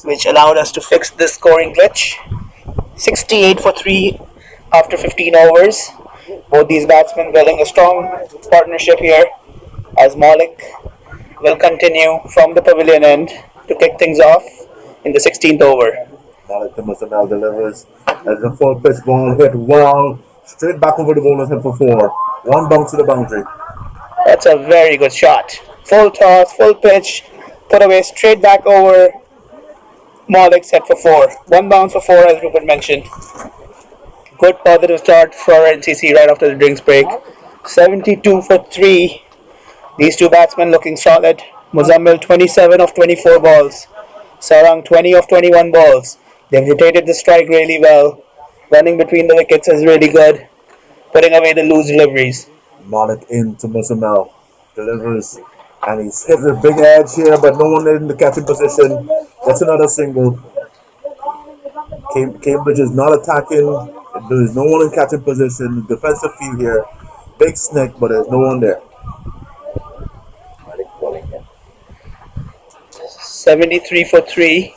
which allowed us to fix this scoring glitch. 68 for 3 after 15 overs. Both these batsmen building a strong partnership here as Malik will continue from the pavilion end to kick things off in the 16th over. Malik now delivers as the full pitch ball hit well. Straight back over the bowler's head for four. One bounce to the boundary. That's a very good shot. Full toss, full pitch, put away straight back over Malik's head for four. One bounce for four, as Rupert mentioned. Good positive start for NCC right after the drinks break. 72 for 3. These two batsmen looking solid. Muzammil 27 of 24 balls. Sarang 20 of 21 balls. They've rotated the strike really well. Running between the wickets is really good. Putting away the loose deliveries. Malik into Musamel. Delivers. And he's hit a big edge here, but no one in the catching position. That's another single. Cambridge is not attacking. There is no one in catching position. Defensive field here. Big snake, but there's no one there. 73 for 3.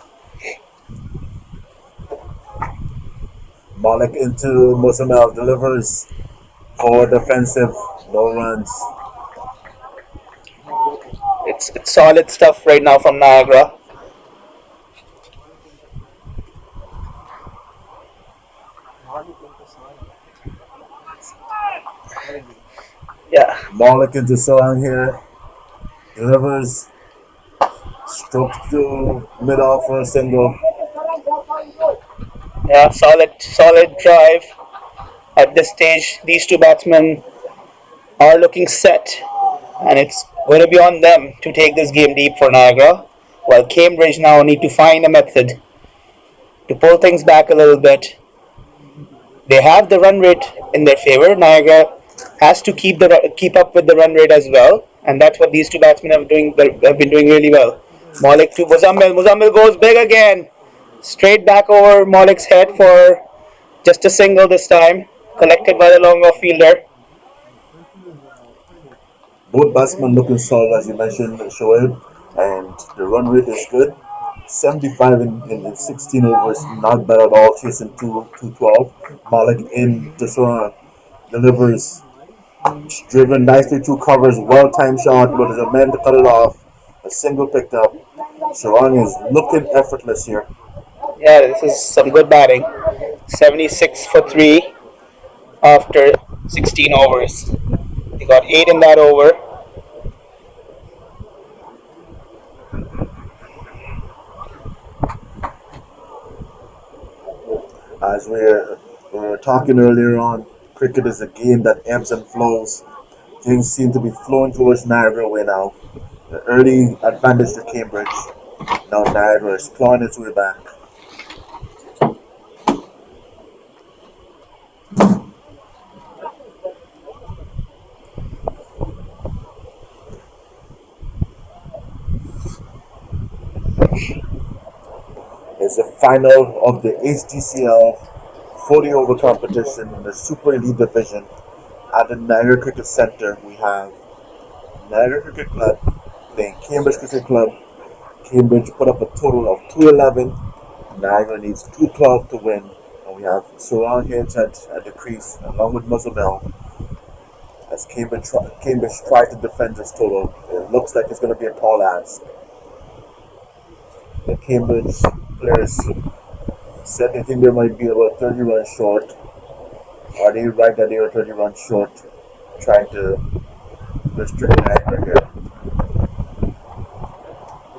Malik into Musamel. Delivers. Forward defensive. No runs. It's solid stuff right now from Niagara. Yeah. Malik into Sarang here. Delivers. Stroke to mid off for a single. Yeah, solid drive. At this stage, these two batsmen are looking set, and it's going to be on them to take this game deep for Niagara, while Cambridge now need to find a method to pull things back a little bit. They have the run rate in their favor. Niagara has to keep up with the run rate as well, and that's what these two batsmen have been doing really well. Malik to Muzammil. Muzammil goes big again. Straight back over Malik's head for just a single this time, collected by the long off fielder. Both batsmen looking solid, as you mentioned, Shoaib, and the run rate is good. 75 in 16 overs, not bad at all, chasing 212. Malik in to Saran, delivers, driven nicely through covers, well timed shot, but there's a man to cut it off. A single picked up. Saran is looking effortless here. Yeah, this is some good batting. 76 for 3 after 16 overs. He got 8 in that over. As we were talking earlier on, cricket is a game that ebbs and flows. Things seem to be flowing towards Niagara way now. The early advantage to Cambridge. Now Niagara is clawing its way back. It's the final of the HDCL 40 over competition in the Super Elite Division. At the Niagara Cricket Center, we have Niagara Cricket Club playing Cambridge Cricket Club. Cambridge put up a total of 211. Niagara needs 212 to win. And we have Saran here at the crease, along with Muzzlebell. As Cambridge tries to defend this total, it looks like it's going to be a tall ask. The Cambridge players said they think they might be about 30 runs short. Are they right that they are 30 runs short? Trying to restrict Niagara here.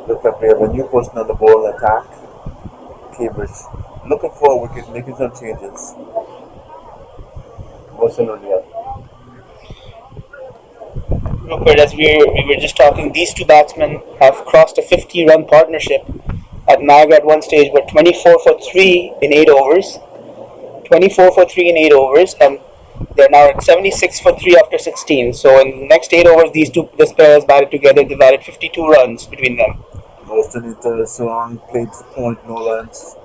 Looks like we have a new person on the ball attack. Cambridge looking for a wicket, making some changes. Wilson O'Neill. Rupert, as we were just talking, these two batsmen have crossed a 50-run partnership at Niagara at one stage, but 24 for 3 in 8 overs. 24 for 3 in 8 overs, and they're now at 76 for 3 after 16. So in the next 8 overs, this pair has batted together. They've added 52 runs between them. Boston into Sarang, played to point, no runs.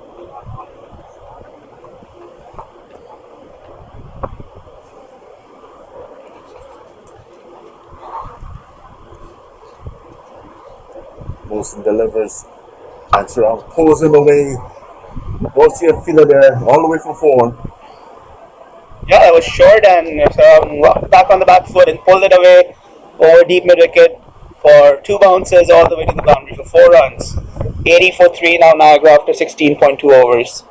Wilson delivers, and Sarong pulls him away. What's your feeler there, all the way from four? Yeah, it was short and walked back on the back foot and pulled it away over deep mid wicket for two bounces all the way to the boundary for 4 runs. 80 for 3 now Niagara after 16.2 overs.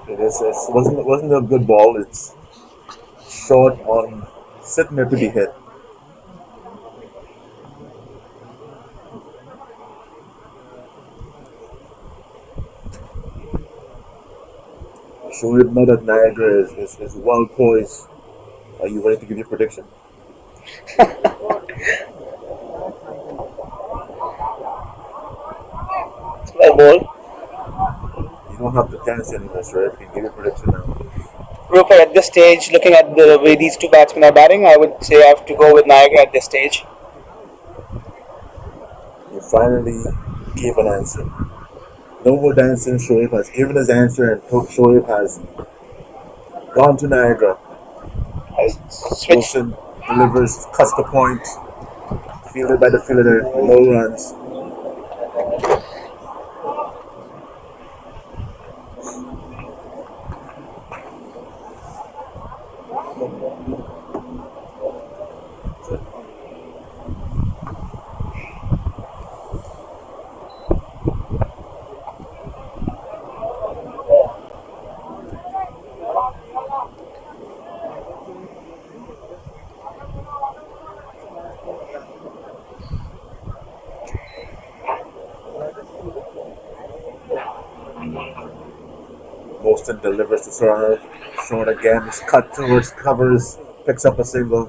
It wasn't a good ball. It's short on sitting there to be hit. So we know that Niagara is well poised. Are you ready to give your prediction? Well bowled. You don't have to dance anymore, sir. You can give your prediction now. Rupert, at this stage, looking at the way these two batsmen are batting, I would say I have to go with Niagara at this stage. You finally gave an answer. No more dancing. Shoaib has given his answer, and Shoaib has gone to Niagara. I switched. Wilson delivers, cuts the point, fielded by the fielder, no runs. Boston delivers to Sarah. Short again, is cut towards covers, picks up a single.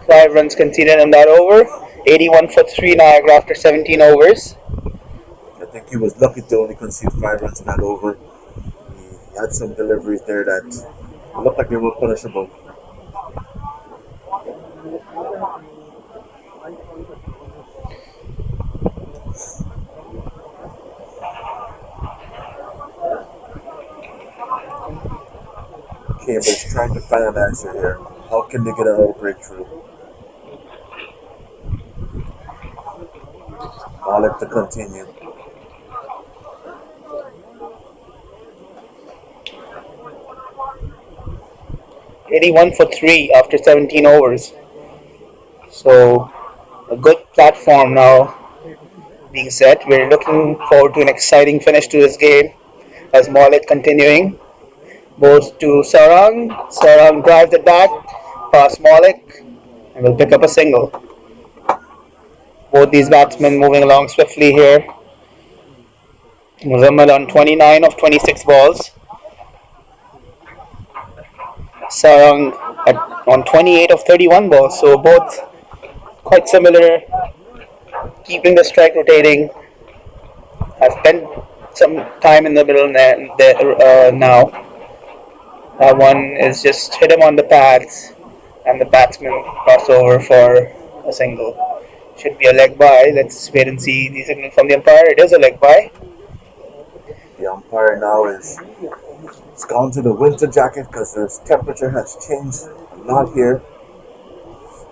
5 runs conceded in that over. 81 for 3 Niagara after 17 overs. I think he was lucky to only concede 5 runs in that over. He had some deliveries there that looked like they were punishable. Cambridge trying to find an answer here. How can they get another breakthrough? Malik to continue. '81 for 3 after 17 overs. So, a good platform now being set. We're looking forward to an exciting finish to this game as Molit continuing. Goes to Sarang. Sarang drives it back past Malik and will pick up a single. Both these batsmen moving along swiftly here. Muzammal on 29 of 26 balls. Sarang on 28 of 31 balls. So both quite similar, keeping the strike rotating. Have spent some time in the middle there, now. That one is just hit him on the pads, and the batsman cross over for a single. Should be a leg by. Let's wait and see the signal from the umpire. It is a leg by. The umpire now is it's gone to the winter jacket because the temperature has changed a lot here.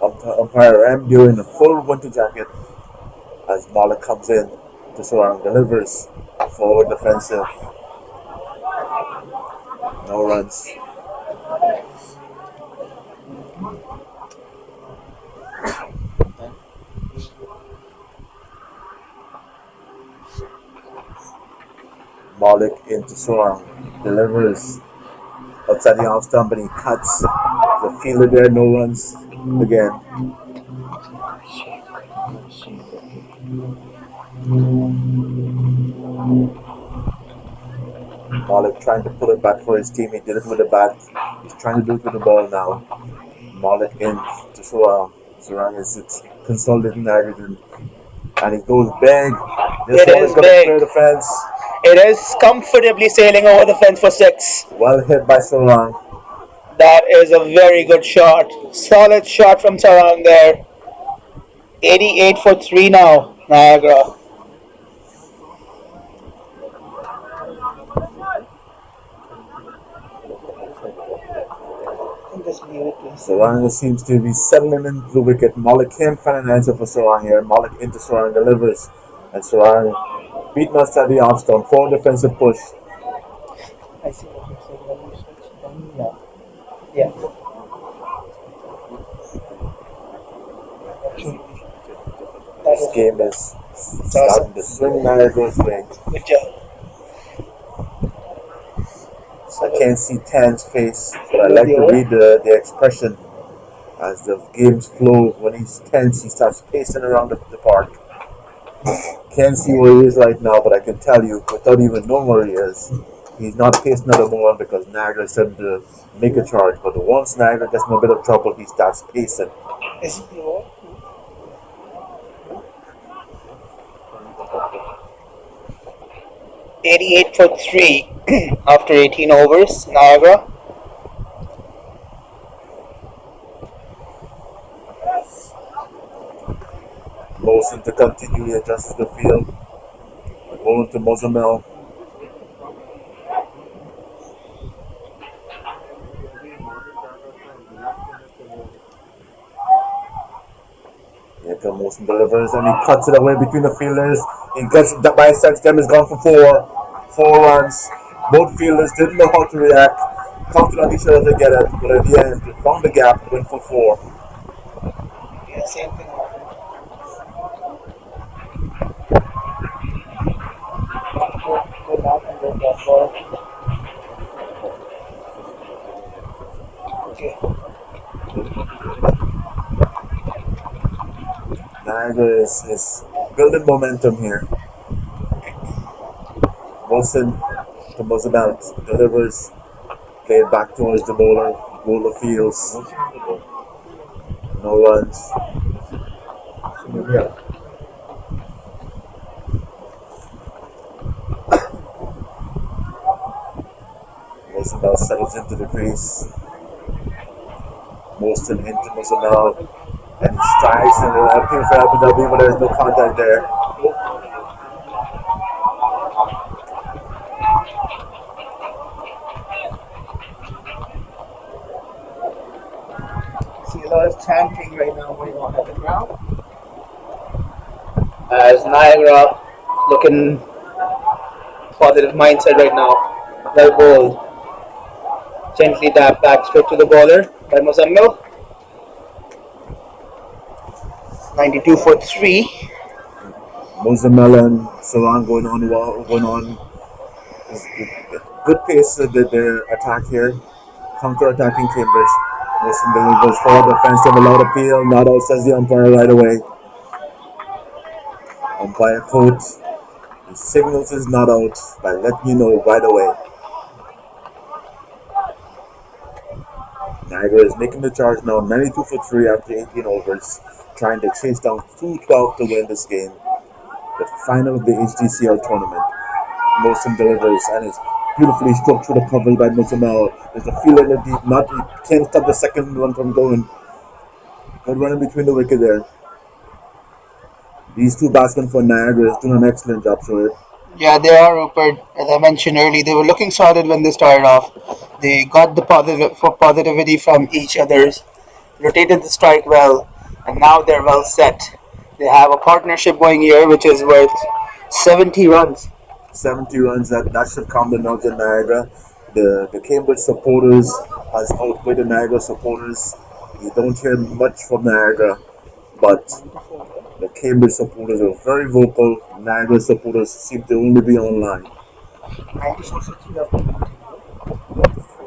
Umpire M doing the full winter jacket as Malik comes in to Sarang delivers forward defensive. No runs. Malik into Sarang delivers outside the off stump, but he cuts the fielder there. No runs again. Malik trying to pull it back for his team. He did it with the bat. He's trying to do it with the ball now. Malik in to Sarang. Sarang is consolidating the and he goes big. This It one is is going to big. clear the fence. It is comfortably sailing over the fence for 6. Well hit by Sarang. That is a very good shot. Solid shot from Sarang there. 88 for 3 now, Niagara. Sarang seems to be settling into the wicket. Malik can't find an answer for Sarang here. Malik into Sarang delivers. And Sarang beaten us at the off stump. Forward defensive push. This game is starting to swing Niagara's way. I can't see Tan's face, but I like to read the expression as the games flow. When he's tense, he starts pacing around the park. Can't see where he is right now, but I can tell you, without even knowing where he is, he's not pacing at the moment because Niagara is starting to make a charge. But once Niagara gets in a bit of trouble, he starts pacing. 88 for 3 after 18 overs, Niagara. Motion to continue, he adjusts the field. Bowling to Mozamel. Here comes Motion delivers and he cuts it away between the fielders. He gets it by a sense. Them is gone for four. 4 runs. Both fielders didn't know how to react. Counted on each other to get it, but at the end, found the gap, went for four. Niagara is building momentum here. Wilson to Mozambique delivers, played back towards the bowler. Bowler fields. No runs. Mozambique settles into the crease. Molson into Mozambique. And he strikes and appeal for Abu Dhabi, but there's no contact there. See a lot of chanting right now going on at the ground. As Niagara looking positive mindset right now. Well bowled. Gently tap back straight to the bowler by Mozambique. 92 for 3. Mozambique and Sarang going on. Good pace of the attack here. Counter-attacking Cambridge. Wilson delivers forward defensive, allowed appeal, not out, says the umpire right away. Umpire coach, he signals his not out by letting you know right away. Niagara is making the charge now, 92 for 3 after 18 overs, trying to chase down 212 to win this game. The final of the HDCL tournament. Wilson delivers and is beautifully stroked through the coverage by Mozambique. There's a field in the deep, not can't stop the second one from going. Good running between the wicket there. These two batsmen for Niagara is doing an excellent job, so Yeah, they are, Rupert. As I mentioned earlier, they were looking solid when they started off. They got the positivity from each other's, rotated the strike well, and now they're well set. They have a partnership going here which is worth 70 runs. 70 runs that should calm the nerves in Niagara. The Cambridge supporters has outweighed the Niagara supporters. You don't hear much from Niagara, but the Cambridge supporters are very vocal. Niagara supporters seem to only be online.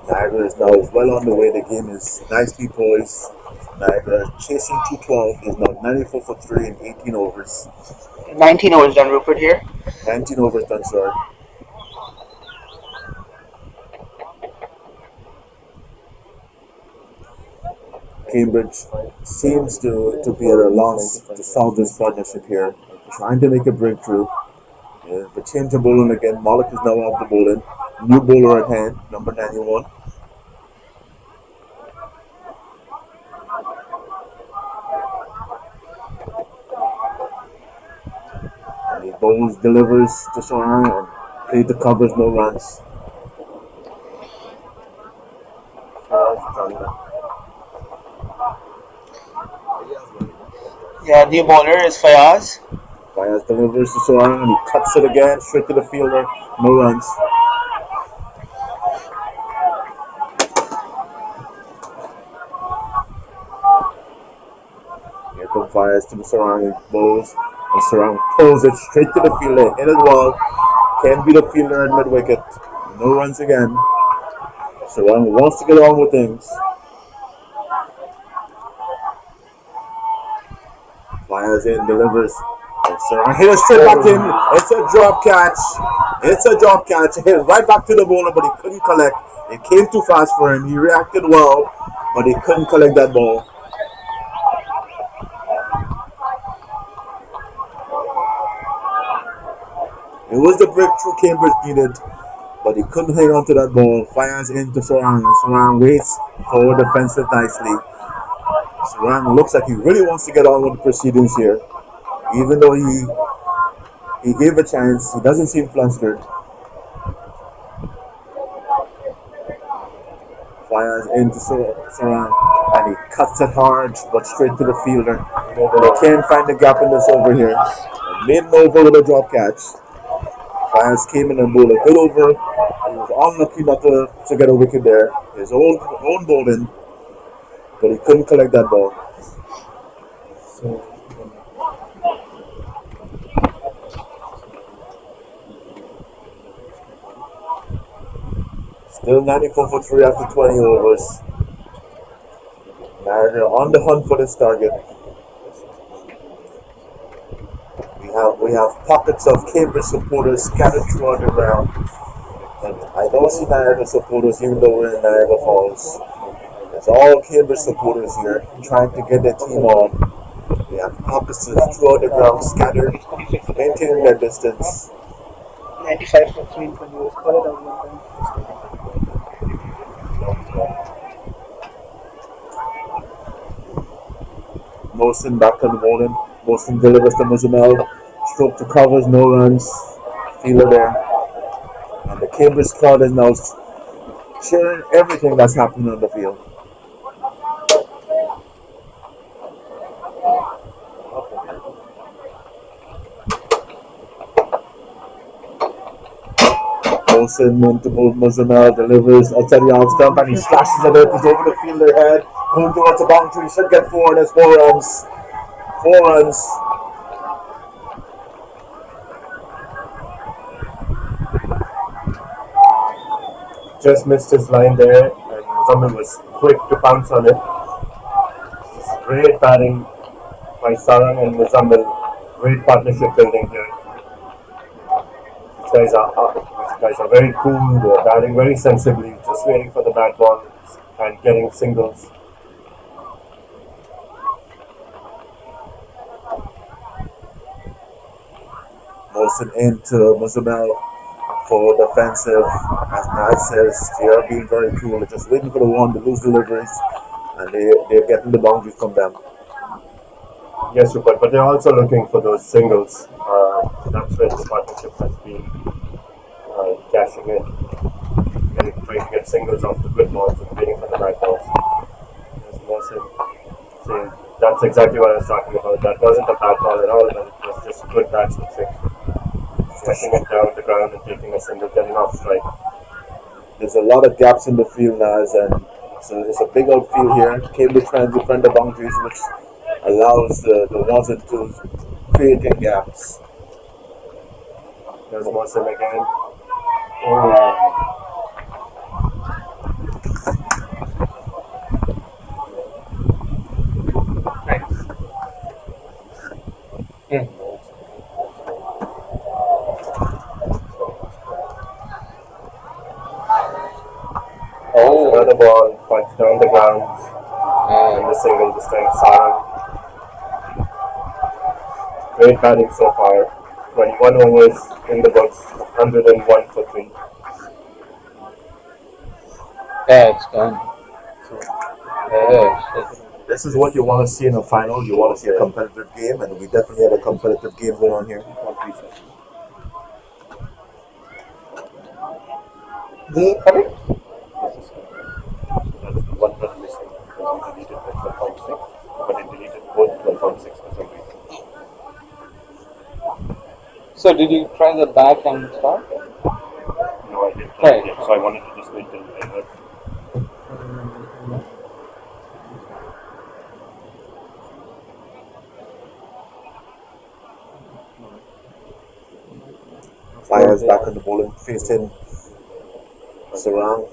Niagara is now well on the way. The game is nicely poised. Niagara chasing 212 is now 94 for 3 in 18 overs. 19 overs done, Rupert, here. 19 overs done, sorry. Cambridge seems to be at a loss to solve this partnership here. Trying to make a breakthrough. The change of bowling again. Malik is now off the bowling. New bowler at hand, number 91. And he bowls, delivers to Sarang and played the covers, no runs. Yeah, the bowler is Fayaz. Fires delivers to Sarang and he cuts it again straight to the fielder. No runs. Here comes Fires to the Sarang and blows. And Sarang pulls it straight to the fielder. Hit it well. Can't beat the fielder at mid wicket. No runs again. Sarang wants to get on with things. Fires in, delivers. And Sarang hit it straight back in. It's a drop catch. It's a drop catch. Hit right back to the bowler, but he couldn't collect. It came too fast for him. He reacted well, but he couldn't collect that ball. It was the breakthrough Cambridge needed, but he couldn't hang on to that ball. Fires into Sarang, and Sarang waits for defensive nicely. Sarang looks like he really wants to get on with the proceedings here. Even though he gave a chance, he doesn't seem flustered. Fires into Sarang, and he cuts it hard, but straight to the fielder. He can't find the gap in this over here. Made an over with a drop catch. Fires came in and bowled a good over. He was unlucky not to get a wicket there. His own bowling, but he couldn't collect that ball. Still 94 for 3 after 20 overs. Mariner on the hunt for this target. We have pockets of Cambridge supporters scattered throughout the ground. And I don't see Niagara supporters even though we're in Niagara Falls. There's all Cambridge supporters here trying to get their team on. We have pockets throughout the ground scattered, maintaining their distance. 95 for 3 for you. Call it out one time. Mosin back on the bowling. Mosin delivers to Muzamel. Stroke to covers, no runs. Fielder there. And the Cambridge crowd is now cheering everything that's happening on the field. Mosin into Muzamel delivers outside the arm stump and he slashes it out. He's over the fielder head. Going towards the boundary. He should get 4 and it's 4 runs. 4 runs. Just missed his line there, and Muzammil was quick to pounce on it. Just great batting by Sarang and Muzammil. Great partnership building here. These guys are very cool. They're batting very sensibly, just waiting for the bat ball and getting singles. Mosin into Muzamel for defensive. As Matt says, they are being very cool. They're just waiting for the one to lose deliveries, and they're getting the boundaries from them. Yes, Rupert, but they're also looking for those singles. That's where the partnership has been cashing in, trying to get singles off the good balls and waiting for the right balls. As Mohsin saying, that's exactly what I was talking about. That wasn't a bad ball at all, but it was just good batsmanship. Pushing it down the ground and taking a single, getting off strike. There's a lot of gaps in the field now, and so it's a big outfield here. Cambridge trying to defend the boundaries, which allows the ones and twos creating gaps. There's Mohsin again. Another ball punched down the ground, and the single this time. Sarang. Great batting so far. 21 overs in the books, 101 for 3. Yeah, it's done. Yeah, This is what you want to see in a final. You want to see a competitive game, and we definitely have a competitive game going on here. The correct? That's the one run missing because he deleted the 12.6, but he deleted both So did you try the back and start? No, I didn't. Right. So I wanted to just wait till later. Fires back on the bowling, facing Sarang.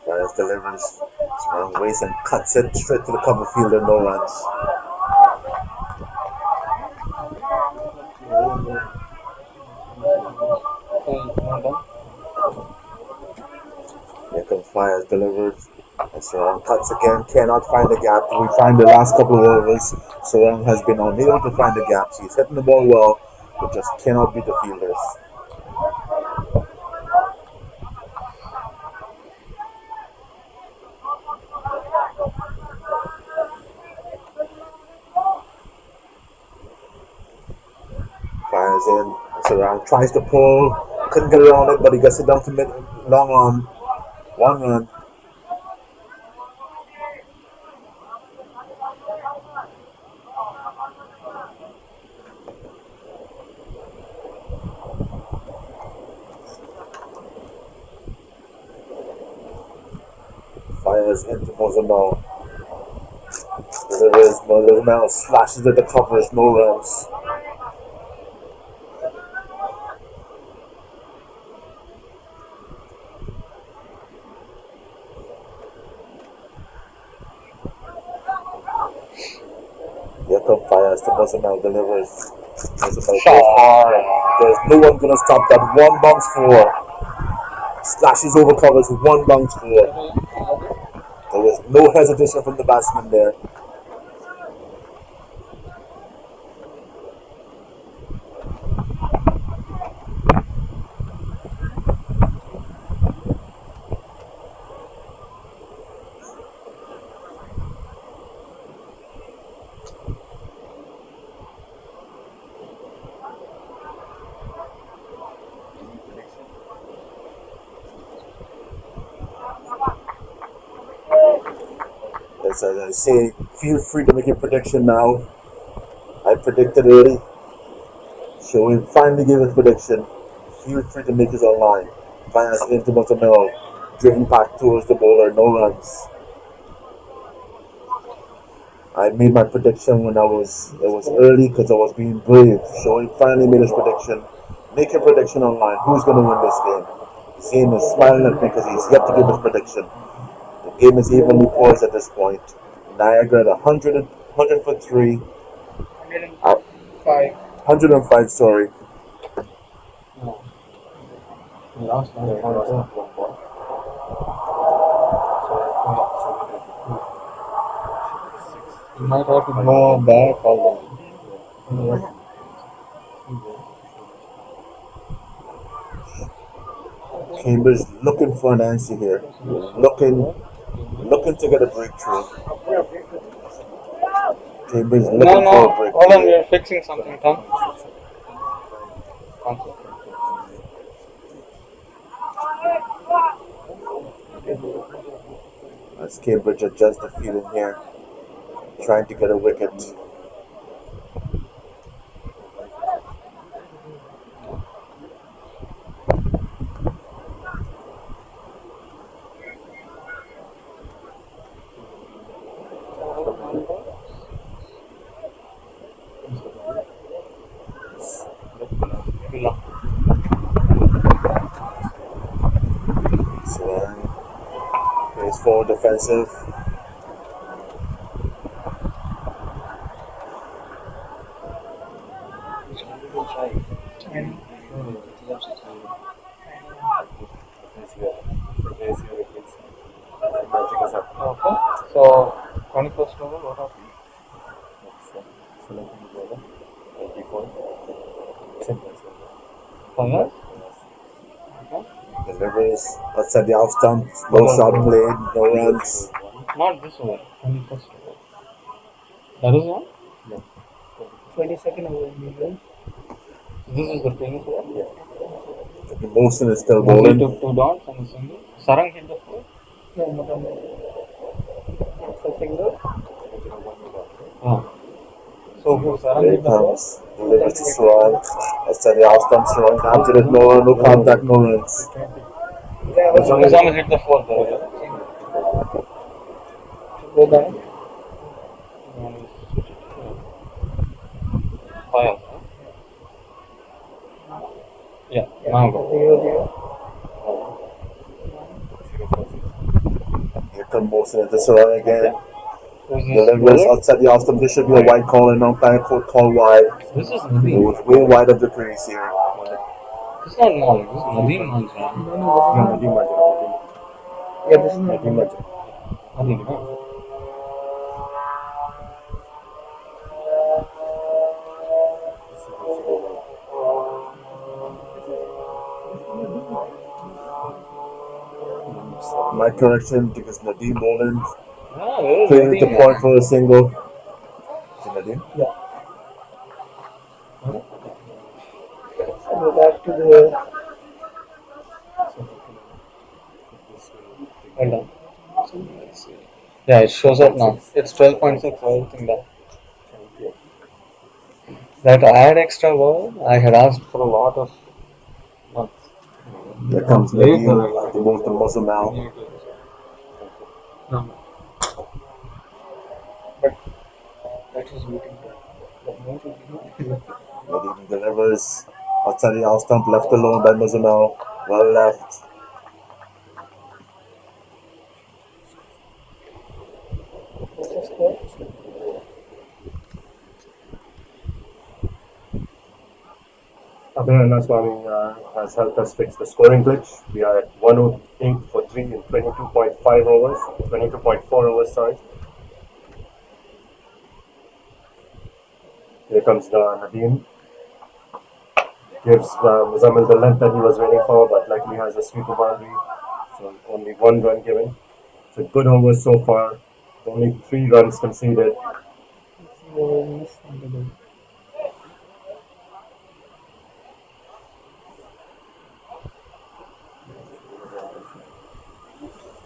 Fires delivers. Sarang waits and cuts it straight to the cover fielder, no runs. Here comes Fires delivers. And Sarang cuts again, cannot find the gap. We find the last couple of overs. Sarang has been unable to find the gaps. He's hitting the ball well, but just cannot beat the fielders. Fires in. Sarang tries to pull, couldn't get around it, but he gets it down to mid long on. 1 run. Fires into Mozamel. Delivers. Mozamel slashes at the covers, no runs. Here come Fires to Mozamel, delivers. Mozamel goes hard. There's no one gonna stop that. One bounce four. Slashes over covers, one bounce four. There was no hesitation from the batsman there. As I say, feel free to make a prediction now. I predicted early. So we finally gave a prediction. Feel free to make it online. Fires into Mozamel. Driven back towards the bowler, no runs. I made my prediction when it was early because I was being brave. So he finally made his prediction. Make your prediction online. Who's going to win this game? Zane is smiling at me because he's yet to give his prediction. The game is evenly poised at this point. Niagara at 100 for 3. 105, sorry. You might have to go back all Cambridge looking for an answer here. Looking to get a breakthrough. Cambridge looking No, for a no. Hold on, breakthrough. we are fixing something, Tom. As Cambridge adjusts the field in here, trying to get a wicket. Sarang plays forward defensive. Magic has happened. Okay. So, 21st over, what happened? Selecting the bowler. 84. Simple. Fires? Delivers outside the off stump. No shot played, no runs. Not this over, 21st over. That is one? No. 22nd over. This is the famous over? Yeah. The motion is still He bowling. took 2 dots and a single. Sarang hit the 4. No, for finger. So who Here it comes. Delivers to Saran. Outside the house comes Saran. Grabs it. No run, no contact, no runs. Nizam hit the fourth ball. Go back. Fire. Yeah, now go. Here comes Mosin into Saran again. Who's this Delivers bowler? outside the house. There should be a wide call and umpire court call wide. This is It Nadeem. was way wide of the crease here. This is not Malik. This is Nadeem Manjran. Yeah, Nadeem Manjra. Yeah, this is not Nadeem Manjra. Nadeem. No. My correction, because Nadeem Boland Ah, where is cleared the Nadeem? point for a single. Is it Nadeem? Go back to the. Hold on. Yeah, it shows up now. It's 12.6. Everything done. That add extra ball, I had asked for a lot of months. Here comes Nadeem, the most muscle now. No. But that was waiting. Nadeem delivers outside the house stump, left alone by Muzamel. Well left. What's the score? Abhinay Swami has helped us fix the scoring glitch. We are at 108 for 3 in 22.5 overs, 22.4 overs, sorry. Here comes the Nadeem. Gives Muzammil the length that he was waiting for, but luckily has a sweeper boundary. So only 1 run given. It's a good over so far. Only 3 runs conceded.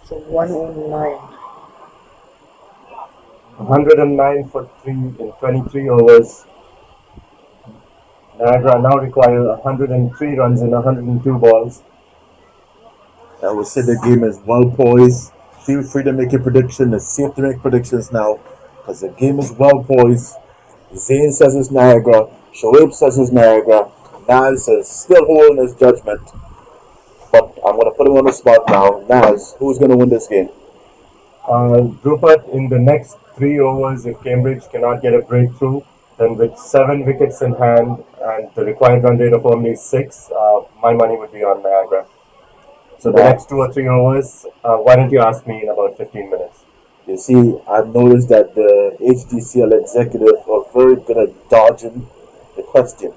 So 109. 109 for 3 in 23 overs. Niagara now require 103 runs in 102 balls. I would say the game is well poised. Feel free to make your prediction. It's safe to make predictions now because the game is well poised. Zane says it's Niagara. Shoaib says it's Niagara. Naz is still holding his judgment. But I'm going to put him on the spot now. Naz, who's going to win this game? Rupert, in the next 3 overs, if Cambridge cannot get a breakthrough, then with 7 wickets in hand and the required run rate of only 6, my money would be on Niagara. So the next 2 or 3 overs, why don't you ask me in about 15 minutes? You see, I've noticed that the HDCL executives are very good at dodging the question.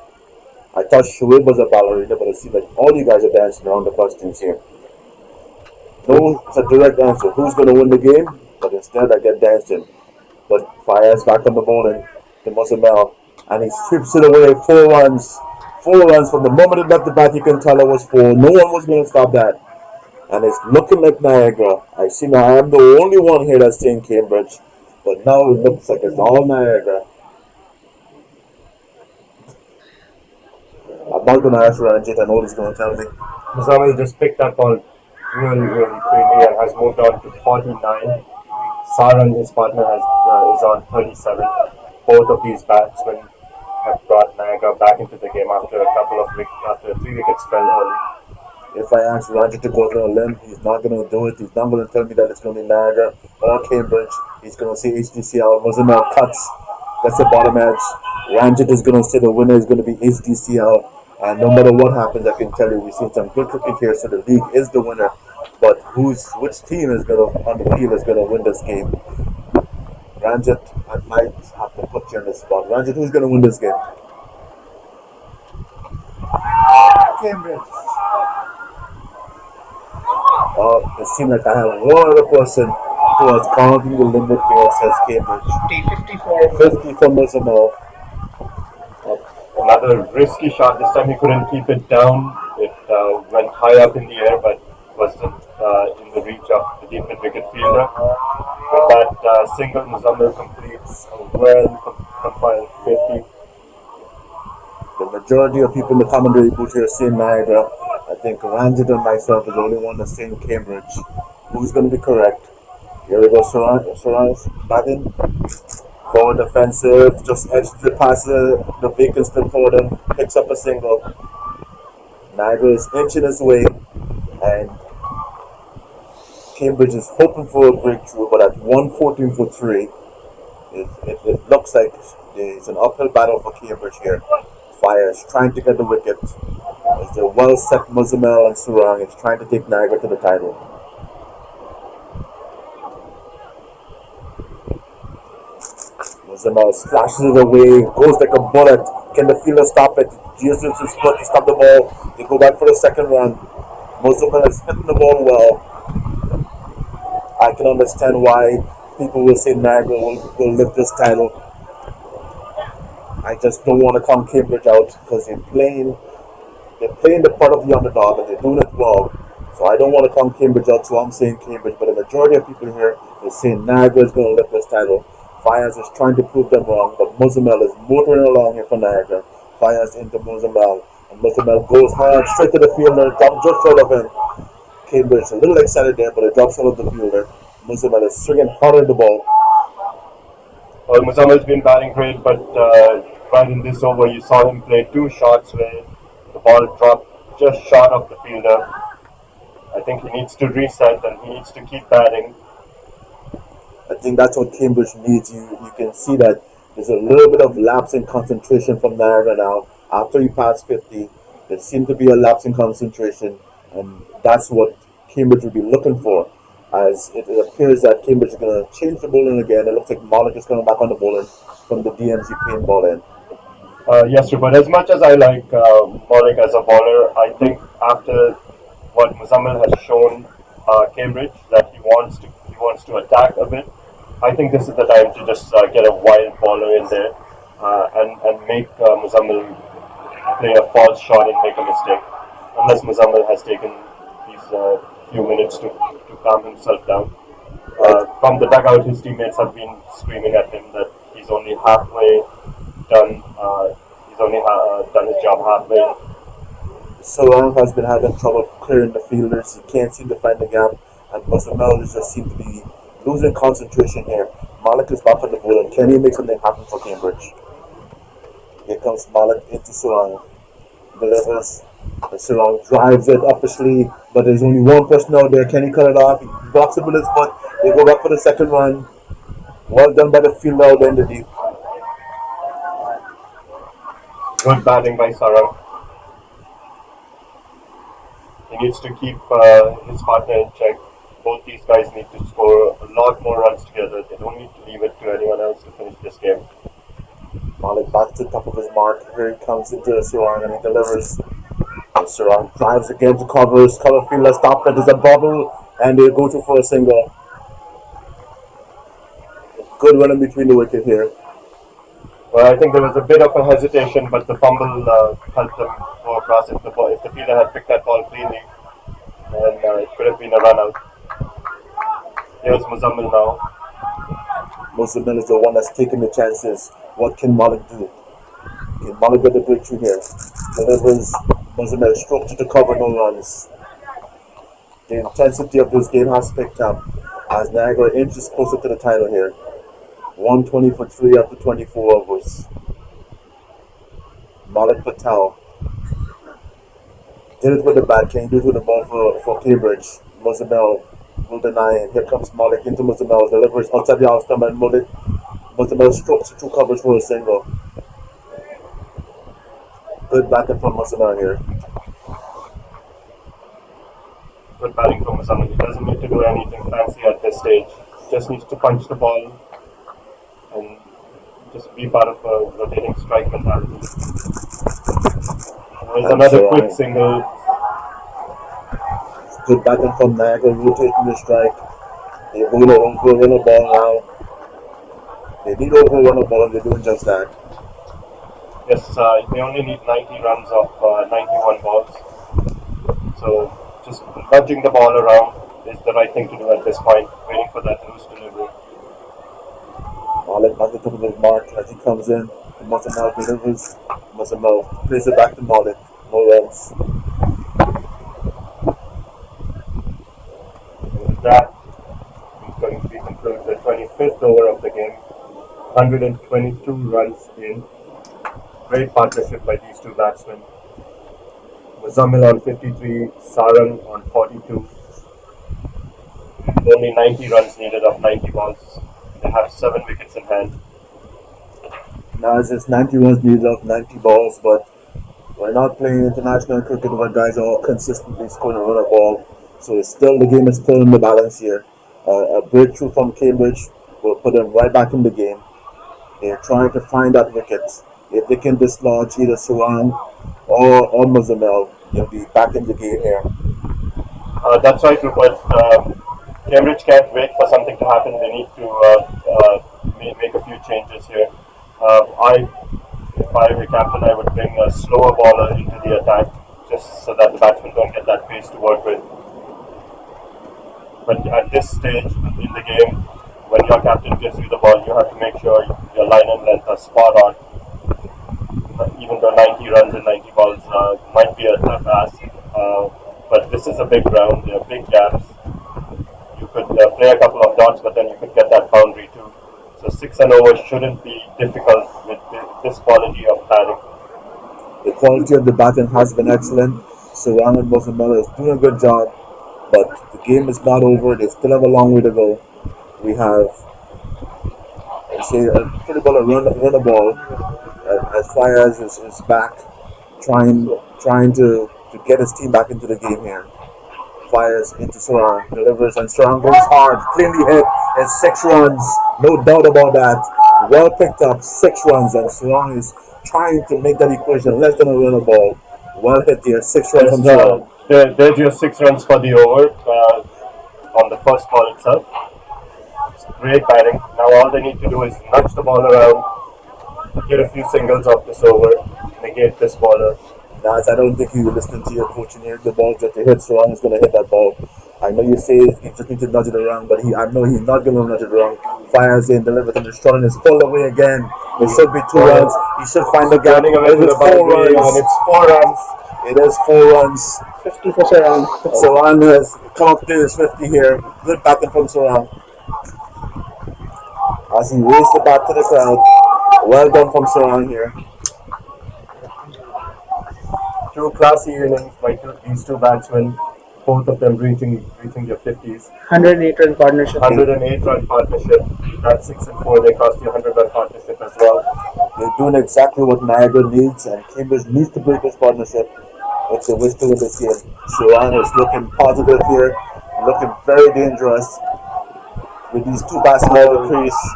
I thought Shoaib was a ballerina, but it seems like all you guys are dancing around the questions here. No, it's a direct answer. Who's going to win the game? But instead, I get dancing. But Fayez back on the bowling to Muzamel, and he strips it away. 4 runs. 4 runs from the moment it left the bat. You can tell it was 4. No one was going to stop that. And it's looking like Niagara. I see now I am the only one here that's saying Cambridge. But now it looks like it's all Niagara. I'm not going to ask Ranjit. I know he's going to tell me. Muzammil just picked that ball really quickly and has moved on to 49. Saran, his partner, is on 37. Both of these batsmen have brought Niagara back into the game after after a 3 wicket spell early. If I ask Ranjit to go on a limb, he's not going to do it. He's not going to tell me that it's going to be Niagara or Cambridge. He's going to say HDCL. Muzamel cuts. That's the bottom edge. Ranjit is going to say the winner is going to be HDCL. And no matter what happens, I can tell you we've seen some good cricket here, so the league is the winner. But which team is going to on the field is going to win this game? Ranjit, I might have to put you on the spot. Ranjit, who's going to win this game? Cambridge. It seems like I have one other person who has counting the limit here says Cambridge. 50 for Muzamel. Another risky shot. This time he couldn't keep it down. It went high up in the air, but was in the reach of the deep mid wicket fielder. With that single, Muzammil completes a well-compiled 50. The majority of people in the commentary booth here saying Niagara. I think Ranjit and myself is the only one that's saying Cambridge. Who's going to be correct? Here we go, Suraj batting. Forward defensive, just edges it past the vacant still for them, picks up a single. Niagara is inching his way, and Cambridge is hoping for a breakthrough, but at 114 for 3, it looks like it's an uphill battle for Cambridge here. Fires trying to get the wicket. As the well set Muzamel and Surang is trying to take Niagara to the title. Muzamel slashes it away, goes like a bullet. Can the fielder stop it? Jesus is foot to stop the ball. They go back for the second run. Muzamel is hitting the ball well. I can understand why people will say Niagara will lift this title. I just don't want to count Cambridge out because they're playing the part of the underdog and they're doing it well. So I don't want to count Cambridge out, so I'm saying Cambridge. But the majority of people here is saying Niagara is going to lift this title. Fires is trying to prove them wrong, but Muzamel is motoring along here for Niagara. Fires into Muzamel, and Muzamel goes hard straight to the fielder, drops just short of him. Cambridge a little excited there, but it drops out of the fielder. Muzamel is swinging hard at the ball. Well, Muzammil's been batting great, but right in this over, you saw him play two shots where the ball dropped just short of the fielder. I think he needs to reset and he needs to keep batting. I think that's what Cambridge needs. You can see that there's a little bit of lapse in concentration from Niagara now. After you pass 50, there seems to be a lapse in concentration, and that's what Cambridge will be looking for. As it appears that Cambridge is going to change the bowling again. It looks like Malik is coming back on the bowling from the DMC paintball end. Yes, sir, but as much as I like Malik as a bowler, I think after what Muzammil has shown Cambridge that he wants to attack a bit. I think this is the time to just get a wild bowler in there and make Muzammil play a false shot and make a mistake. Unless Muzammil has taken these few minutes to calm himself down. From the dugout, his teammates have been screaming at him that he's only halfway done. He's only done his job halfway. Solang has been having trouble clearing the fielders. He can't seem to find the gap, and Muzamel just seems to be losing concentration here. Malik is back on the bowling. Can he make something happen for Cambridge? Here comes Malik into Solang. Delivers. Solang drives it up the sleeve, but there's only one person out there. Can he cut it off? He blocks it with his foot. They go back for the second run. Well done by the fielder out there in the deep. Good batting by Sarang. He needs to keep his partner in check. Both these guys need to score a lot more runs together. They don't need to leave it to anyone else to finish this game. Malik back to the top of his mark. Here he comes into Sarang and he delivers. Sarang drives again to covers. Cover fielder stop it. There's a bobble and they go to for a single. Good run in between the wicket here. Well, I think there was a bit of a hesitation, but the fumble helped them go across. If the fielder had picked that ball cleanly, then it could have been a run out. Here's Muzammil now. Muzamil is the one that's taking the chances. What can Malik do? Can Malik get the breakthrough here? Delivers. Muzamil strokes to the cover, no runs. The intensity of this game has picked up as Niagara inches closer to the title here. 120 for 3 after 24 overs. Malik Patel did it with the bat. Can he do it with the ball for Cambridge? Muzamil will deny it. Here comes Malik into Muzamil. Delivers outside the off stump and Muzamil strokes to two covers for a single. Good batting from Muzamil here. Good batting from Muzammil. He doesn't need to do anything fancy at this stage. He just needs to punch the ball and just be part of a rotating strike mentality. There's another quick single. Good batting from Niagara, rotating the strike. They roll over, run a ball now. They need over run a ball, and they're doing just that. Yes, they only need 90 runs of 91 balls. So just nudging the ball around, is the right thing to do at this point, waiting for that loose delivery. Malik back to the mark as he comes in. Mozamel delivers. Mozamel plays it back to Malik. No runs. And with that, we conclude the 25th over of the game. 122 runs in. Great partnership by these two batsmen. Muzammil on 53, Sarang on 42. Only 90 runs needed of 90 balls. They have 7 wickets in hand. Now it's just 90 runs needed off 90 balls, but we're not playing international cricket where guys are all consistently scoring a run a ball. So it's still the game is still in the balance here. A breakthrough from Cambridge will put them right back in the game. They're trying to find that wicket. If they can dislodge either Sarang or Muzamel, they'll be back in the game here. That's right, Rupert. Cambridge can't wait for something to happen. They need to make a few changes here. If I were captain, I would bring a slower bowler into the attack just so that the batsmen don't get that pace to work with. But at this stage in the game, when your captain gives you the ball, you have to make sure your line and length are spot on. Even though 90 runs and 90 balls might be a tough ask, but this is a big ground, there are big gaps. You could play a couple of dots, but then you could get that boundary too. So 6 and over shouldn't be difficult with this quality of batting. The quality of the batting has been excellent. Sarang and Mozamel is doing a good job, but the game is not over. They still have a long way to go. We have, let's say, a pretty ball a run a ball as Fires is back, trying to get his team back into the game here. Fires into Sarang, delivers, and Sarang goes hard, cleanly hit. It's 6 runs, no doubt about that. Well picked up, 6 runs, and Sarang is trying to make that equation less than a run a ball. Well hit here, 6 runs from Sarang. There's your 6 runs for the over on the first ball itself. It's great batting. Now all they need to do is nudge the ball around, get a few singles off this over, negate this bowler. Naz, I don't think you listening to your coach and hear the ball that they hit. Sarang is going to hit that ball. I know you say you just need to nudge it around, but I know he's not going to nudge it around. Fires in, delivers, and the shot is pulled away again. It should be 2 runs. He should find the gap. Running away It to is the 4 boundary, runs. and it's 4 runs. It is 4 runs. 50 for Sarang. Sarang has come up to his 50 here. Good batting from Sarang. As he raised the bat to the crowd. Well done from Sarang here. 2 classy innings by these two batsmen, both of them reaching their 50s. 108 run partnership. 108 run partnership. That's 6 and 4. They cost you 100 run partnership as well. They're doing exactly what Niagara needs, and Cambridge needs to break this partnership. It's a wish to win this game. Sarang is looking positive here, looking very dangerous with these two batsmen in the crease.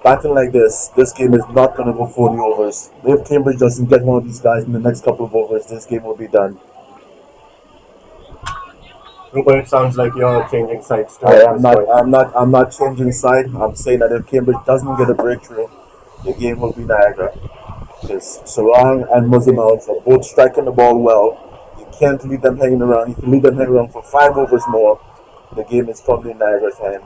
Batting like this game is not going to go 40 overs. If Cambridge doesn't get one of these guys in the next couple of overs, this game will be done. Rupert, it sounds like you're changing sides too. I'm not changing side. I'm saying that if Cambridge doesn't get a breakthrough, the game will be Niagara. Because Sarang and Muzamel are both striking the ball well. You can't leave them hanging around. If you leave them hanging around for 5 overs more, the game is probably in Niagara's hand.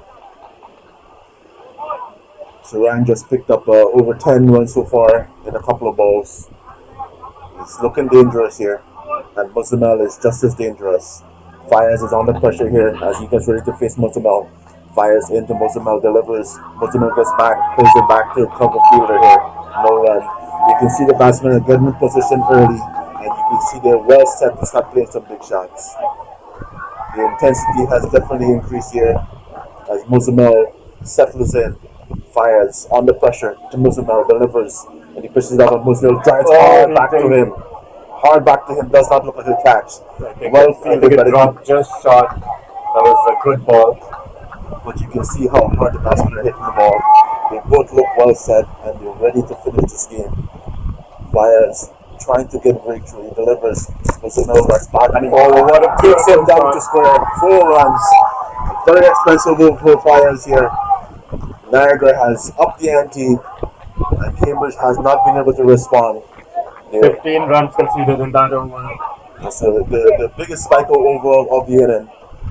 Sarang just picked up over 10 runs so far in a couple of balls. He's looking dangerous here, and Muzamel is just as dangerous. Fires is under pressure here as he gets ready to face Muzamel. Fires into Muzamel, delivers. Muzamel gets back, pulls it back to cover fielder here. No run. You can see the batsmen are getting in position early, and you can see they're well set to start playing some big shots. The intensity has definitely increased here as Muzamel settles in. Fires under pressure to Muzamel, delivers, and he pushes it out on Muzamel, drives hard back to him. Hard back to him, does not look like a catch. Well fielded, but dropped just short. That was a good ball. But you can see how hard the batsmen are hitting the ball. They both look well set and they're ready to finish this game. Fires trying to get a breakthrough. He delivers. Muzamel runs back and he takes him down to square. 4 runs. Very expensive move for Fires here. Niagara has upped the ante, and Cambridge has not been able to respond. 15 runs conceded in that over. So the biggest spike overall of the inning.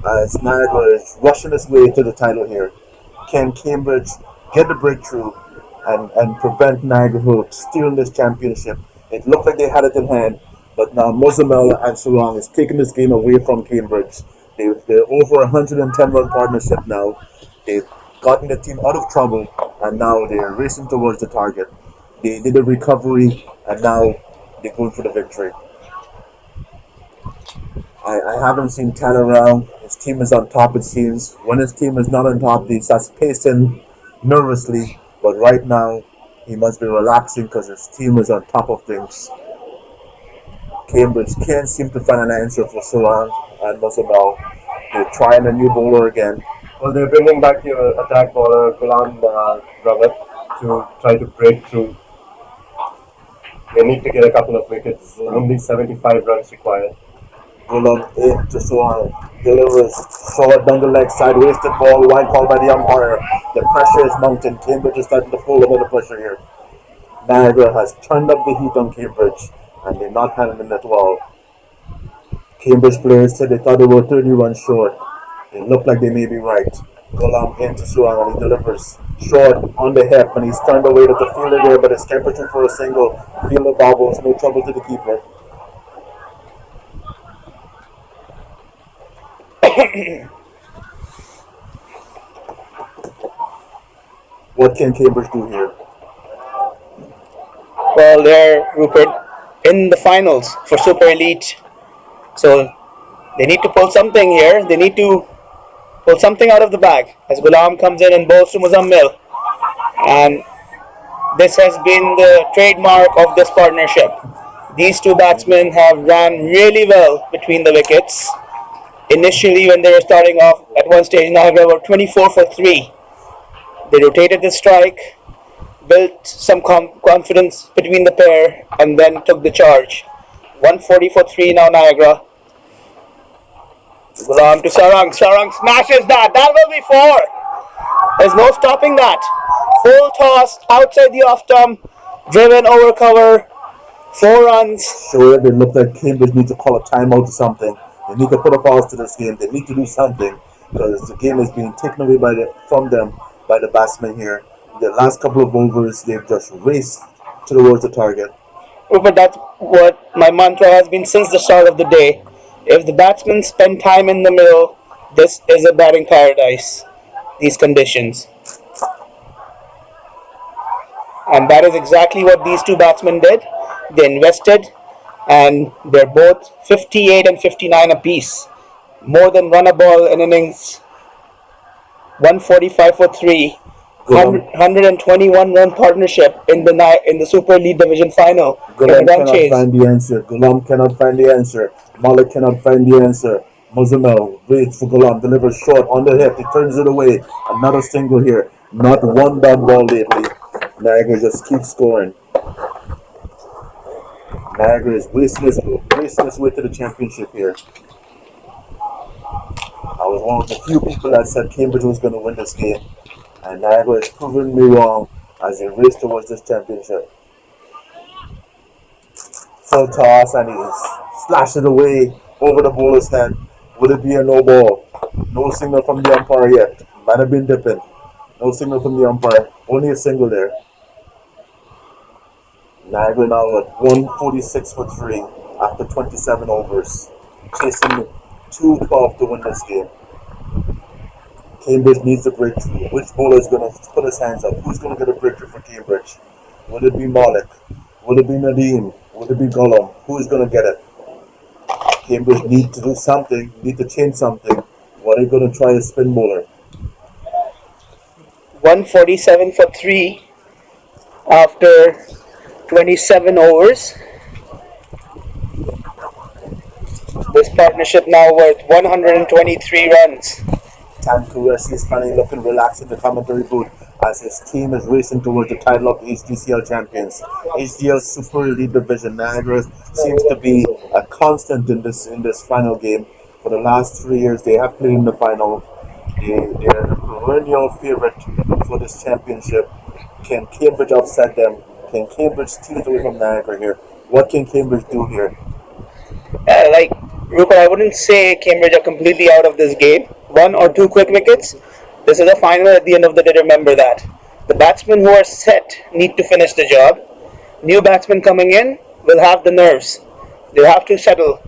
as Niagara is rushing its way to the title here. Can Cambridge get the breakthrough and prevent Niagara from stealing this championship? It looked like they had it in hand, but now Mozamel and Sarong is taking this game away from Cambridge. They're over a 110 run partnership now. They've gotten the team out of trouble, and now they're racing towards the target. They did a recovery, and now they're going for the victory. I haven't seen Tan around. His team is on top, it seems. When his team is not on top, he starts pacing nervously. But right now, he must be relaxing because his team is on top of things. Cambridge can't seem to find an answer for Saran and Mosabel. They're trying a new bowler again. Well, they're bringing back the attack bowler Gulam Rawat to try to break through. They need to get a couple of wickets. Only 75 runs required. Gulam in to Saran. Delivers short down the leg side. Wasted ball. Wide call by the umpire. The pressure is mounting. Cambridge is starting to fold under the pressure here. Niagara has turned up the heat on Cambridge, and they're not handling it well. Cambridge players said they thought they were 30 runs short. It looked like they may be right. Golam into Surang and he delivers short on the hip and he's turned away to the fielder there, but it's temperature for a single. Fielder bobbles, no trouble to the keeper. What can Cambridge do here? Well, they're Rupert in the finals for Super Elite, so they need to pull something here. They need to pull something out of the bag as Gulam comes in and bowls to Muzammil, and this has been the trademark of this partnership. These two batsmen have ran really well between the wickets. Initially, when they were starting off, at one stage, Niagara were 24 for 3. They rotated the strike, built some confidence between the pair, and then took the charge. 140 for 3 now, Niagara. Gulam to Sarang. Sarang smashes that. That will be 4. There's no stopping that. Full toss outside the off stump, driven over cover, 4 runs. Sure, they look like Cambridge needs to call a timeout or something. They need to put a pause to this game. They need to do something because the game is being taken away from them by the batsmen here. The last couple of overs, they've just raced towards the target. But that's what my mantra has been since the start of the day. If the batsmen spend time in the middle, this is a batting paradise. These conditions. And that is exactly what these two batsmen did. They invested, and they're both 58 and 59 apiece. More than run a ball in innings. 145 for 3. 121 run partnership in the Super League Division final. Gulam cannot find the answer. Gulam cannot find the answer. Malik cannot find the answer. Mozamel waits for Gulam, delivers short on the hip. He turns it away. Another single here. Not one bad ball lately. Niagara just keeps scoring. Niagara is wasting his way to the championship here. I was one of the few people that said Cambridge was going to win this game. And Niagara is proving me wrong as they race towards this championship. Full toss and he slashes it away over the bowler's head. Would it be a no ball? No signal from the umpire yet. Might have been dipping. No signal from the umpire. Only a single there. Niagara now at 146 for 3 after 27 overs. Chasing 212 to win this game. Cambridge needs a breakthrough. Which bowler is going to put his hands up? Who's going to get a breakthrough for Cambridge? Will it be Malik? Will it be Nadeem? Will it be Gollum? Who is going to get it? Cambridge need to do something, need to change something. What are you going to try a spin bowler? 147 for 3 after 27 overs. This partnership now worth 123 runs. Tan Kuresi is finally looking relaxed in the commentary booth as his team is racing towards the title of the HDCL champions. HDL Super Elite Division. Niagara seems to be a constant in this final game. For the last 3 years, they have played in the final. They're the perennial favorite for this championship. Can Cambridge upset them? Can Cambridge steal it away from Niagara here? What can Cambridge do here? Like Rupert, I wouldn't say Cambridge are completely out of this game. One or two quick wickets. This is a final at the end of the day, remember that. The batsmen who are set need to finish the job. New batsmen coming in will have the nerves. They'll have to settle.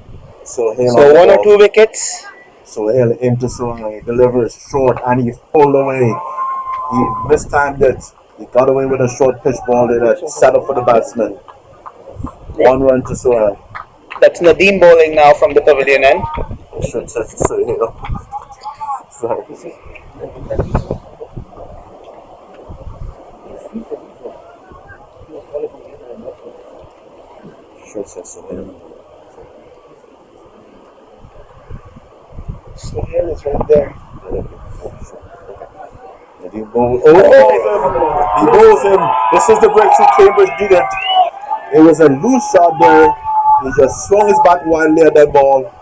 So Hale on So the one or ball. two wickets. So Hale into Sarang. He delivers short and he pulled away. He mistimed it. He got away with a short pitch ball there that set up for the batsman. One run to Sarang. That's Nadeem bowling now from the pavilion end. Should say Hale. Sorry. Should say Hale. Sohail is right there. And he bowls. Oh, he bowls him. This is the breakthrough Cambridge needed. It was a loose shot there. He just swung his bat wildly at that ball.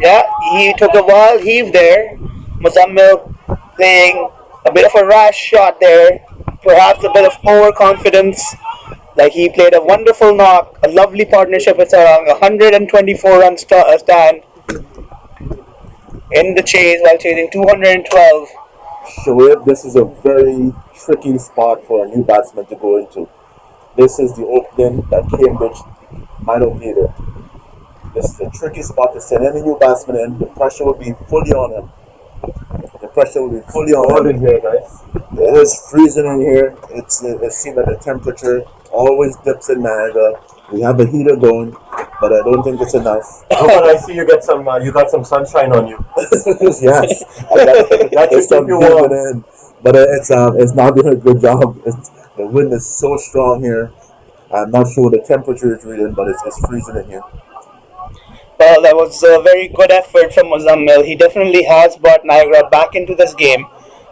Yeah, he took a wild heave there. Muzammil playing a bit of a rash shot there. Perhaps a bit of overconfidence. Like he played a wonderful knock, a lovely partnership with Sarang, 124 run stand in the chase while chasing 212. Shoaib, this is a very tricky spot for a new batsman to go into. This is the opening that Cambridge might have needed. This is a tricky spot to send any new batsman in. The pressure will be fully on him. The pressure will be fully on Cold him. in here, guys. It is freezing in here. It seems that the temperature always dips in Niagara. We have a heater going, but I don't think it's enough. Rupert, I see you get some. You got some sunshine on you. Yes, I got That it's should keep you warm. in, but it's not doing a good job. The wind is so strong here. I'm not sure what the temperature is reading, but it's freezing in here. Well, that was a very good effort from Muzammil. He definitely has brought Niagara back into this game.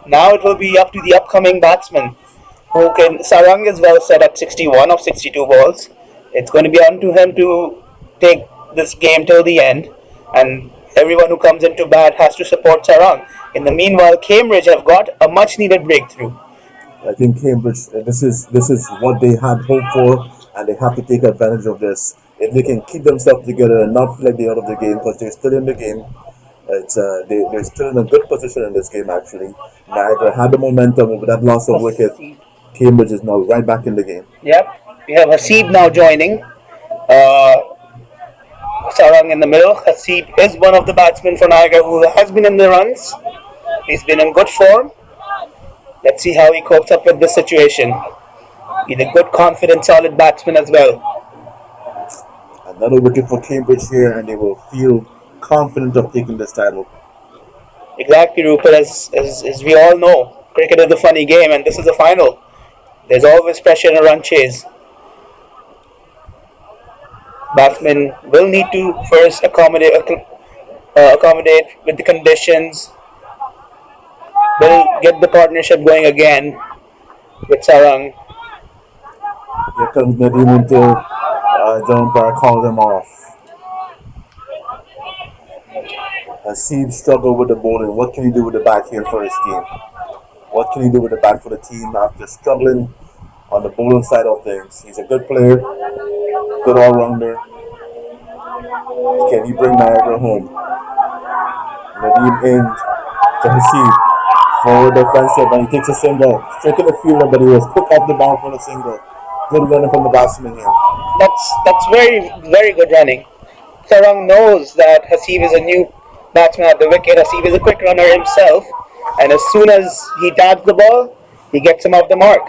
Now it will be up to the upcoming batsmen who can. Sarang is well set at 61 of 62 balls. It's going to be on to him to take this game till the end, and everyone who comes into bat has to support Sarang. In the meanwhile, Cambridge have got a much needed breakthrough. I think Cambridge. This is what they had hoped for, and they have to take advantage of this. If they can keep themselves together and not feel like they're out of the game, because they're still in the game. They're still in a good position in this game. Actually, Niagara had the momentum with that loss of wicket. Cambridge is now right back in the game. Yep, we have Hasib now joining. Uh, Sarang in the middle. Hasib is one of the batsmen for Niagara who has been in the runs. He's been in good form. Let's see how he copes up with this situation. He's a good, confident, solid batsman as well. Another wicket for Cambridge here, and they will feel confident of taking this title. Exactly, Rupert. As we all know, cricket is a funny game, and this is the final. There's always pressure in a run chase. Batsmen will need to first accommodate with the conditions. Will get the partnership going again with Sarang. Here comes Nadeem until John Parr calls him off. Hasib struggled with the bowling. What can he do with the bat here for his team? What can he do with the bat for the team after struggling on the bowling side of things? He's a good player, good all-rounder. Can he bring Niagara home? Nadeem in to Hasib. Forward defensive, and he takes a single. Straight to the fielder, but he was quick off the bound for the single. Good running from the batsman here. That's very good running. Sarang knows that Hasib is a new batsman at the wicket. Hasib is a quick runner himself, and as soon as he taps the ball, he gets him off the mark.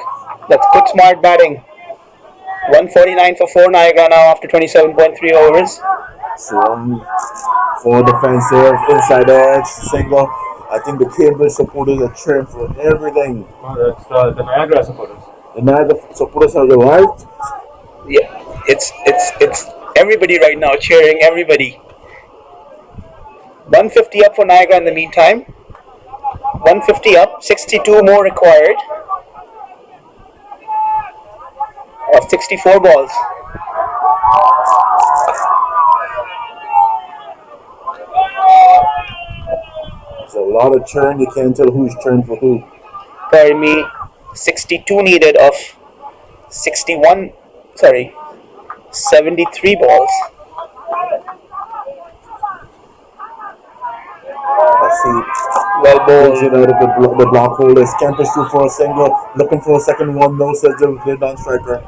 That's good, smart batting. 149 for 4 Niagara now after 27.3 overs. So forward defensive, inside edge, single. I think the Cambridge supporters are cheering for everything. That's the Niagara supporters. The Niagara supporters have arrived. Yeah, it's everybody right now cheering everybody. 150 up for Niagara in the meantime. 150 up, 62 more required of 64 balls. There's a lot of churn. You can't tell who's churned for who. Pardon me, 62 needed of 61, sorry, 73 balls. Haseeb. Well Pulls it bowled. out of the block hole. Is Campus through for a single. Looking for a second one. No, says the non-striker.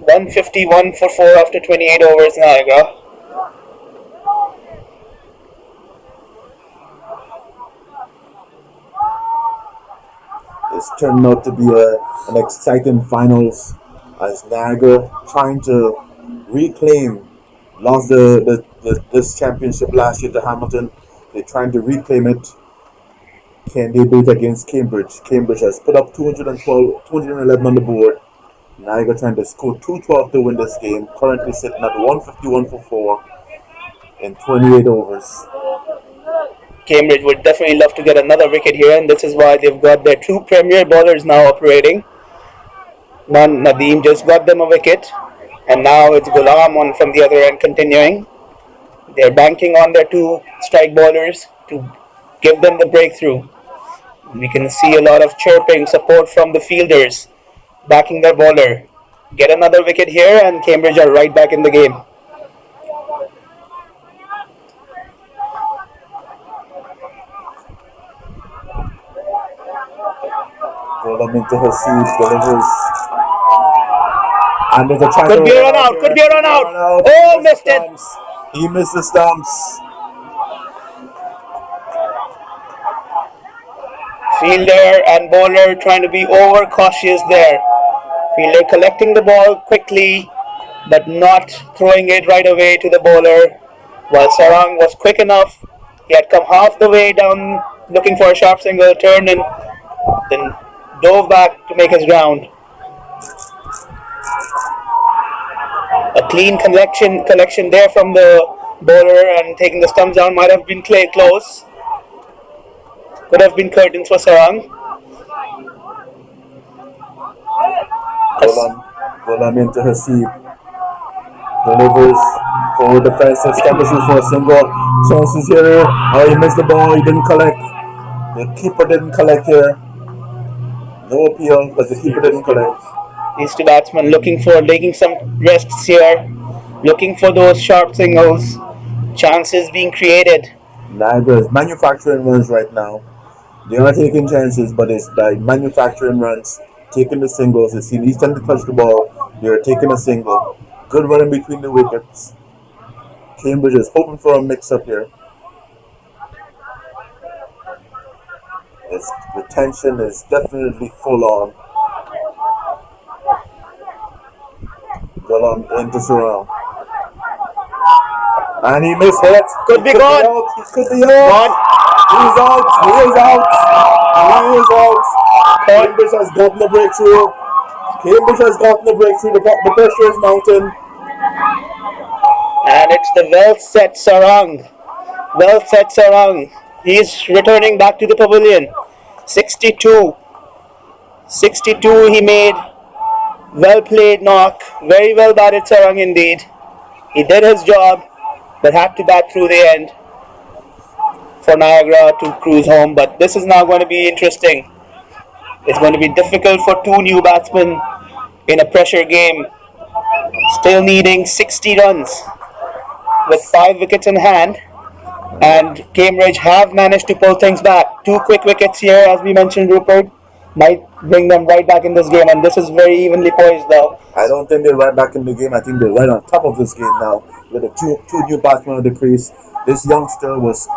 151 for 4 after 28 overs, Niagara. It's turning out to be an exciting finals as Niagara trying to reclaim, lost this championship last year to Hamilton. They're trying to reclaim it. Can they do it against Cambridge? Cambridge has put up 212, 211 on the board. Niagara trying to score 212 to win this game. Currently sitting at 151 for 4 in 28 overs. Cambridge would definitely love to get another wicket here, and this is why they've got their two premier bowlers now operating. Nadeem just got them a wicket, and now it's Ghulam on from the other end continuing. They're banking on their two strike bowlers to give them the breakthrough. We can see a lot of chirping support from the fielders backing their bowler. Get another wicket here, and Cambridge are right back in the game. Ghulam into Haseeb, delivers. And there's a chance Could to be a run run out. here. Could be a run out. Run Oh, He missed the it. stumps. He missed the stumps. Fielder and bowler trying to be overcautious there. Fielder collecting the ball quickly, but not throwing it right away to the bowler. While Sarang was quick enough, he had come half the way down looking for a sharp single, turned and then dove back to make his ground. A clean collection there from the bowler, and taking the stumps down might have been close. Could have been curtains for Sarang. Ghulam into Haseeb. Delivers for defensive. Establishes for a single. Chances here. Oh, he missed the ball. He didn't collect. The keeper didn't collect here. No appeal, but the keeper didn't collect. These two batsmen taking some rests here, looking for those sharp singles, chances being created. Niagara is manufacturing runs right now. They are taking chances, but it's by manufacturing runs, taking the singles. They see each time they touch the ball, they are taking a single. Good running between the wickets. Cambridge is hoping for a mix-up here. The tension is definitely full on. Ghulam into Sarang. And he missed it. Could be gone. He could be out. He's out. He is out. He is out. Cambridge has gotten the breakthrough. Cambridge has gotten the breakthrough. The pressure is mounting. And it's the well-set Sarang. Well-set Sarang. He's returning back to the pavilion. 62. 62 he made. Well played knock. Very well batted Sarang indeed. He did his job, but had to bat through the end for Niagara to cruise home. But this is now going to be interesting. It's going to be difficult for two new batsmen in a pressure game. Still needing 60 runs with 5 wickets in hand. And Cambridge have managed to pull things back. 2 quick wickets here, as we mentioned, Rupert, might bring them right back in this game. And this is very evenly poised now. I don't think they're right back in the game. I think they're right on top of this game now. With the two new batsmen on the crease. This youngster was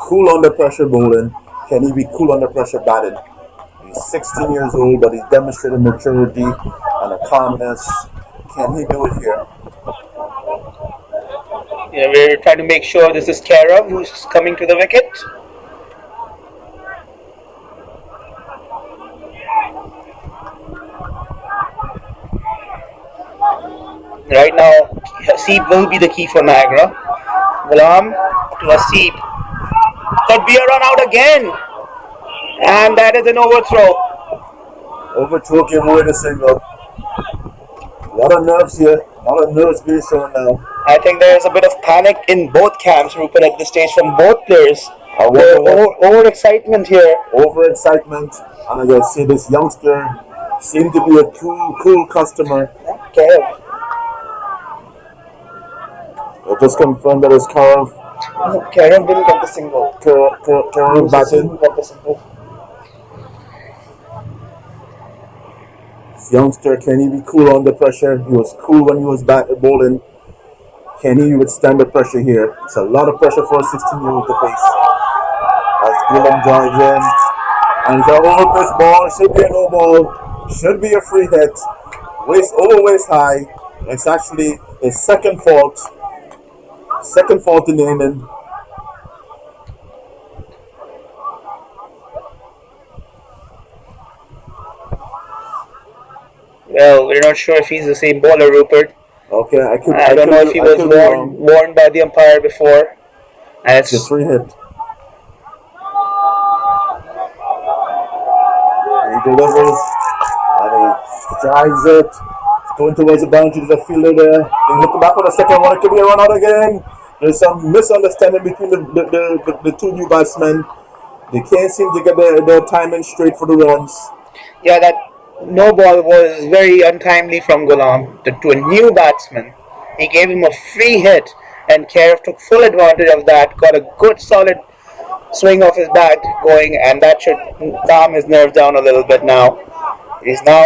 cool under pressure bowling. Can he be cool under pressure batting? He's 16 years old, but he's demonstrated maturity and a calmness. Can he do it here? Yeah, we're trying to make sure this is Kara who's coming to the wicket. Right now, Haseeb will be the key for Niagara. Ghulam to Haseeb. Could be a run out again. And that is an overthrow. Overthrow gave away the single. A lot of nerves here. A lot of nerves being shown now. I think there is a bit of panic in both camps, Rupert, at this stage from both players. Over-excitement here. Over-excitement. And as I say, this youngster seemed to be a cool customer. Okay. It just confirmed that it's Carl. No, Karev didn't get the single. He Karev was the batted. single, got the single. Youngster, can he be cool under pressure? He was cool when he was bowling. Can he withstand the pressure here? It's a lot of pressure for a 16-year-old to face. As Gillum drives in, and it's an overpitch ball. Should be a no ball. Should be a free hit. Waist high. It's actually his second fault. Second fault in the inning. Well, we're not sure if he's the same bowler, Rupert. Okay, I don't know if he I was could be wrong. warned by the umpire before. And It's a it's free hit. He delivers and he drives it. Going towards the boundary, there's a fielder there. He's looking back for the second one. It could be a run out again. There's some misunderstanding between the two new batsmen. They can't seem to get their timing straight for the runs. yeah, that no ball was very untimely from Gulam to a new batsman. He gave him a free hit, and Karev took full advantage of that. Got a good solid swing of his bat going, and that should calm his nerves down a little bit now. He's now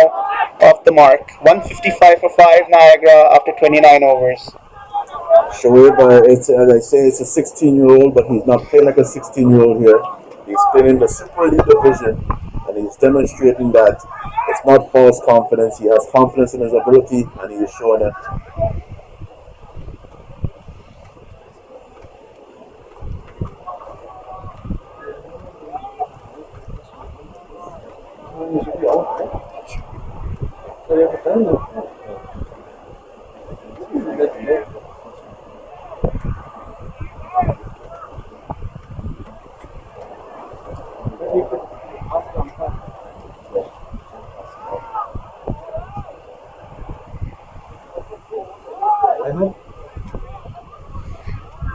off the mark. 155 for 5 Niagara after 29 overs. Shoaib, it's as I say, it's a 16-year-old, but he's not playing like a 16-year-old here. He's playing in the Super Elite division, and he's demonstrating that it's not false confidence. He has confidence in his ability, and he is showing it.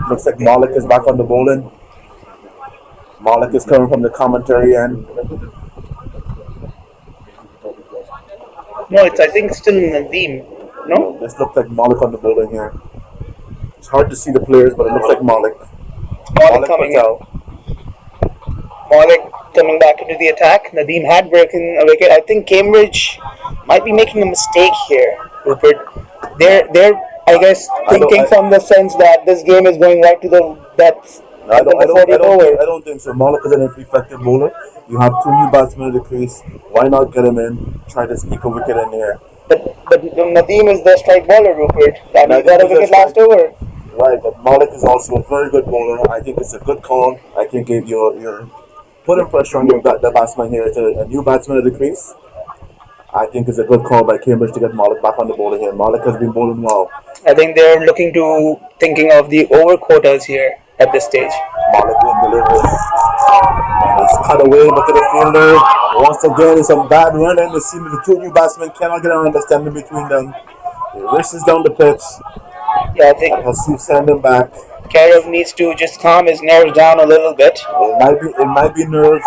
Looks like Malik is back on the bowling. Malik is coming from the commentary end. No, it's I think still Nadeem. No? This looks like Malik on the bowling here. It's hard to see the players, but it looks like Malik. Malik Malik coming in. Patel. Malik coming back into the attack. Nadeem had broken a wicket. I think Cambridge might be making a mistake here, Rupert. They're I guess thinking from the sense that this game is going right to the depth I until don't, I the don't, I 40th don't, over. I don't think so. Malik is an effective bowler. You have two new batsmen in the crease. Why not get him in? Try to sneak a wicket in here. But Nadeem is the strike bowler, Rupert. And he Nadeem got a is a wicket last over. Right, but Malik is also a very good bowler. I think it's a good call. I think if you're putting pressure on the batsman here, to a new batsman at the crease, I think it's a good call by Cambridge to get Malik back on the bowling here. Malik has been bowling well. I think they're looking to thinking of the over quotas here at this stage. Malik being delivered. It's cut away, but to the fielder. Once again, it's a bad running. It seems the two new batsmen cannot get an understanding between them. He races down the pitch. Yeah, I think Hasif send him back. Karev needs to just calm his nerves down a little bit. It might be nerves.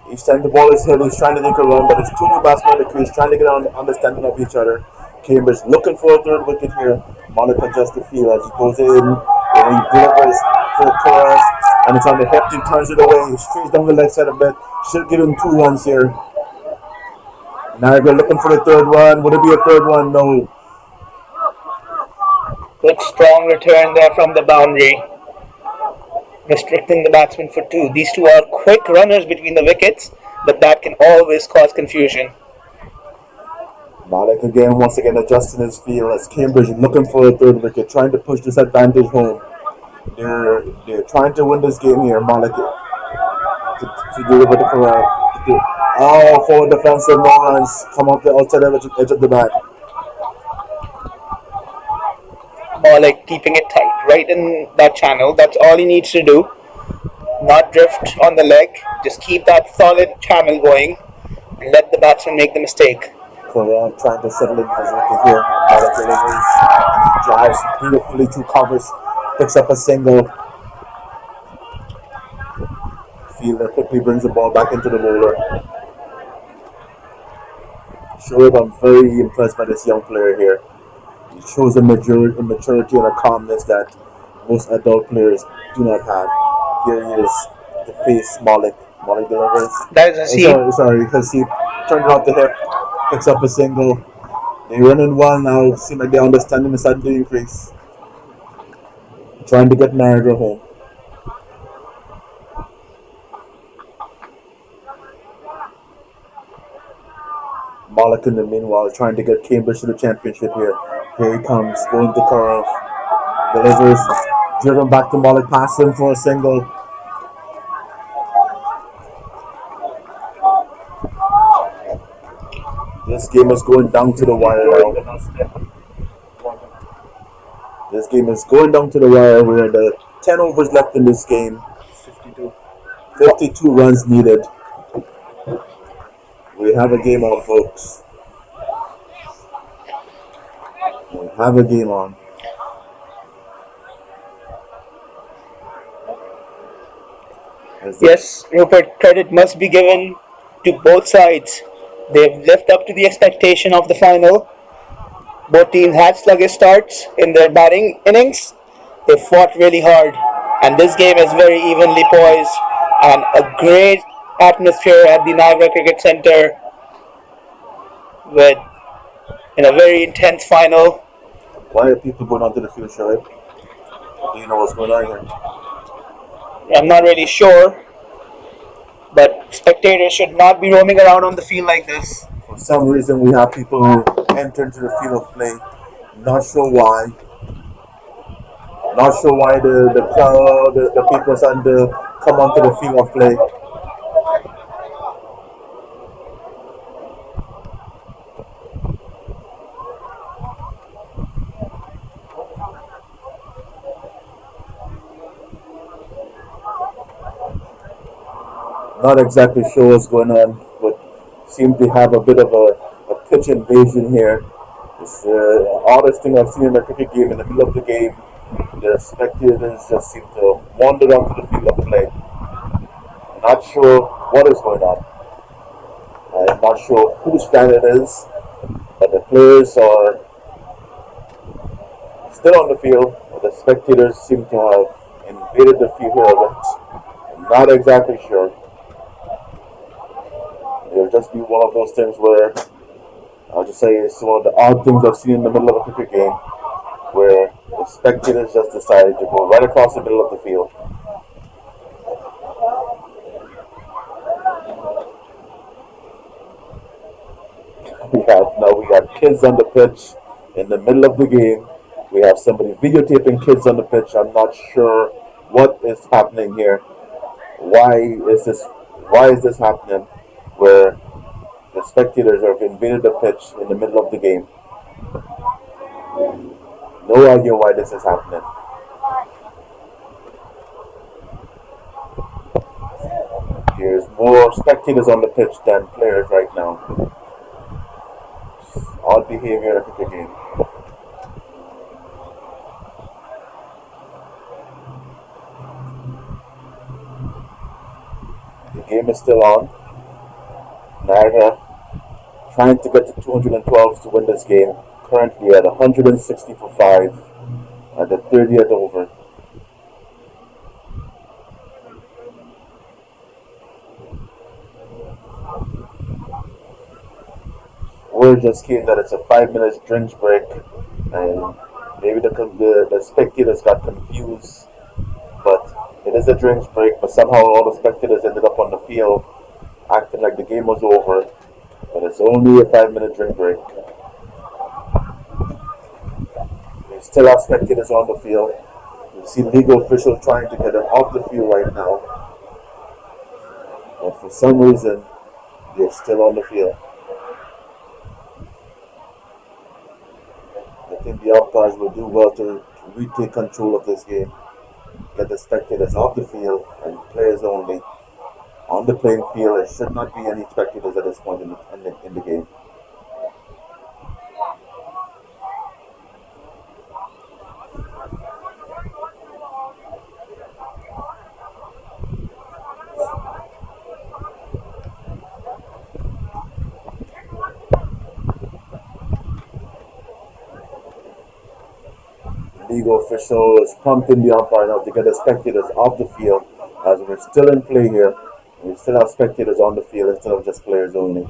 He's trying the ball is hit. He's trying to make a run, but it's two new batsmen in the crease trying to get an understanding of each other. Cambridge looking for a third wicket here. Monica adjusts the field as he goes in and he delivers to the chorus, and it's on the hip. He turns it away. He strays down the leg side a bit. Should give him 2 runs here. Niagara looking for the third one. Would it be a third one? No. Good strong return there from the boundary, restricting the batsman for two. These two are quick runners between the wickets, but that can always cause confusion. Malik again, once again adjusting his field as Cambridge looking for a third wicket, trying to push this advantage home. They're trying to win this game here. Malik to deliver the corral. Oh, forward defensive, no runs. Come off the outside edge of the bat. Malik keeping it tight, right in that channel. That's all he needs to do. Not drift on the leg. Just keep that solid channel going and let the batsman make the mistake. Corral trying to settle in his wicket here. Malik delivers. He drives beautifully through covers. Picks up a single. Fielder quickly brings the ball back into the bowler. Sure, I'm very impressed by this young player here. He shows a maturity and a calmness that most adult players do not have. Here he is to face Malik. Malik delivers. That is Oh, Haseeb. sorry. Hasib turned it off the hip, picks up a single. They running well now. Seem like they're understanding the sudden increase. Trying to get Niagara home. Malik in the meanwhile trying to get Cambridge to the championship here. Here he comes, going to curve, delivers, driven back to Malik, pass him for a single. This game is going down to the wire now. This game is going down to the wire where the 10 overs left in this game. 52 runs needed. We have a game on, folks. We have a game on. Yes, Rupert, credit must be given to both sides. They've lived up to the expectation of the final. Both teams had sluggish starts in their batting innings. They fought really hard, and this game is very evenly poised and a great atmosphere at the Niagara Cricket Centre with in a very intense final. Why are people going onto the field, Shoaib? Do you know what's going on here? I'm not really sure, but spectators should not be roaming around on the field like this. For some reason, we have people who enter into the field of play. Not sure why. Not sure why the crowd, the people starting to come onto the field of play. Not exactly sure what's going on, but seem to have a bit of a pitch invasion here. It's the oddest thing I've seen in a cricket game. In the middle of the game, the spectators just seem to wander onto the field of play. Not sure what is going on. I'm not sure whose plan it is, but the players are still on the field. But the spectators seem to have invaded the field here a bit. I'm not exactly sure. It'll just be one of those things where I'll just say it's one of the odd things I've seen in the middle of a cricket game where the spectators just decided to go right across the middle of the field. We got kids on the pitch in the middle of the game. We have somebody videotaping kids on the pitch. I'm not sure what is happening here. Why is this why is this happening where the spectators have invaded the pitch in the middle of the game? No idea why this is happening. There's more spectators on the pitch than players right now. Odd behavior in a cricket game. The game is still on. Niagara trying to get to 212 to win this game. Currently at 160 for 5 at the 30th over. Word just came that it's a 5 minute drinks break, and maybe the spectators got confused. But it is a drinks break, but somehow all the spectators ended up on the field acting like the game was over. But it's only a 5 minute drink break. There still are spectators on the field. You see legal officials trying to get them off the field right now. But for some reason, they're still on the field. I think the umpires will do well to retake control of this game. Get the spectators off the field and players only on the playing field. There should not be any spectators at this point in the game. legal official is prompting the umpire now to get the spectators off the field as we're still in play here. We still have spectators on the field instead of just players only.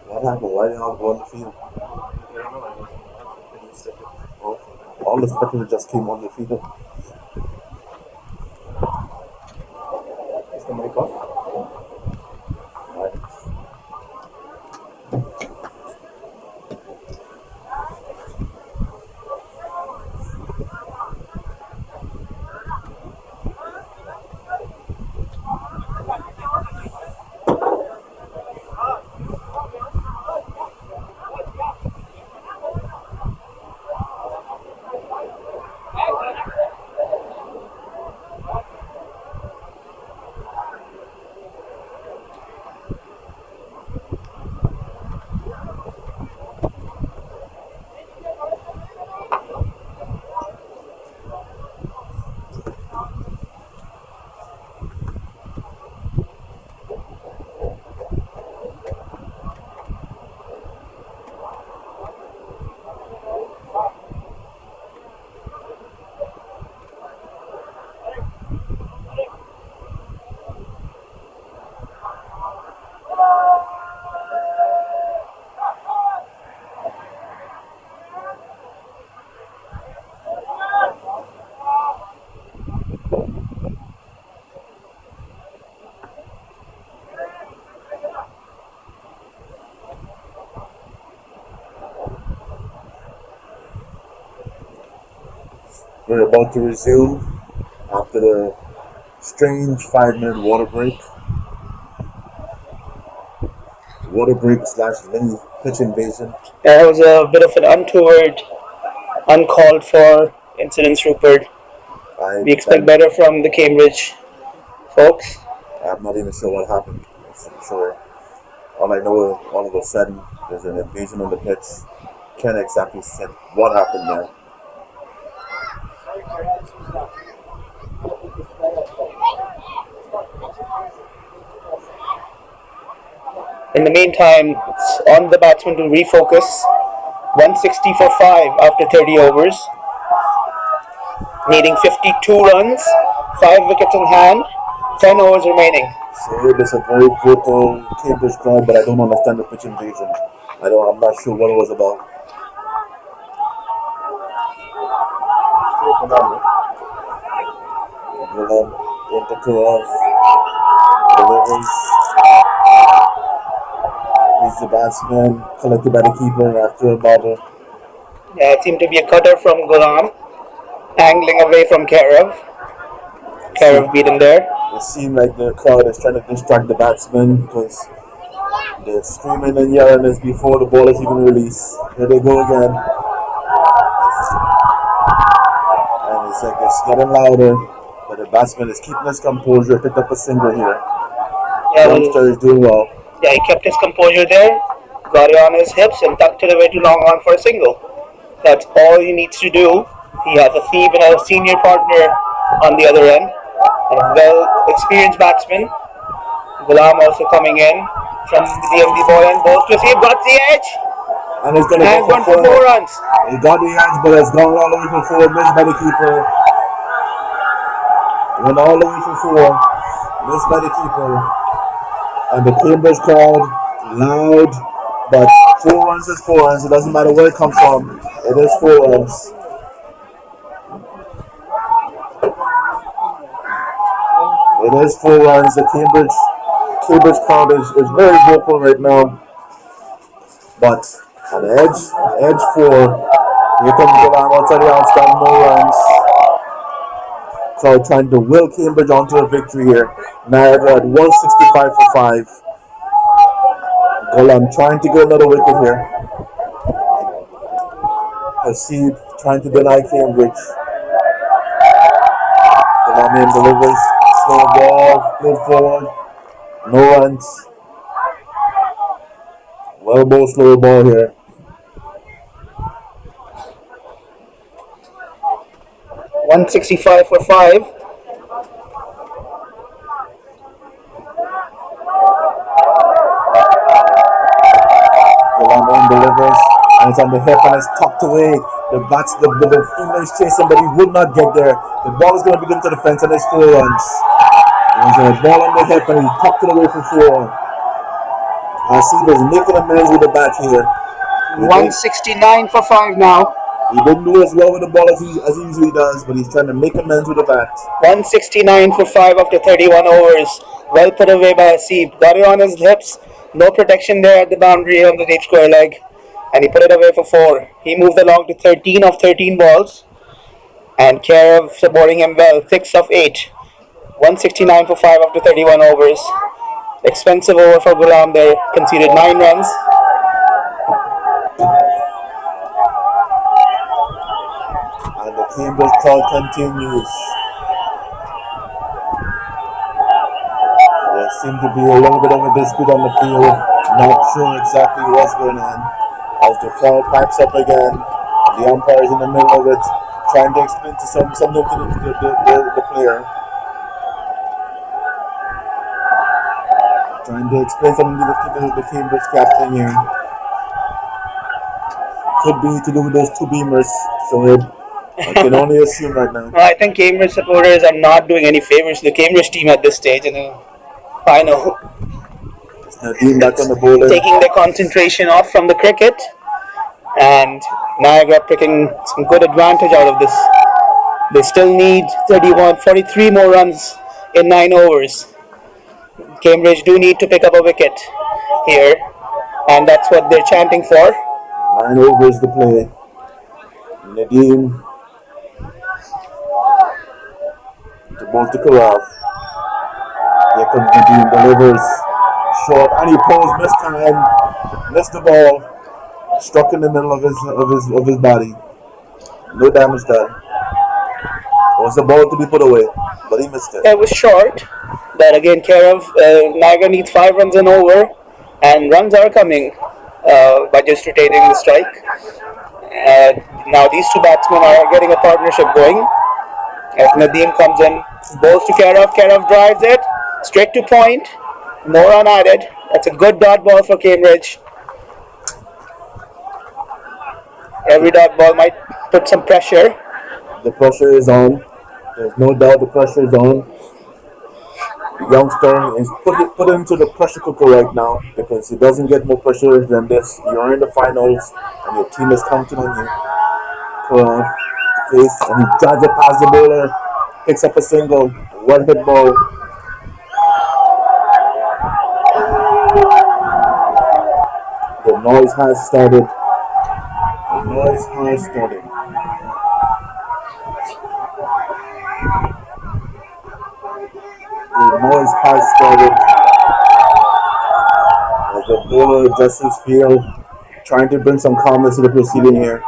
What happened? Why did they all go on the field? Oh, all the spectators just came on the field. Is the mic off? We're about to resume after the strange 5 minute water break. Water break slash mini pitch invasion. That was a bit of an untoward, uncalled for incident, Rupert. We expect better from the Cambridge folks. I'm not even sure what happened. I'm sure. All I know is all of a sudden there's an invasion on the pitch. Can't exactly say what happened there. In the meantime, it's on the batsman to refocus. 160 for 5 after 30 overs. Needing 52 runs, 5 wickets in hand, 10 overs remaining. So it is a very brutal Cambridge crowd, but I don't understand the pitch invasion. I'm not sure what it was about. Gulam into Kurov. Delivers. He's the batsman, collected by the keeper after a bottle. Yeah, it seemed to be a cutter from Gulam, angling away from Karev. Karev beaten there. It seemed like the crowd is trying to distract the batsman because they're screaming and yelling this before the ball is even released. Here they go again. And it's like it's getting louder, but the batsman is keeping his composure, picked up a single here. Yeah, Youngster is doing well. Yeah, he kept his composure there, got it on his hips, and tucked it away to long on for a single. That's all he needs to do. He has a even a senior partner on the other end, and a well-experienced batsman. Gulam also coming in from the MD ball and balls to see him, got the edge, And it's gonna and go gone for 4 runs. He got the edge, but it's gone all the way for 4, missed by the keeper. Went all the way for 4, missed by the keeper. And the Cambridge crowd, loud, but 4 runs is 4 runs. It doesn't matter where it comes from. It is 4 runs. It is 4 runs. The Cambridge crowd is very vocal right now. But on the edge 4. Here comes Gulam outside the outstand, no runs. Crowd trying to will Cambridge onto a victory here. Niagara at 165 for 5. Well, I'm trying to get another wicket here. Hasid trying to deny Cambridge. Delamian delivers. Slow ball. Good forward. No runs. Well ball, slow ball here. 165 for 5. Delamian delivers. And it's on the hip and it's tucked away. The fielder is chasing, but he would not get there. The ball is going to be given to the fence and there's 4 runs. There's a ball on the hip and he tucked it away for 4. Hasid is making amends with the bat here. 169 for 5 now. He didn't do as well with the ball as he usually does, but he's trying to make amends with the bat. 169 for 5 after 31 overs. Well put away by Hasib. Got it on his hips. No protection there at the boundary on the deep square leg. And he put it away for 4. He moved along to 13 of 13 balls. And Karev supporting him well. 6 of 8. 169 for 5 after 31 overs. Expensive over for Ghulam there. Conceded 9 runs. And the Cambridge crowd continues. There seemed to be a little bit of a dispute on the field. Not sure exactly what's going on. As the crowd pipes up again, the umpire is in the middle of it, trying to explain to something to the player. Trying to explain something to the Cambridge captain here. Could be to do with those 2 beamers, so I can only assume right now. I think Cambridge supporters are not doing any favors to the Cambridge team at this stage in the final. Nadeem back on the bowling. Taking their concentration off from the cricket. And Niagara taking some good advantage out of this. They still need 43 more runs in 9 overs. Cambridge do need to pick up a wicket here. And that's what they're chanting for. 9 overs to play. Nadeem to both to Karaf. Here comes Nadeem, delivers short, and he pulls, missed time, missed the ball, struck in the middle of his body. No damage done. It was a ball to be put away, but he missed it. It was short, but again, Niagara needs 5 runs and over, and runs are coming by just rotating the strike. Now these 2 batsmen are getting a partnership going. As Nadeem comes in, bowls to Karev drives it straight to point. No run added. That's a good dot ball for Cambridge. Every dot ball might put some pressure. The pressure is on. There's no doubt the pressure is on. The youngster is put into the pressure cooker right now, because he doesn't get more pressure than this. You're in the finals and your team is counting on you. Karaf face, and he drives it past the bowler, picks up a single, 1 hit ball. The noise has started. The noise has started. The noise has started. As the bowler adjusts his field, trying to bring some calmness to the proceeding here.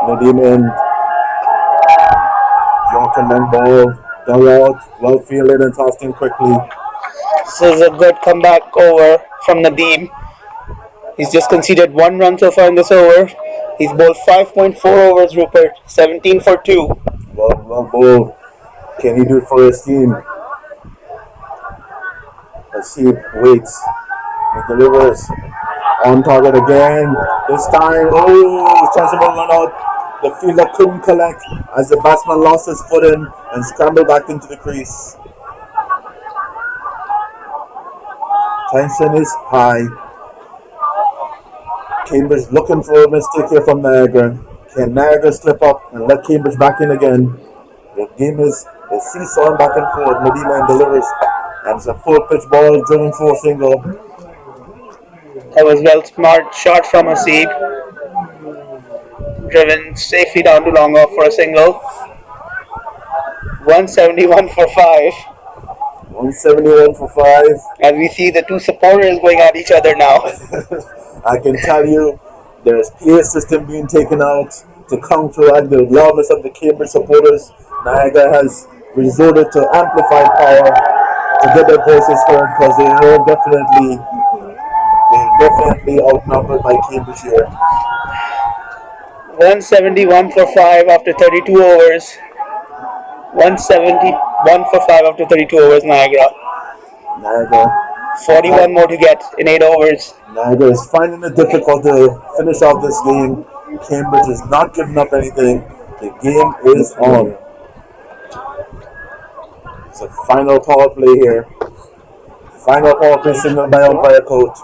Nadeem in. Yorker length ball. Dug out. Well fielded and tossed in quickly. This is a good comeback over from Nadeem. He's just conceded 1 run so far in this over. He's bowled 5.4 overs, Rupert. 17 for 2. Well bowled. Can he do it for his team? Hasid waits. He delivers. On target again. This time, sensible run out. The fielder couldn't collect as the batsman lost his footing and scrambled back into the crease. Tension is high. Cambridge looking for a mistake here from Niagara. Can Niagara slip up and let Cambridge back in again? The game is seesawing back and forth. Medina delivers And it's a full pitch ball driven for a single. That was well smart shot from Hasib, driven safely down to long off for a single. 171 for 5. 171 for 5. As we see the two supporters going at each other now. I can tell you there's PA system being taken out to counteract the loudness of the Cambridge supporters. Niagara has resorted to amplified power to get their voices heard because they're definitely outnumbered by Cambridge here. 171 for 5 after 32 overs. 171 for 5 after 32 overs, Niagara. 41 more to get in 8 overs. Niagara is finding it difficult to finish off this game. Cambridge is not giving up anything. The game is on. It's a final power play here. Final power play signaled by umpire coach.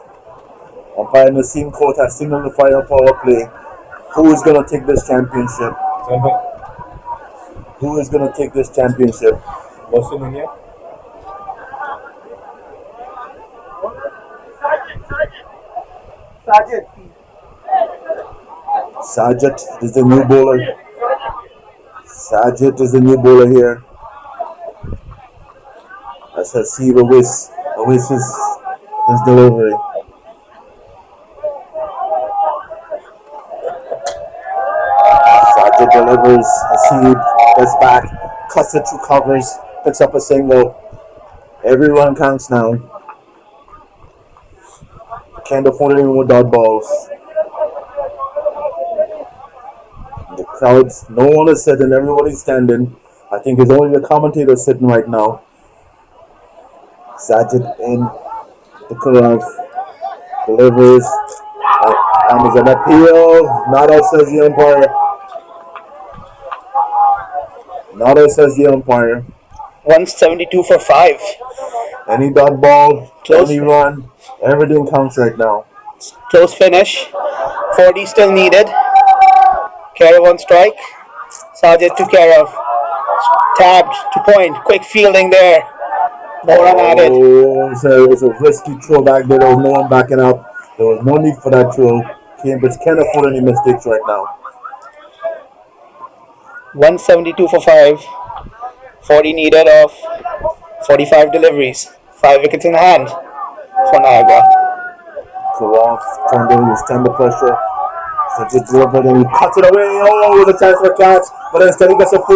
Umpire Nassim Court has signaled the final power play. Who is going to take this championship? Who is going to take this championship? Sajid is the new bowler. Sajid is the new bowler here. As Hasib awaits his delivery. Sajid delivers. Hasib gets back, cuts it through covers, picks up a single. Every run counts now. Can't afford anyone with dot balls. The crowds, no one is sitting, everybody's standing. I think it's only the commentator sitting right now. Sajid in the Karav delivers, and there's an appeal. Not out, says the umpire. Not out, says the umpire. 172 for 5. Any dot ball, any run, everything counts right now. Close finish. 40 still needed. Care on strike. Sajid to care of. Tabbed to point. Quick fielding there. No run added. Oh, it was a risky throw back there. There was no one backing up. There was no need for that throw. Cambridge can't afford any mistakes right now. 172 for 5. 40 needed of 45 deliveries. 5 wickets in hand for Niagara. Karoff trying to withstand the pressure. Sajid delivered and he cuts it away. Oh, it was a chance for a catch, but instead he gets a 4.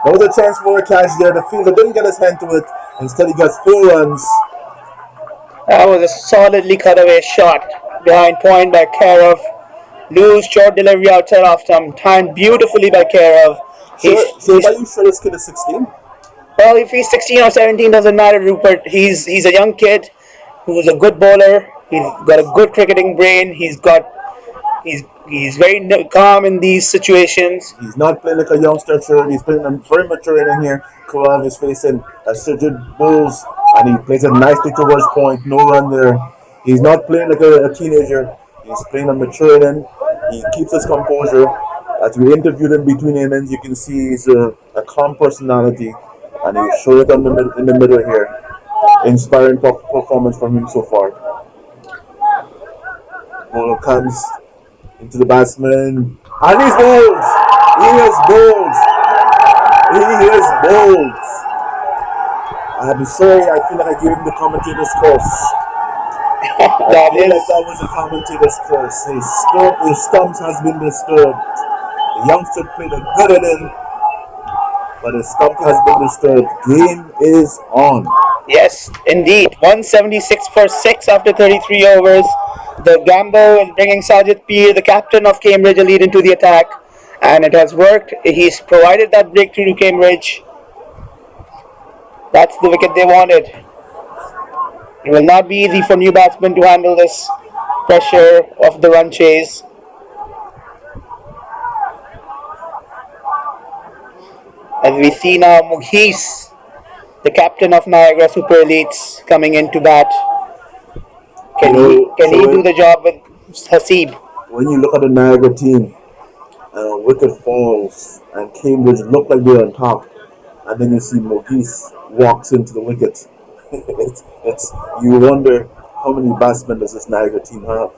There was a chance for a catch there. The fielder didn't get his hand to it. Instead, he gets 4 runs. That was a solidly cut away shot behind point by Karov. Loose short delivery outside off stump. Timed beautifully by Karov. So are you sure this kid is 16? Well, if he's 16 or 17, doesn't matter, Rupert. He's a young kid who's a good bowler. He's got a good cricketing brain. He's very calm in these situations. He's not playing like a youngster. He's playing a very mature in here. Karan is facing a Sajid Bulls, and he plays it nicely towards point. No run there. He's not playing like a teenager. He's playing a mature inning. He keeps his composure. As we interviewed him between innings, you can see he's a calm personality, and he's showing it in the middle here. Inspiring performance from him so far. Bowler comes into the batsman, and he's bowls. He is bowls. He is bowls. I'm sorry, I feel like I gave him the commentator's curse. I feel like that was a commentator's curse. His stumps has been disturbed. The youngster played a good inning, but his stump has been disturbed. Game is on. Yes, indeed. 176 for 6 after 33 overs. The gamble is bringing Sajid Peer, the captain of Cambridge, a lead into the attack. And it has worked. He's provided that breakthrough to Cambridge. That's the wicket they wanted. It will not be easy for new batsmen to handle this pressure of the run chase. As we see now, Mughis, the captain of Niagara Super Elites, coming into bat. Can he do the job with Hasib? When you look at the Niagara team, wicket falls, and Cambridge look like they're on top, and then you see Mughis walks into the wicket. it's you wonder how many batsmen does this Niagara team have.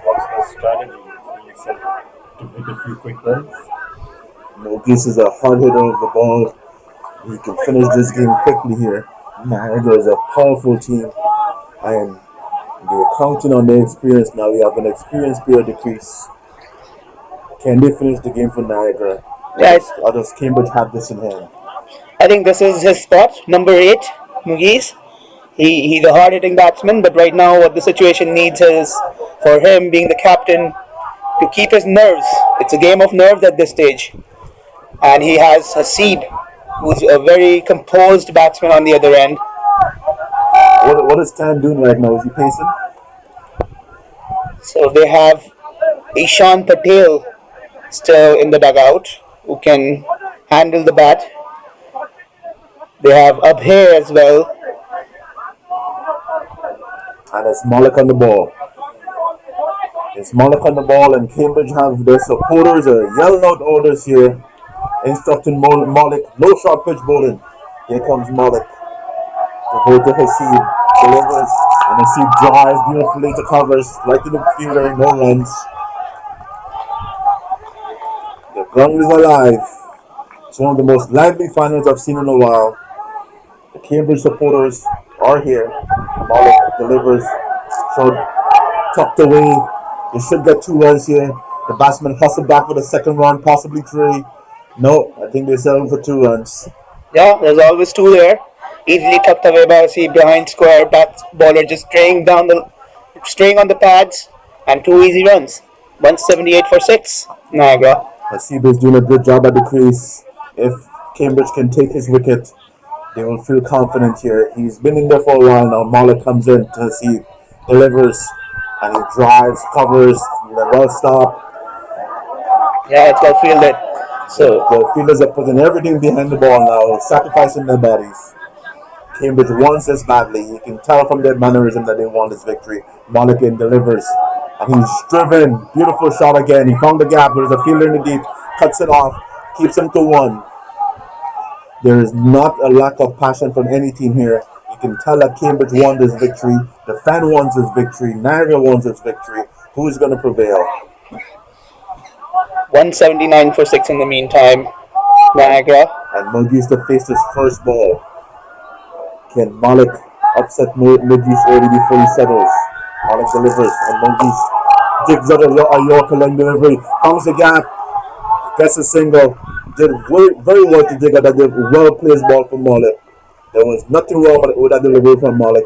What's the strategy? It's really simple. To hit a few quick runs. Mogis is a hard hitter of the ball. He can finish this game quickly here. Niagara is a powerful team, and they're counting on their experience now. We have an experienced player decrease. Can they finish the game for Niagara? Yeah, Or does Cambridge have this in hand? I think this is his spot, number 8, Mugiz. He's a hard hitting batsman, but right now, what the situation needs is for him, being the captain, to keep his nerves. It's a game of nerves at this stage. And he has Haseeb, who's a very composed batsman on the other end. What is Stan doing right now? Is he pacing? So they have Ishan Patel still in the dugout, who can handle the bat. They have Abhay as well. And it's Malik on the ball. It's Malik on the ball, and Cambridge have their supporters are yelling out orders here, instructing Malik no short pitch bowling. Here comes Malik to go to Haseeb, delivers, and Haseeb drives beautifully to covers, right to the fielder, no runs. The ground is alive. It's one of the most lively finals I've seen in a while. The Cambridge supporters are here. Malik delivers, short tucked away. They should get 2 runs here. The batsman hustle back for the second run, possibly 3. No, I think they're settling for 2 runs. Yeah, there's always 2 there. Easily tucked away by Haseeb behind square. Bat bowler just straying on the pads, and 2 easy runs. 178 for 6. Niagara. Haseeb is doing a good job at the crease. If Cambridge can take his wicket, they will feel confident here. He's been in there for a while now. Malik comes in to Haseeb, delivers, and he drives, covers, well stop. Yeah, it's well fielded. So The fielders are putting everything behind the ball now, sacrificing their bodies. Cambridge wants this badly. You can tell from their mannerism that they want this victory. Malikin delivers, and he's driven. Beautiful shot again. He found the gap. There's a fielder in the deep, cuts it off, keeps him to 1. There is not a lack of passion from any team here. You can tell that Cambridge won this victory. The fan wants this victory. Niagara wants this victory. Who is going to prevail? 179 for 6 in the meantime. Niagara. And Mugis to face his first ball. Can Malik upset Mugis early before he settles? Malik delivers, and Mugis digs out a Yorker line delivery. Comes the gap, gets a single. Did very, very well to dig out that well placed ball from Malik. There was nothing wrong with that delivery from Malik.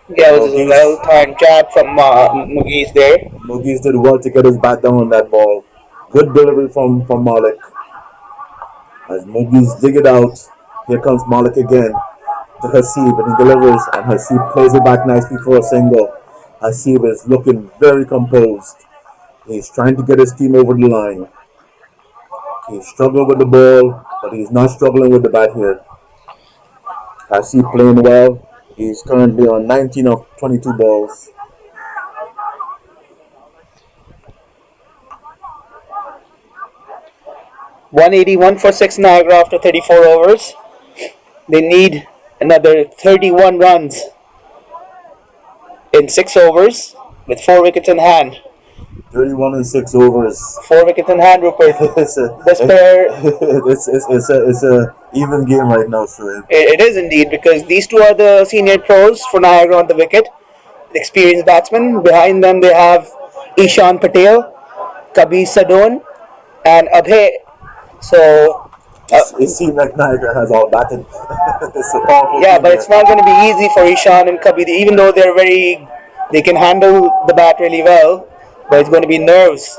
Yeah, it was a well timed jab from Mugiz there. Mugis did well to get his bat down on that ball. Good delivery from Malik. As Mugis dig it out, here comes Malik again to Haseeb, and he delivers, and Haseeb plays it back nicely for a single. Haseeb is looking very composed. He's trying to get his team over the line. He's struggling with the ball, but he's not struggling with the bat here. Haseeb playing well. He's currently on 19 of 22 balls. $181 for 6 Niagara after 34 overs. They need another 31 runs in 6 overs with 4 wickets in hand. 31 and 6 overs. 4 wickets in hand, Rupert. It's a This pair, it's a even game right now, Shoaib. it is indeed, because these two are the senior pros for Niagara on the wicket. Experienced batsmen. Behind them they have Ishan Patel, Kabir Sadon, and Abhay. So It seems like Niagara has all batted. It's a powerful yeah, team but it's here. not going to be easy for Ishan and Kabir, even though they can handle the bat really well, but it's going to be nerves.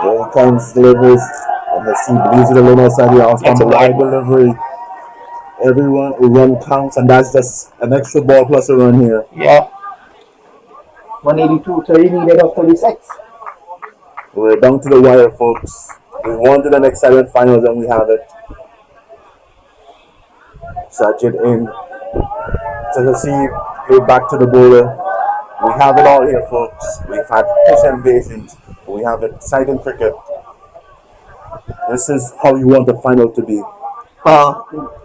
Here he comes, delivers, and let's see, leaves it alone outside the house. That's On a the wide wide delivery. Everyone run counts, and that's just an extra ball plus a run here. Yeah. 182, 30 needed of 36. We're down to the wire, folks. We wanted an exciting finals, and we have it. Sajid in to receive, play back to the bowler. We have it all here, folks. We've had pitch invasions. We have exciting cricket. This is how you want the final to be.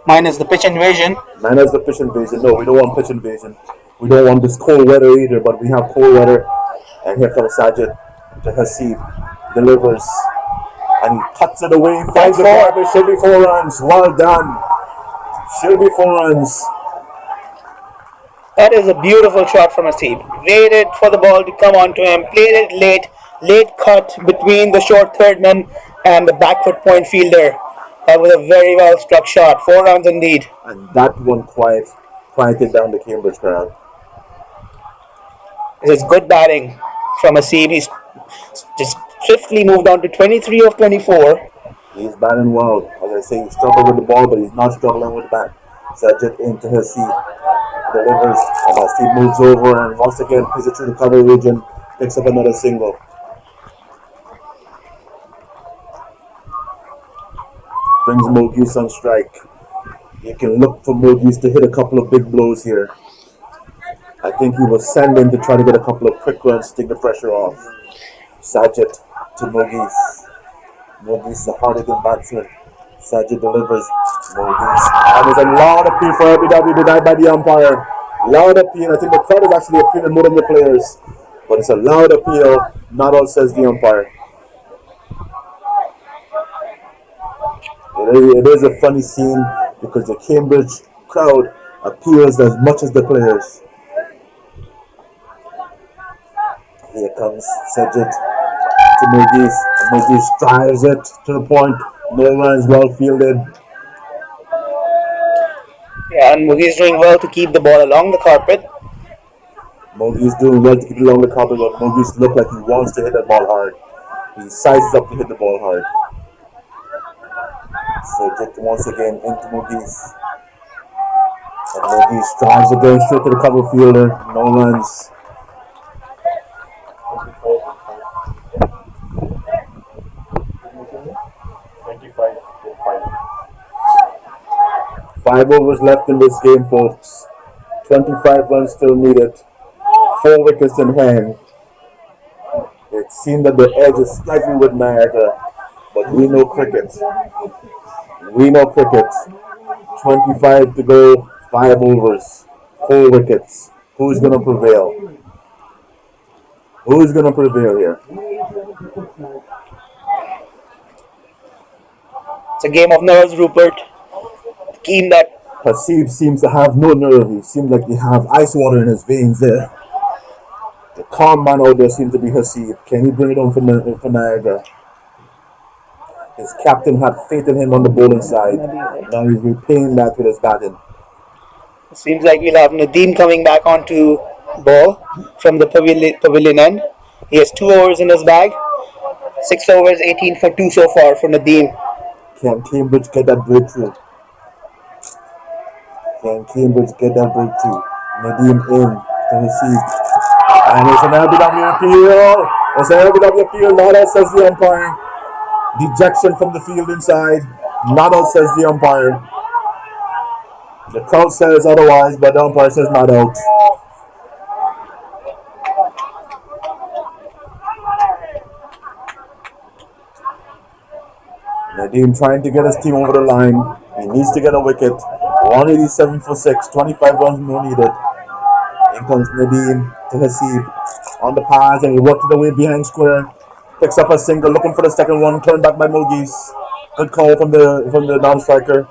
Minus the pitch invasion. Minus the pitch invasion. No, we don't want pitch invasion. We don't want this cold weather either, but we have cold weather. And here comes Sajid to Hasib. Delivers. And he cuts it away. Finds the ball. It should be 4 runs. Well done. Should be 4 runs. That is a beautiful shot from Asib. Waited for the ball to come onto him. Played it late. Late cut between the short third man and the back foot point fielder. That was a very well struck shot. 4 runs indeed. And that one quieted down the Cambridge crowd. This is good batting from Asib. He's just swiftly moved on to 23 of 24. He's batting well. As I say, he struggled with the ball, but he's not struggling with the bat. Sajid into his seat. Delivers. And Hasib moves over and once again plays it through the cover region. Picks up another single. Brings Mogis on strike. You can look for Mogis to hit a couple of big blows here. I think he was sending to try to get a couple of quick runs to take the pressure off. Sajid to Mogis. Mogis, the hard-hitting batsman. Sajid delivers. Mogis. And there's a loud appeal for LBW denied by the umpire. Loud appeal. I think the crowd is actually appealing more than the players. But it's a loud appeal. Not all, says the umpire. It is a funny scene because the Cambridge crowd appeals as much as the players. Here comes Sajid to Mogis. Mogis drives it to the point. No runs, well fielded. Yeah, and Mugi's doing well to keep the ball along the carpet. Mogis doing well to keep it along the carpet, but Mogis look like he wants to hit that ball hard. He sizes up to hit the ball hard. Sajid once again into Mogis. And Mogis drives again straight to the cover fielder. No runs. Five overs left in this game, folks. 25 runs still needed. 4 wickets in hand. It seemed that the edge is slightly with Niagara, but we know cricket. We know cricket. 25 to go, 5 overs, 4 wickets. Who's going to prevail? Who's going to prevail here? It's a game of nerves, Rupert. Keen that Hasib seems to have no nerve. He seems like he have ice water in his veins there. The calm man out there seems to be Hasib. Can he bring it on for Niagara? His captain had faith in him on the bowling side. Now he's repaying that with his batting. it seems like we'll have Nadeem coming back onto ball from the pavilion end. He has 2 overs in his bag. 6 overs, 18 for 2 so far for Nadeem. Can Cambridge get that breakthrough? Can Cambridge get that breakthrough? Nadeem in to receive. And it's an LBW appeal. It's an LBW appeal. Not out, says the umpire. Dejection from the field inside. Not out, says the umpire. The crowd says otherwise, but the umpire says not out. Nadeem trying to get his team over the line. He needs to get a wicket. 187 for 6, 25 runs more needed. In comes Nadeem to Hasib on the pass, and he worked it away behind square. Picks up a single, looking for the second one. Turned back by Mogis. Good call from the non-striker,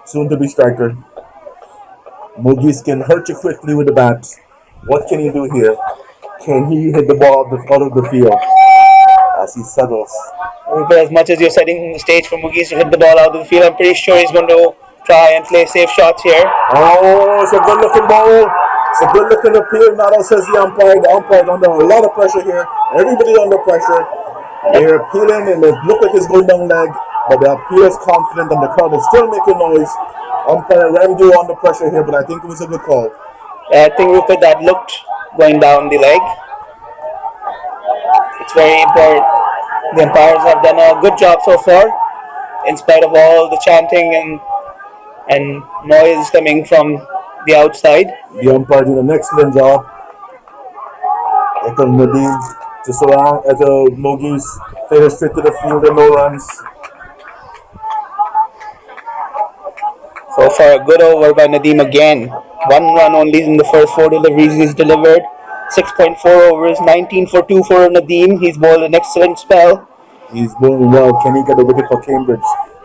soon to be striker. Mogis can hurt you quickly with the bat. What can he do here? Can he hit the ball out of the field as he settles? As much as you're setting the stage for Mugiz to hit the ball out of the field, I'm pretty sure he's going to try and play safe shots here. Oh, it's a good looking ball. It's a good looking appeal. Not all, says the umpire. The umpire is under a lot of pressure here. Everybody's under pressure. They're appealing and it looks like it's going down leg, but the appeal is confident and the crowd is still making noise. Umpire Ramdu under pressure here, but I think it was a good call. I think Rupert, that looked going down the leg. It's very important. The umpires have done a good job so far, in spite of all the chanting and noise coming from the outside. The umpire did an excellent job. Here comes Nadeem to Mogis. Played straight to the field and no runs. So for a good over by Nadeem again. One run only in the first four deliveries he's delivered. 6.4 overs, 19 for 2 for Nadeem. He's bowled an excellent spell. He's bowling well. Can he get the wicket for Cambridge?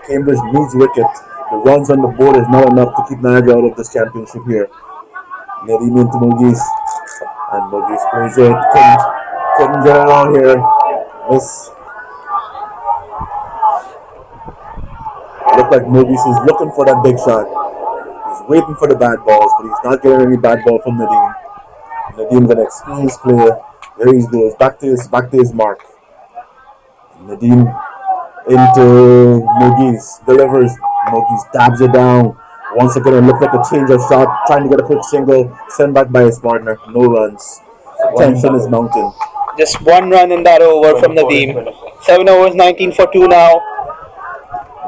Cambridge needs wicket. The runs on the board is not enough to keep Niagara out of this championship here. Nadeem into Mughis. And Mughis plays it. Couldn't get it on here. This looked like Mughis is looking for that big shot. He's waiting for the bad balls, but he's not getting any bad ball from Nadeem. Nadeem's an experienced player. There he goes, back to his mark. Nadeem into Mughis, delivers. Mughis dabs it down. Once again, it looked like a change of shot, trying to get a quick single, sent back by his partner. No runs. Tension is mounting. Just one run in that over from Nadeem. 7 overs, 19 for 2 now.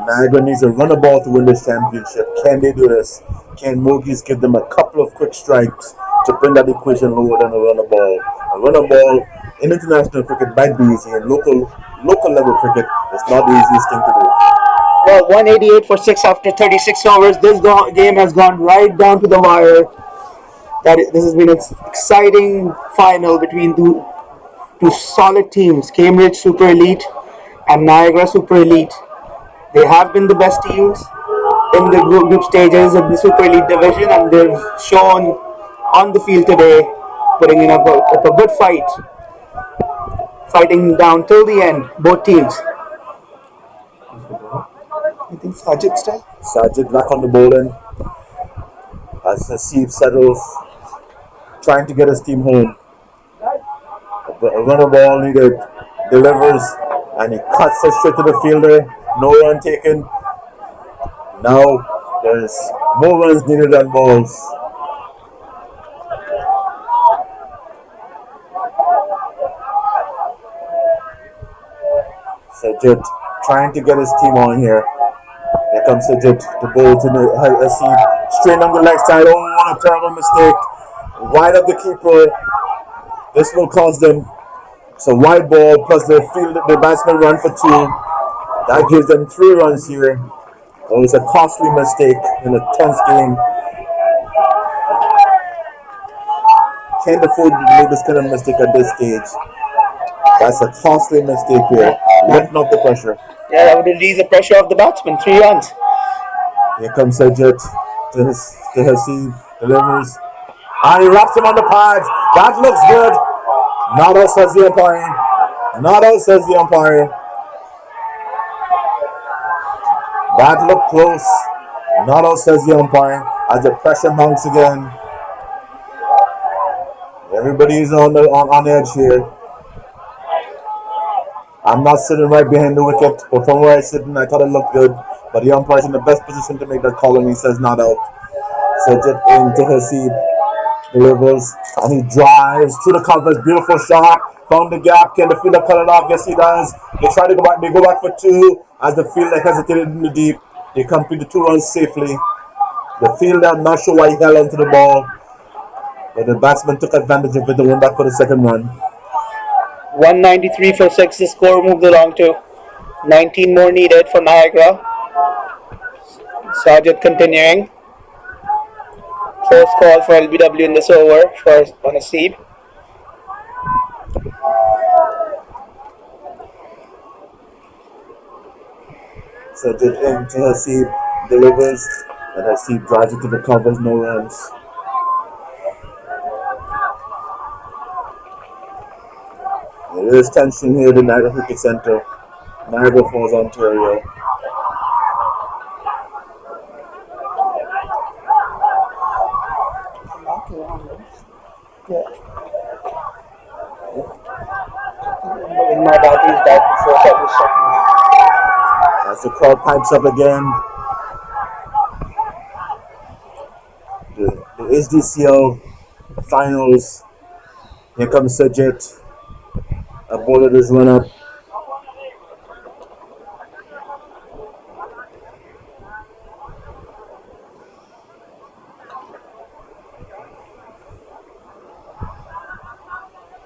Niagara needs a runner ball to win this championship. Can they do this? Can Mughis give them a couple of quick strikes to bring that equation lower than a runner ball? A runner ball in international cricket might be easy. In local level cricket, it's not the easiest thing to do. Well, 188 for 6 after 36 overs. This game has gone right down to the wire. This has been an exciting final between two solid teams, Cambridge Super Elite and Niagara Super Elite. They have been the best teams in the group stages of the Super Elite division, and they've shown on the field today, putting in up a good fight, fighting down till the end, both teams. I think Sajid still. Sajid back on the bowling as Hasib settles, trying to get his team home. A runner ball needed, delivers, and he cuts it straight to the fielder. No run taken. Now there's more runs needed than balls. Sajid trying to get his team on here. Here comes Sajid to bowl to Hasib. Straight on the leg side. Oh, what a terrible mistake. Wide of the keeper. This will cost them. So wide ball plus the batsman run for 2. That gives them 3 runs here. It was a costly mistake in a tense game. Can't afford to make this kind of mistake at this stage. That's a costly mistake here. Letting off the pressure. Yeah, that would release the pressure of the batsman. 3 runs. Here comes Sajid to Hasib, delivers. And he wraps him on the pads. That looks good. Not out, says the umpire. Not out, says the umpire. That looked close. Not out, says the umpire. As the pressure mounts again. Everybody is on edge here. I'm not sitting right behind the wicket, but from where I sit, I thought it looked good. But the umpire's in the best position to make that call, and he says not out. Sajid into Hasib, delivers, and he drives through the covers. Beautiful shot, found the gap. Can the fielder cut it off? Yes, he does. They try to go back. They go back for 2 as the fielder hesitated in the deep. They complete the 2 runs safely. The fielder, I'm not sure why he held onto the ball, but the batsman took advantage of it. They went back for the second run. 193 for 6. The score moved along to 19 more needed for Niagara. Sajid continuing. First call for LBW in this over for Hasib. Sajid into Hasib, delivers, and Hasib drives it to the covers, no runs. There is tension here at the Niagara Cricket Centre. Niagara Falls, Ontario. My battery's died before I was checking. As the crowd pipes up again, the HDCL finals. Here comes Sajid. A bowler is run up.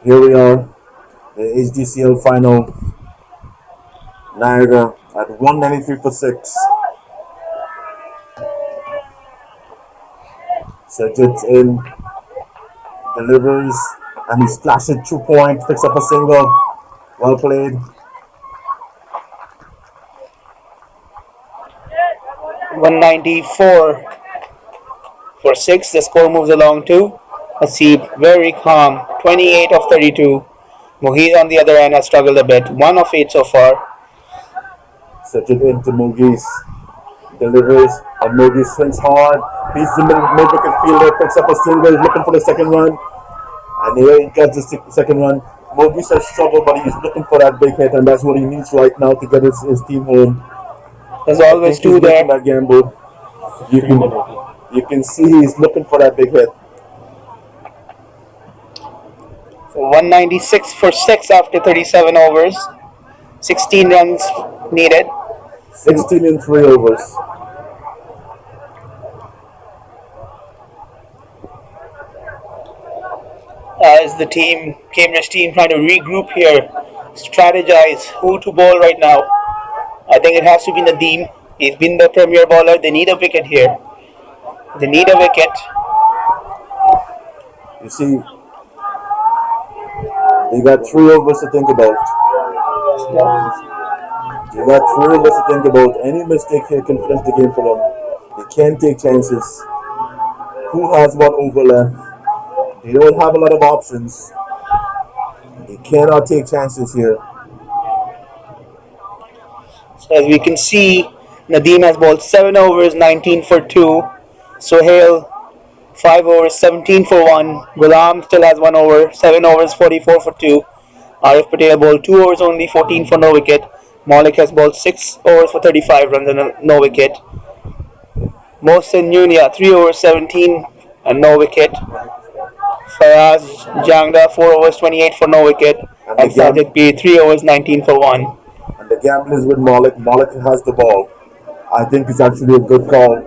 Here we are, the HDCL final. Niagara at 193 for 6. Sajid's in, delivers, and he splashes 2 points, picks up a single. Well played. 194 for 6. The score moves along to Hasib, very calm, 28 of 32. Muhiz on the other end has struggled a bit, 1 of 8 so far. Sajid into Mughis, delivers, and Mughis swings hard. Beats the mid-wicket fielder, picks up a single, looking for the second run. And here he gets the second run. Mughis has struggled, but he's looking for that big hit, and that's what he needs right now to get his team home. There's always two there. That gamble. You can see he's looking for that big hit. So 196 for 6 after 37 overs. 16 runs needed. 16 in 3 overs. As the team, Cambridge team, trying to regroup here, strategize who to bowl right now. I think it has to be Nadeem. He's been the premier bowler. They need a wicket here. They need a wicket. You see, you got 3 overs to think about. You got 3 overs to think about. Any mistake here can finish the game for them. They can't take chances. Who has what over left? They don't have a lot of options. They cannot take chances here. So as we can see, Nadeem has bowled 7 overs, 19 for 2. Sohail, 5 overs, 17 for 1. Ghulam still has 1 over, 7 overs, 44 for 2. Arif Patel bowled 2 overs only, 14 for no wicket. Malik has bowled 6 overs for 35 runs and no wicket. Mohsin Nunia, 3 overs, 17 and no wicket. Faraz Jangda, 4 overs, 28 for no wicket. And Sajid P, 3 overs, 19 for 1. And the gamble is with Malik. Malik has the ball. I think it's actually a good call.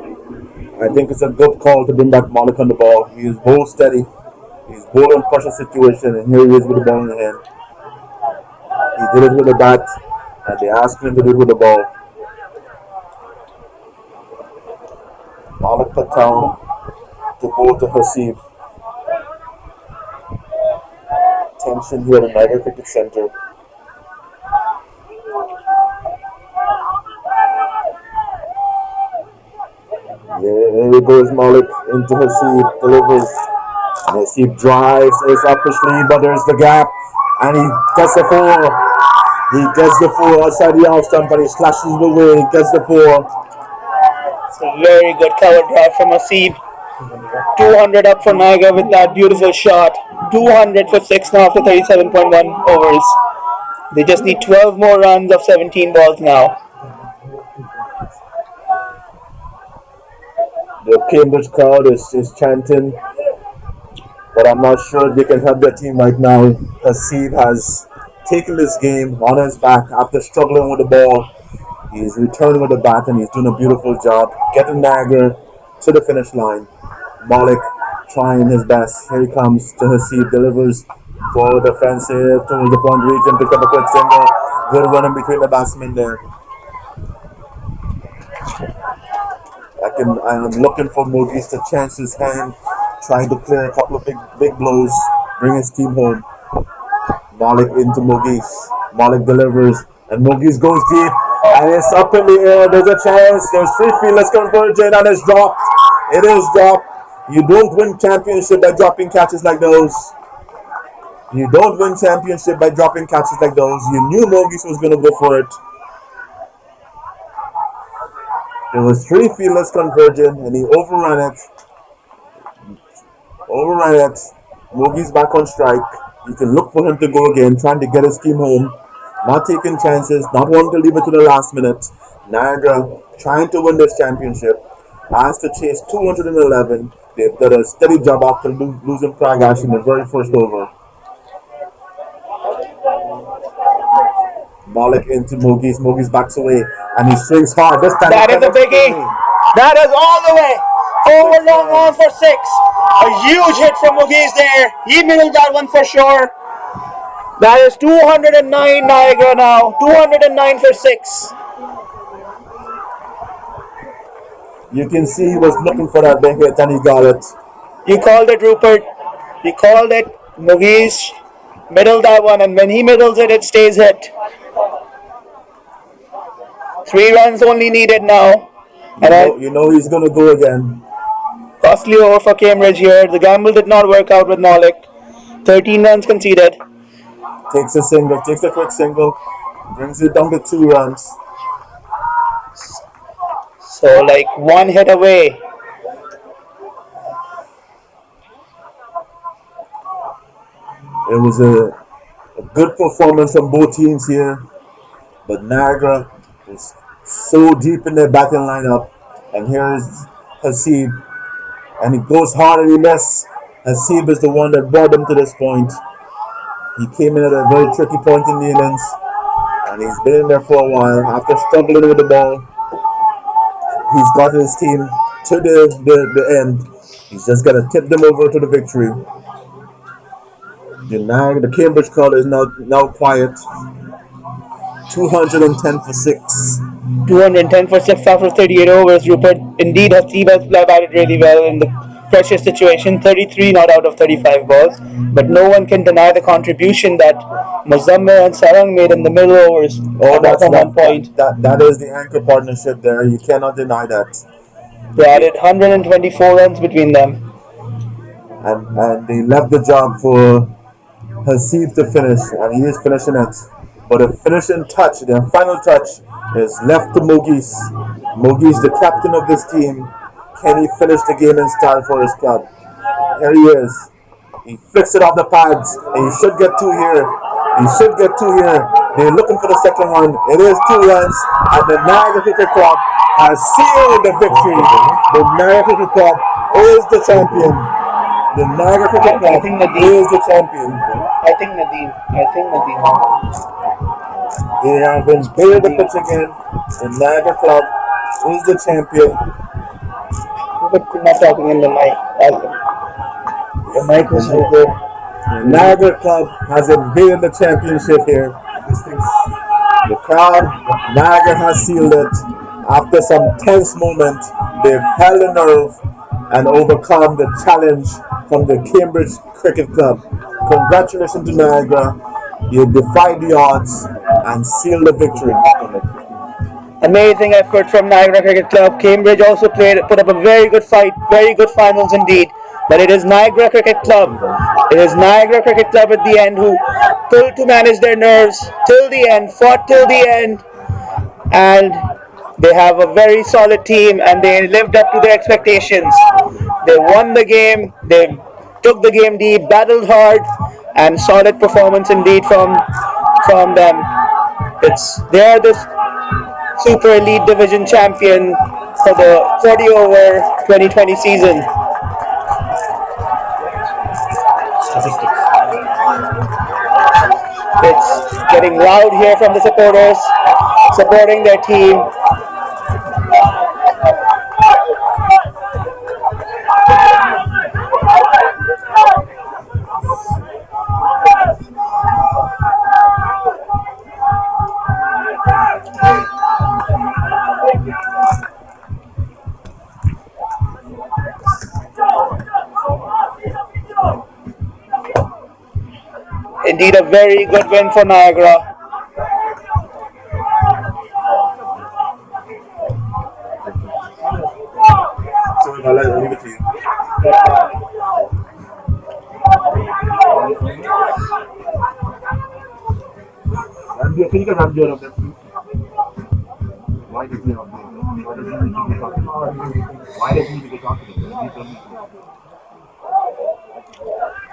I think it's a good call to bring back Malik on the ball. He is bowl steady. He's bowl in pressure situation, and here he is with the ball in the hand. He did it with the bat, and they asked him to do it with the ball. Malik Patel to bowl to Hasib. Tension here at Niagara Cricket Center. Here goes Malik into Hasib, delivers. And Hasib drives, is up his lead, but there's the gap. And he gets the 4. He gets the 4 outside the off stump, and he slashes it away. He gets the 4. It's a very good cover drive from Hasib. 200 up for Niagara with that beautiful shot. 200 for 6 now after 37.1 overs. They just need 12 more runs of 17 balls now. The Cambridge crowd is chanting, but I'm not sure they can help their team right now. Hasib has taken this game on his back after struggling with the ball. He's returning with the bat, and he's doing a beautiful job getting Niagara to the finish line. Malik trying his best. Here he comes to Hasib, delivers for the defensive towards the point region, picks up a quick single. Good running between the batsmen there. I'm looking for Mughis to chance his hand, trying to clear a couple of big blows, bring his team home. Malik into Mughis. Malik delivers, and Mughis goes deep, and it's up in the air. There's a chance. There's 3 fielders converging, and it's dropped. It is dropped. You don't win championship by dropping catches like those. You don't win championship by dropping catches like those. You knew Mughis was going to go for it. There was 3 fielders converging, and he overran it. Mughis back on strike. You can look for him to go again, trying to get his team home. Not taking chances, not wanting to leave it to the last minute. Niagara trying to win this championship. Has to chase 211. They've done a steady job after losing Pragash in the very first over. Malik into Mughis. Mughis backs away, and he swings hard. This time that is a biggie. That is all the way. Over long on for 6. A huge hit from Mughis there. He milled that one for sure. That is 209 Niagara now. 209 for 6. You can see he was looking for that big hit and he got it. You called it, Rupert. You called it. Mugesh middled that one, and when he middles it, it stays hit. 3 runs only needed now. You know he's gonna go again. Costly over for Cambridge here. The gamble did not work out with Nolik. 13 runs conceded. Takes a quick single, brings it down to 2 runs. So, like, one hit away. It was a good performance from both teams here, but Niagara is so deep in their batting lineup. And here is Hasib, and he goes hard and he misses. Hasib is the one that brought them to this point. He came in at a very tricky point in the innings, and he's been in there for a while. After struggling with the ball, he's got his team to the end. He's just got to tip them over to the victory. The Cambridge crowd is now quiet. 210 for 6. 210 for 6 after 38 overs, Rupert. Indeed, Hasib has batted really well in the pressure situation. 33 not out of 35 balls. But no one can deny the contribution that Muzammil and Sarang made in the middle overs. That's one point. That is the anchor partnership there. You cannot deny that. They added 124 runs between them. And they left the job for Hasib to finish, and he is finishing it. But the finishing touch, the final touch, is left to Mogis. Mogis, the captain of this team. Can he finish the game in style for his club? Here he is. He flicks it off the pads, and he should get two here. They're looking for the second one. It is 2 runs, and the Niagara Cricket Club has sealed the victory. The Niagara Cricket Club is the champion. The Niagara Cricket Club is the champion. I think Nadeem. They have been cleared the pitch again. The Niagara Club is the champion. But you're not talking in the mic. The mic was so good. The Niagara Club has invaded the championship here. The crowd, Niagara has sealed it. After some tense moments, they've held a nerve and overcome the challenge from the Cambridge Cricket Club. Congratulations to Niagara. You defied the odds and sealed the victory. Amazing effort from Niagara Cricket Club. Cambridge also put up a very good fight, very good finals indeed. But it is Niagara Cricket Club. It is Niagara Cricket Club at the end who pulled to manage their nerves till the end, fought till the end, and they have a very solid team and they lived up to their expectations. They won the game, they took the game deep, battled hard, and solid performance indeed from them. They are the Super Elite Division champion for the 40 over 2020 season. It's getting loud here from the supporters supporting their team. Indeed, a very good win for Niagara. So I'll leave it to you. Can you get Ramjo of them? Why does he not do it? Why doesn't he need to be talking? Why doesn't he need to be talking?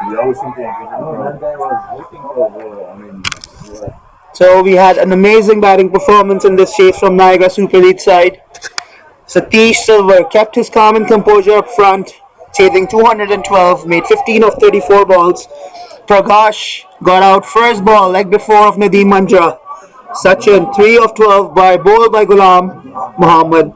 We always think that guy was waiting for. So we had an amazing batting performance in this chase from Niagara Super League side. Satish Silver kept his calm and composure up front, chasing 212, made 15 of 34 balls. Prakash got out first ball, leg before of Nadeem Manjra. Sachin 3 of 12 by Ghulam Muhammad.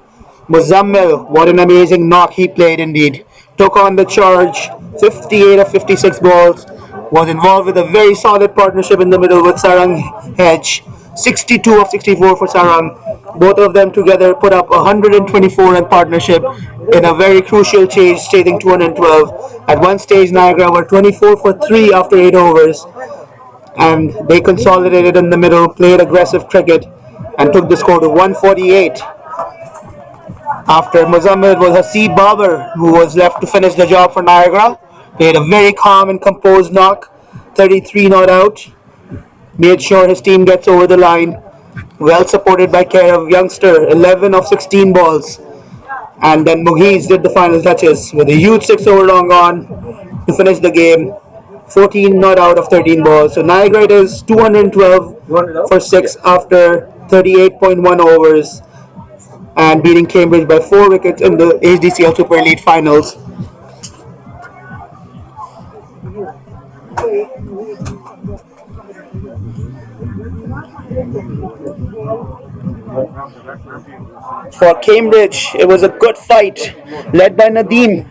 Muzammil, what an amazing knock he played indeed. Took on the charge, 58 of 56 balls, was involved with a very solid partnership in the middle with Sarang Hedge. 62 of 64 for Sarang. Both of them together put up 124 in partnership in a very crucial chase, chasing 212. At one stage, Niagara were 24 for 3 after 8 overs, and they consolidated in the middle, played aggressive cricket, and took the score to 148. After Muzammil, it was Haseeb Babar who was left to finish the job for Niagara. Played a very calm and composed knock, 33 not out. Made sure his team gets over the line. Well supported by care of youngster, 11 of 16 balls. And then Mughis did the final touches with a huge 6 over long on to finish the game. 14 not out of 13 balls. So Niagara it is 212 for 6 after 38.1 overs and beating Cambridge by 4 wickets in the HDCL Super Elite Finals. For Cambridge, it was a good fight, led by Nadeem.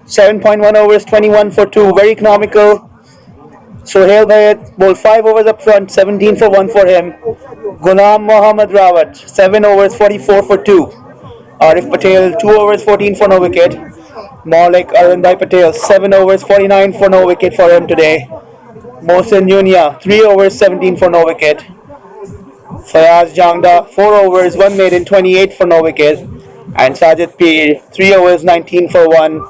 7.1 overs, 21 for 2, very economical. Sohail Bhayat bowled 5 overs up front, 17 for 1 for him. Ghulam Mohammad Rawat, 7 overs, 44 for 2. Arif Patel, 2 overs, 14 for no wicket. Maulik Arundai Patel, 7 overs, 49 for no wicket for him today. Mohsin Yunia, 3 overs, 17 for no wicket. Fayaz Jangda, 4 overs, 1 maiden, 28 for no wicket. And Sajid Pir, 3 overs, 19 for 1.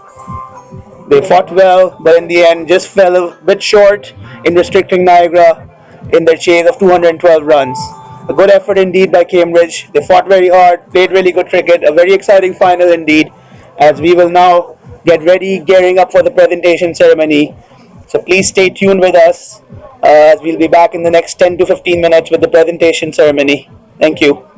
They fought well, but in the end just fell a bit short in restricting Niagara in their chase of 212 runs. A good effort indeed by Cambridge. They fought very hard, played really good cricket, a very exciting final indeed, as we will now get ready, gearing up for the presentation ceremony. So please stay tuned with us as we'll be back in the next 10 to 15 minutes with the presentation ceremony. Thank you.